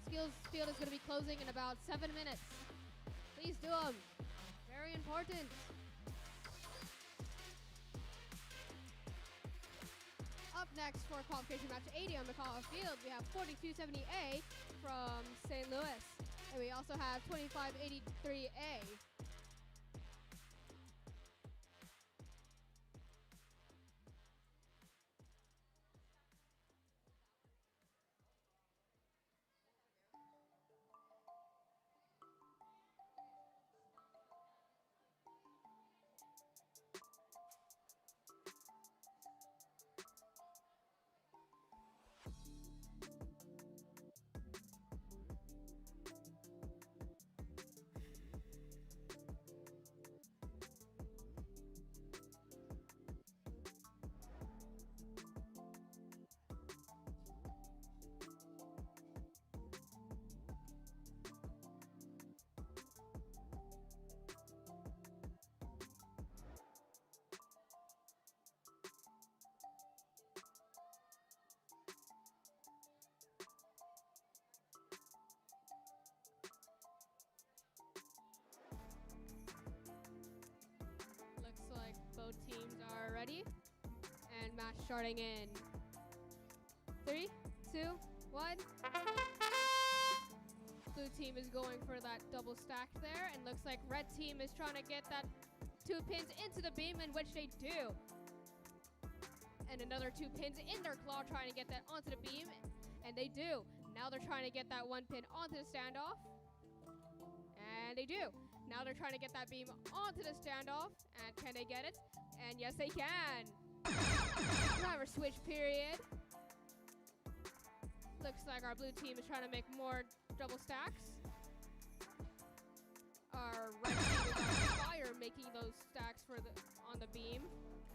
Skills field is going to be closing in about 7 minutes. Please do them. Very important. Up next for qualification match 80 on McCall Field, we have 4270A from St. Louis. And we also have 2583A. Both teams are ready. And match starting in 3, 2, 1. Blue team is going for that double stack there, and looks like red team is trying to get that 2 pins into the beam, in which they do. And another 2 pins in their claw, trying to get that onto the beam, and they do. Now they're trying to get that 1 pin onto the standoff, and they do. Now they're trying to get that beam onto the standoff, and can they get it? And yes, they can. Driver switch period. Looks like our blue team is trying to make more double stacks. Our red team is on fire, making those stacks for on the beam.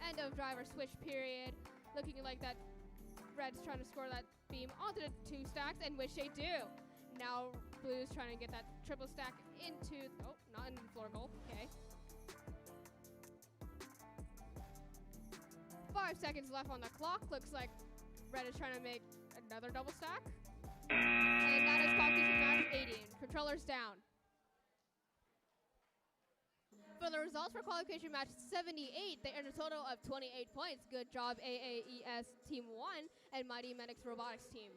End of driver switch period. Looking like that red's trying to score that beam onto the 2 stacks, and which they do. Now blue's trying to get that triple stack into, oh, not in floor goal, okay. 5 seconds left on the clock. Looks like red is trying to make another double stack. And that is qualification match 80. Controllers down. For the results for qualification match 78, they earned a total of 28 points. Good job, AAES Team 1 and Mighty Medics Robotics Team.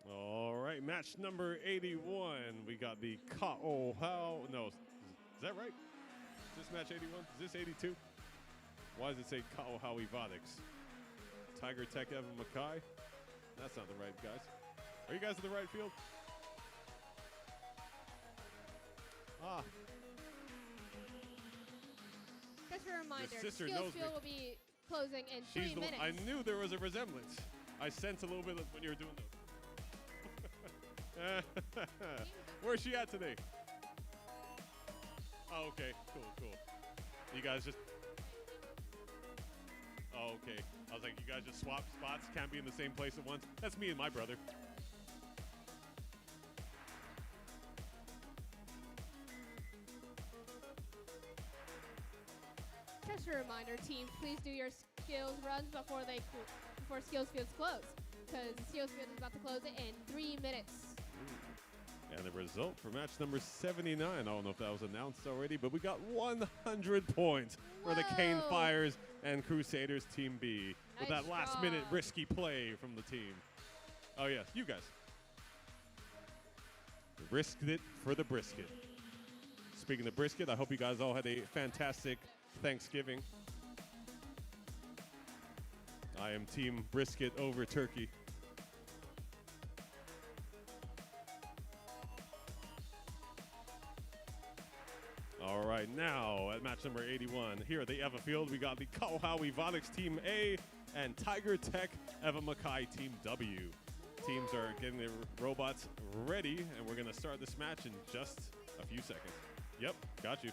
All right, match number 81. We got the How. No, is that right? Is this match 81? Is this 82? Why does it say Kaohaui Vodics? Tiger Tech Evan Mackay? That's not the right guys. Are you guys in the right field? Ah. Just a reminder, Your sister Skills knows me. Field will be closing in 3 She's the minutes. I knew there was a resemblance. I sensed a little bit when you were doing those. Where's she at today? Oh, okay. Cool, cool. You guys just... Oh, okay. I was like, you guys just swap spots? Can't be in the same place at once? That's me and my brother. Just a reminder, team, please do your skills runs before Skills Fields close, because Skills Field is about to close in 3 minutes. And the result for match number 79, I don't know if that was announced already, but we got 100 points for the Cane Whoa. Fires and Crusaders Team B with Nice that last minute job. risky play from the team. Oh, yes, you guys. Risked it for the brisket. Speaking of brisket, I hope you guys all had a fantastic Thanksgiving. I am team brisket over turkey. All right, now at match number 81, here at the Eva Field, we got the Kaohaui Vodics Team A and Tiger Tech Eva Mackay Team W. Teams are getting their robots ready, and we're going to start this match in just a few seconds. Yep, got you.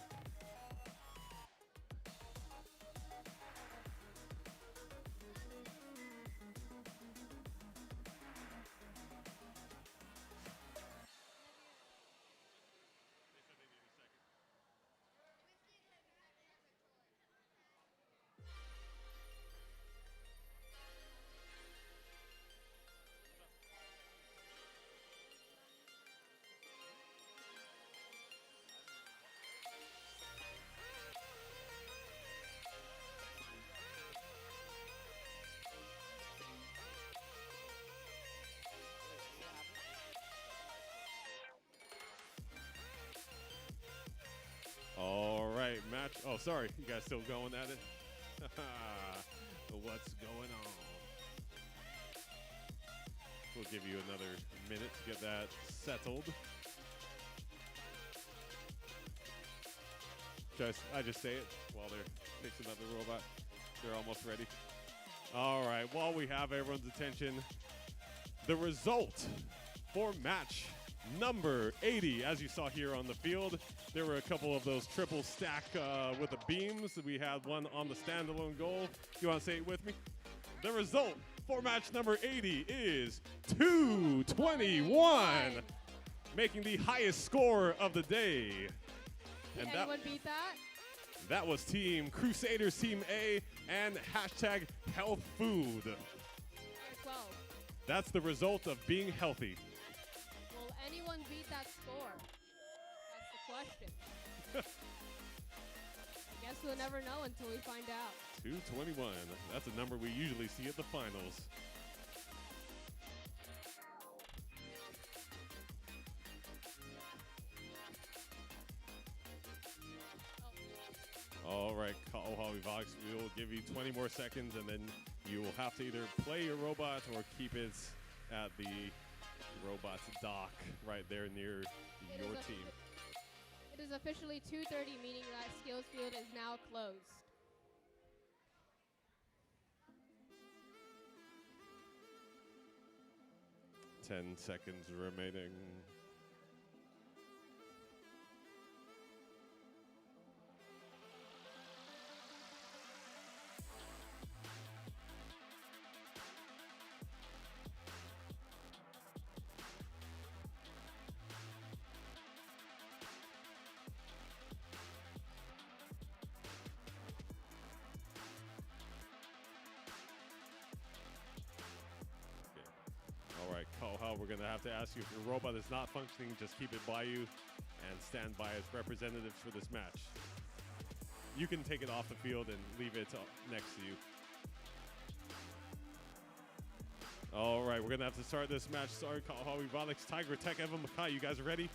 All right, match. Oh, sorry. You guys still going at it? What's going on? We'll give you another minute to get that settled. I just say it while they're fixing up the robot. They're almost ready. All right, while we have everyone's attention, the result for match number 80, as you saw here on the field, there were a couple of those triple stack with the beams. We had one on the standalone goal. You want to say it with me? The result for match number 80 is 221, making the highest score of the day. Can And anyone beat that? that was Team Crusaders Team A and hashtag health food. 12. That's the result of being healthy. Will anyone beat that score? That's the question. I guess we'll never know until we find out. 221. That's a number we usually see at the finals. All right, Kaohali Vox, we will give you 20 more seconds, and then you will have to either play your robot or keep it at the robot's dock right there near your team. It is officially 2:30, meaning that skills field is now closed. Ten seconds remaining. All right, Koha, we're going to have to ask you if your robot is not functioning, just keep it by you and stand by as representatives for this match. You can take it off the field and leave it next to you. All right, we're going to have to start this match. Sorry, Kahawi Valix, Tiger Tech, Evan Makai, you guys ready?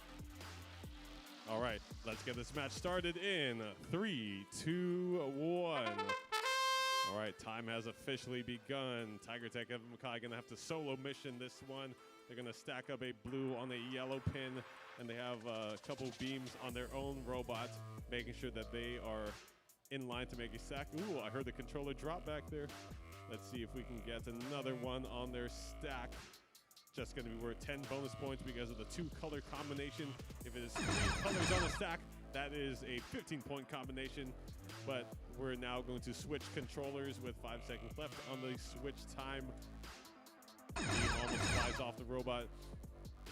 All right, let's get this match started in 3, 2, 1. All right, time has officially begun. Tiger Tech, Evan Makai going to have to solo mission this one. They're going to stack up a blue on a yellow pin, and they have a couple beams on their own robot, making sure that they are in line to make a stack. Ooh, I heard the controller drop back there. Let's see if we can get another one on their stack. Just going to be worth 10 bonus points because of the 2-color combination. If it is 3 colors on a stack, that is a 15-point combination. But we're now going to switch controllers with 5 seconds left on the switch time. Beam almost flies off the robot.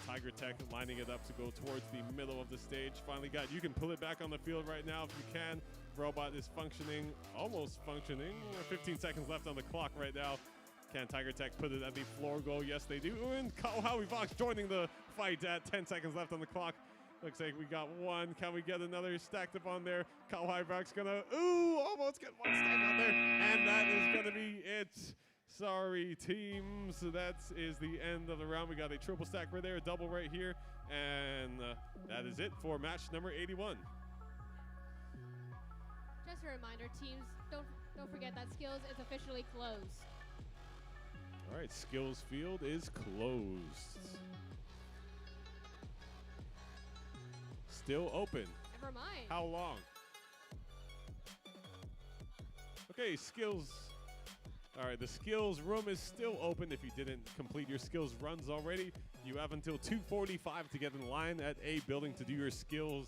Tiger Tech lining it up to go towards the middle of the stage. Finally got, you can pull it back on the field right now if you can. Robot is functioning, almost functioning. 15 seconds left on the clock right now. Can Tiger Tech put it at the floor goal? Yes, they do. And Kaohawi Vox joining the fight at 10 seconds left on the clock. Looks like we got one. Can we get another stacked up on there? Kaohawi Vox gonna, almost get one stacked on there. And that is gonna be it. Sorry, teams. That is the end of the round. We got a triple stack right there, a double right here. And that is it for match number 81. Just a reminder, teams, don't forget that skills is officially closed. All right, skills field is closed. Still open. Never mind. How long? Okay, skills. All right, the skills room is still open. If you didn't complete your skills runs already, you have until 2:45 to get in line at A building to do your skills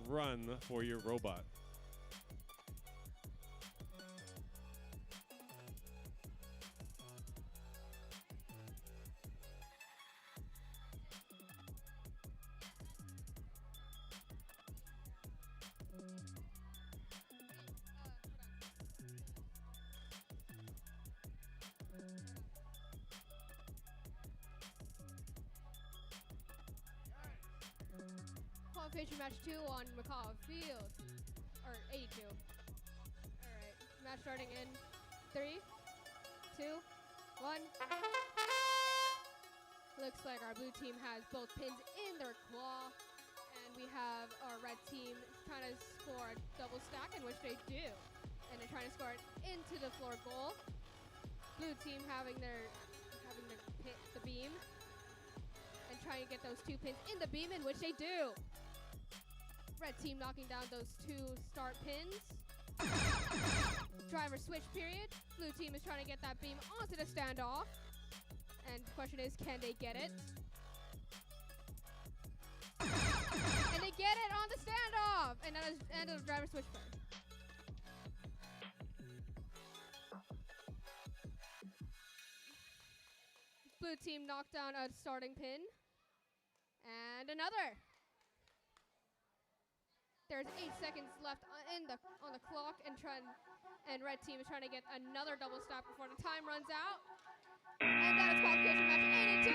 run for your robot. Qualification match 2 on McCall Field, or 82. All right, match starting in 3, 2, 1. Looks like our blue team has both pins in their claw, and we have our red team trying to score a double stack, in which they do, and they're trying to score it into the floor goal. Blue team having the beam, and trying to get those 2 pins in the beam, in which they do. Red team knocking down those 2 start pins. Driver switch period. Blue team is trying to get that beam onto the standoff. And the question is, can they get it? And they get it on the standoff! And that is the end of the driver switch period. Blue team knocked down a starting pin. And another. There's 8 seconds left on the clock, and red team is trying to get another double stack before the time runs out. And that is qualification match 82.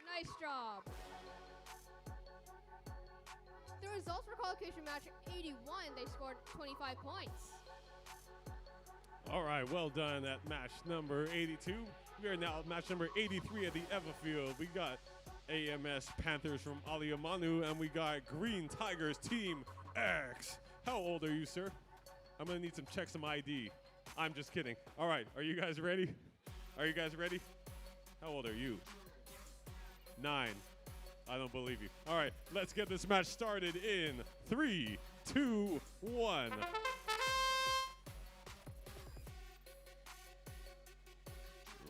Nice job. The results for qualification match 81, they scored 25 points. All right, well done at match number 82. We are now at match number 83 at the Eva Field. We got AMS Panthers from Aliamanu, and we got Green Tigers Team X. How old are you, sir? I'm gonna need some check some ID. I'm just kidding. All right, are you guys ready? Are you guys ready? How old are you? 9. I don't believe you. All right, let's get this match started in 3, 2, 1.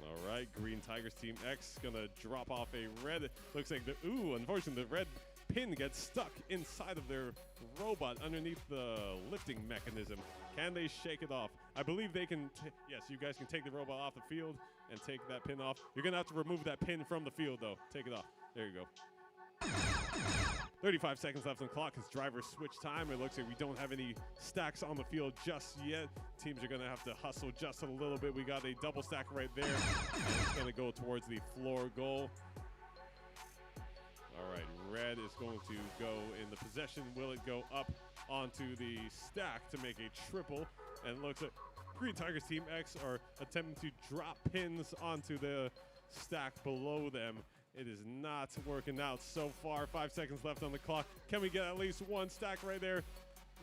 All right, Green Tigers Team X gonna drop off a red. Looks like unfortunately the red pin gets stuck inside of their robot underneath the lifting mechanism. Can they shake it off? I believe they can. Yes, you guys can take the robot off the field and take that pin off. You're gonna have to remove that pin from the field though. Take it off. There you go. 35 seconds left on the clock. It's driver switch time. It looks like we don't have any stacks on the field just yet. Teams are going to have to hustle just a little bit. We got a double stack right there. And it's going to go towards the floor goal. All right, red is going to go in the possession. Will it go up onto the stack to make a triple? And it looks like Green Tigers Team X are attempting to drop pins onto the stack below them. It is not working out so far. 5 seconds left on the clock. Can we get at least one stack right there?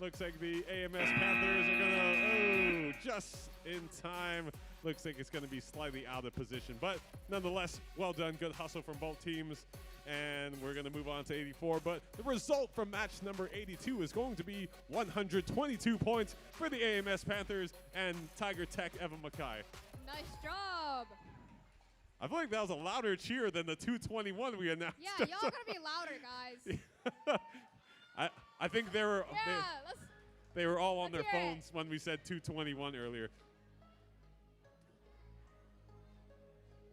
Looks like the AMS Panthers are gonna, just in time. Looks like it's gonna be slightly out of position, but nonetheless, well done. Good hustle from both teams. And we're gonna move on to 84, but the result from match number 82 is going to be 122 points for the AMS Panthers and Tiger Tech Eva Mackay. Nice job. I feel like that was a louder cheer than the 221 we announced. Yeah, y'all gotta be louder, guys. I think they were Yeah, they were all on their let's hear it. phones when we said 221 earlier.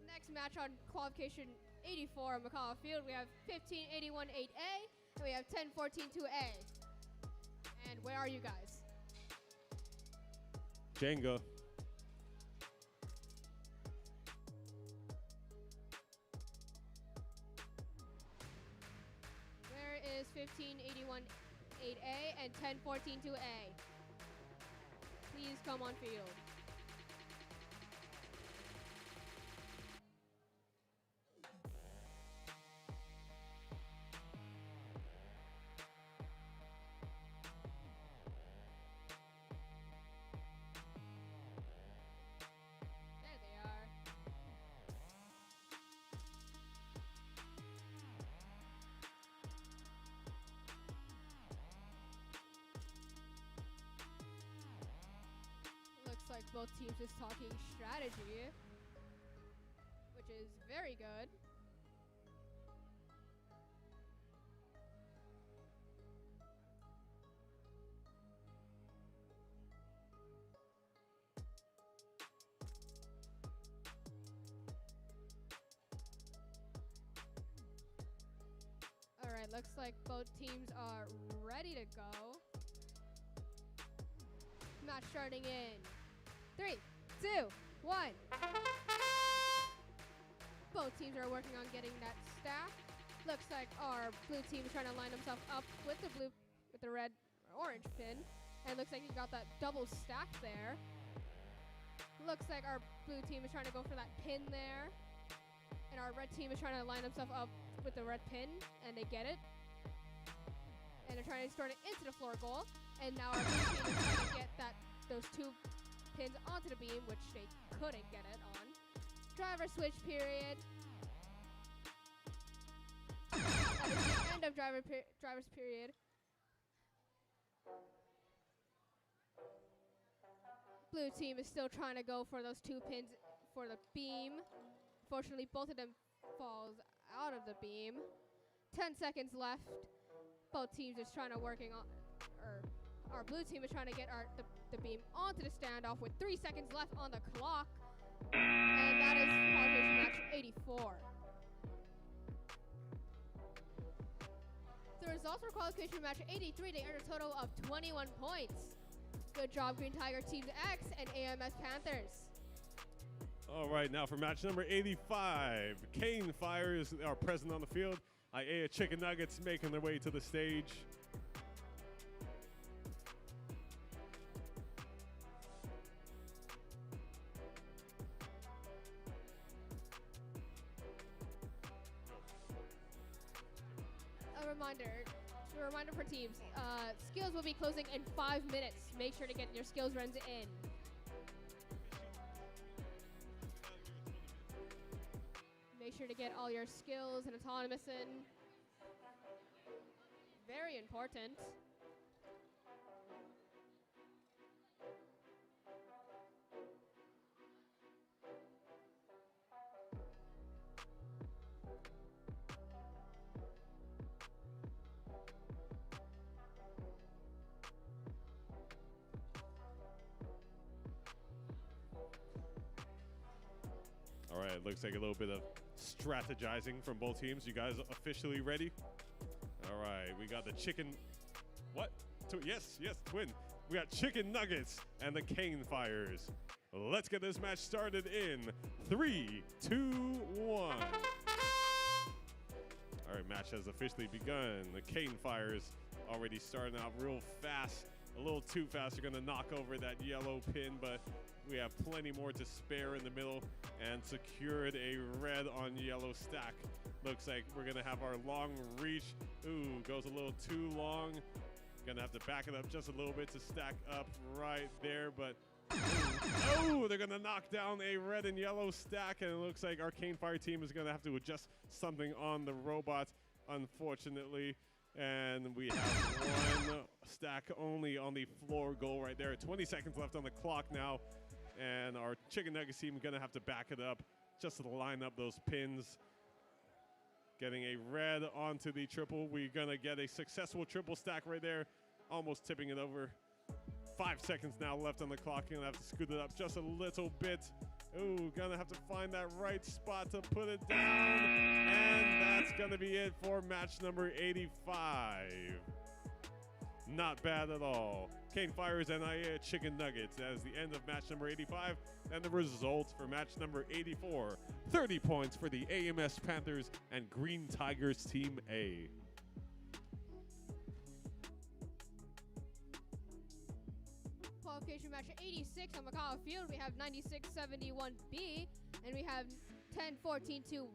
Next match on qualification 84 on McCall Field, we have 1581 8A, and we have 1014 2A. And where are you guys? Jenga. Where is 1581 8A and 1014 2A? Please come on field. There they are. Looks like both teams is talking strategy, which is very good. All right, looks like both teams are ready to go. Match starting in 3, 2, 1. Both teams are working on getting that stack. Looks like our blue team is trying to line themselves up with the red or orange pin. And looks like you got that double stack there. Looks like our blue team is trying to go for that pin there. And our red team is trying to line themselves up with the red pin, and they get it. And they're trying to start it into the floor goal. And now our blue team is trying to get those two pins onto the beam, which they couldn't get it on. Driver switch period. That is the end of driver's period. Blue team is still trying to go for those two pins for the beam. Fortunately, both of them falls out of the beam. 10 seconds left. Both teams is trying to our blue team is trying to get the beam onto the standoff with 3 seconds left on the clock. And that is qualification match 84. The results for qualification match 83, they earned a total of 21 points. Good job, Green Tiger Team X and AMS Panthers. All right, now for match number 85, Cane Fires are present on the field. IA Chicken Nuggets making their way to the stage. reminder for teams. Skills will be closing in 5 minutes. Make sure to get your skills runs in. Make sure to get all your skills and autonomous in. Very important. All right, looks like a little bit of strategizing from both teams. You guys officially ready? All right, we got the chicken. What? Yes, twin. We got chicken nuggets and the cane fires. Let's get this match started in 3, 2, 1. All right, match has officially begun. The cane fires already starting out real fast. A little too fast. They're going to knock over that yellow pin, but we have plenty more to spare in the middle and secured a red on yellow stack. Looks like we're going to have our long reach. Ooh, goes a little too long. Going to have to back it up just a little bit to stack up right there, but oh, they're going to knock down a red and yellow stack, and it looks like our Cane Fire team is going to have to adjust something on the robots, unfortunately. And we have one stack only on the floor goal right there. 20 seconds left on the clock now. And our Chicken Nuggets team is going to have to back it up just to line up those pins. Getting a red onto the triple. We're going to get a successful triple stack right there. Almost tipping it over. 5 seconds now left on the clock. Going to have to scoot it up just a little bit. Ooh, gonna have to find that right spot to put it down. And that's gonna be it for match number 85. Not bad at all. Cane Fires and Chicken Nuggets as the end of match number 85. And the results for match number 84. 30 points for the AMS Panthers and Green Tigers Team A. Qualification match 86 on Macau Field. We have 9671B and we have 1014-2Y.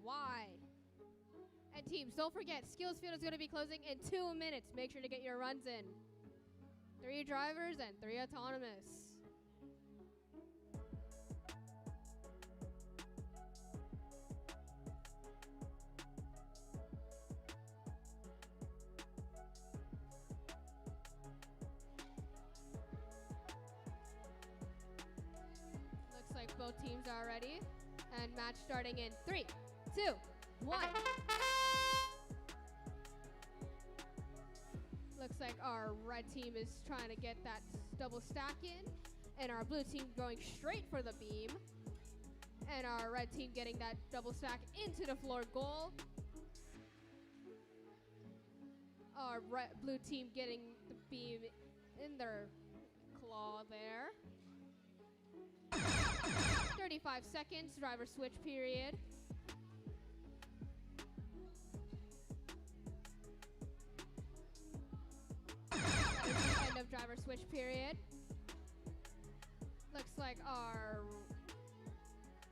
And teams, don't forget, Skills Field is going to be closing in 2 minutes. Make sure to get your runs in. 3 drivers and 3 autonomous. Both teams are ready, and match starting in 3, 2, 1. Looks like our red team is trying to get that double stack in, and our blue team going straight for the beam, and our red team getting that double stack into the floor goal. Our blue team getting the beam in their claw there. 35 seconds, driver switch period. That is the end of driver switch period. Looks like our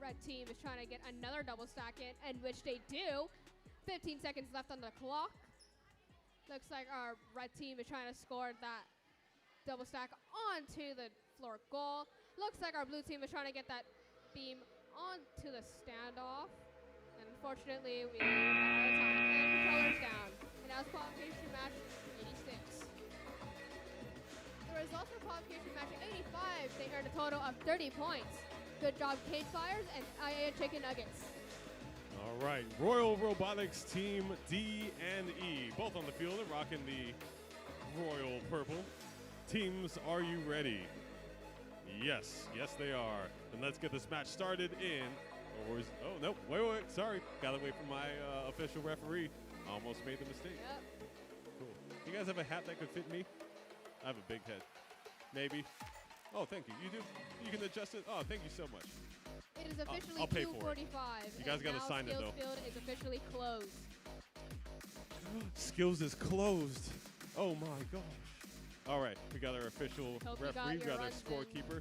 red team is trying to get another double stack in, and which they do. 15 seconds left on the clock. Looks like our red team is trying to score that double stack onto the floor goal. Looks like our blue team is trying to get that beam onto the standoff. And unfortunately, we ran out of time. And controllers down. And that was qualification match 86. The results for qualification match 85, they earned a total of 30 points. Good job, Cane Fires and IA Chicken Nuggets. All right, Royal Robotics Team D and E, both on the field and rocking the royal purple. Teams, are you ready? Yes, they are. And let's get this match started in. Oh, no, wait, sorry. Gotta wait for my official referee. Almost made the mistake. Yep. Cool. You guys have a hat that could fit me? I have a big head. Maybe. Oh, thank you. You do? You can adjust it? Oh, thank you so much. It is officially I'll pay for it. 2:45. You guys gotta sign it, though. Skills Field is officially closed. Skills is closed. Oh, my gosh. All right, we got our official Hope you referee, got we got our your runs scorekeeper.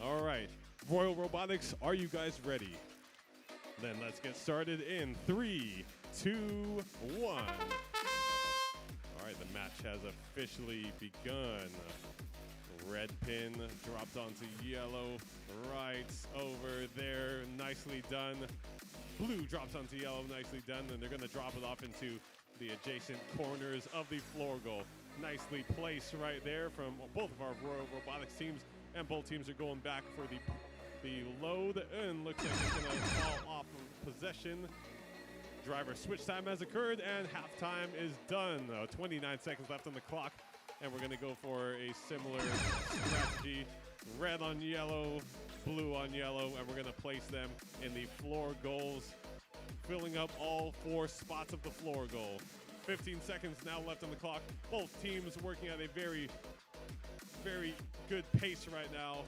All right, Royal Robotics, are you guys ready? Then let's get started in 3, 2, 1. has officially begun. Red pin dropped onto yellow, right over there, nicely done. Blue drops onto yellow, nicely done, and they're going to drop it off into the adjacent corners of the floor goal. Nicely placed right there from both of our Royal Robotics teams, and both teams are going back for the load, and looks like it's going to fall off of possession. Driver switch time has occurred, and halftime is done. 29 seconds left on the clock, and we're going to go for a similar strategy. Red on yellow, blue on yellow, and we're going to place them in the floor goals, filling up all 4 spots of the floor goal. 15 seconds now left on the clock. Both teams working at a very, very good pace right now.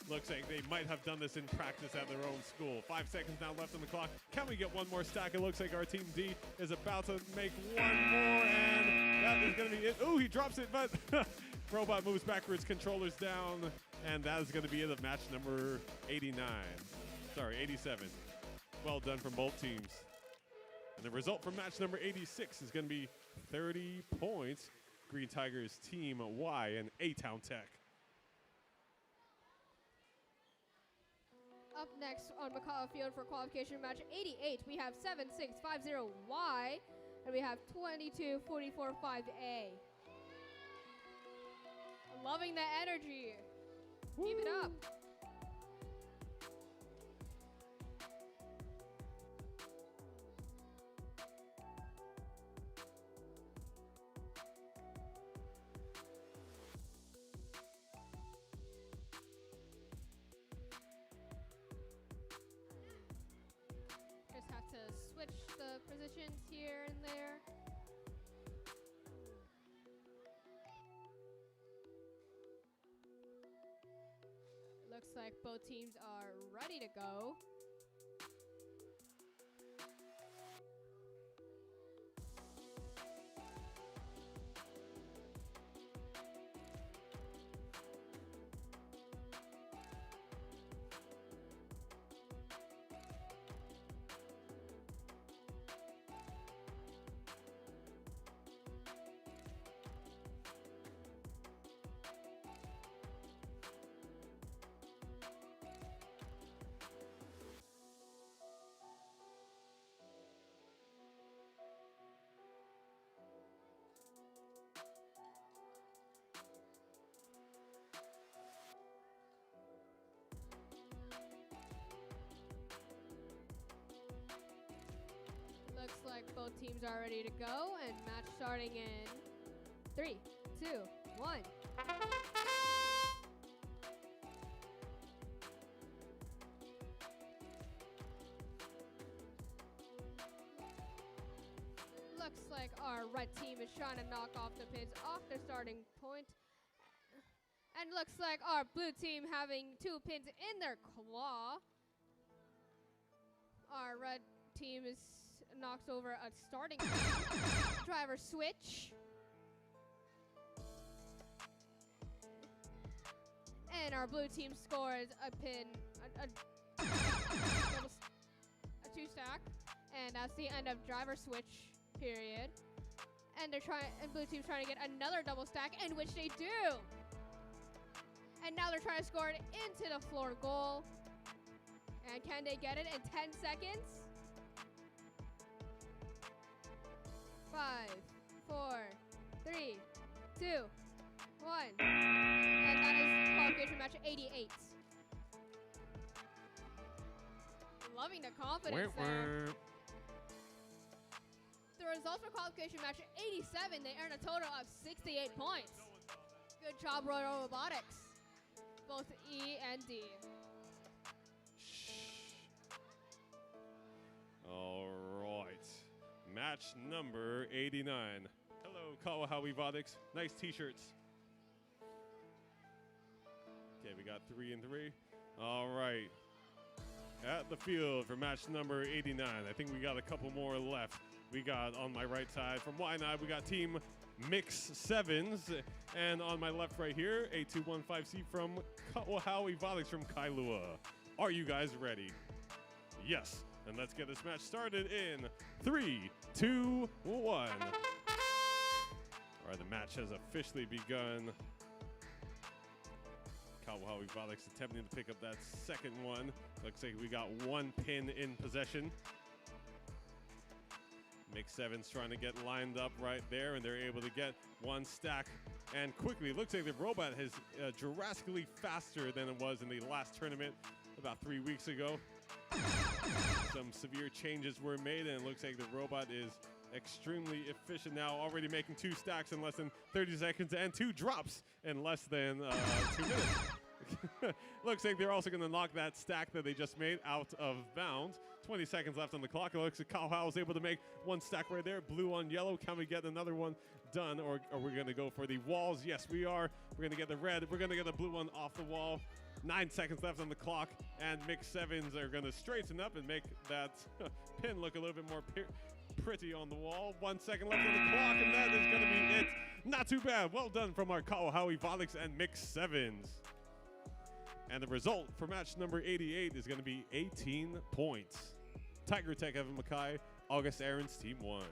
Looks like they might have done this in practice at their own school. 5 seconds now left on the clock. Can we get one more stack? It looks like our team D is about to make one more, and that is going to be it. Ooh, he drops it, but Robot moves backwards, controllers down, and that is going to be it of match number 89. Sorry, 87. Well done from both teams. And the result from match number 86 is going to be 30 points. Green Tigers Team Y and A-Town Tech. Up next on McCall Field for qualification match 88, we have 7650Y, and we have 22445A. Loving the energy. Woo. Keep it up. Just have to switch the positions here and there. Looks like both teams are ready to go. Looks like both teams are ready to go, and match starting in 3, 2, 1. Looks like our red team is trying to knock off the pins off their starting point. And looks like our blue team having 2 pins in their claw. Our red team is knocks over a starting driver switch. And our blue team scores a pin, a 2-stack. And that's the end of driver switch period. And blue team's trying to get another double stack, in which they do. And now they're trying to score it into the floor goal. And can they get it in 10 seconds? 5, 4, 3, 2, 1. And that is qualification match 88. Loving the confidence there. The results for qualification match 87, they earn a total of 68 points. Good job, Royal Robotics. Both E and D. All right. Match number 89. Hello, Kawahawi Robotics. Nice t-shirts. Okay, we got 3 and 3. All right. At the field for match number 89. I think we got a couple more left. We got on my right side from Waianae, we got Team Mix Sevens. And on my left right here, A215C from Kawahawi Robotics from Kailua. Are you guys ready? Yes. And let's get this match started in 3, 2, 1. All All right, the match has officially begun. Kawahawi Valix attempting to pick up that second one. Looks like we got one pin in possession. Mix 7's trying to get lined up right there, and they're able to get one stack. And quickly, looks like the robot is drastically faster than it was in the last tournament about 3 weeks ago. Some severe changes were made, and it looks like the robot is extremely efficient now, already making 2 stacks in less than 30 seconds and 2 drops in less than 2 minutes. Looks like they're also going to knock that stack that they just made out of bounds. 20 seconds left on the clock. It looks like Kawha was able to make 1 stack right there. Blue on yellow. Can we get another one done, or are we going to go for the walls? Yes, we are. We're going to get the red. We're going to get the blue one off the wall. 9 seconds left on the clock, and Mix 7s are going to straighten up and make that pin look a little bit more pretty on the wall. 1 second left on the clock, and that is going to be it. Not too bad. Well done from our Kawahawi Valix and Mix 7s. And the result for match number 88 is going to be 18 points. Tiger Tech Evan Mackay, August Aaron's Team 1.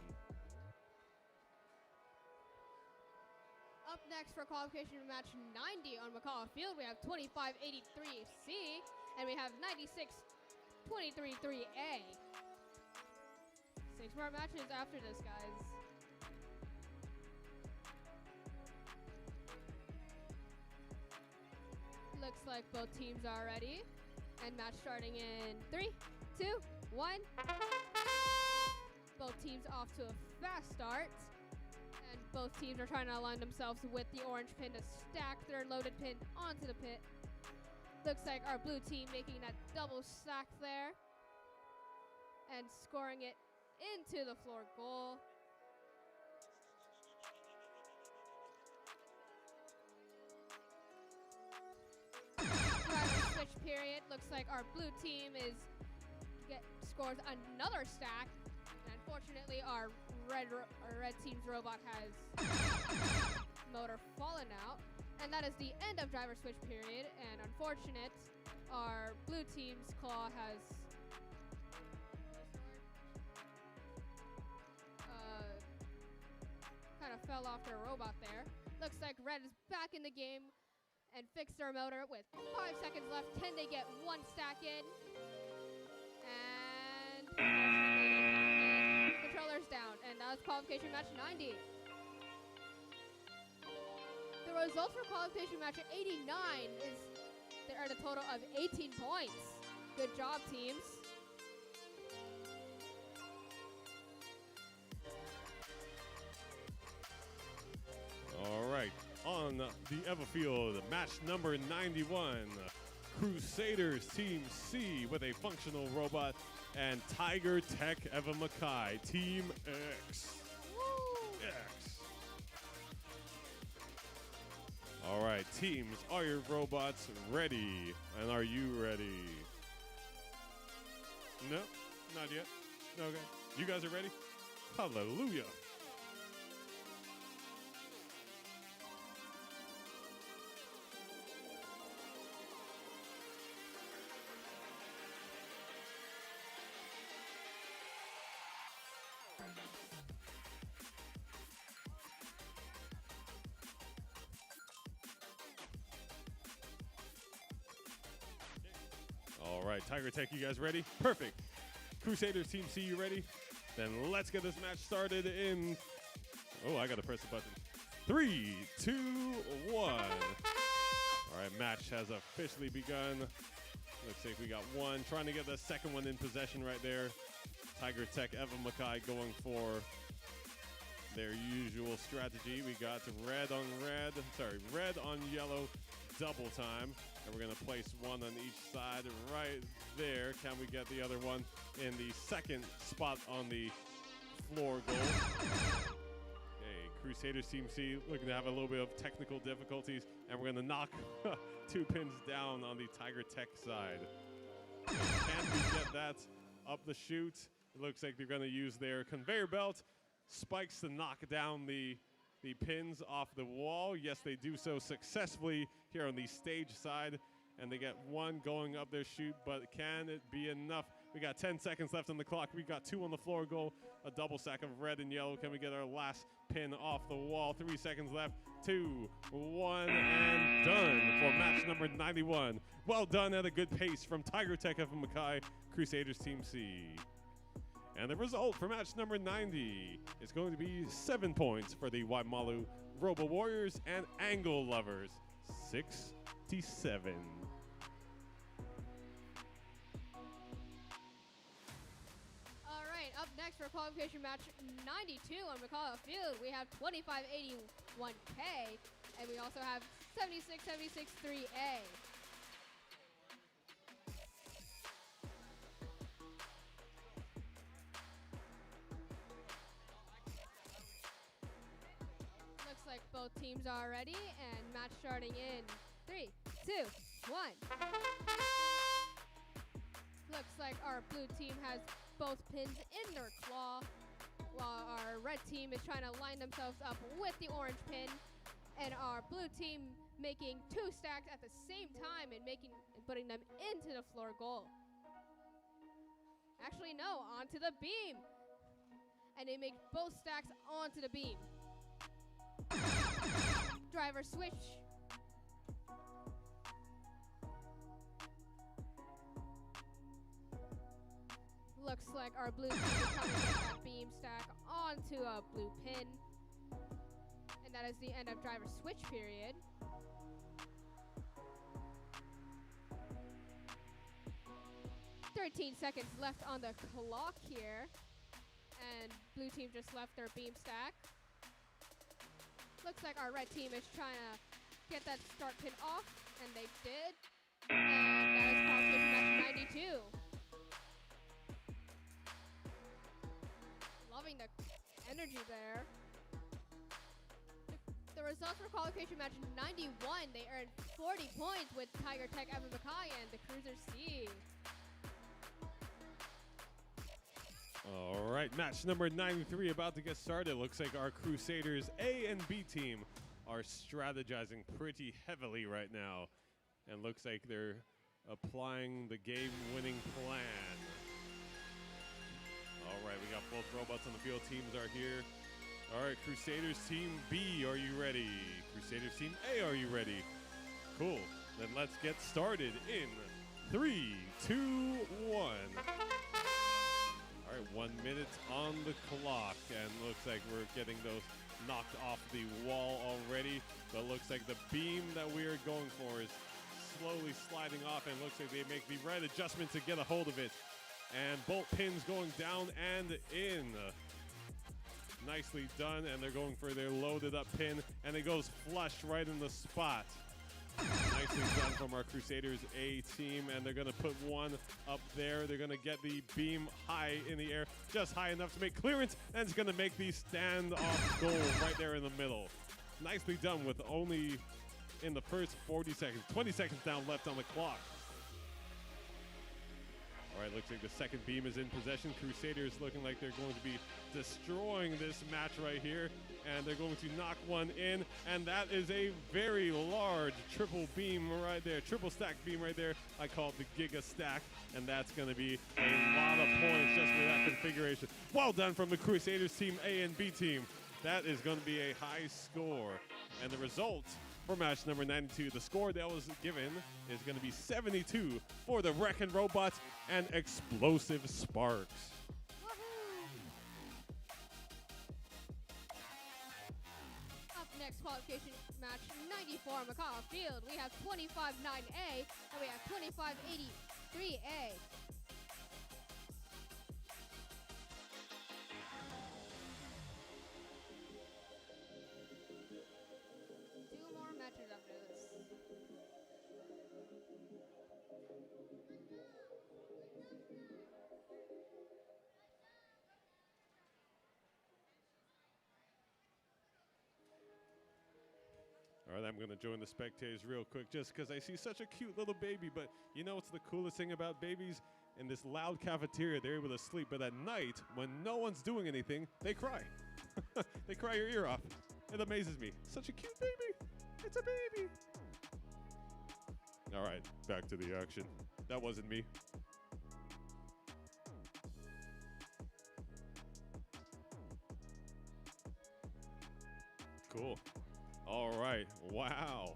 Up next for qualification match 90 on McCall Field, we have 2583C and we have 9623-3A. 6 more matches after this, guys. Looks like both teams are ready. And match starting in 3, 2, 1. Both teams off to a fast start. And both teams are trying to align themselves with the orange pin to stack their loaded pin onto the pit. Looks like our blue team making that double stack there. And scoring it into the floor goal. Driver switch period. Looks like our blue team scores another stack. And unfortunately, our red team's robot has motor fallen out. And that is the end of driver switch period. And unfortunate, our blue team's claw has kind of fell off their robot there. Looks like red is back in the game and fixed their motor with 5 seconds left. Can they get 1 stack in? And controller's down, and that was qualification match 90. The results for qualification match 89 are the total of 18 points. Good job, teams. All right, on the Eva Field, match number 91, Crusaders Team C with a functional robot, and Tiger Tech Eva Mackay Team X. Woo! X. All right, teams, are your robots ready? And are you ready? No, not yet. Okay, you guys are ready? Hallelujah. All right, Tiger Tech, you guys ready? Perfect. Crusaders Team C, you ready? Then let's get this match started in... Oh, I got to press the button. 3, 2, 1. All right, match has officially begun. Looks like we got one. Trying to get the second one in possession right there. Tiger Tech, Evan Mackay going for their usual strategy. We got red on yellow, double time. And we're going to place one on each side right there. Can we get the other one in the second spot on the floor goal? Hey, Crusaders Team C looking to have a little bit of technical difficulties. And we're going to knock 2 pins down on the Tiger Tech side. Can we get that up the chute? It looks like they're going to use their conveyor belt spikes to knock down the pins off the wall. Yes, they do so successfully here on the stage side. and they get one going up their chute, but can it be enough? We got 10 seconds left on the clock. We got 2 on the floor. Go a double stack of red and yellow. Can we get our last pin off the wall? 3 seconds left. 2, 1, and done for match number 91. Well done at a good pace from Tiger Tech of Mackay, Crusaders Team C. And the result for match number 90 is going to be 7 points for the Waimalu Robo Warriors and Angle Lovers, 67. All right, up next for qualification match 92 on McCullough Field, we have 2581K, and we also have 7676 3A. Looks like both teams are ready, and match starting in 3, 2, 1. Looks like our blue team has both pins in their claw, while our red team is trying to line themselves up with the orange pin, and our blue team making 2 stacks at the same time and putting them into the floor goal. Actually, no, onto the beam. And they make both stacks onto the beam. Driver switch. Looks like our blue team is trying to get that beam stack onto a blue pin. And that is the end of driver switch period. "13 seconds left on the clock here. And blue team just left their beam stack. Looks like our red team is trying to get that start pin off, and they did. And that is qualification match 92. Loving the energy there. The results for qualification match 91, they earned 40 points with Tiger Tech Evan Mackay and the Cruiser C. All right, match number 93 about to get started. Looks like our Crusaders A and B team are strategizing pretty heavily right now. And looks like they're applying the game-winning plan. All right, we got both robots on the field. Teams are here. All right, Crusaders Team B, are you ready? Crusaders Team A, are you ready? Cool. Then let's get started in 3, 2, 1. All right, 1 minute on the clock, and looks like we're getting those knocked off the wall already. But looks like the beam that we are going for is slowly sliding off, and looks like they make the right adjustment to get a hold of it. And bolt pins going down and in. Nicely done, and they're going for their loaded up pin, and it goes flush right in the spot. Nicely done from our Crusaders A team, and they're gonna put one up there. They're gonna get the beam high in the air, just high enough to make clearance, and it's gonna make the stand-off goal right there in the middle. Nicely done with only in the first 40 seconds, 20 seconds down left on the clock. All right, looks like the second beam is in possession. Crusaders looking like they're going to be destroying this match right here, and they're going to knock one in, and that is a very large triple beam right there, triple stack beam right there. I call it the Giga Stack, and that's going to be a lot of points just for that configuration. Well done from the Crusaders Team A and B team. That is going to be a high score, and the result for match number 92, the score that was given is going to be 72 for the Wrecking Robots and Explosive Sparks. Up next, qualification match 94 on McCullough Field. We have 25-9A and we have 25-83A. Two more matches after this. All right, I'm going to join the spectators real quick just because I see such a cute little baby. But you know what's the coolest thing about babies? In this loud cafeteria, they're able to sleep. But at night, when no one's doing anything, they cry. They cry your ear off. It amazes me. Such a cute baby. It's a baby. All right, back to the action. That wasn't me. Cool. All right. Wow.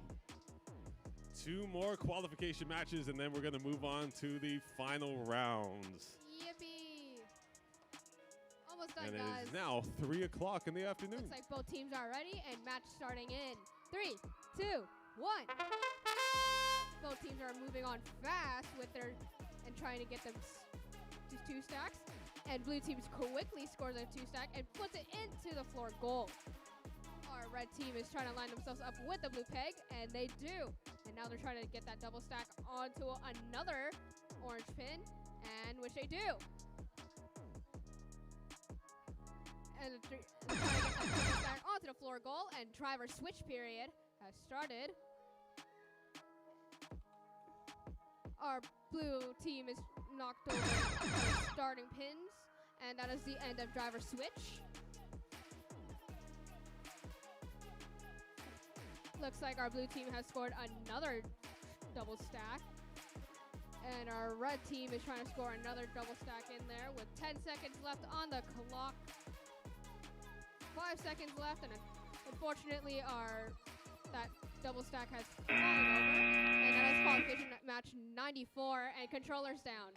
2 more qualification matches, and then we're going to move on to the final rounds. Yippee! Almost done, And guys. it is now 3 o'clock in the afternoon. Looks like both teams are ready, and match starting in 3, 2, 1. Both teams are moving on fast with their and trying to get them to 2 stacks. And blue teams quickly scores a 2 stack and puts it into the floor goal. Our red team is trying to line themselves up with the blue peg, and they do. And now they're trying to get that double stack onto another orange pin, and which they do. And they're trying to get that double stack onto the floor goal, and driver switch period has started. Our blue team is knocked over the starting pins, and that is the end of driver switch. Looks like our blue team has scored another double stack. And our red team is trying to score another double stack in there with 10 seconds left on the clock. 5 seconds left, and unfortunately that double stack has fallen over. And that is qualification match 94, and controllers down.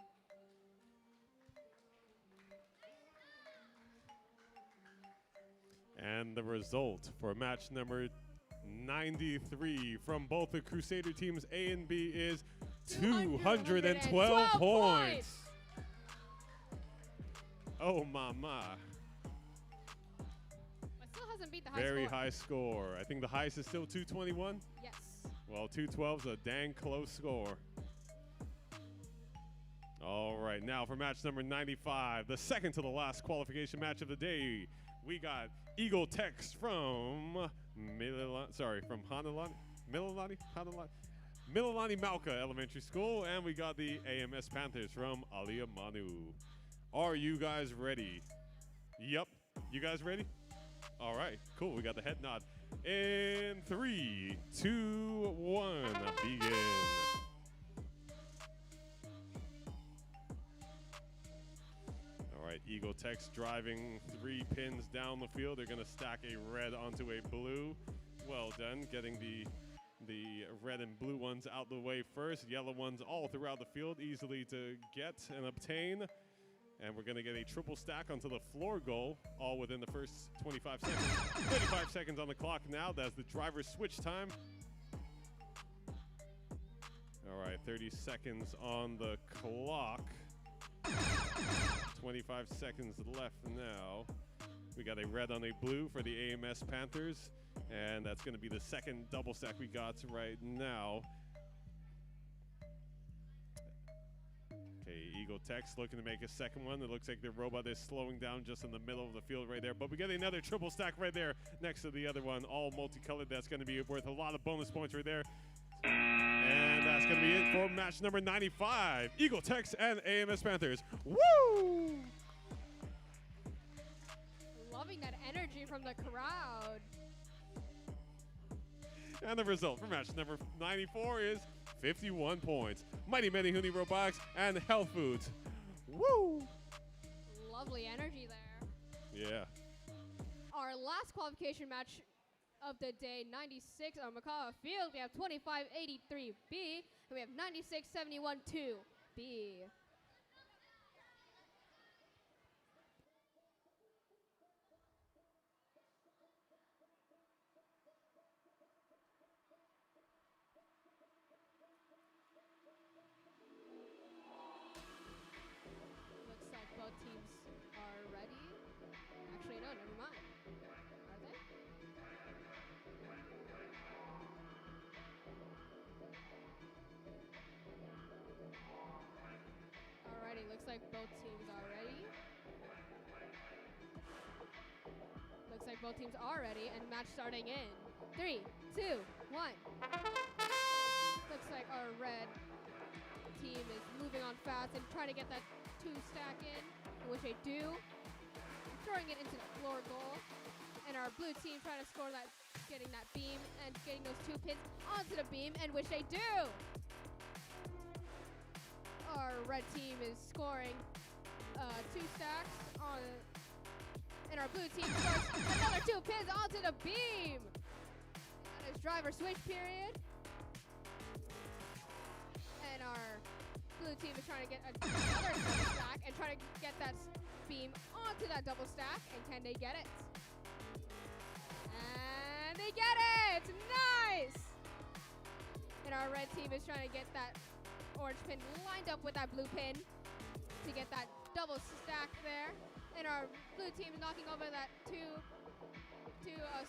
And the result for match number 93 from both the Crusader teams A and B is 212 points. Oh, mama. But still hasn't beat the high Very score. high score. I think the highest is still 221. Yes. Well, 212's a dang close score. All right, now for match number 95, the second to the last qualification match of the day. We got Eagle Tex from Mililani Malka Elementary School, and we got the AMS Panthers from Aliamanu. Are you guys ready? Yep. You guys ready? All right, cool. We got the head nod. In 3, 2, 1, begin. All right, Eagle Tex driving 3 pins down the field. They're going to stack a red onto a blue. Well done, getting the red and blue ones out the way first. Yellow ones all throughout the field, easily to get and obtain. And we're going to get a triple stack onto the floor goal, all within the first 25 seconds. 25 seconds on the clock now. That's the driver switch time. All right, 30 seconds on the clock. 25 seconds left now. We got a red on a blue for the AMS Panthers. And that's going to be the second double stack we got right now. Okay, Eagle Tex looking to make a second one. It looks like the robot is slowing down just in the middle of the field right there. But we got another triple stack right there next to the other one, all multicolored. That's going to be worth a lot of bonus points right there. And that's going to be it for match number 95. Eagle Tex and AMS Panthers. Woo! Loving that energy from the crowd. And the result for match number 94 is 51 points. Mighty Menehune Robotics and Health Foods. Woo! Lovely energy there. Yeah. Our last qualification match of the day, 96 on Makawa Field. We have 2583B, and we have 9671-2B. Looks like both teams are ready. Actually, no, never mind. Are they? Alrighty, looks like both teams are ready. Looks like both teams are ready, and match starting in 3, 2, 1. Looks like our red team is moving on fast and trying to get that 2 stack in, which they do. Throwing it into the floor goal. And our blue team trying to score that, getting that beam and getting those 2 pins onto the beam, and which they do. red team is scoring 2 stacks on, and our blue team scores another 2 pins onto the beam. That is driver switch period. And our blue team is trying to get another double stack and trying to get that beam onto that double stack. And can they get it? And they get it! Nice! And our red team is trying to get that orange pin lined up with that blue pin to get that double stack there. And our blue team is knocking over that two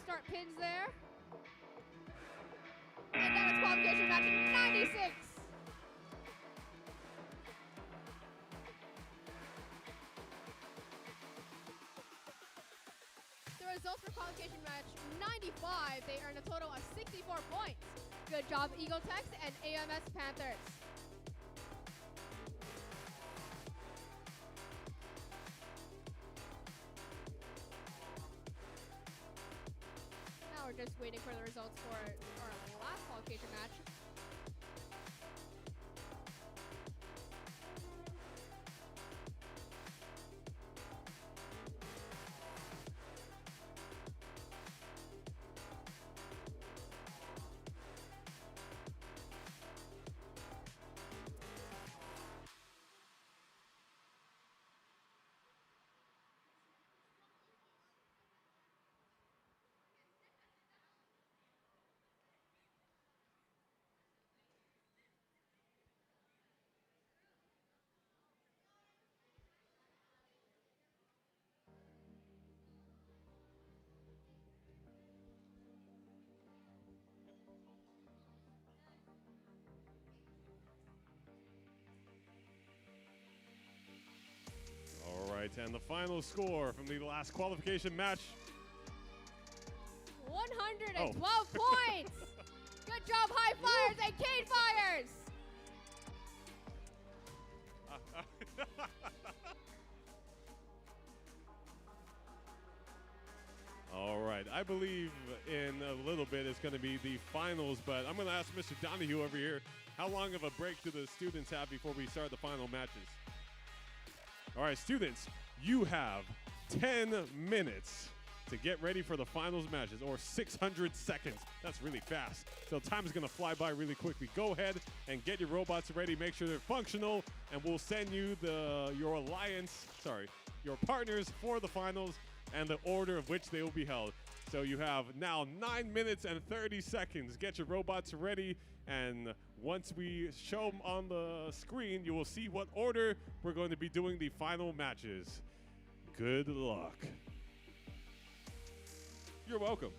start pins there. And that is qualification match 96. The results for qualification match 95, they earned a total of 64 points. Good job, Eagle Tex and AMS Panthers. Now we're just waiting for the results for our last qualification match. All right, and the final score from the last qualification match. 112 points! Good job, High Flyers and Cade Flyers! All right, I believe in a little bit it's going to be the finals, but I'm going to ask Mr. Donahue over here, how long of a break do the students have before we start the final matches? All right, students, you have 10 minutes to get ready for the finals matches, or 600 seconds. That's really fast. So time is going to fly by really quickly. Go ahead and get your robots ready. Make sure they're functional, and we'll send you your partners for the finals and the order of which they will be held. So you have now 9 minutes and 30 seconds. Get your robots ready, and once we show them on the screen, you will see what order we're going to be doing the final matches. Good luck. You're welcome.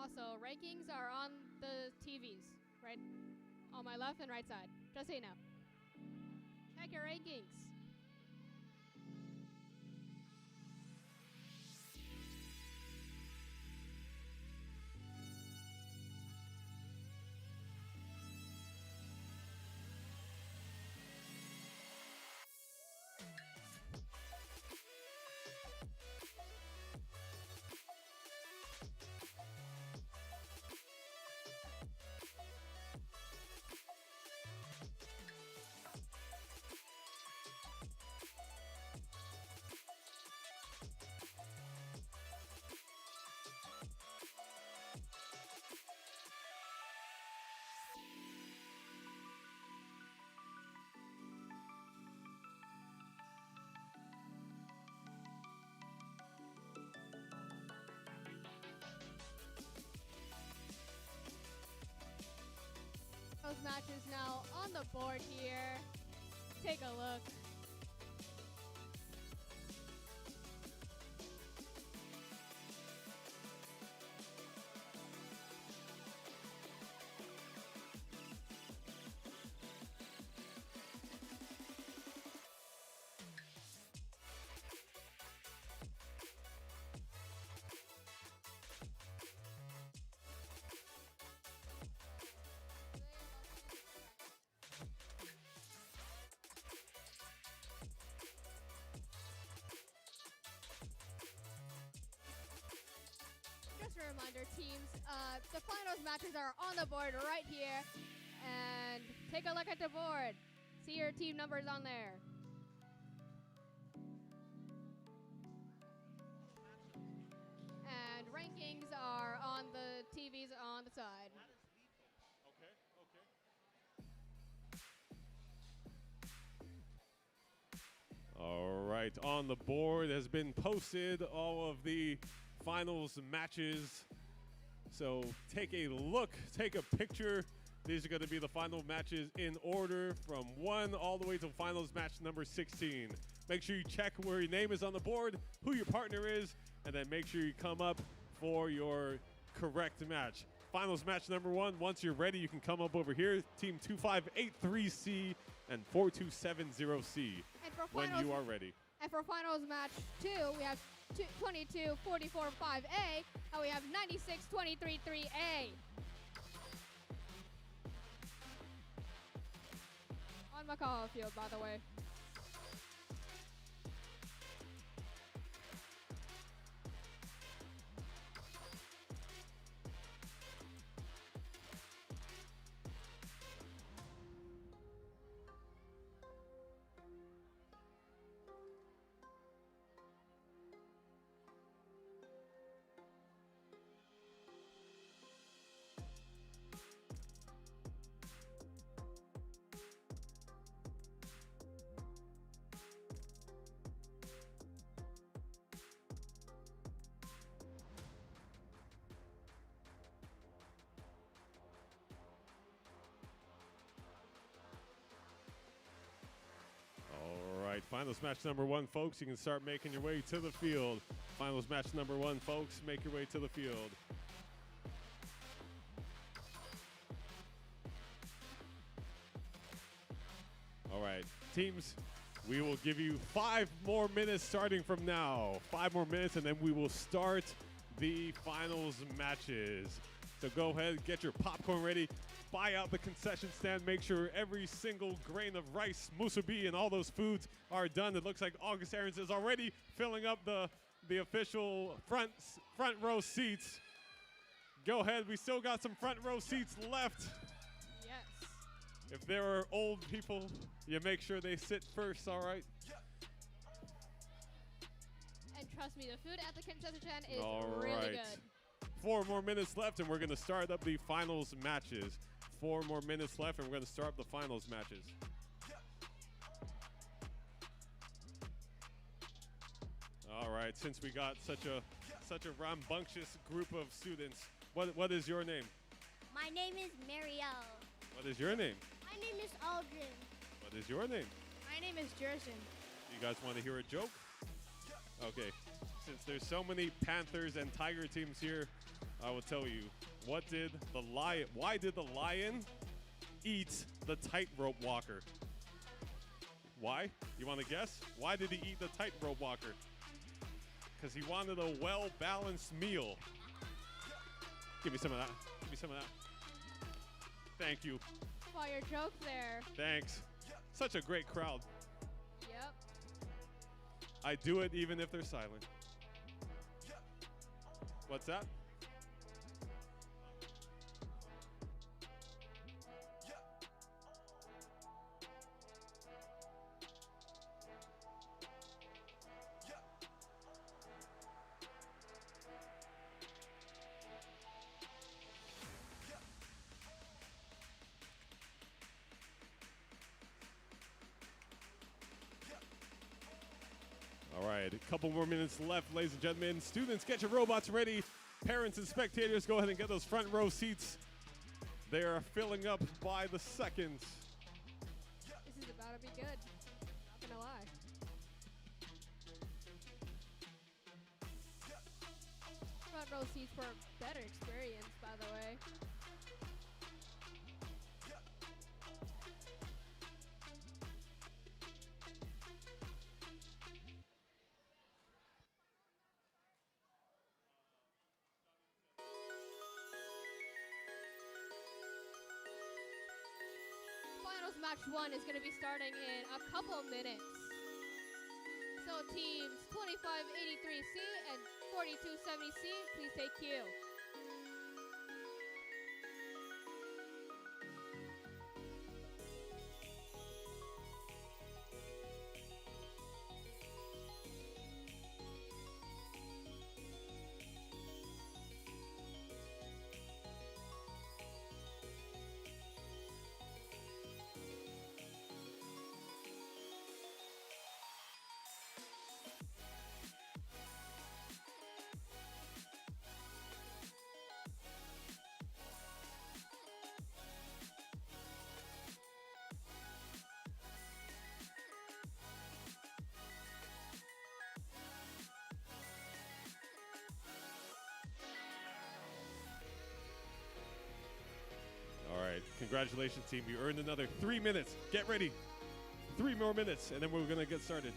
Also, rankings are on the TVs, right on my left and right side. Just so you know. Check your rankings. Those matches now on the board here. Take a look. Just a reminder, teams, the finals matches are on the board right here. And take a look at the board. See your team numbers on there. And rankings are on the TVs on the side. Okay, okay. All right, on the board has been posted all of the finals matches. So take a look, take a picture. These are going to be the final matches in order from 1 all the way to finals match number 16. Make sure you check where your name is on the board, who your partner is, and then make sure you come up for your correct match. Finals match number 1, once you're ready, you can come up over here. Team 2583C and 4270C when you are ready. And for finals match 2, we have 22-44-5A, and we have 96-23-3A. On Makaha Field, by the way. All right, finals match number 1, folks. You can start making your way to the field. Finals match number 1, folks. Make your way to the field. All right, teams, we will give you 5 more minutes starting from now. 5 more minutes, and then we will start the finals matches. So go ahead, get your popcorn ready. Buy out the concession stand. Make sure every single grain of rice, musubi, and all those foods are done. It looks like August Aarons is already filling up the official front row seats. Go ahead. We still got some front row seats left. Yes. If there are old people, you make sure they sit first, all right? And trust me, the food at the concession stand is All really right. good. 4 more minutes left, and we're going to start up the finals matches. 4 more minutes left, and we're going to start up the finals matches. All right, since we got such a rambunctious group of students, what is your name? My name is Marielle. What is your name? My name is Aldrin. What is your name? My name is Jerson. You guys want to hear a joke? Okay. Since there's so many Panthers and Tiger teams here, I will tell you. What did the lion? Why did the lion eat the tightrope walker? Why? You want to guess? Why did he eat the tightrope walker? Because he wanted a well-balanced meal. Give me some of that. Give me some of that. Thank you. Fire joke there. Thanks. Such a great crowd. Yep. I do it even if they're silent. What's that? All right, a couple more minutes left, ladies and gentlemen. Students, get your robots ready. Parents and spectators, go ahead and get those front row seats. They are filling up by the seconds. This is about to be good. Not gonna lie. Front row seats for a better experience, by the way. Finals match 1 is going to be starting in a couple minutes. So teams 2583C and 4270C, please take cue. All right, congratulations, team. You earned another 3 minutes. Get ready. 3 more minutes, and then we're going to get started.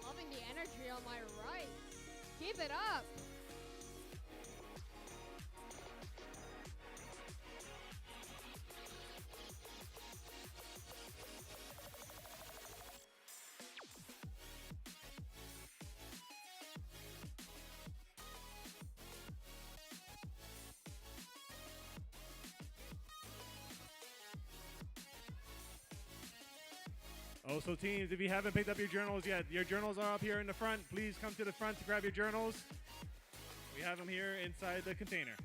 Loving the energy on my right. Keep it up. Also, teams, if you haven't picked up your journals yet, your journals are up here in the front. Please come to the front to grab your journals. We have them here inside the container.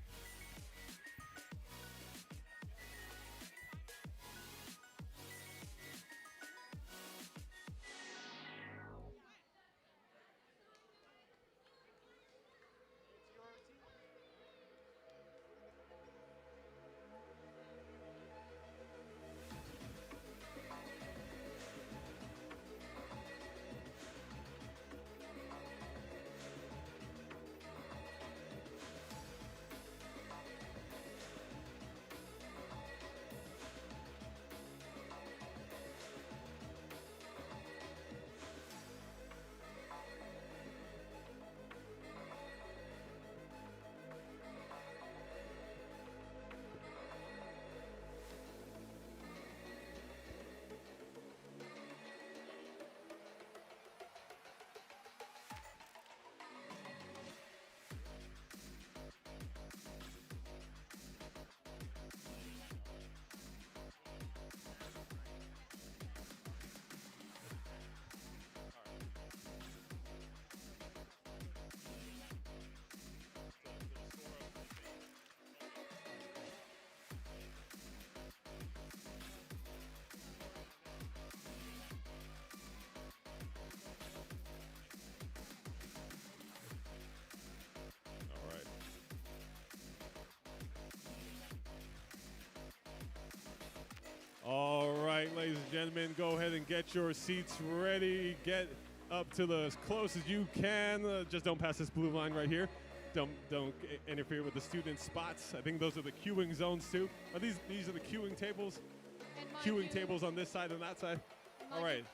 right, ladies and gentlemen, go ahead and get your seats ready. Get up to the as close as you can. Just don't pass this blue line right here. Don't interfere with the student spots. I think those are the queuing zones too. These are the queuing tables. Queuing tables on this side and that side. All right.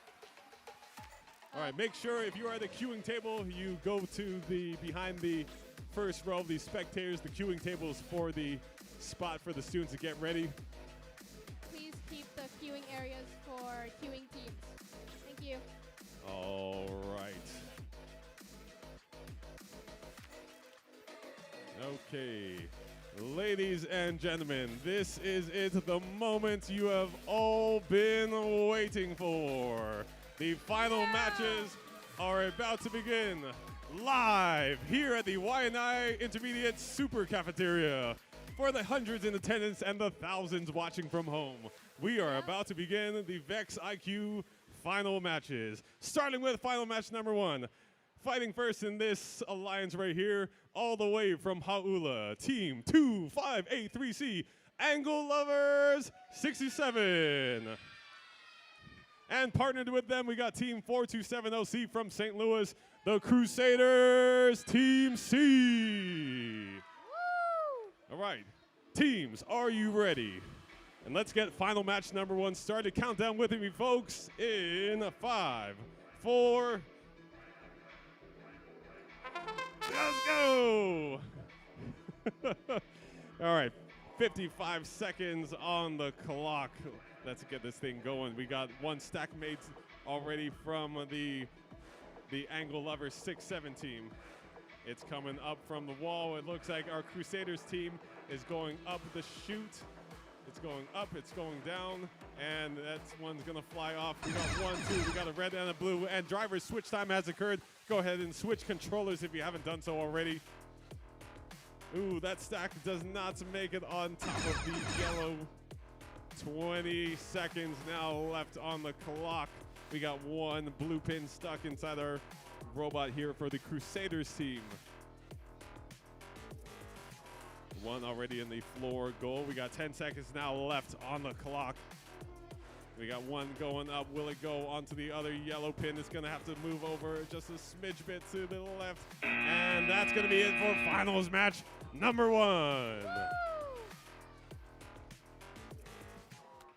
All right. Make sure if you are at the queuing table, you go to the behind the first row of the spectators. The queuing tables for the spot for the students to get ready. Please keep the queuing areas for queuing teams. Thank you. All right. Okay. Ladies and gentlemen, this is it, the moment you have all been waiting for. The final matches are about to begin live here at the Waianae Intermediate Super Cafeteria. For the hundreds in attendance and the thousands watching from home, we are about to begin the VIQRC final matches. Starting with final match number 1. Fighting first in this alliance right here, all the way from Hauula, Team 2583C, Angle Lovers 67. And partnered with them, we got Team 4270C from St. Louis, the Crusaders, Team C. All right, teams, are you ready? And let's get final match number 1 started. Countdown with me, folks, in 5, 4, let's go! All right, 55 seconds on the clock. Let's get this thing going. We got one stack made already from the Angle Lover 6-7 team. It's coming up from the wall. It looks like our Crusaders team is going up the chute. It's going up, it's going down, and that one's gonna fly off. We got 1, 2, we got a red and a blue, and driver switch time has occurred. Go ahead and switch controllers if you haven't done so already. Ooh, that stack does not make it on top of the yellow. 20 seconds now left on the clock. We got one blue pin stuck inside our robot here for the Crusaders team. One already in the floor goal. We got 10 seconds now left on the clock. We got one going up. Will it go onto the other yellow pin? It's going to have to move over just a smidge bit to the left. And that's going to be it for finals match number 1.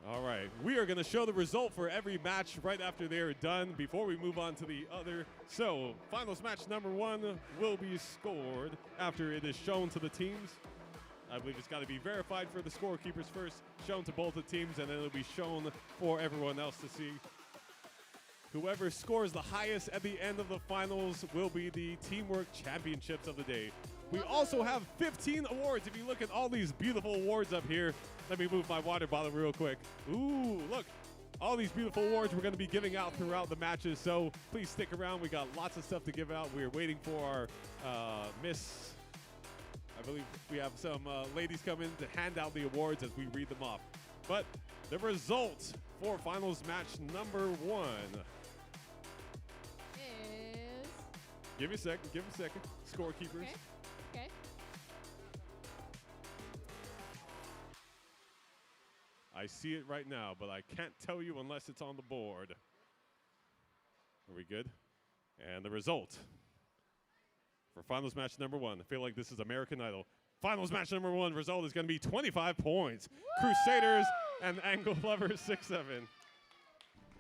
All right, we are going to show the result for every match right after they are done before we move on to the other. So, finals match number 1 will be scored after it is shown to the teams. I believe it's got to be verified for the scorekeepers first, shown to both the teams, and then it'll be shown for everyone else to see. Whoever scores the highest at the end of the finals will be the Teamwork Championships of the day. We also have 15 awards. If you look at all these beautiful awards up here, let me move my water bottle real quick. Ooh, look. All these beautiful awards we're going to be giving out throughout the matches, so please stick around. We got lots of stuff to give out. We're waiting for our Miss... I believe we have some ladies come in to hand out the awards as we read them off. But the result for finals match number 1 is... Give me a second. Scorekeepers. Okay. I see it right now, but I can't tell you unless it's on the board. Are we good? And the result for finals match number 1. I feel like this is American Idol. Finals match number 1 result is going to be 25 points. Woo! Crusaders and Angle Lovers 6-7.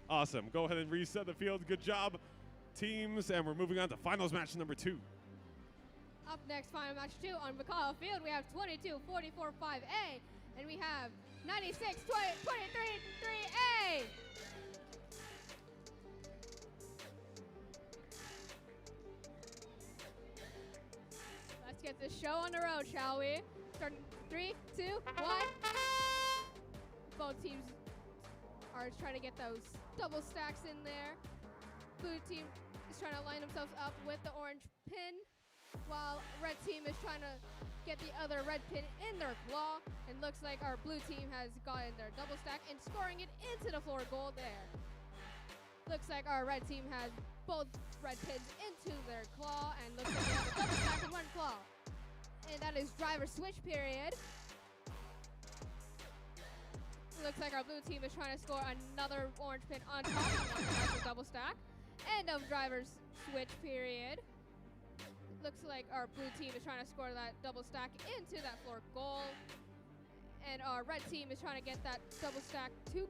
Awesome. Go ahead and reset the field. Good job, teams. And we're moving on to finals match number 2. Up next, final match 2 on Bacall Field, we have 22-44-5A, and we have 96-23-3A. Let's get this show on the road, shall we? Starting 3, 2, 1. Both teams are trying to get those double stacks in there. Blue team is trying to line themselves up with the orange pin, while red team is trying to get the other red pin in their claw. And looks like our blue team has gotten their double stack and scoring it into the floor goal there. Looks like our red team has both red pins into their claw, and looks like they have a double stack in one claw. And that is driver switch period. looks like our blue team is trying to score another orange pin on top. That's a double stack. End of driver's switch period. Looks like our blue team is trying to score that double stack into that floor goal. And our red team is trying to get that double stack two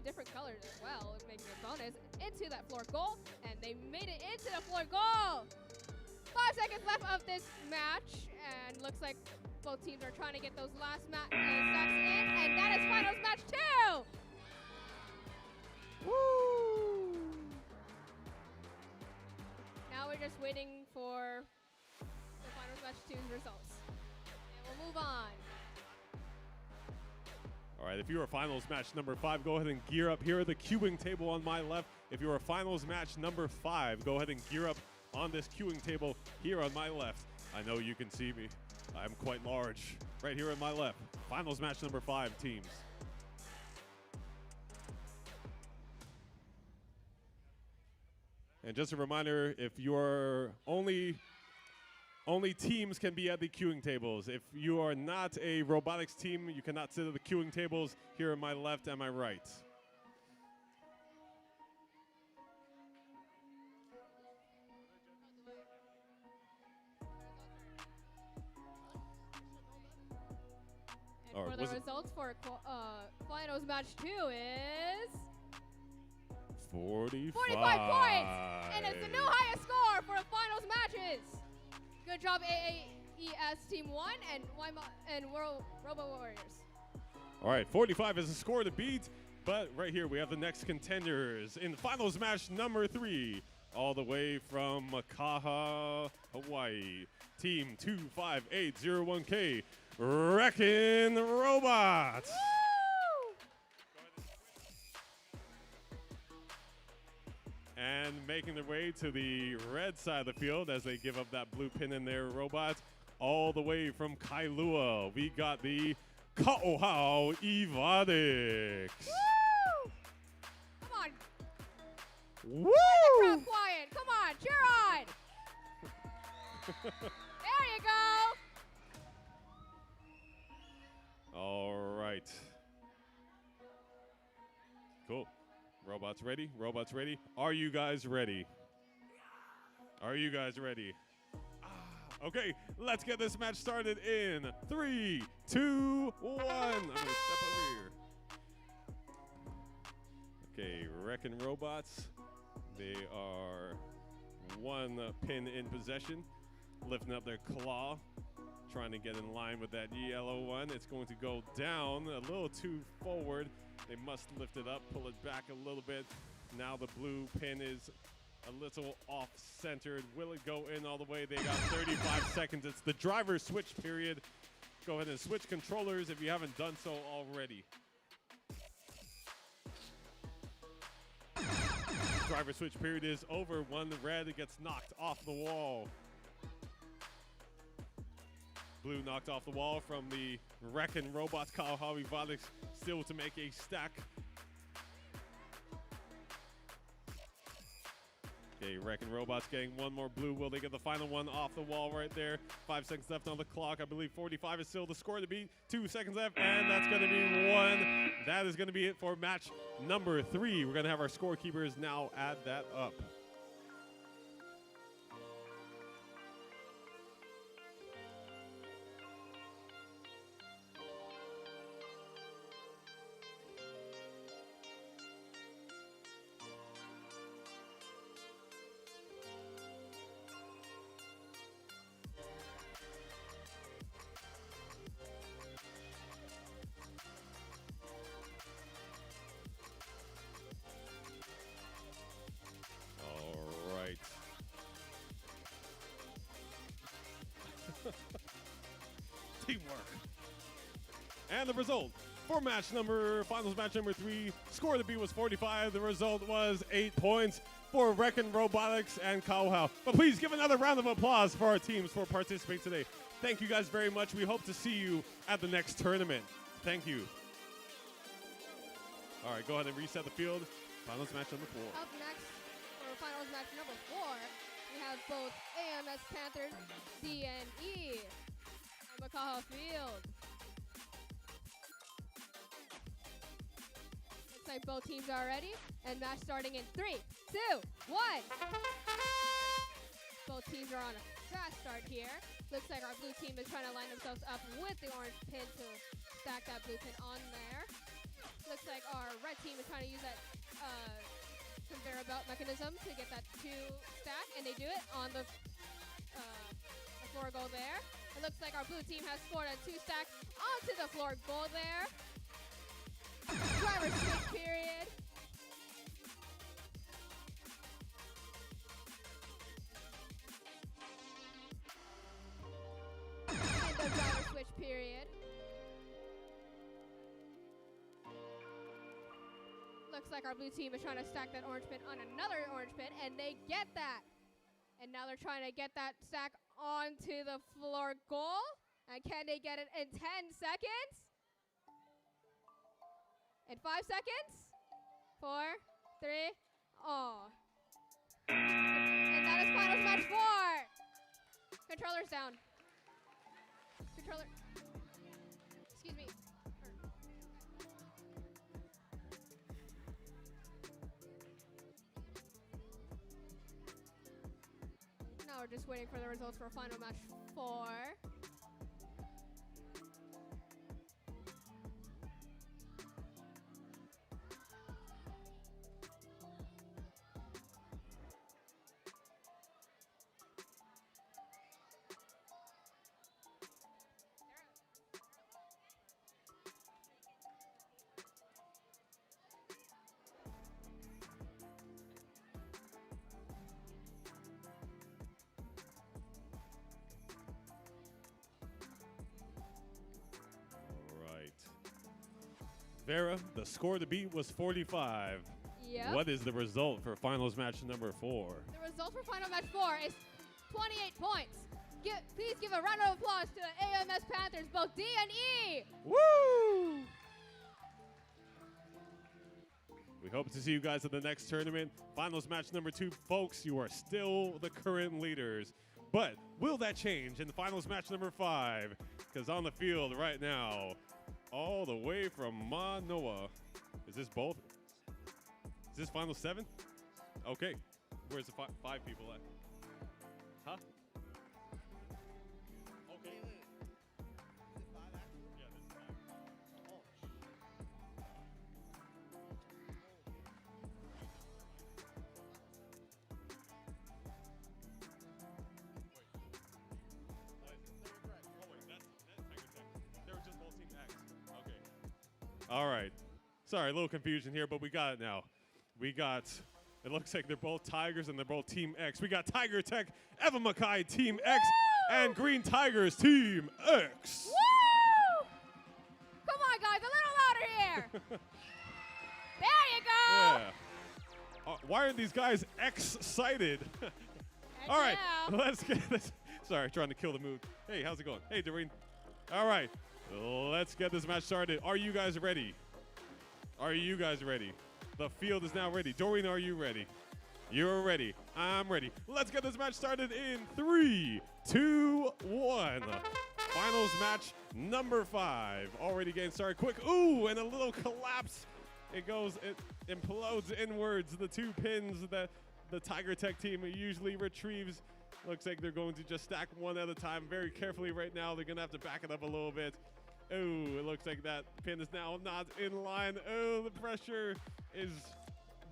different colors as well, making a bonus into that floor goal. And they made it into the floor goal. 5 seconds left of this match. And looks like both teams are trying to get those last stacks in. And that is finals match 2. Woo! Now we're just waiting for the finals match 2's results. And we'll move on. All right, if you are finals match number 5, go ahead and gear up. Here are the queuing table on my left. If you are finals match number 5, go ahead and gear up on this queuing table here on my left. I know you can see me. I'm quite large. Right here on my left. Finals match number 5 teams. And just a reminder, if you're only teams can be at the queuing tables. If you are not a robotics team, you cannot sit at the queuing tables here on my left and my right. And for the results for finals match 2 is 45 points, and it's the new highest score for the finals matches. Good job, AAES Team 1 and Robo Warriors. All right, 45 is the score to beat, but right here we have the next contenders in finals match number 3, all the way from Makaha, Hawaii. Team 25801K, Wreckin' Robots. Woo! And making their way to the red side of the field as they give up that blue pin in their robots, all the way from Kailua, we got the Kauhau Evadics. Woo! Come on. Woo! Crowd quiet. Come on, cheer on. There you go. All right. Cool. Robots ready? Robots ready? Are you guys ready? Are you guys ready? Okay, let's get this match started in 3, 2, 1. I'm gonna step over here. Okay, Wreckin' Robots. They are 1 pin in possession, lifting up their claw, trying to get in line with that yellow one. It's going to go down a little too forward. They must lift it up, pull it back a little bit. Now the blue pin is a little off-centered. Will it go in all the way? They got 35 seconds. It's the driver switch period. Go ahead and switch controllers if you haven't done so already. Driver switch period is over. 1 red gets knocked off the wall. Blue knocked off the wall from the Wreckin' Robots. Kauhau Evadics still to make a stack. Okay, Wreckin' Robots getting 1 more blue. Will they get the final one off the wall right there? 5 seconds left on the clock. I believe 45 is still the score to beat. 2 seconds left, and that's going to be 1. That is going to be it for match number 3. We're going to have our scorekeepers now add that up. Teamwork. And the result for finals match number 3, score to beat was 45. The result was 8 points for Wreckin' Robotics and Kauhau. But please give another round of applause for our teams for participating today. Thank you guys very much. We hope to see you at the next tournament. Thank you. All right, go ahead and reset the field. Finals match number 4. Up next for finals match number 4, we have both AMS Panthers DNE on Makaha Field. Looks like both teams are ready. And match starting in 3, 2, 1. Both teams are on a fast start here. Looks like our blue team is trying to line themselves up with the orange pin to stack that blue pin on there. Looks like our red team is trying to use that conveyor belt mechanism to get that 2 stack, and they do it on the floor goal there. It looks like our blue team has scored a 2 stack onto the floor goal there. Driver switch period. And the driver switch period. Looks like our blue team is trying to stack that orange pin on another orange pin, and they get that. And now they're trying to get that stack onto the floor goal. And can they get it in 10 seconds? In 5 seconds? 4, 3, oh. And that is finals match 4. Controller's down. Controller. Excuse me. Now we're just waiting for the results for final match 4. Vera, the score to beat was 45. Yep. What is the result for finals match number 4? The result for final match 4 is 28 points. Please give a round of applause to the AMS Panthers, both D and E. Woo! We hope to see you guys at the next tournament. Finals match number 2, folks, you are still the current leaders. But will that change in the finals match number 5? Because on the field right now, all the way from Manoa. Is this both? Is this final 7? Okay. Where's the 5 people at? Huh? Okay. Is it 5 actually? Yeah, this is 5. Oh. All right. Sorry, a little confusion here, but we got it now. It looks like they're both Tigers and they're both Team X. We got Tiger Tech, Eva Mackay, Team X, and Green Tigers, Team X. Woo! Come on, guys, a little louder here. There you go. Yeah. Why are these guys excited? All right, let's get this. Sorry, trying to kill the mood. Hey, how's it going? Hey, Doreen. All right, let's get this match started. Are you guys ready? Are you guys ready? The field is now ready. Doreen, are you ready? You're ready. I'm ready. Let's get this match started in 3, 2, 1. Finals match number 5. Already getting started quick. Ooh, and a little collapse. It implodes inwards. The 2 pins that the Tiger Tech team usually retrieves. Looks like they're going to just stack one at a time very carefully right now. They're going to have to back it up a little bit. Oh, it looks like that pin is now not in line. Oh, the pressure is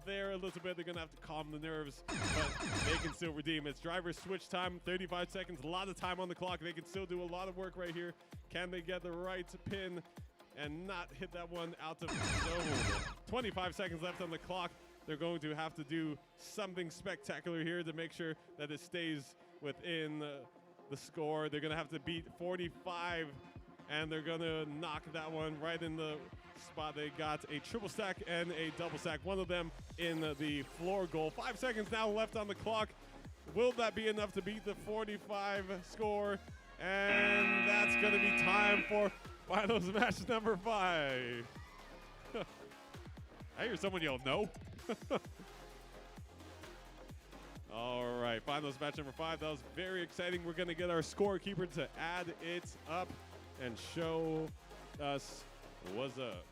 there a little bit. They're going to have to calm the nerves, but they can still redeem. It's driver switch time, 35 seconds, a lot of time on the clock. They can still do a lot of work right here. Can they get the right pin and not hit that one out of zone? 25 seconds left on the clock. They're going to have to do something spectacular here to make sure that it stays within the score. They're going to have to beat 45, and they're going to knock that one right in the spot. They got a triple stack and a double stack, one of them in the floor goal. 5 seconds now left on the clock. Will that be enough to beat the 45 score? And that's going to be time for finals match number 5. I hear someone yell no. All right, finals match number 5. That was very exciting. We're going to get our scorekeeper to add it up and show us what's up.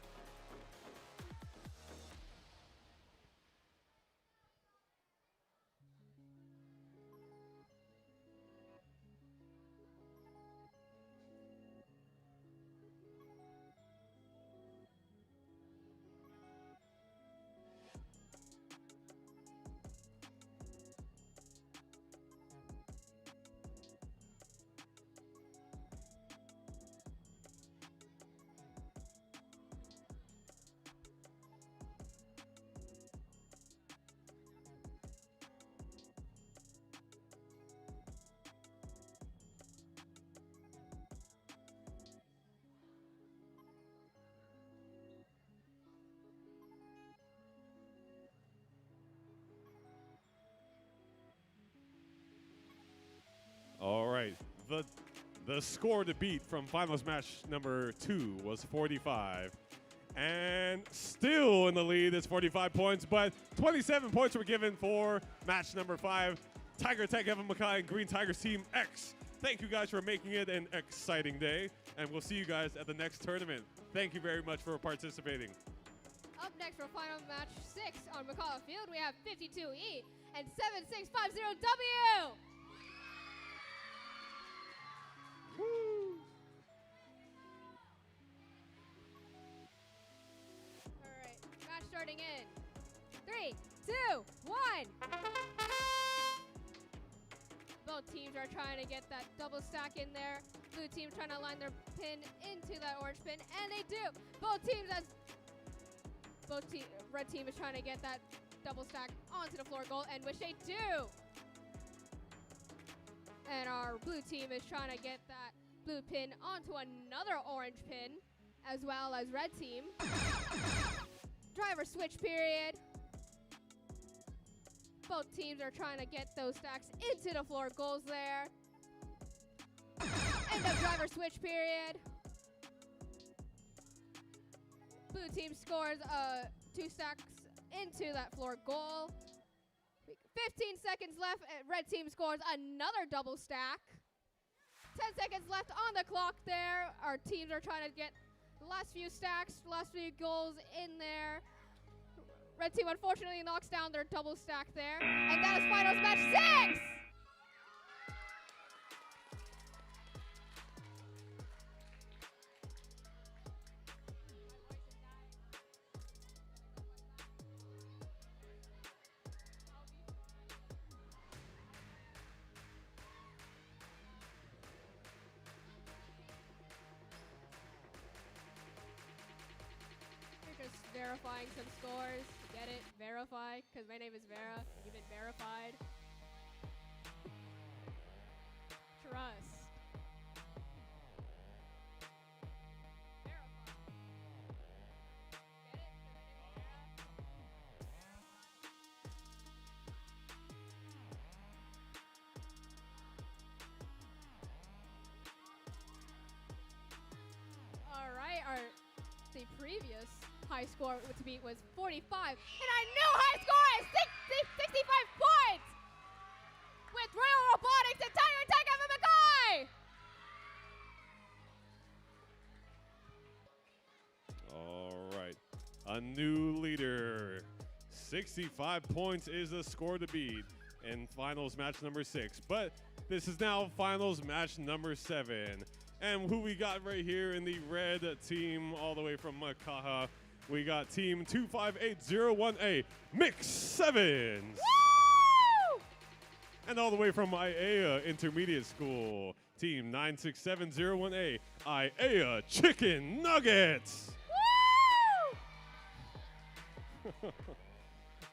the score to beat from finals match number 2 was 45. And still in the lead is 45 points, but 27 points were given for match number 5. Tiger Tech, Evan Mackay, and Green Tigers Team X. Thank you guys for making it an exciting day, and we'll see you guys at the next tournament. Thank you very much for participating. Up next for final match 6 on McCullough Field, we have 52E and 7650W. Woo! All right, match starting in 3, 2, 1. Both teams are trying to get that double stack in there. Blue team trying to line their pin into that orange pin, and they do. Red team is trying to get that double stack onto the floor goal, and which they do. And our blue team is trying to get that blue pin onto another orange pin, as well as red team. Driver switch period. Both teams are trying to get those stacks into the floor goals there. End of driver switch period. Blue team scores 2 stacks into that floor goal. 15 seconds left. Red team scores another double stack. 10 seconds left on the clock there. Our teams are trying to get the last few stacks, last few goals in there. Red team unfortunately knocks down their double stack there. And that is finals match 6! We're just verifying some scores. Get it? Verify, because my name is Vera. You've been verified. Trust. Verify. Get it? 'Cause my name is Vera. All right, the previous high score to beat was 45, and our new high score is 65 points with Royal Robotics and Tiger Tech Evan Mackay. All right, a new leader. 65 points is the score to beat in finals match number 6. But this is now finals match number 7. And who we got right here in the red team all the way from Makaha, we got team 25801A, Mix Sevens. Woo! And all the way from IAEA Intermediate School, team 96701A, IAEA Chicken Nuggets. Woo!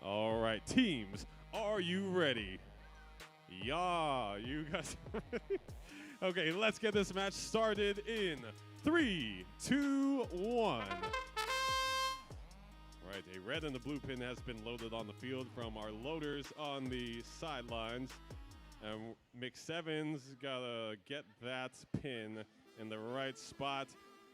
All right, teams, are you ready? Yeah, you guys are ready? Okay, let's get this match started in 3, 2, 1. Right, a red and a blue pin has been loaded on the field from our loaders on the sidelines. And Mix Sevens gotta get that pin in the right spot.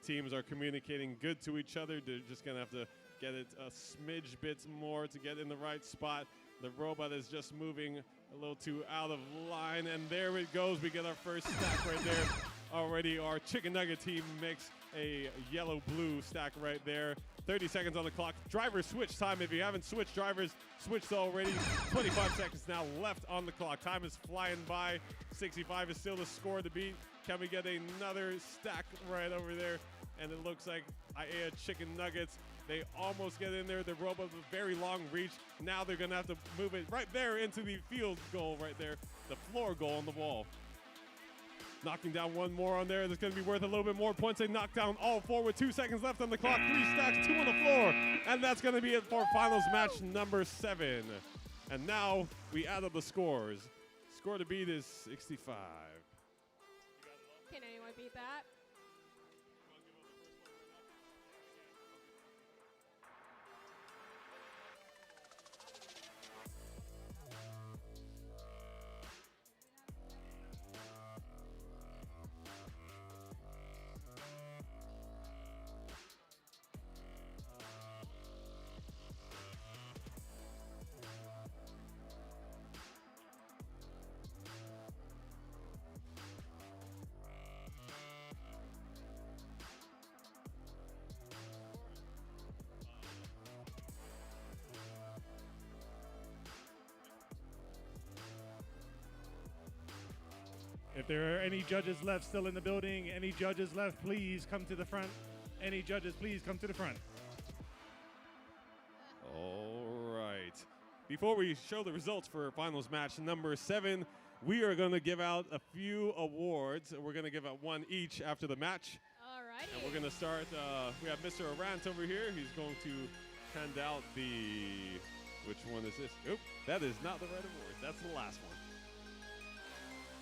Teams are communicating good to each other. They're just gonna have to get it a smidge bits more to get in the right spot. The robot is just moving a little too out of line, and there it goes. We get our first stack right there. Already our chicken nugget team makes a yellow-blue stack right there. 30 seconds on the clock. Driver switch time. If you haven't switched drivers, switched already. 25 seconds now left on the clock. Time is flying by. 65 is still the score to beat. Can we get another stack right over there? And it looks like IAEA chicken nuggets. They almost get in there. The robot with a very long reach. Now they're going to have to move it right there into the field goal right there. The floor goal on the wall. Knocking down one more on there. That's going to be worth a little bit more points. They knock down all 4 with 2 seconds left on the clock. 3 stacks, 2 on the floor. And that's going to be it for finals match number 7. And now we add up the scores. Score to beat is 65. Can anyone beat that? If there are any judges left still in the building, any judges left, please come to the front. Any judges, please come to the front. All right. Before we show the results for finals match number 7, we are going to give out a few awards. We're going to give out one each after the match. Alrighty. And we're going to start. We have Mr. Arant over here. He's going to hand out the. Which one is this? Oop, that is not the right award. That's the last one.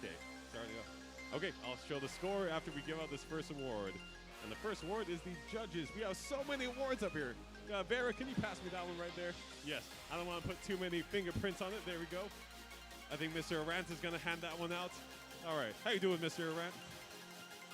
Okay, starting off. Okay, I'll show the score after we give out this first award. And the first award is the judges. We have so many awards up here. Vera, can you pass me that one right there? Yes. I don't want to put too many fingerprints on it. There we go. I think Mr. Arant is going to hand that one out. All right. How you doing, Mr. Arant?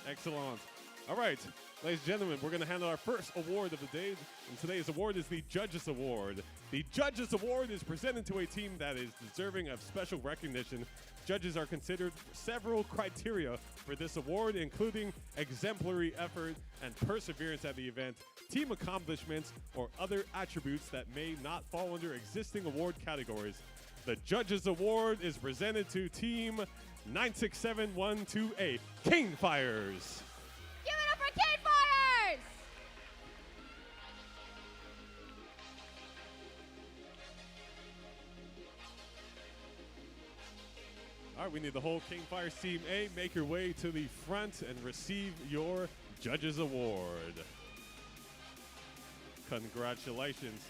Excellent. All right. Ladies and gentlemen, we're going to hand out our first award of the day. And today's award is the Judges Award. The Judges Award is presented to a team that is deserving of special recognition. Judges are considered several criteria for this award, including exemplary effort and perseverance at the event, team accomplishments, or other attributes that may not fall under existing award categories. The Judges Award is presented to Team 967128, Cane Fires. Give it up for Cane Fires! All right, we need the whole Cane Fires Team A. Make your way to the front and receive your Judges Award. Congratulations.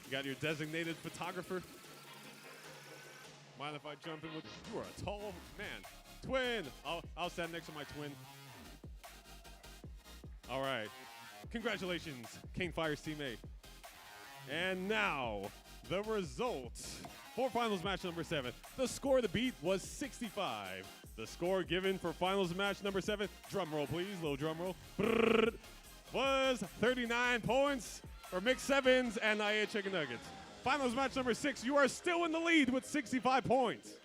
You got your designated photographer. Mind if I jump in with you? You are a tall man. Twin. I'll stand next to my twin. All right. Congratulations, Cane Fires Team A. And now, the results for finals match number 7. The score to beat was 65. The score given for finals match number 7, drum roll please, little drum roll, was 39 points for mixed sevens and IA Chicken Nuggets. Finals match number 6, you are still in the lead with 65 points.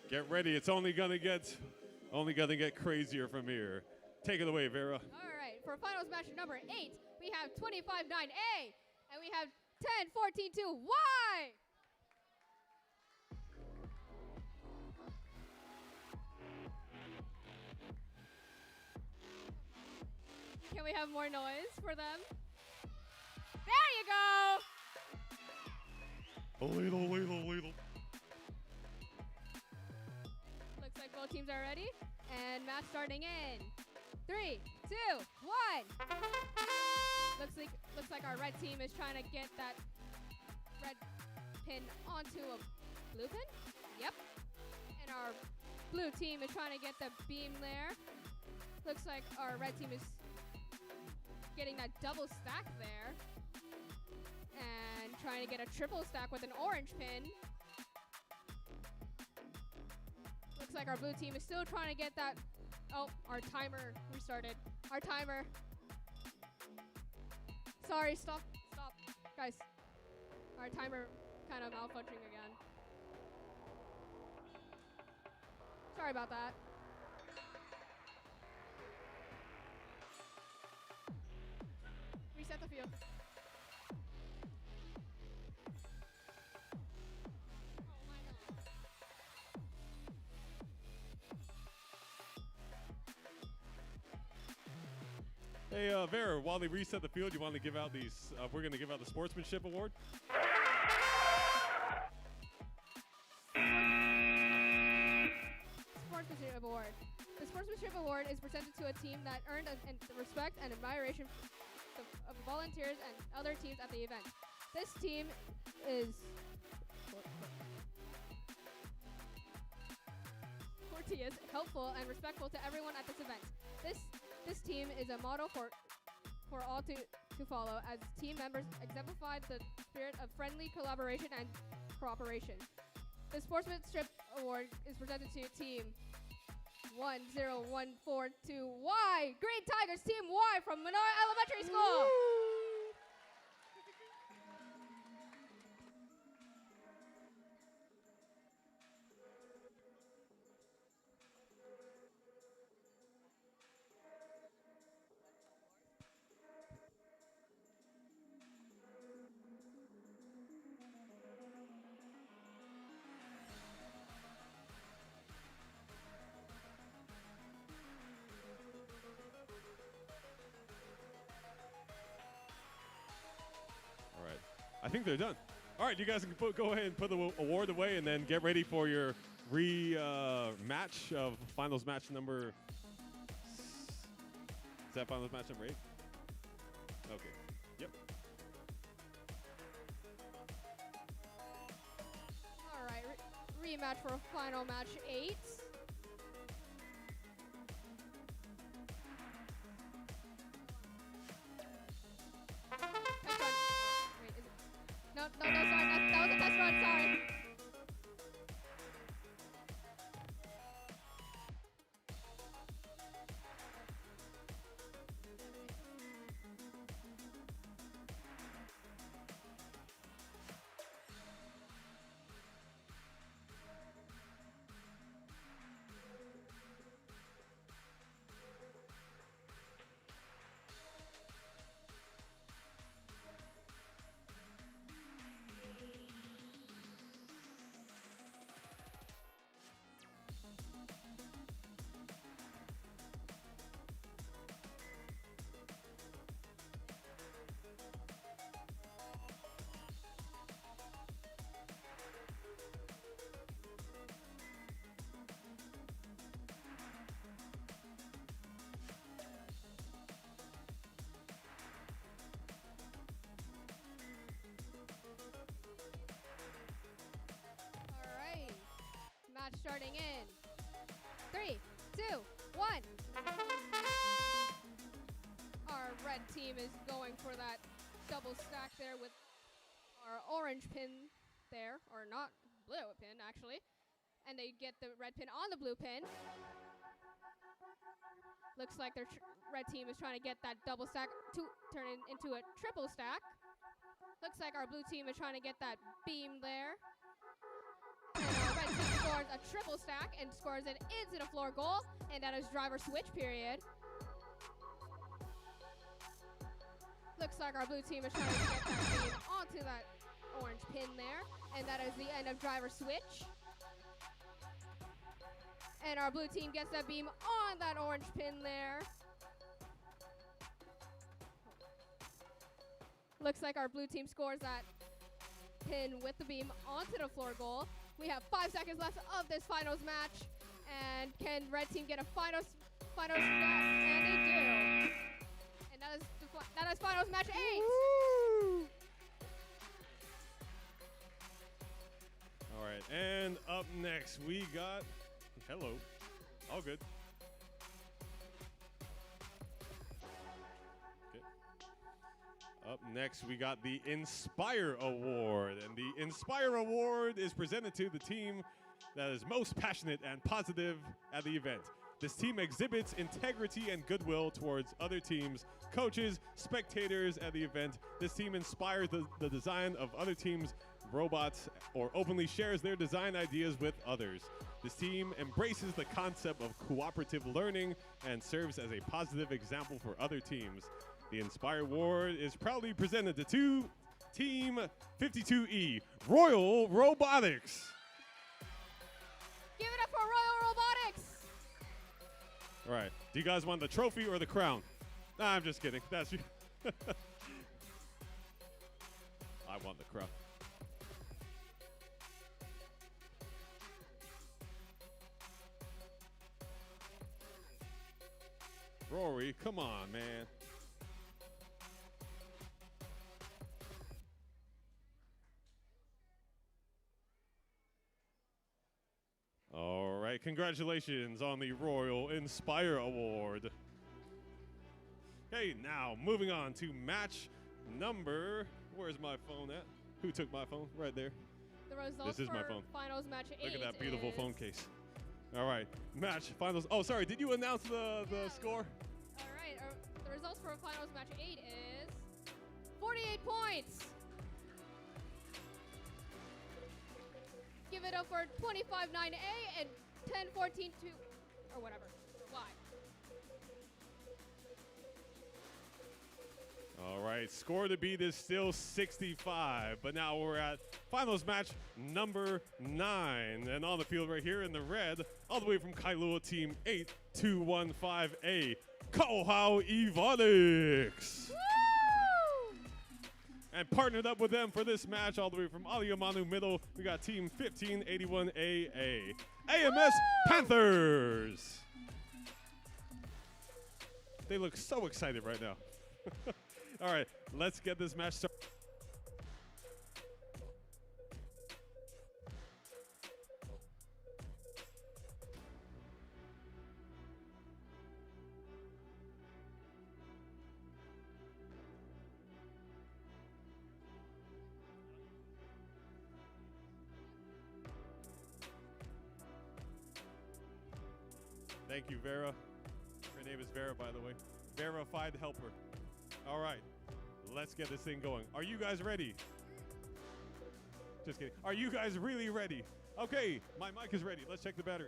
Get ready, it's only gonna get crazier from here. Take it away, Vera. All right, for finals match number 8, we have 25-9A, and we have 10-14-2Y. Can we have more noise for them? There you go! A little. Looks like both teams are ready. And match starting in 3, 2, 1. Looks like our red team is trying to get that red pin onto a blue pin. Yep. And our blue team is trying to get the beam there. Looks like our red team is getting that double stack there. And trying to get a triple stack with an orange pin. Looks like our blue team is still trying to get that. Oh, our timer restarted. Our timer. Sorry, stop. Guys, our timer kind of malfunctioning again. Sorry about that. Reset the field. Hey, Vera, while they reset the field, you want to give out these, we're going to give out the Sportsmanship Award. Sportsmanship Award. The Sportsmanship Award is presented to a team that earned the respect and admiration of volunteers and other teams at the event. This team is courteous, helpful, and respectful to everyone at this event. This team is a model for all to follow, as team members exemplify the spirit of friendly collaboration and cooperation. The Sportsmanship Award is presented to Team 10142Y, Green Tigers Team Y from Menora Elementary School. I think they're done. All right, you guys can go ahead and put the award away and then get ready for your match of finals match number. Is that finals match number 8? Okay. Yep. All right, rematch for final match 8. Test run. Wait, is it? No, sorry, that was a test run, sorry. Match starting in 3, 2, 1. Our red team is going for that double stack there with our orange pin there, or not blue pin actually, and they get the red pin on the blue pin. Looks like their red team is trying to get that double stack to turn it into a triple stack. Looks like our blue team is trying to get that beam there. And our red team scores a triple stack and scores an into the floor goal, and that is driver switch period. Looks like our blue team is trying to get that beam onto that orange pin there, and that is the end of driver switch. And our blue team gets that beam on that orange pin there. Looks like our blue team scores that pin with the beam onto the floor goal. We have 5 seconds left of this finals match. And can red team get a finals stack? And they do. And that is finals match 8. Woo! All right, and up next we got, hello, all good. Okay. Up next we got the Inspire Award, and the Inspire Award is presented to the team that is most passionate and positive at the event. This team exhibits integrity and goodwill towards other teams, coaches, spectators at the event. This team inspires the design of other teams' robots or openly shares their design ideas with others. This team embraces the concept of cooperative learning and serves as a positive example for other teams. The Inspire Award is proudly presented to Team 52E, Royal Robotics. Give it up for Royal Robotics. All right. Do you guys want the trophy or the crown? Nah, I'm just kidding. That's you. I want the crown. Rory, come on, man. All right, congratulations on the Royal Inspire Award. Okay, now moving on to match number, where's my phone at? Who took my phone? Right there. The results This is my for phone. finals match 8. Look at that beautiful is phone case. All right, match finals. Oh, sorry, did you announce the score? All right, the results for finals match 8 is 48 points. Give it up for 25-9A and 10-14-2, or whatever. Y. All right, score to beat is still 65, but now we're at finals match number 9. And on the field right here in the red, all the way from Kailua Team 8215A, Kauhau Evonics. Woo! And partnered up with them for this match all the way from Aliamanu Middle, we got Team 1581 AA. AMS Panthers! They look so excited right now. All right, let's get this match started. Thank you, Vera. Her name is Vera, by the way. Verified helper. All right, let's get this thing going. Are you guys ready? Just kidding. Are you guys really ready? Okay, my mic is ready. Let's check the battery.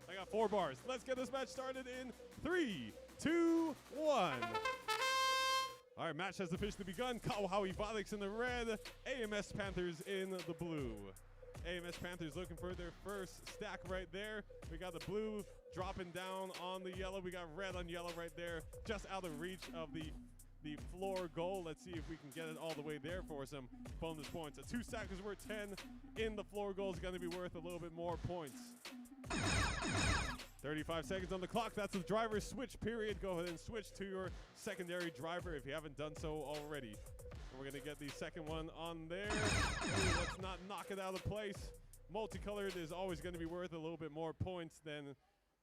I got 4 bars. Let's get this match started in 3, 2, 1. All right, match has officially begun. Kauhaui Violex in the red, AMS Panthers in the blue. AMS Panthers looking for their first stack right there. We got the blue dropping down on the yellow. We got red on yellow right there, just out of reach of the floor goal. Let's see if we can get it all the way there for some bonus points. A 2 stack is worth 10. In the floor goal is going to be worth a little bit more points. 35 seconds on the clock. That's the driver switch period. Go ahead and switch to your secondary driver if you haven't done so already. We're going to get the second one on there. Ooh, let's not knock it out of place. Multicolored is always going to be worth a little bit more points than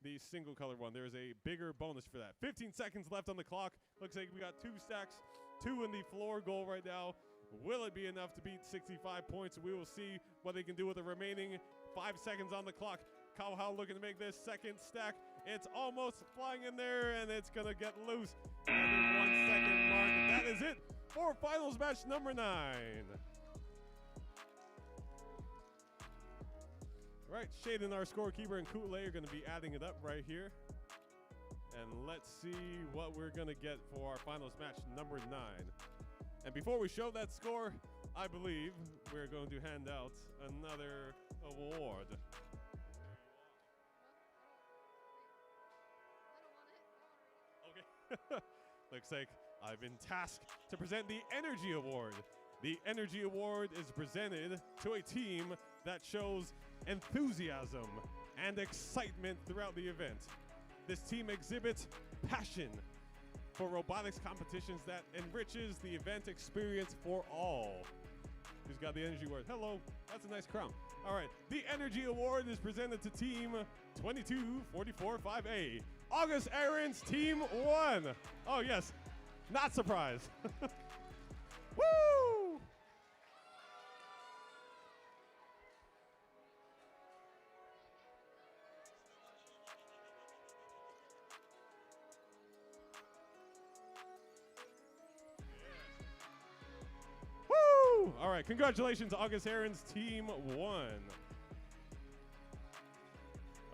the single color one. There's a bigger bonus for that. 15 seconds left on the clock. Looks like we got 2 stacks, 2 in the floor goal right now. Will it be enough to beat 65 points? We will see what they can do with the remaining 5 seconds on the clock. Kauhau looking to make this second stack. It's almost flying in there, and it's going to get loose at the 1 second mark. And that is it for finals match number 9. Right, Shaden, our scorekeeper, and Kule are going to be adding it up right here. And let's see what we're going to get for our finals match number 9. And before we show that score, I believe we're going to hand out another award. Okay. Looks like I've been tasked to present the Energy Award. The Energy Award is presented to a team that shows enthusiasm and excitement throughout the event. This team exhibits passion for robotics competitions that enriches the event experience for all. Who's got the Energy Award? Hello, that's a nice crown. All right, the Energy Award is presented to Team 22445A. August Aaron's Team 1. Oh yes, not surprised. Woo! Woo! All right, congratulations, August Aaron's Team 1.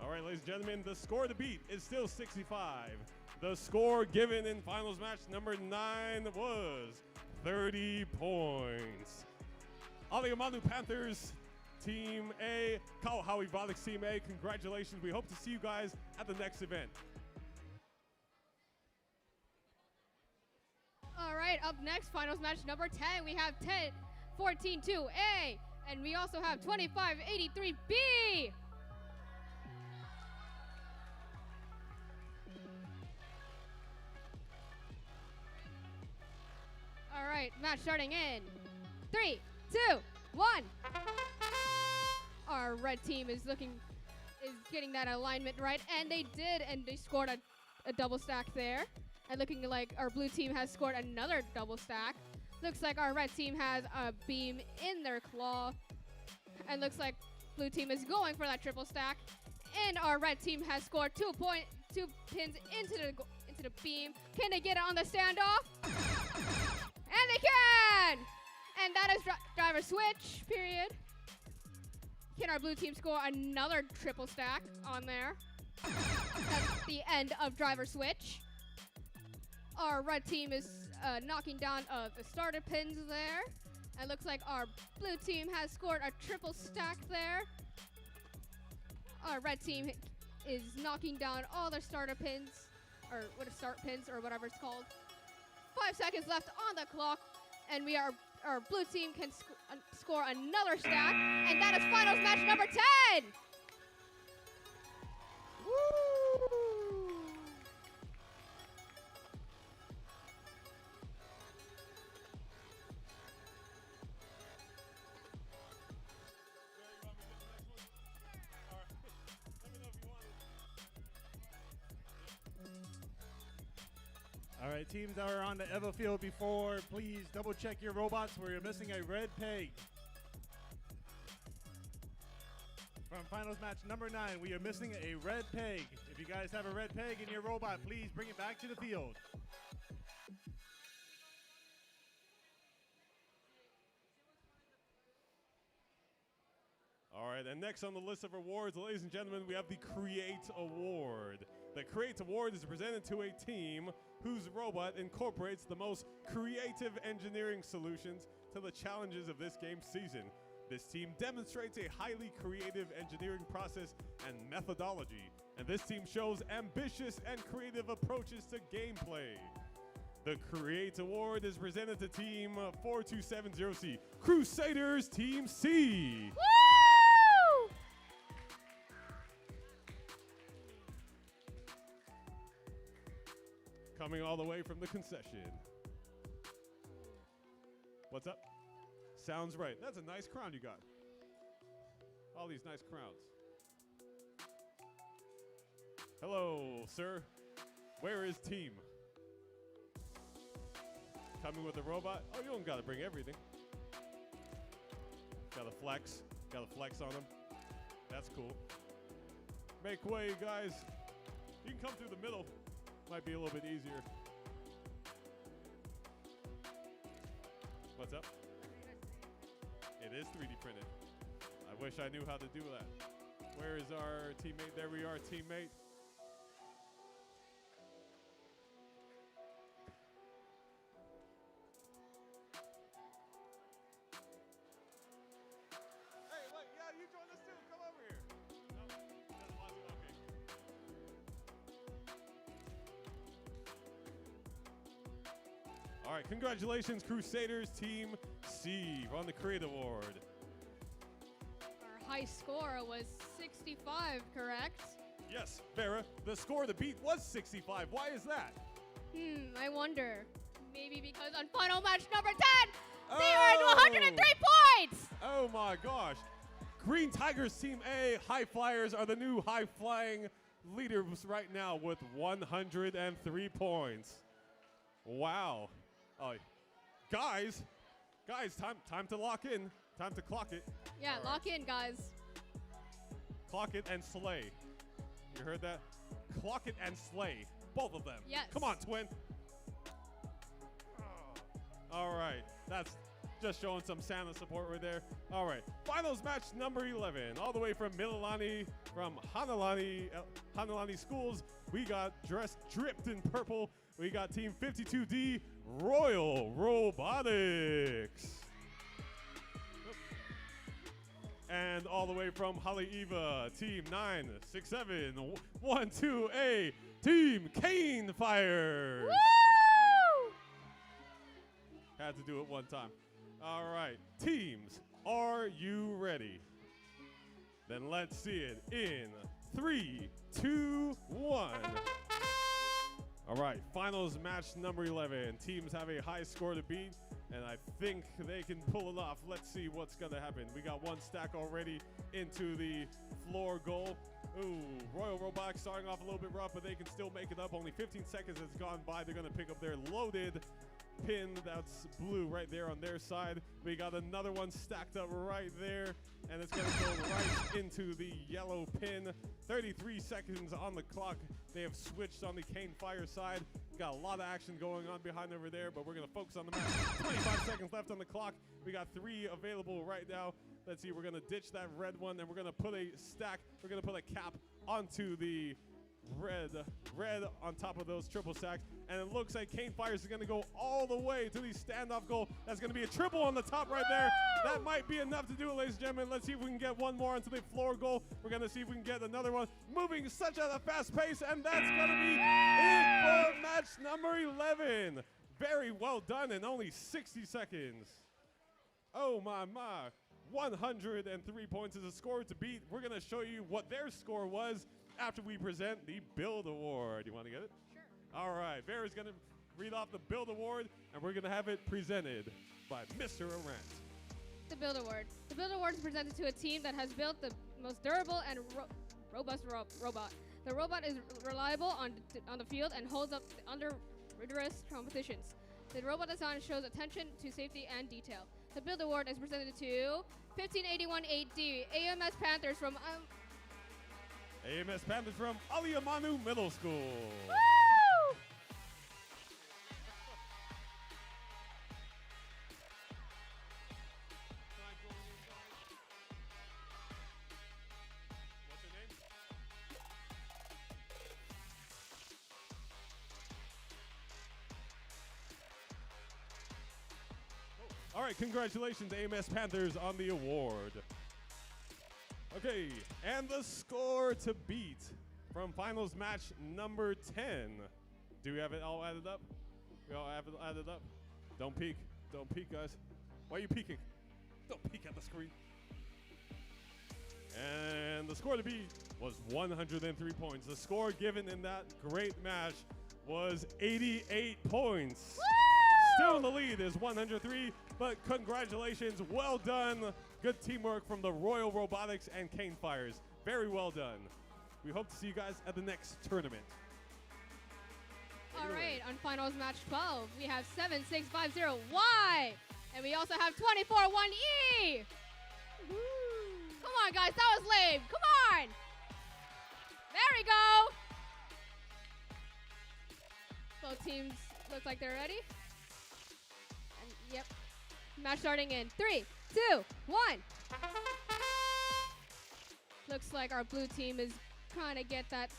All right, ladies and gentlemen, the score to beat is still 65. The score given in finals match number 9 was 30 points. Aliamanu Panthers, Team A, Kauhaui Violex Team A, congratulations. We hope to see you guys at the next event. All right, up next, finals match number 10. We have 10-14-2A, and we also have 25-83B. All right, match starting in 3, 2, 1. Our red team is getting that alignment right, and they did, and they scored a double stack there. And looking like our blue team has scored another double stack. Looks like our red team has a beam in their claw. And looks like blue team is going for that triple stack. And our red team has scored 2 pins into the beam. Can they get it on the standoff? And they can! And that is driver switch, period. Can our blue team score another triple stack on there? That's the end of driver switch. Our red team is knocking down the starter pins there. It looks like our blue team has scored a triple stack there. Our red team is knocking down all their starter pins, or start pins, or whatever it's called. 5 seconds left on the clock, and we are or blue team can score another stack, and that is finals match number 10. Woo! All right, teams that are on the Evo field before, please double check your robots where you're missing a red peg. From finals match number 9, we are missing a red peg. If you guys have a red peg in your robot, please bring it back to the field. All right, and next on the list of awards, ladies and gentlemen, we have the Create Award. The Create Award is presented to a team whose robot incorporates the most creative engineering solutions to the challenges of this game season. This team demonstrates a highly creative engineering process and methodology, and this team shows ambitious and creative approaches to gameplay. The Create Award is presented to Team 4270C, Crusaders Team C. Woo! Coming all the way from the concession. What's up? Sounds right. That's a nice crown you got. All these nice crowns. Hello, sir. Where is team? Coming with a robot? Oh, you don't gotta bring everything. Gotta flex on them. That's cool. Make way, guys. You can come through the middle. Might be a little bit easier. What's up? It is 3D printed. I wish I knew how to do that. Where is our teammate? There we are, teammate. Hey, look, yeah, you join us too. Come over here. No, doesn't want to. Okay. All right, congratulations, Crusaders Team C on the Create Award. Our high score was 65, correct? Yes, Vera, the score of the beat was 65. Why is that? I wonder. Maybe because on final match number 10, they earned 103 points! Oh my gosh. Green Tigers Team A, High Flyers are the new high-flying leaders right now with 103 points. Wow. Oh, guys, time to lock in. Time to clock it. Yeah, All lock in, guys. Clock it and slay. You heard that? Clock it and slay. Both of them. Yes. Come on, twin. All right. That's just showing some Santa support right there. All right. Finals match number 11. All the way from Mililani, from Hanalani Schools. We got dripped in purple. We got Team 52D, Royal Robotics. And all the way from Haleiwa, Team 96712A, Team Cane Fires. Woo! Had to do it one time. All right, teams, are you ready? Then let's see it in 3, 2, 1. All right, finals match number 11. Teams have a high score to beat, and I think they can pull it off. Let's see what's gonna happen. We got one stack already into the floor goal. Ooh, Royal Robotics starting off a little bit rough, but they can still make it up. Only 15 seconds has gone by. They're gonna pick up their loaded pin that's blue right there on their side. We got another one stacked up right there, and it's gonna go right into the yellow pin. 33 seconds on the clock. They have switched on the Cane Fire side. Got a lot of action going on behind over there, but we're gonna focus on the match. 25 seconds left on the clock. We got 3 available right now. Let's see, we're gonna ditch that red one, and we're gonna put a stack, we're gonna put a cap onto the red on top of those triple stacks, and it looks like Cane Fires is going to go all the way to the standoff goal. That's going to be a triple on the top right there. That might be enough to do it, ladies and gentlemen. Let's see if we can get one more onto the floor goal. We're going to see if we can get another one moving such at a fast pace, and that's going to be it for match number 11. Very well done in only 60 seconds. Oh my. 103 points is a score to beat. We're going to show you what their score was after we present the Build Award. You want to get it? Sure. All right. Vera's going to read off the Build Award, and we're going to have it presented by Mr. Arant. The Build Award. The Build Award is presented to a team that has built the most durable and robust robot. The robot is reliable on the field and holds up under rigorous competitions. The robot design shows attention to safety and detail. The Build Award is presented to 1581 AD AMS Panthers from AMS Panthers from Aliamanu Middle School. Woo! What's your name? All right, congratulations, AMS Panthers, on the award. Okay, and the score to beat from finals match number 10. Do we have it all added up? We all have it added up? Don't peek. Don't peek, guys. Why are you peeking? Don't peek at the screen. And the score to beat was 103 points. The score given in that great match was 88 points. Woo! Still in the lead is 103, but congratulations, well done. Good teamwork from the Royal Robotics and Cane Fires. Very well done. We hope to see you guys at the next tournament. All right, on finals match 12, we have 7650Y, and we also have 241E. Come on, guys, that was lame. Come on. There we go. Both teams look like they're ready. And yep, match starting in 3, 2, 1. Looks like our blue team is trying to get that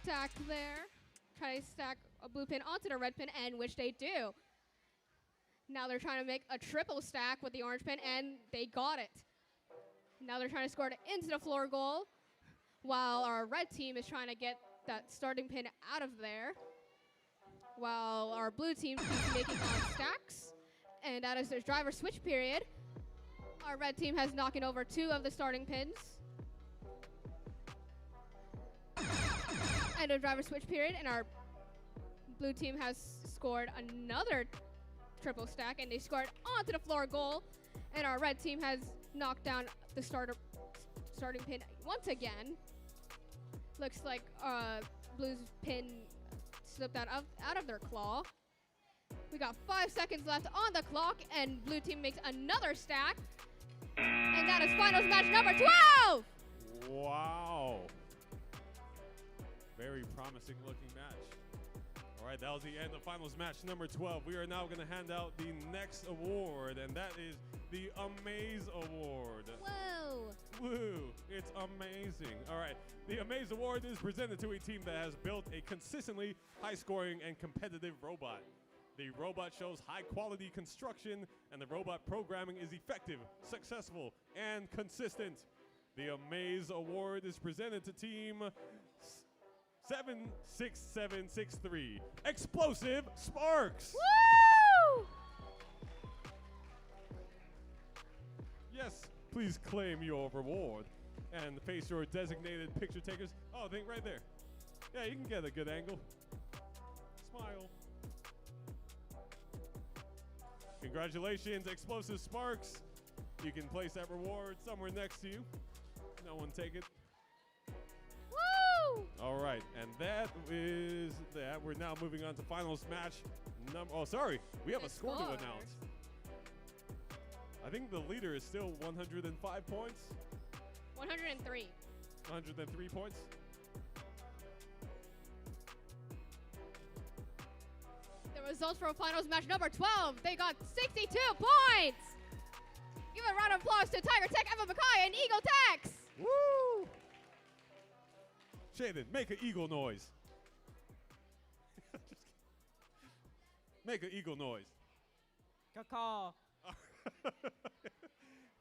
stack there. Try to stack a blue pin onto the red pin, and which they do. Now they're trying to make a triple stack with the orange pin, and they got it. Now they're trying to score it into the floor goal, while our red team is trying to get that starting pin out of there, while our blue team keeps making on stacks, and that is their driver switch period. Our red team has knocking over 2 of the starting pins. And a driver switch period, and our blue team has scored another triple stack, and they scored onto the floor goal, and our red team has knocked down the starting pin once again. Looks like blue's pin slipped out of their claw. We got 5 seconds left on the clock, and blue team makes another stack, and that is finals match number 12. Wow. Very promising looking match. All right, that was the end of finals match number 12. We are now going to hand out the next award, and that is the Amaze Award. Whoa. Woo, it's amazing. All right, the Amaze Award is presented to a team that has built a consistently high-scoring and competitive robot. The robot shows high-quality construction, and the robot programming is effective, successful, and consistent. The Amaze Award is presented to team 76763, Explosive Sparks. Woo! Yes, please claim your reward and face your designated picture takers. Oh, I think right there. Yeah, you can get a good angle. Smile. Congratulations, Explosive Sparks. You can place that reward somewhere next to you. No one take it. Woo! All right, and that is that. We're now moving on to finals match number. Oh, sorry, we have a score to Scores. announce. I think the leader is still 105 points. 103. 103 points. The results from finals match number 12. They got 62 points. Give a round of applause to Tiger Tech, Emma Mackay, and Eagle Tex. Woo! Shaden, make an eagle noise. Make an eagle noise. Caw. All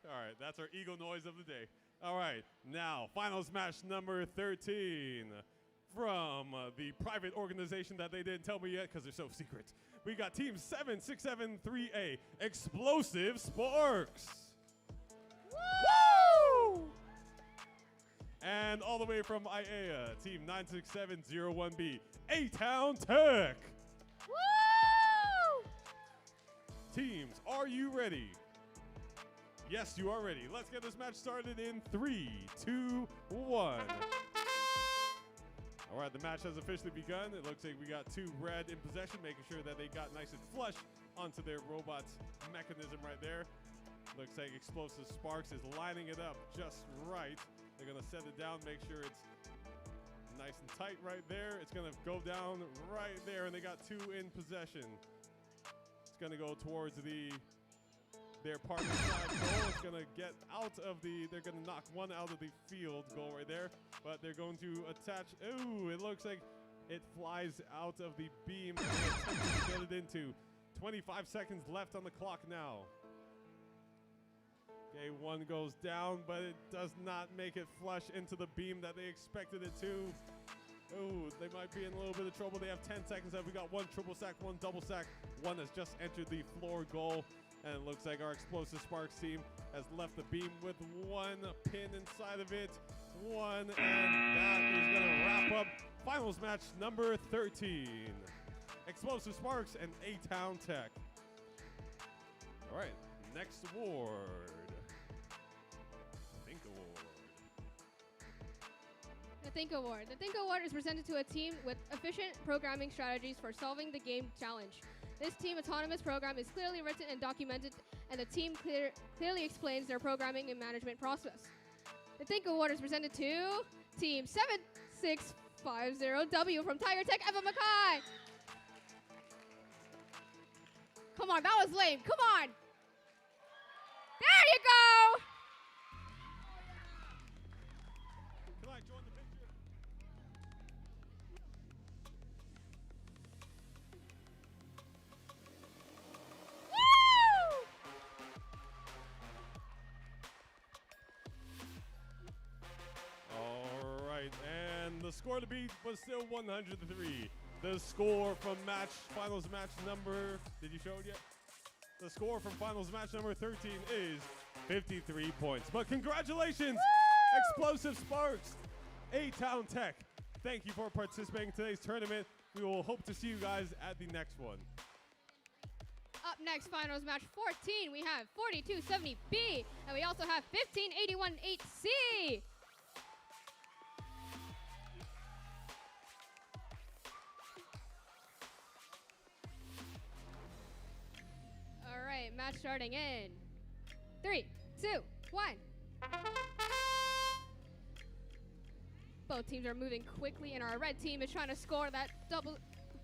right, that's our eagle noise of the day. All right, now finals match number 13. from the private organization that they didn't tell me yet because they're so secret. We got Team 7673A, Explosive Sparks. Woo! And all the way from IAEA, Team 96701B, A-Town Tech. Woo! Teams, are you ready? Yes, you are ready. Let's get this match started in 3, 2, 1. All right, the match has officially begun. It looks like we got two red in possession, making sure that they got nice and flush onto their robot's mechanism right there. Looks like Explosive Sparks is lining it up just right. They're gonna set it down, make sure it's nice and tight right there. It's gonna go down right there, and they got two in possession. It's gonna go towards their partner side goal. It's gonna get out of they're gonna knock one out of the field goal right there, but they're going to attach, ooh, it looks like it flies out of the beam that they attempted to get it into. 25 seconds left on the clock now. Okay, one goes down, but it does not make it flush into the beam that they expected it to. Ooh, they might be in a little bit of trouble. They have 10 seconds left. We got one triple sack, one double sack. One has just entered the floor goal. And it looks like our Explosive Sparks team has left the beam with one pin inside of it. One, and that is going to wrap up finals match number 13. Explosive Sparks and A-Town Tech. All right, next award. Think Award. The Think Award. The Think Award is presented to a team with efficient programming strategies for solving the game challenge. This team autonomous program is clearly written and documented, and the team clearly explains their programming and management process. The Think Award is presented to Team 7650W from Tiger Tech, Eva Mackay. Come on, that was lame. Come on. There you go. Can I join the picture? Woo! All right, and the score to beat was still 103. The score from finals match number, did you show it yet? The score from finals match number 13 is 53 points. But congratulations, Explosive Sparks, A-Town Tech. Thank you for participating in today's tournament. We will hope to see you guys at the next one. Up next, finals match 14, we have 4270B, and we also have 15818C. All right, match starting in 3, 2, 1. Both teams are moving quickly, and our red team is trying to score that double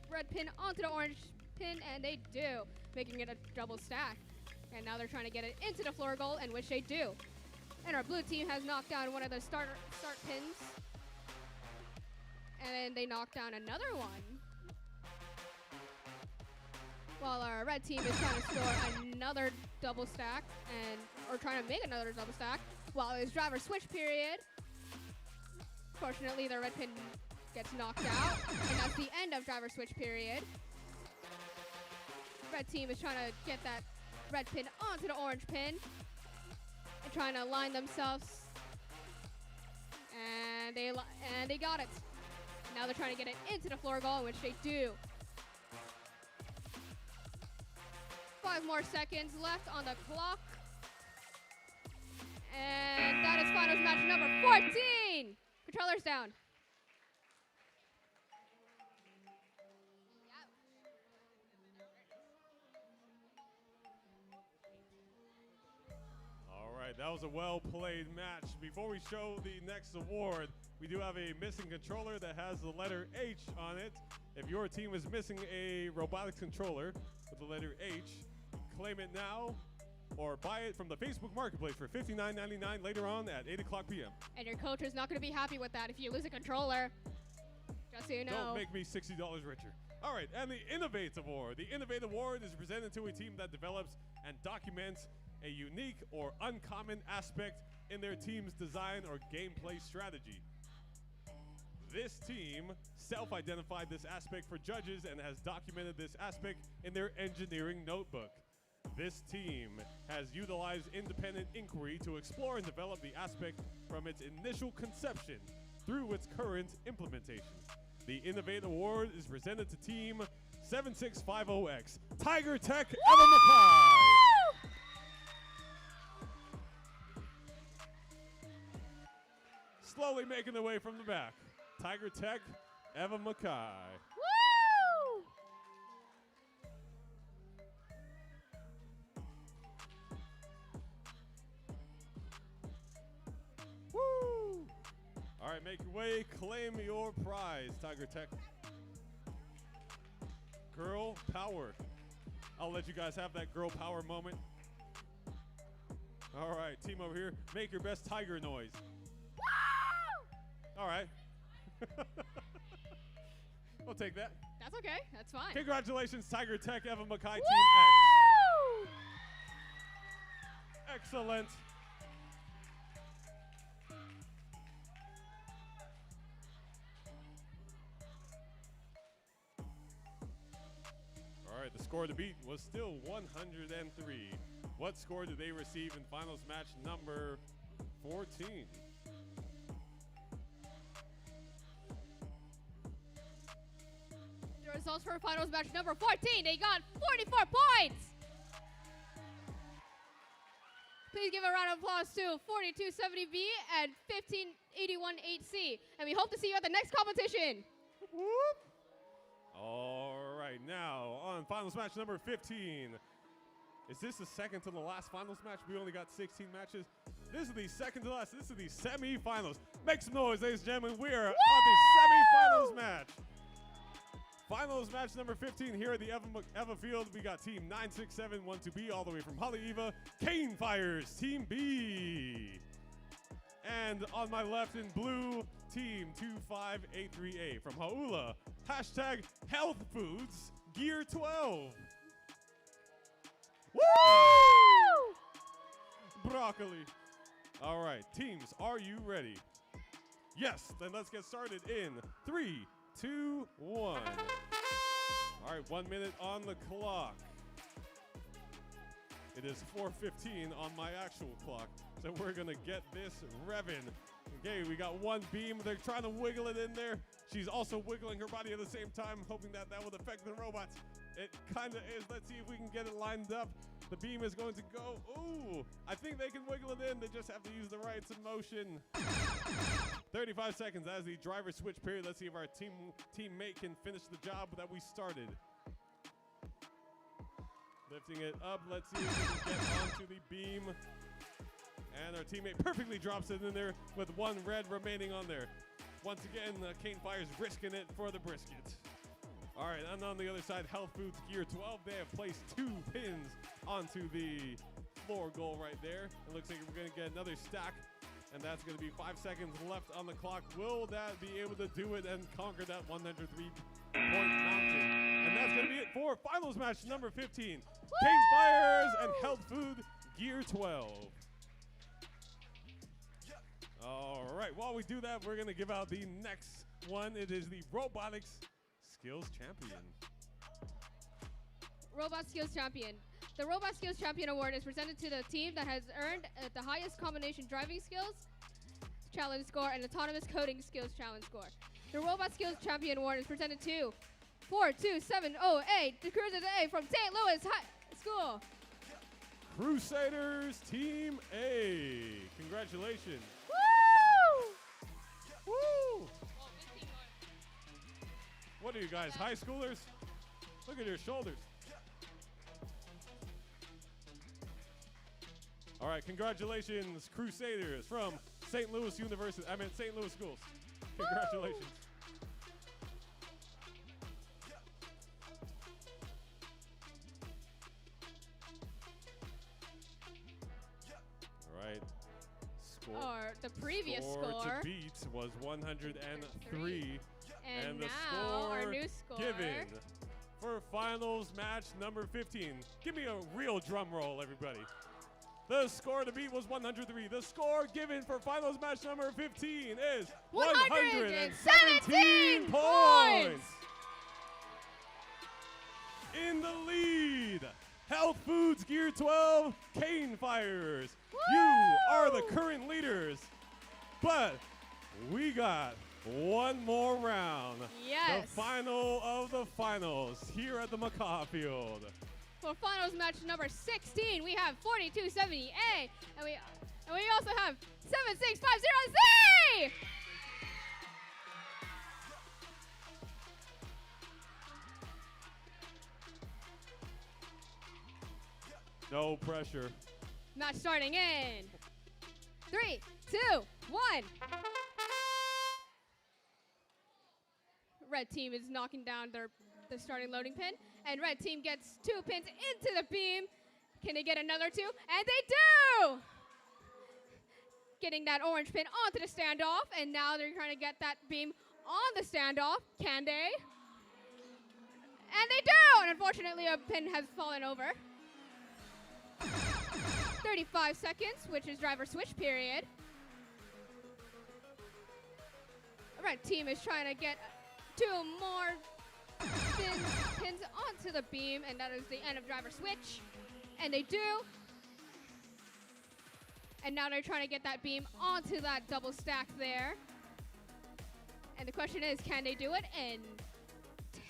red pin onto the orange pin, and they do, making it a double stack. And now they're trying to get it into the floor goal, and which they do. And our blue team has knocked down one of the start pins. And then they knocked down another one. While our red team is trying to score another double stack, or trying to make another double stack, while it's driver switch period. Fortunately, the red pin gets knocked out, and that's the end of driver switch period. Red team is trying to get that red pin onto the orange pin and trying to align themselves, and they got it. Now they're trying to get it into the floor goal, which they do. 5 more seconds left on the clock, and that is finals match number 14. Controllers down. All right, that was a well-played match. Before we show the next award, we do have a missing controller that has the letter H on it. If your team is missing a robotics controller with the letter H, claim it now or buy it from the Facebook Marketplace for $59.99 later on at 8 o'clock p.m. And your coach is not going to be happy with that if you lose a controller. Just so you know. Don't make me $60 richer. All right, and the Innovate Award. The Innovate Award is presented to a team that develops and documents a unique or uncommon aspect in their team's design or gameplay strategy. This team self-identified this aspect for judges and has documented this aspect in their engineering notebook. This team has utilized independent inquiry to explore and develop the aspect from its initial conception through its current implementation. The Innovate Award is presented to Team 7650X, Tiger Tech, Eva Mackay. Slowly making their way from the back, Tiger Tech, Eva Mackay. Woo! Woo! All right, make your way, claim your prize, Tiger Tech. Girl power. I'll let you guys have that girl power moment. All right, team over here, make your best tiger noise. All right. We'll take that. That's okay. That's fine. Congratulations, Tiger Tech, Eva Mackay, Team Woo! X. Excellent. All right, the score to beat was still 103. What score did they receive in finals match number 14? The results for finals match number 14. They got 44 points. Please give a round of applause to 4270B and 1581HC. And we hope to see you at the next competition. Whoop. All right, now on finals match number 15. Is this the second to the last finals match? We only got 16 matches. This is the second to last. This is the semi-finals. Make some noise, ladies and gentlemen. We are on the semi-finals match. Finals match number 15 here at the Eva Field. We got team 96712B all the way from Haleiwa. Cane Fires, team B. And on my left in blue, team 2583A from Hauula. Hashtag Health Foods Gear 12. Woo! Broccoli. All right, teams, are you ready? Yes, then let's get started in 3, 2, 1. All right, 1 minute on the clock. It is 4:15 on my actual clock, so we're gonna get this revving. Okay, we got one beam. They're trying to wiggle it in there. She's also wiggling her body at the same time, hoping that that would affect the robots. It kind of is. Let's see if we can get it lined up. The beam is going to go. Ooh, I think they can wiggle it in. They just have to use the rights of motion. 35 seconds as the driver switch period. Let's see if our teammate can finish the job that we started. Lifting it up. Let's see if we can get onto the beam. And our teammate perfectly drops it in there with one red remaining on there. Once again, Cane Fire's risking it for the brisket. All right, and on the other side, Health Foods Gear 12. They have placed 2 pins onto the floor goal right there. It looks like we're going to get another stack, and that's going to be 5 seconds left on the clock. Will that be able to do it and conquer that 103-point mountain? And that's going to be it for finals match number 15. Cane Fires and Health Food Gear 12. All right, while we do that, we're going to give out the next one. It is the Robotics Skills Champion. Robot Skills Champion. The Robot Skills Champion Award is presented to the team that has earned the highest combination driving skills challenge score and autonomous coding skills challenge score. The Robot Skills Champion Award is presented to 42708, the Cruiser A from St. Louis High School. Crusaders Team A. Congratulations. Woo! Woo! What are you guys, high schoolers? Look at your shoulders. All right, congratulations, Crusaders from St. Louis University. I meant St. Louis Schools. Congratulations. All right. Or the previous score to beat was 103. And the now score our new score given for finals match number 15. Give me a real drum roll, everybody. The score to beat was 103. The score given for finals match number 15 is 117 points. In the lead, Health Foods Gear 12, Cane Fires. You are the current leaders, but we got one more round. Yes. The final of the finals here at the Macaw Field. For finals match number 16, we have 4270A, and we also have 7650Z. No pressure. Match starting in 3, 2, 1. Red team is knocking down the starting loading pin, and red team gets 2 pins into the beam. Can they get another 2? And they do! Getting that orange pin onto the standoff, and now they're trying to get that beam on the standoff. Can they? And they do! And unfortunately, a pin has fallen over. 35 seconds, which is driver switch period. The red team is trying to get 2 more pins onto the beam, and that is the end of driver switch. And they do. And now they're trying to get that beam onto that double stack there. And the question is, can they do it in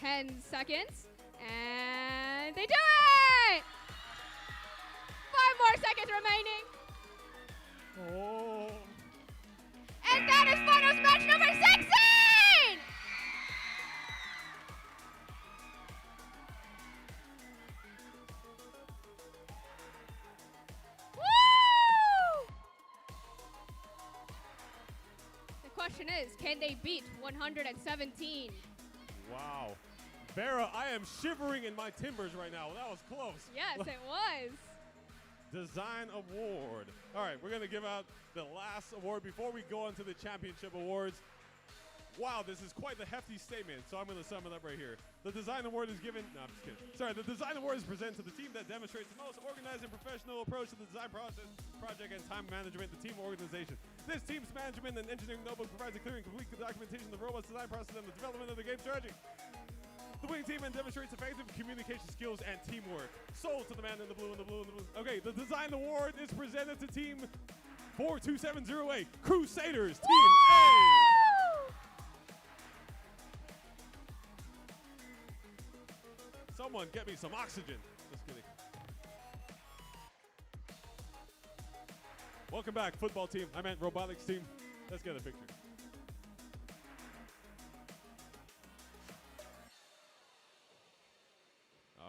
10 seconds? And they do it! 5 more seconds remaining. Oh. And that is finals match number 16! Woo! The question is, can they beat 117? Wow. Vera, I am shivering in my timbers right now. That was close. Yes, it was. Design Award. All right, we're going to give out the last award before we go on to the championship awards. Wow, this is quite the hefty statement, so I'm going to sum it up right here. The Design Award is given, no, I'm just kidding. Sorry, the Design Award is presented to the team that demonstrates the most organized and professional approach to the design process, project, and time management, the team organization. This team's management and engineering notebook provides a clear and complete documentation of the robust design process and the development of the game strategy. The winning team and demonstrates effective communication skills and teamwork. Sold to the man in the blue and the blue and the blue. Okay, the Design Award is presented to Team 42708, Crusaders, Team A. Someone get me some oxygen. Just kidding. Welcome back, football team. I meant robotics team. Let's get a picture.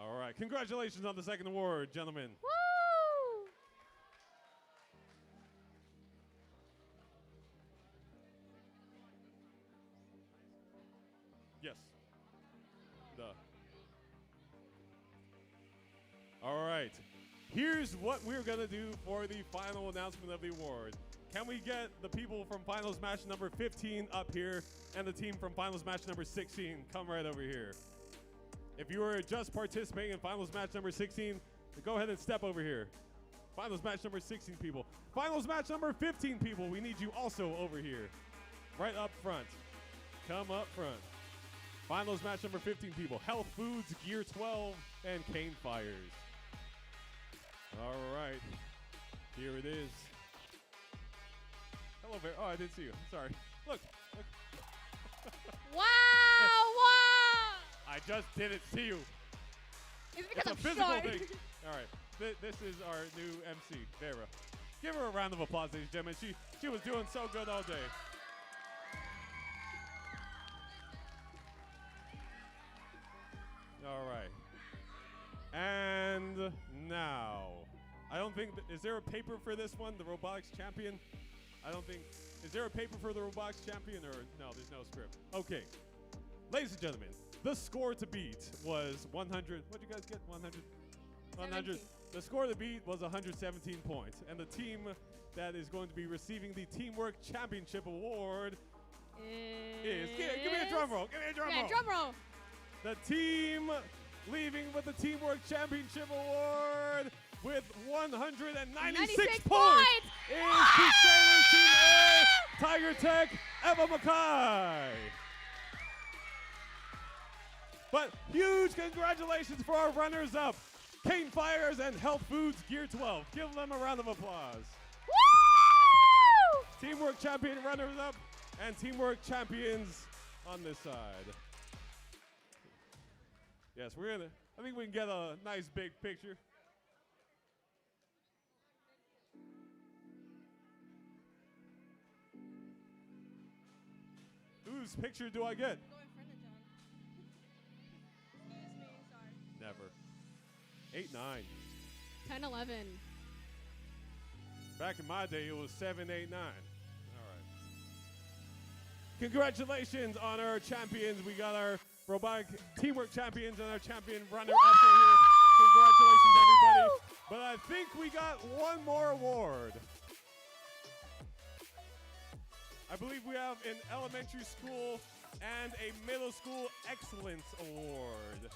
All right, congratulations on the second award, gentlemen. Woo! Yes. All right. Here's what we're going to do for the final announcement of the award. Can we get the people from finals match number 15 up here and the team from finals match number 16 come right over here? If you are just participating in finals match number 16, go ahead and step over here. Finals match number 16 people. Finals match number 15 people, we need you also over here. Right up front. Come up front. Finals match number 15 people. Health Foods, Gear 12, and Cane Fires. All right. Here it is. Hello, Vera. Oh, I didn't see you. Sorry. Look. Wow! Wow! I just didn't see you. It's because It's a I'm physical short. thing. All right. This is our new MC, Vera. Give her a round of applause, ladies and gentlemen. She was doing so good all day. All right. And now, I don't think, is there a paper for this one, the robotics champion? I don't think, is there a paper for the robotics champion or no, there's no script. Okay. Ladies and gentlemen, the score to beat was 100, what'd you guys get, 100? 100. The score to beat was 117 points. And the team that is going to be receiving the Teamwork Championship Award is, give me a drum roll, give me a drum roll. Yeah, drum roll. The team leaving with the Teamwork Championship Award with 196 96 points is Crusaders Team A, Tiger Tech, Eva Mackay. But huge congratulations for our runners-up, Cane Fires and Health Foods Gear 12. Give them a round of applause. Woo! Teamwork champion runners-up and teamwork champions on this side. Yes, I think we can get a nice big picture. Whose picture do I get? Go in front of John. Excuse me, sorry. Never. 8, 9. 10, 11. Back in my day, it was 7, 8, 9. All right. Congratulations on our champions. We got our robotic teamwork champions and our champion runner up here. Congratulations, everybody. But I think we got one more award. I believe we have an elementary school and a middle school excellence award.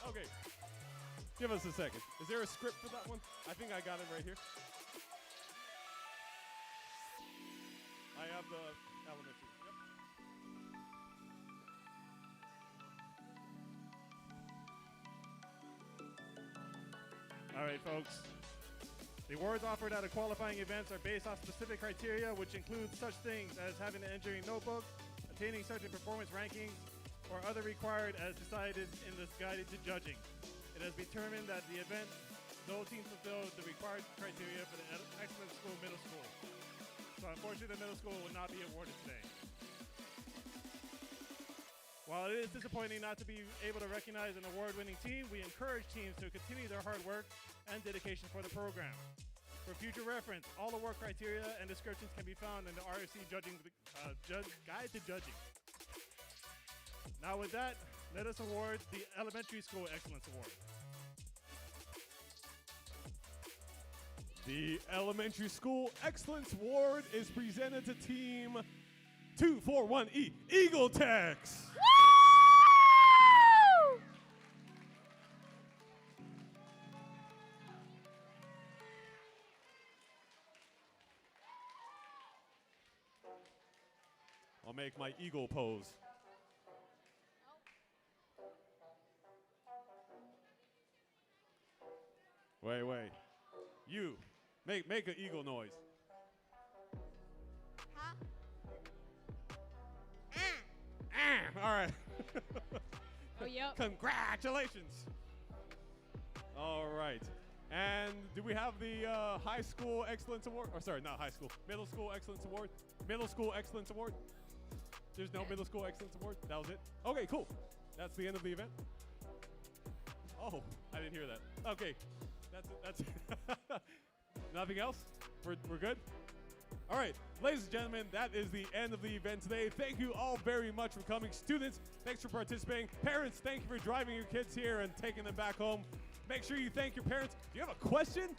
Okay. Give us a second. Is there a script for that one? I think I got it right here. I have the elementary. Yep. All right, folks. The awards offered at the qualifying events are based on specific criteria, which include such things as having an engineering notebook, attaining certain performance rankings, or other required as decided in this guided to judging. It has been determined that the event, no team fulfilled the required criteria for the Excellent School Middle School. So unfortunately, the middle school will not be awarded today. While it is disappointing not to be able to recognize an award-winning team, we encourage teams to continue their hard work and dedication for the program. For future reference, all award criteria and descriptions can be found in the RFC Guide to Judging. Now with that, let us award the Elementary School Excellence Award. The Elementary School Excellence Award is presented to Team 241E, Eagle Techs. I'll make my eagle pose. Wait. You, make an eagle noise. Huh? All right. Oh, yep. Congratulations. All right. And do we have the High School Excellence Award? Or sorry, not High School. Middle School Excellence Award? Middle School Excellence Award? There's no Middle School Excellence Award? That was it? Okay, cool. That's the end of the event? Oh, I didn't hear that. Okay. That's nothing else? We're good? All right, ladies and gentlemen, that is the end of the event today. Thank you all very much for coming. Students, thanks for participating. Parents, thank you for driving your kids here and taking them back home. Make sure you thank your parents. Do you have a question?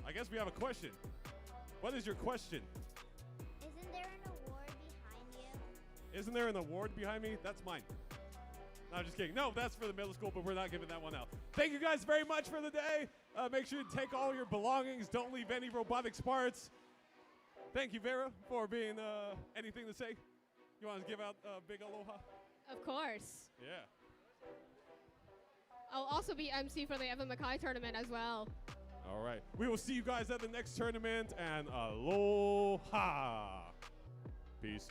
I guess we have a question. What is your question? Isn't there an award behind you? Isn't there an award behind me? That's mine. No, I'm just kidding. No, that's for the middle school, but we're not giving that one out. Thank you guys very much for the day. Make sure you take all your belongings. Don't leave any robotics parts. Thank you, Vera, for being anything to say. You want to give out a big aloha? Of course. Yeah. I'll also be MC for the Eva Mackay tournament as well. All right. We will see you guys at the next tournament, and aloha. Peace.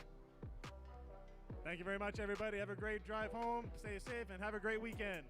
Thank you very much, everybody. Have a great drive home. Stay safe and have a great weekend.